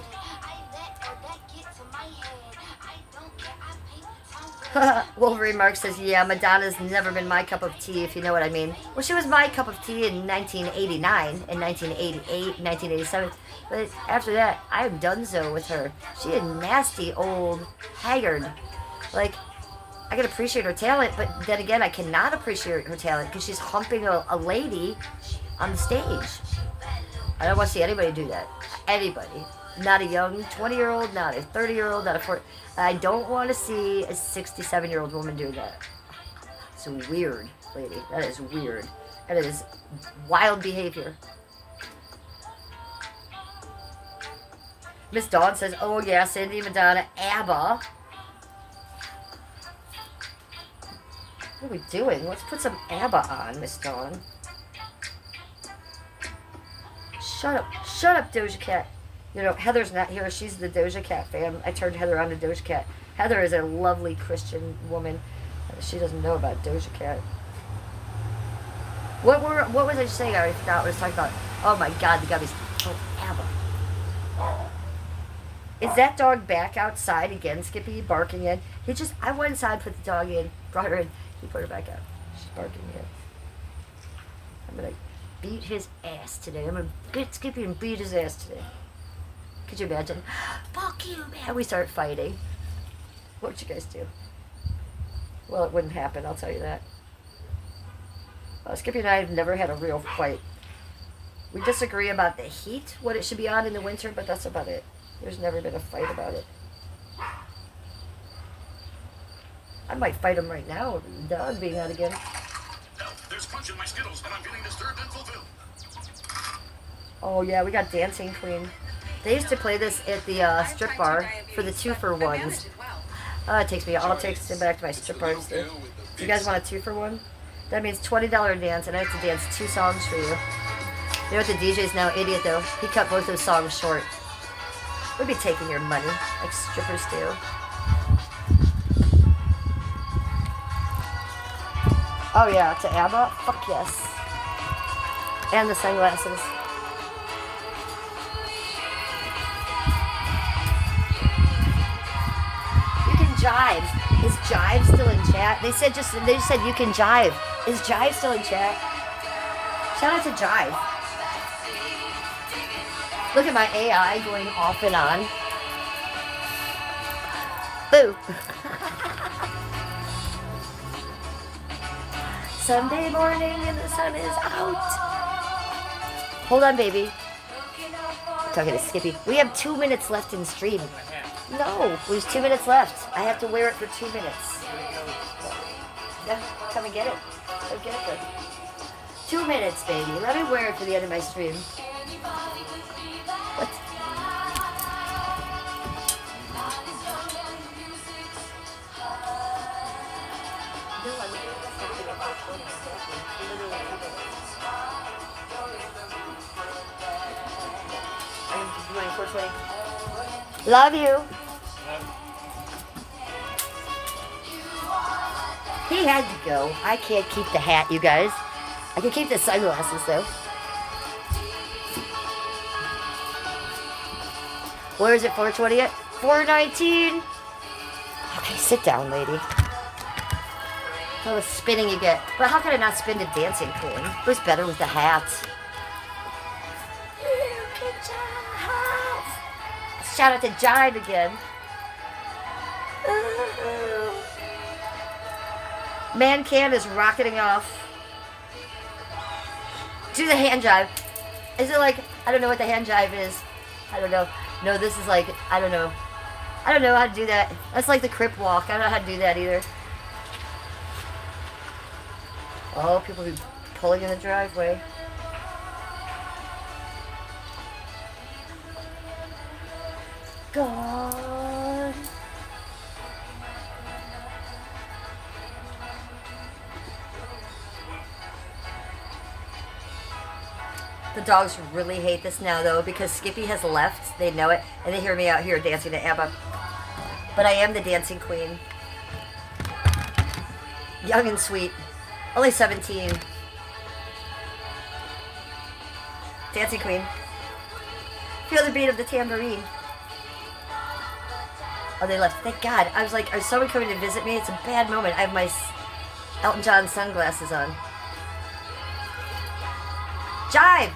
Wolverine Mark says, yeah, Madonna's never been my cup of tea, if you know what I mean. Well, she was my cup of tea in 1989, in 1988, 1987. But after that, I'm donezo with her. She a nasty old haggard. Like, I can appreciate her talent, but then again, I cannot appreciate her talent because she's humping a lady on the stage. I don't want to see anybody do that. Anybody. Not a young 20-year-old, not a 30-year-old, not a 40. I don't want to see a 67-year-old woman do that. It's weird, lady. That is weird. That is wild behavior. Miss Dawn says, oh yeah, Cindy, Madonna, ABBA. What are we doing? Let's put some ABBA on, Miss Dawn. Shut up, Doja Cat. You know, Heather's not here. She's the Doja Cat fan. I turned Heather on to Doja Cat. Heather is a lovely Christian woman. She doesn't know about Doja Cat. What was I saying? I already forgot what I was talking about. Oh my God, the gummies. Oh, ABBA. Is that dog back outside again, Skippy, barking in? I went inside, put the dog in, brought her in. He put her back out. She's barking again. I'm going to beat his ass today. I'm going to get Skippy and beat his ass today. Could you imagine? Fuck you, man. We start fighting. What would you guys do? Well, it wouldn't happen, I'll tell you that. Skippy and I have never had a real fight. We disagree about the heat, what it should be on in the winter, but that's about it. There's never been a fight about it. I might fight him right now, with the dog being out again. Now, there's crunch in my Skittles, and I'm feeling disturbed and fulfilled. Oh yeah, we got Dancing Queen. They used to play this at the strip bar for the 2-for-1s. It takes me back to my strip bars. Do you guys want a 2-for-1? That means $20 dance, and I have to dance 2 songs for you. You know what, the DJ's now idiot though. He cut both those songs short. We'd be taking your money, like strippers do. Oh yeah, to ABBA? Fuck yes. And the sunglasses. You can jive. Is jive still in chat? They just said you can jive. Is jive still in chat? Shout out to jive. Look at my AI going off and on. Boo. Sunday morning and the sun is out. Hold on, baby. I'm talking to Skippy. We have 2 minutes left in stream. No, there's 2 minutes left. I have to wear it for 2 minutes. Yeah, come and get it. Come get it. 2 minutes, baby. Let me wear it for the end of my stream. What? Love you. He had to go. I can't keep the hat, you guys. I can keep the sunglasses, though. Where is it, 420 yet? 419. Okay, sit down, lady. How much spinning you get. But how could I not spin to Dancing Queen? It was better with the hat. Shout out to Jive again. Man Can is rocketing off. Do the hand jive. Is it like, I don't know what the hand jive is. I don't know. No, this is like, I don't know. I don't know how to do that. That's like the crip walk. I don't know how to do that either. Oh, people be pulling in the driveway. God. The dogs really hate this now, though, because Skippy has left. They know it, and they hear me out here dancing to ABBA. But I am the Dancing Queen. Young and sweet. Only 17. Dancing Queen. Feel the beat of the tambourine. Oh, they left. Thank God. I was like, is someone coming to visit me? It's a bad moment. I have my Elton John sunglasses on. Jive!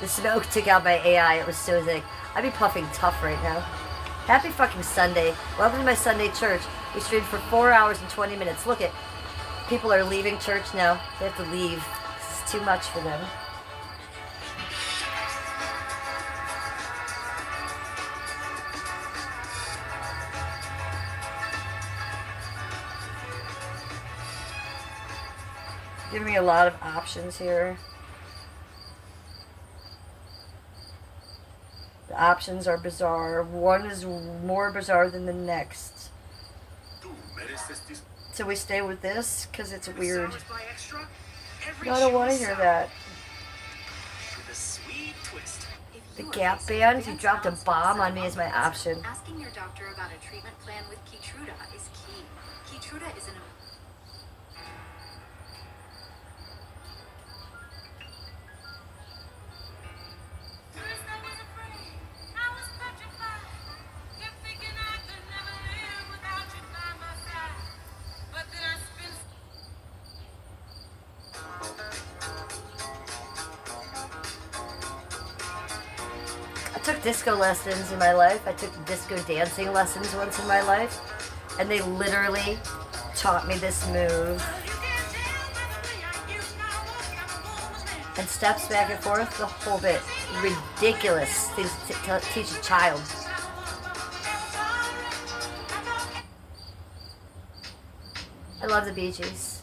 The smoke took out my AI. It was so thick. I'd be puffing tough right now. Happy fucking Sunday. Welcome to my Sunday church. We streamed for 4 hours and 20 minutes. Look at, people are leaving church now. They have to leave. It's too much for them. Giving me a lot of options here. The options are bizarre. One is more bizarre than the next. So we stay with this because it's weird. No, I don't want to hear that. The Gap Band, who dropped a bomb on me, is my option. Asking your doctor about a treatment plan with Keytruda is key. Keytruda is an I took disco lessons in my life. I took disco dancing lessons once in my life. And they literally taught me this move. And steps back and forth, the whole bit. Ridiculous things to teach a child. I love the Bee Gees.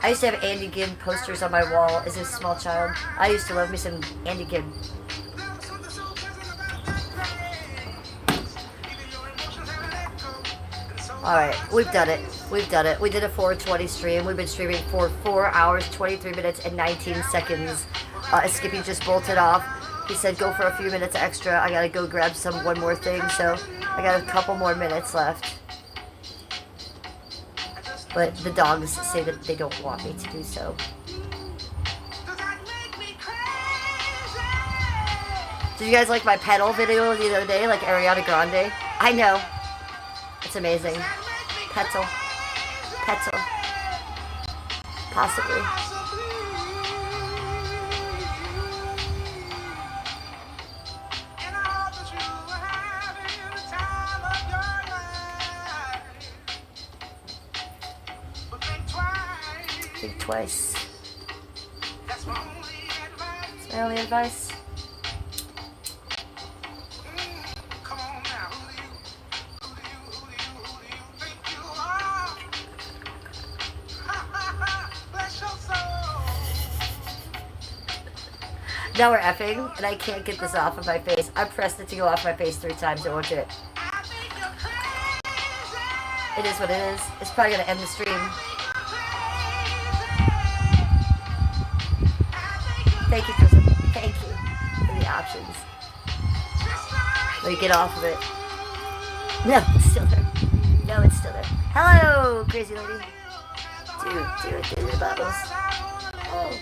I used to have Andy Gibb posters on my wall as a small child. I used to love me some Andy Gibb. Alright, we've done it. We've done it. We did a 420 stream. We've been streaming for 4 hours, 23 minutes, and 19 seconds. Skippy just bolted off. He said go for a few minutes extra. I gotta go grab one more thing, so I got a couple more minutes left. But the dogs say that they don't want me to do so. Did you guys like my pedal video the other day, like Ariana Grande? I know. It's amazing. Petal. Petal. Possibly. Think twice. That's my only advice. Now we're effing, and I can't get this off of my face. I pressed it to go off my face 3 times, it won't do it. It is what it is. It's probably going to end the stream. Thank you, Kristen. Thank you for the options. Let me get off of it. No, it's still there. No, it's still there. Hello, crazy lady. Do the bubbles. Oh.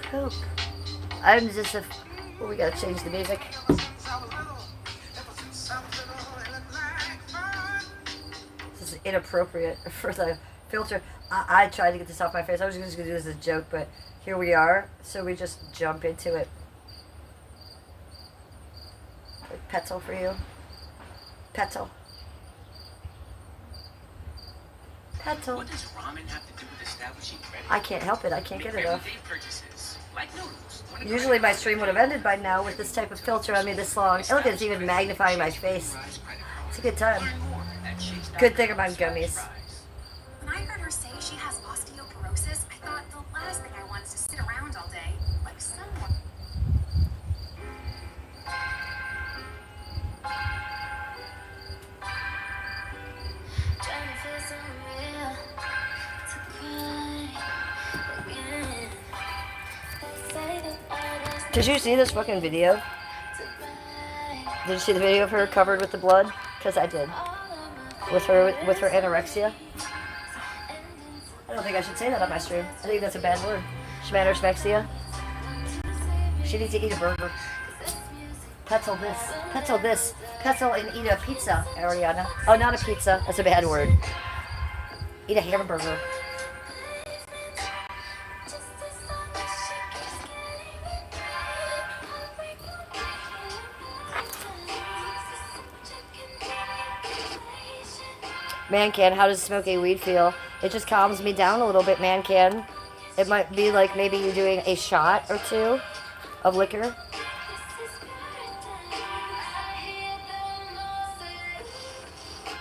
Coke. I'm just a... Oh, we gotta change the music. This is inappropriate for the filter. I tried to get this off my face. I was just gonna do this as a joke, but here we are. So we just jump into it. Like Petal for you. Petal. Petal. What does ramen have to do with establishing credit? I can't help it. I can't get it off. Everyday purchases, like noodles. Usually my stream would have ended by now with this type of filter on me this long. And look, it's even magnifying my face. It's a good time. Good thing about gummies. When I heard her say she has osteoporosis, I thought the last thing I want is to sit around all day. Like someone. Did you see this fucking video? Did you see the video of her covered with the blood? Because I did. With her anorexia. I don't think I should say that on my stream. I think that's a bad word. Schmanorexia. She needs to eat a burger. Petal this. Petal this. Petal and eat a pizza, Ariana. Oh, not a pizza. That's a bad word. Eat a hamburger. Man can, how does smoking weed feel? It just calms me down a little bit, man can. It might be like maybe you're doing a shot or two of liquor.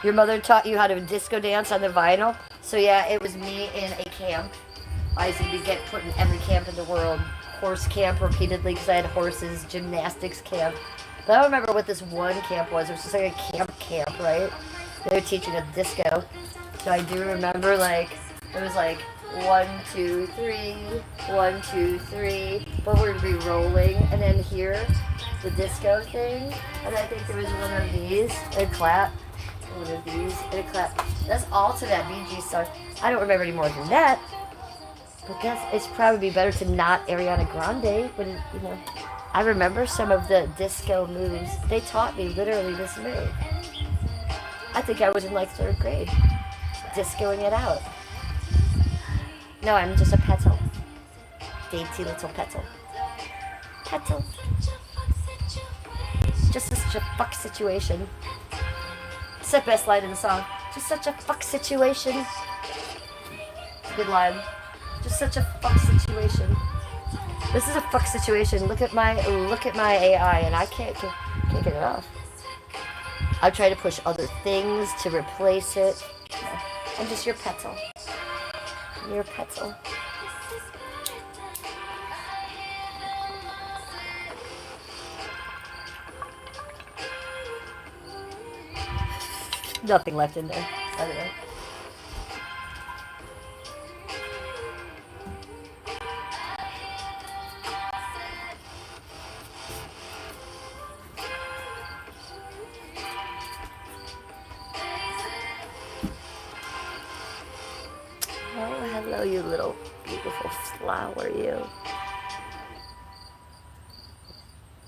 Your mother taught you how to disco dance on the vinyl? So yeah, it was me in a camp. I used to get put in every camp in the world. Horse camp repeatedly because I had horses, gymnastics camp. But I don't remember what this one camp was. It was just like a camp, right? They were teaching us disco. So I do remember like, it was like 1, 2, 3, 1, 2, 3. But we're gonna be rolling. And then here, the disco thing. And I think there was one of these, and clap. One of these, and a clap. That's all to that Bee Gees song. I don't remember any more than that. But it's probably better to not Ariana Grande, but you know, I remember some of the disco moves. They taught me literally this move. I think I was in like 3rd grade, discoing it out. No, I'm just a petal. Dainty little petal. Petal. Just such a fuck situation. It's the best line in the song. Just such a fuck situation. Good line. Just such a fuck situation. This is a fuck situation. Look at my AI, and I can't get it off. I try to push other things to replace it. I'm just your petal. Your petal. Nothing left in there, by the way. Oh, hello, you little beautiful flower, you.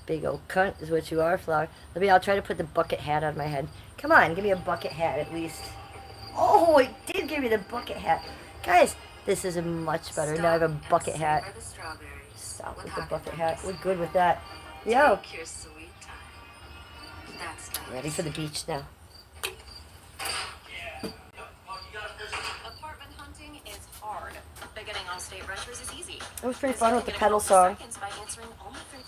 Big old cunt is what you are, flower. I'll try to put the bucket hat on my head. Come on, give me a bucket hat at least. Oh, it did give me the bucket hat. Guys, this is much better. Now I have a bucket hat. Stop with the bucket hat. We're good with that. Yo. Ready for the beach now. Apartment hunting is hard, but getting Allstate renters is easy. It was pretty fun with the pedal song.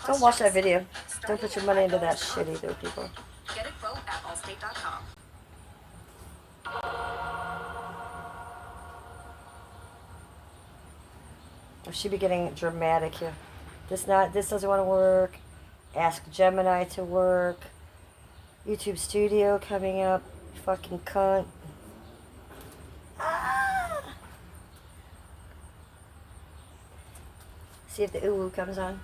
Don't watch that video. Don't put your money into that shit either, people. Get a quote at allstate.com. I should be getting dramatic here. This doesn't want to work. Ask Gemini to work. YouTube Studio coming up. Fucking cunt. Ah! See if the ooh comes on.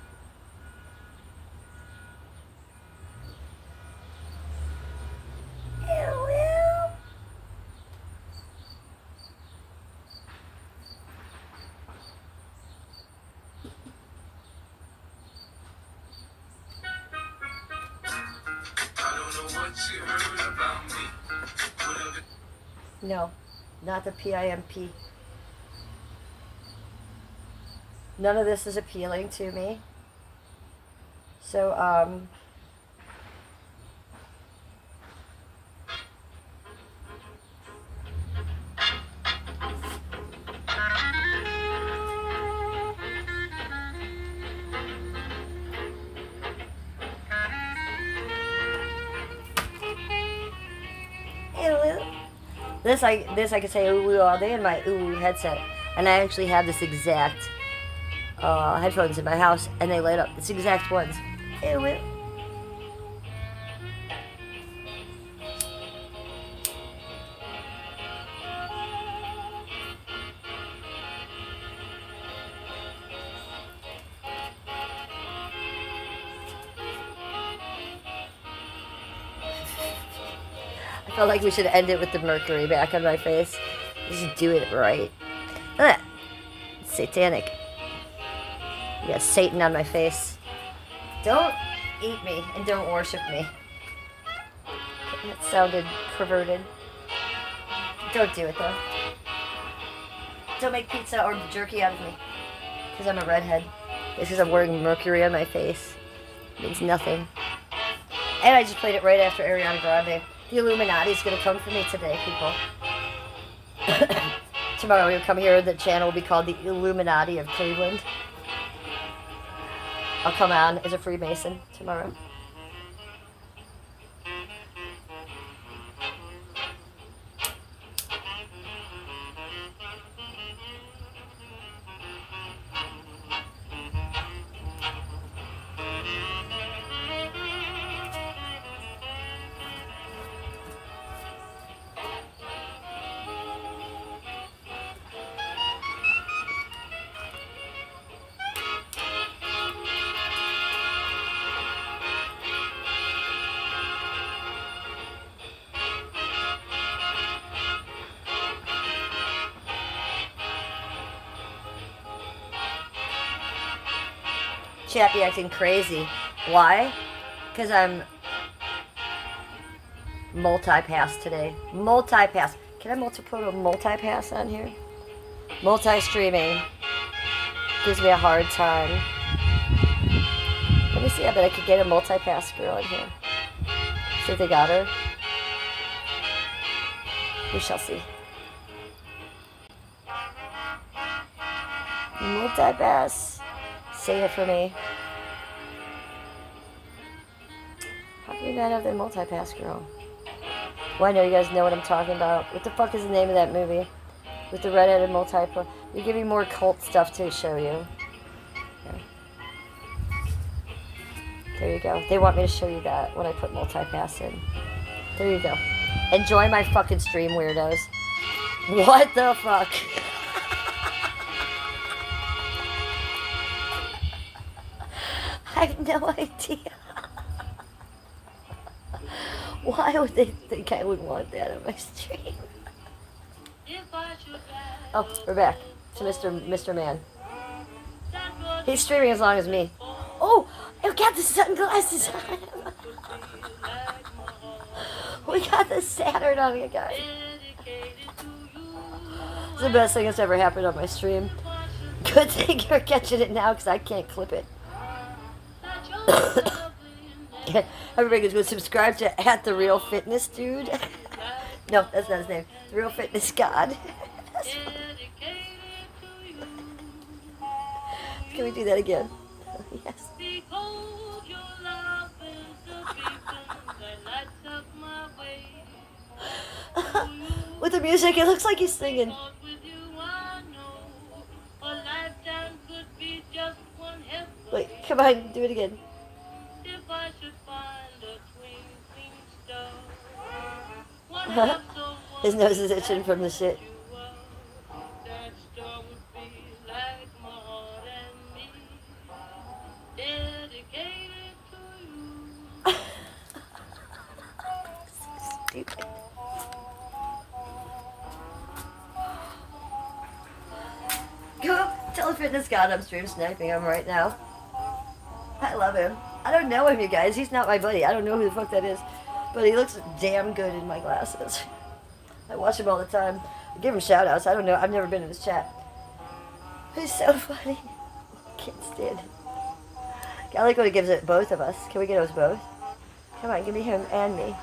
No, not the PIMP. None of this is appealing to me. So, this I could say ooh all day in my ooh headset, and I actually have this exact headphones in my house, and they light up. It's the exact ones. Ooh. I felt like we should end it with the mercury back on my face. Just do it right. Ah, it's satanic. You got Satan on my face. Don't eat me and don't worship me. That sounded perverted. Don't do it though. Don't make pizza or jerky out of me. Because I'm a redhead. It's because I'm wearing mercury on my face. It means nothing. And I just played it right after Ariana Grande. The Illuminati's gonna come for me today, people. Tomorrow we'll come here. The channel will be called the Illuminati of Cleveland. I'll come on as a Freemason tomorrow. Chappie acting crazy. Why? Because I'm multi-pass today. Multi-pass. Can I put a multi-pass on here? Multi-streaming. Gives me a hard time. Let me see. I bet I could get a multi-pass girl in here. See if they got her. We shall see. Multi-pass. Say it for me. How can we not have the multi-pass girl? Well, I know you guys know what I'm talking about. What the fuck is the name of that movie? With the red-headed multi-pass. You give me more cult stuff to show you. Okay. There you go. They want me to show you that when I put multi-pass in. There you go. Enjoy my fucking stream, weirdos. What the fuck? I have no idea. Why would they think I would want that on my stream? Oh, we're back to Mr. Man. He's streaming as long as me. Oh, I got the sunglasses on him. We got the Saturn on you guys. It's the best thing that's ever happened on my stream. Good thing you're catching it now because I can't clip it. Everybody goes, subscribe to @TheRealFitnessDude. No, that's not his name. The Real Fitness God. Can we do that again? Yes. With the music, it looks like he's singing. Wait, come on, do it again. His nose is itching from the shit. Stupid. Go tell the fitness god I'm stream sniping him right now. I love him. I don't know him, you guys. He's not my buddy. I don't know who the fuck that is. But he looks damn good in my glasses. I watch him all the time. I give him shout outs. I don't know. I've never been in his chat. He's so funny. Can't stand it. I like when he gives it both of us. Can we get us both? Come on, give me him and me.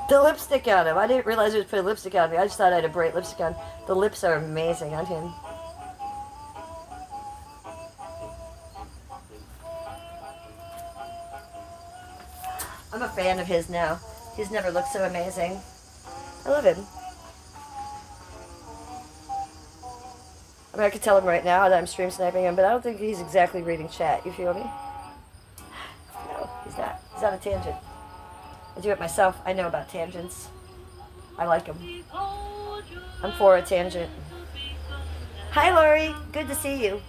The lipstick on him. I didn't realize he was putting lipstick on me. I just thought I had a bright lipstick on. The lips are amazing on him. I'm a fan of his now. He's never looked so amazing. I love him. I mean, I could tell him right now that I'm stream sniping him, but I don't think he's exactly reading chat. You feel me? No, he's not. He's on a tangent. I do it myself. I know about tangents. I like them. I'm for a tangent. Hi, Lori. Good to see you.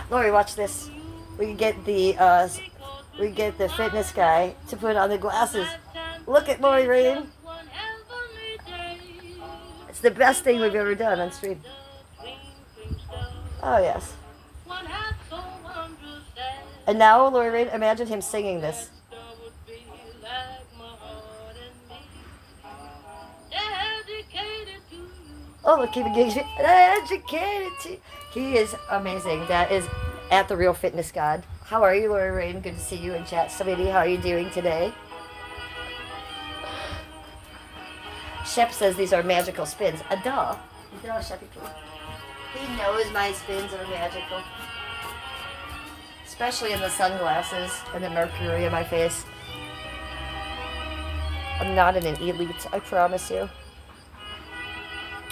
Lori, watch this. We can get the fitness guy to put on the glasses. Look at Lori Rain. It's the best thing we've ever done on stream. Oh yes. And now, Lori Rain, imagine him singing this. Oh, look, keep engaged. Educated to. He is amazing. That is At The Real Fitness God. How are you, Lori Rain? Good to see you in chat. Sweetie, how are you doing today? Shep says these are magical spins. Duh. Duh, Sheppy. He knows my spins are magical. Especially in the sunglasses and the mercury in my face. I'm not in an elite, I promise you.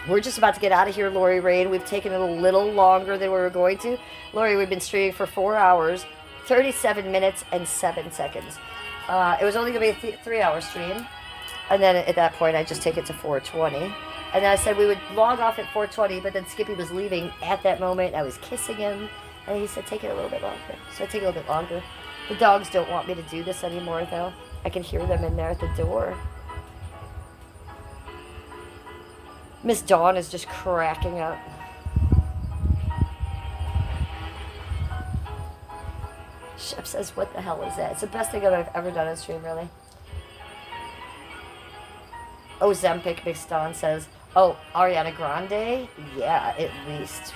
We're just about to get out of here, Lori Rain. We've taken it a little longer than we were going to. Lori, we've been streaming for 4 hours, 37 minutes, and 7 seconds. It was only going to be a 3-hour stream. And then at that point, I just take it to 4:20. And then I said we would log off at 4:20, but then Skippy was leaving at that moment. I was kissing him, and he said, take it a little bit longer. So I take it a little bit longer. The dogs don't want me to do this anymore, though. I can hear them in there at the door. Miss Dawn is just cracking up. Shep says, what the hell is that? It's the best thing I've ever done on stream, really. Ozempic, Miss Dawn says, oh, Ariana Grande? Yeah, at least.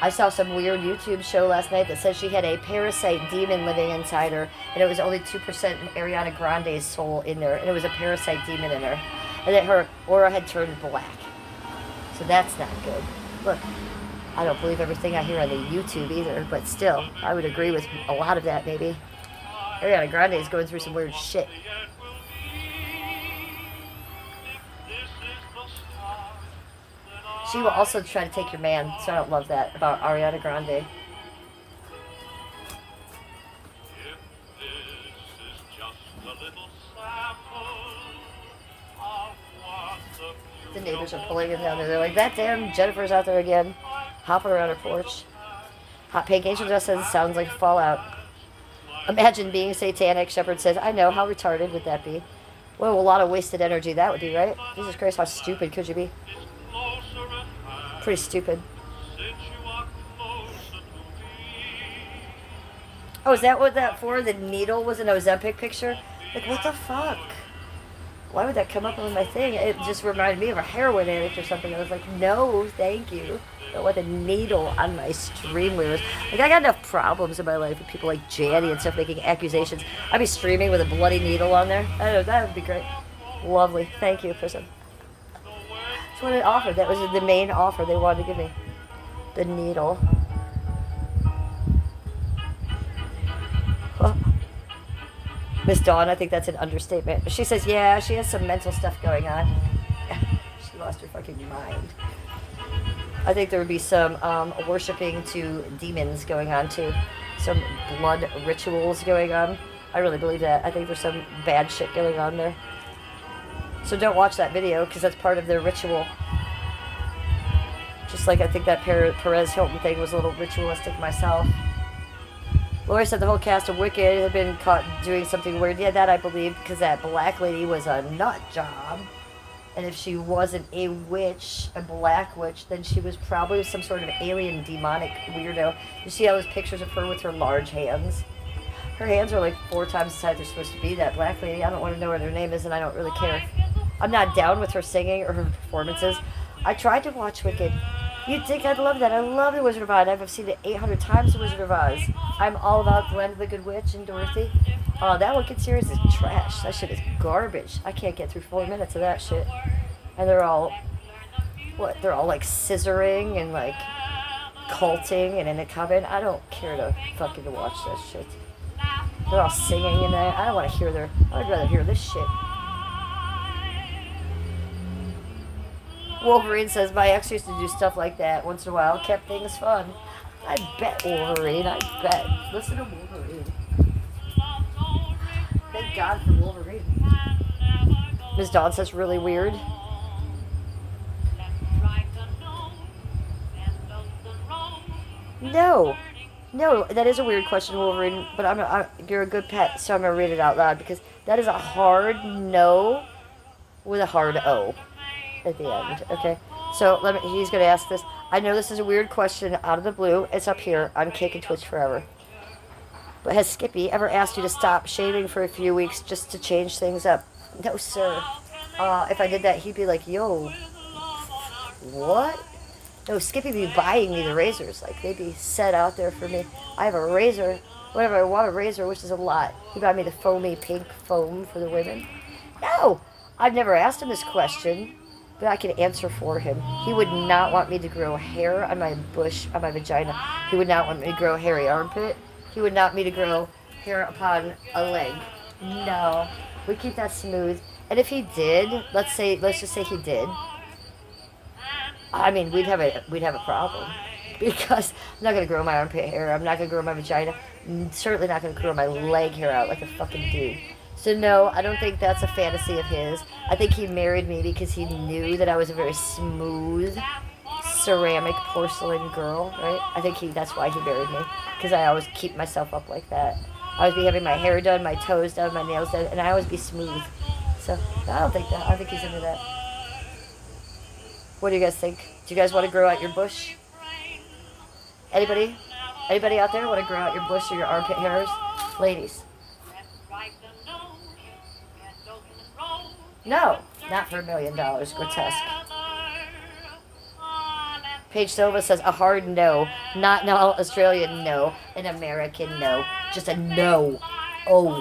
I saw some weird YouTube show last night that said she had a parasite demon living inside her, and it was only 2% Ariana Grande's soul in there, and it was a parasite demon in her. And that her aura had turned black. So that's not good. Look, I don't believe everything I hear on the YouTube either, but still, I would agree with a lot of that, maybe. Ariana Grande is going through some weird shit. She will also try to take your man, so I don't love that about Ariana Grande. The neighbors are pulling him down there. They're like, that damn Jennifer's out there again, hopping around her porch. Hot Pink Angel just says it sounds like Fallout. Imagine being satanic. Shepard says, I know, how retarded would that be? Well, a lot of wasted energy that would be, right? Jesus Christ, how stupid could you be? Pretty stupid. Oh, is that what that for? The needle was an Ozempic picture? Like, what the fuck? Why would that come up on my thing? It just reminded me of a heroin addict or something. I was like, no, thank you. I don't want a needle on my stream viewers. Like, I got enough problems in my life with people like Janny and stuff making accusations. I'd be streaming with a bloody needle on there. I know, that would be great. Lovely. Thank you, person. That's what it offered. That was the main offer they wanted to give me. The needle. Huh. Miss Dawn, I think that's an understatement. She says, yeah, she has some mental stuff going on. She lost her fucking mind. I think there would be some worshipping to demons going on, too. Some blood rituals going on. I really believe that. I think there's some bad shit going on there. So don't watch that video, because that's part of their ritual. Just like I think that Perez Hilton thing was a little ritualistic myself. Lori said the whole cast of Wicked had been caught doing something weird. Yeah, that I believe, because that black lady was a nut job. And if she wasn't a witch, a black witch, then she was probably some sort of alien demonic weirdo. You see all those pictures of her with her large hands? Her hands are like 4 times the size they're supposed to be, that black lady. I don't want to know what her name is, and I don't really care. I'm not down with her singing or her performances. I tried to watch Wicked. You'd think I'd love that. I love The Wizard of Oz. I've seen it 800 times, The Wizard of Oz. I'm all about The Land of the Good Witch and Dorothy. Oh, that Wicked series is trash. That shit is garbage. I can't get through 4 minutes of that shit. And they're all, what? They're all like scissoring and like culting and in a coven. I don't care to fucking watch that shit. They're all singing in there. I don't want to hear their, I'd rather hear this shit. Wolverine says, my ex used to do stuff like that once in a while. Kept things fun. I bet, Wolverine. I bet. Listen to Wolverine. Thank God for Wolverine. Ms. Dawn says, really weird. No. No, that is a weird question, Wolverine. But you're a good pet, so I'm going to read it out loud. Because that is a hard no with a hard O at the end, okay? So he's going to ask this. I know this is a weird question out of the blue. It's up here on Cake and Twitch Forever. But has Skippy ever asked you to stop shaving for a few weeks just to change things up? No, sir. If I did that, he'd be like, yo, what? No, Skippy be buying me the razors. Like, they'd be set out there for me. I have a razor, whatever I want a razor, which is a lot. He bought me the foamy pink foam for the women. No! I've never asked him this question, but I can answer for him. He would not want me to grow hair on my bush, on my vagina. He would not want me to grow a hairy armpit. He would not want me to grow hair upon a leg. No. We keep that smooth. And if he did, let's just say he did, I mean, we'd have a problem, because I'm not gonna grow my armpit hair. I'm not gonna grow my vagina. Certainly not gonna grow my leg hair out like a fucking dude. So no, I don't think that's a fantasy of his. I think he married me because he knew that I was a very smooth ceramic porcelain girl, right? I think that's why he married me, because I always keep myself up like that. I always be having my hair done, my toes done, my nails done, and I always be smooth. So I don't think he's into that. What do you guys think? Do you guys want to grow out your bush? Anybody? Anybody out there want to grow out your bush or your armpit hairs? Ladies. No, not for $1 million. Grotesque. Paige Silva says a hard no. Not an Australian no. An American no. Just a no. Oh.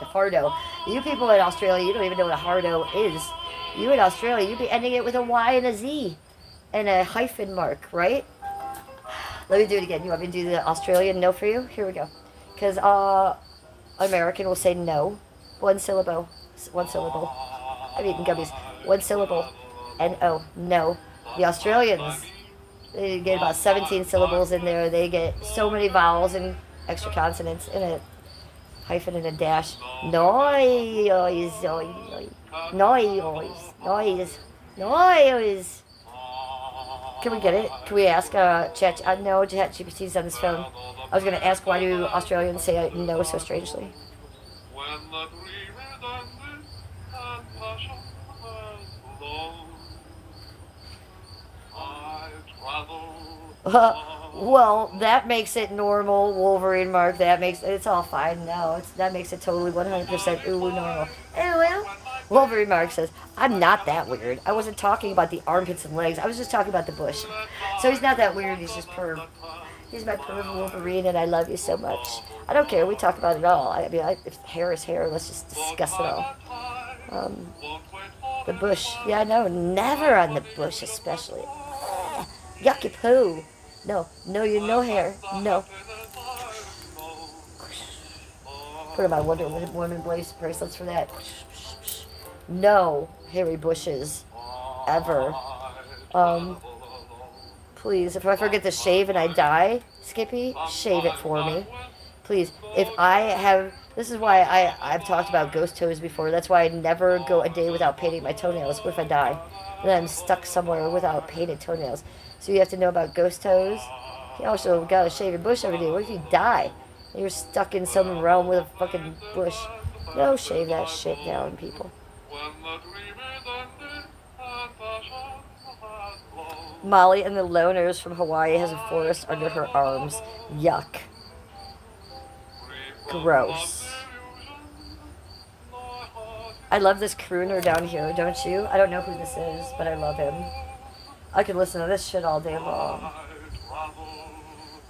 The hardo. You people in Australia, you don't even know what a hardo is. You in Australia, you'd be ending it with a Y and a Z. And a hyphen mark, right? Let me do it again. You want me to do the Australian no for you? Here we go. Because American will say no. One syllable. One syllable. I'm eating gummies. One syllable. N-O. No. The Australians, they get about 17 syllables in there. They get so many vowels and extra consonants and a hyphen and a dash. Noise. Noise. Noise. Can we get it? Can we ask Chat? No, ChatGPT's on his phone. I was going to ask, why do Australians say no so strangely? Well, that makes it normal, Wolverine Mark. It's all fine now. That makes it totally 100% normal. Well, Wolverine Mark says, I'm not that weird. I wasn't talking about the armpits and legs. I was just talking about the bush. So he's not that weird. He's just perv. He's my perv Wolverine, and I love you so much. I don't care. We talk about it all. I mean, if hair is hair, let's just discuss it all. The bush. Yeah, no, never on the bush, especially. Yucky poo. No, no hair. No. Put on my Wonder Woman bracelets for that. No hairy bushes. Ever. Please, if I forget to shave and I die, Skippy, shave it for me. Please, if I have... This is why I've talked about ghost toes before. That's why I never go a day without painting my toenails. What if I die? And then I'm stuck somewhere without painted toenails. So you have to know about ghost toes. You also got to shave your bush every day. What if you die? And you're stuck in some realm with a fucking bush. No, shave that shit down, people. Molly and the Loners from Hawaii has a forest under her arms. Yuck. Gross. I love this crooner down here, don't you? I don't know who this is, but I love him. I could listen to this shit all day long.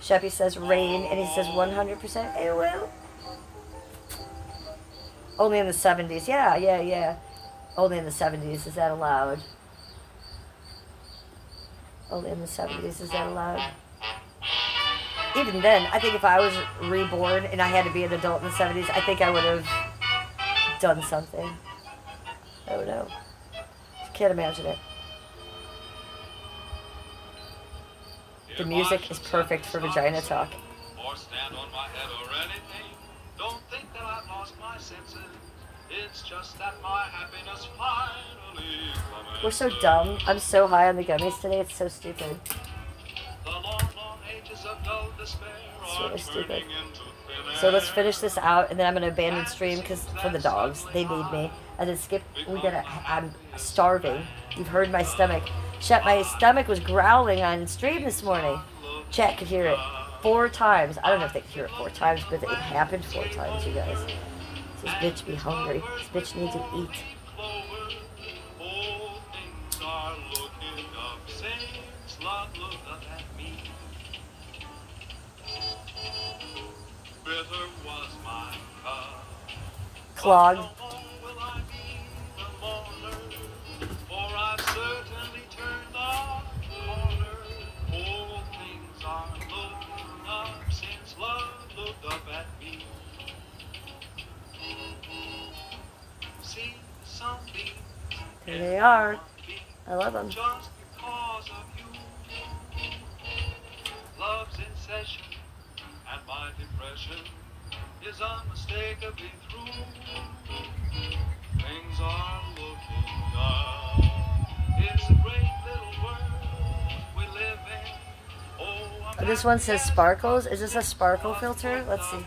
Sheppy says rain, and he says 100%. It will. Only in the 70s. Yeah. Only in the 70s. Is that allowed? Only in the 70s. Is that allowed? Even then, I think if I was reborn and I had to be an adult in the 70s, I think I would have done something. I don't know. Can't imagine it. The music is perfect for vagina talk. Or stand on my head or anything. Don't think that I've lost my senses. It's just that my happiness finally coming. We're so dumb. I'm so high on the gummies today. It's so stupid. The long, long ages of dull despair It's really stupid. turning into thin So let's finish this out, and then I'm gonna abandon stream because for the dogs, they need me. And then Skip, I'm starving. You've heard my stomach. Chat, my stomach was growling on stream this morning. Chat could hear it 4 times. I don't know if they could hear it 4 times, but it happened 4 times, you guys. This bitch be hungry. This bitch needs to eat. All things are looking up, saints love looked up at me. Bitter was my cup. Clogged. No more will I be the mourner, for I've certainly turned the corner. All things are looking up since love looked up at me. See, some beings Here they are. can't be I love them. just because of you. Love's in session, and my depression is unmistakably through. Things are looking up. It's a great little world we live in. Oh, I'm This one says sparkles. Is this a sparkle filter? Let's see.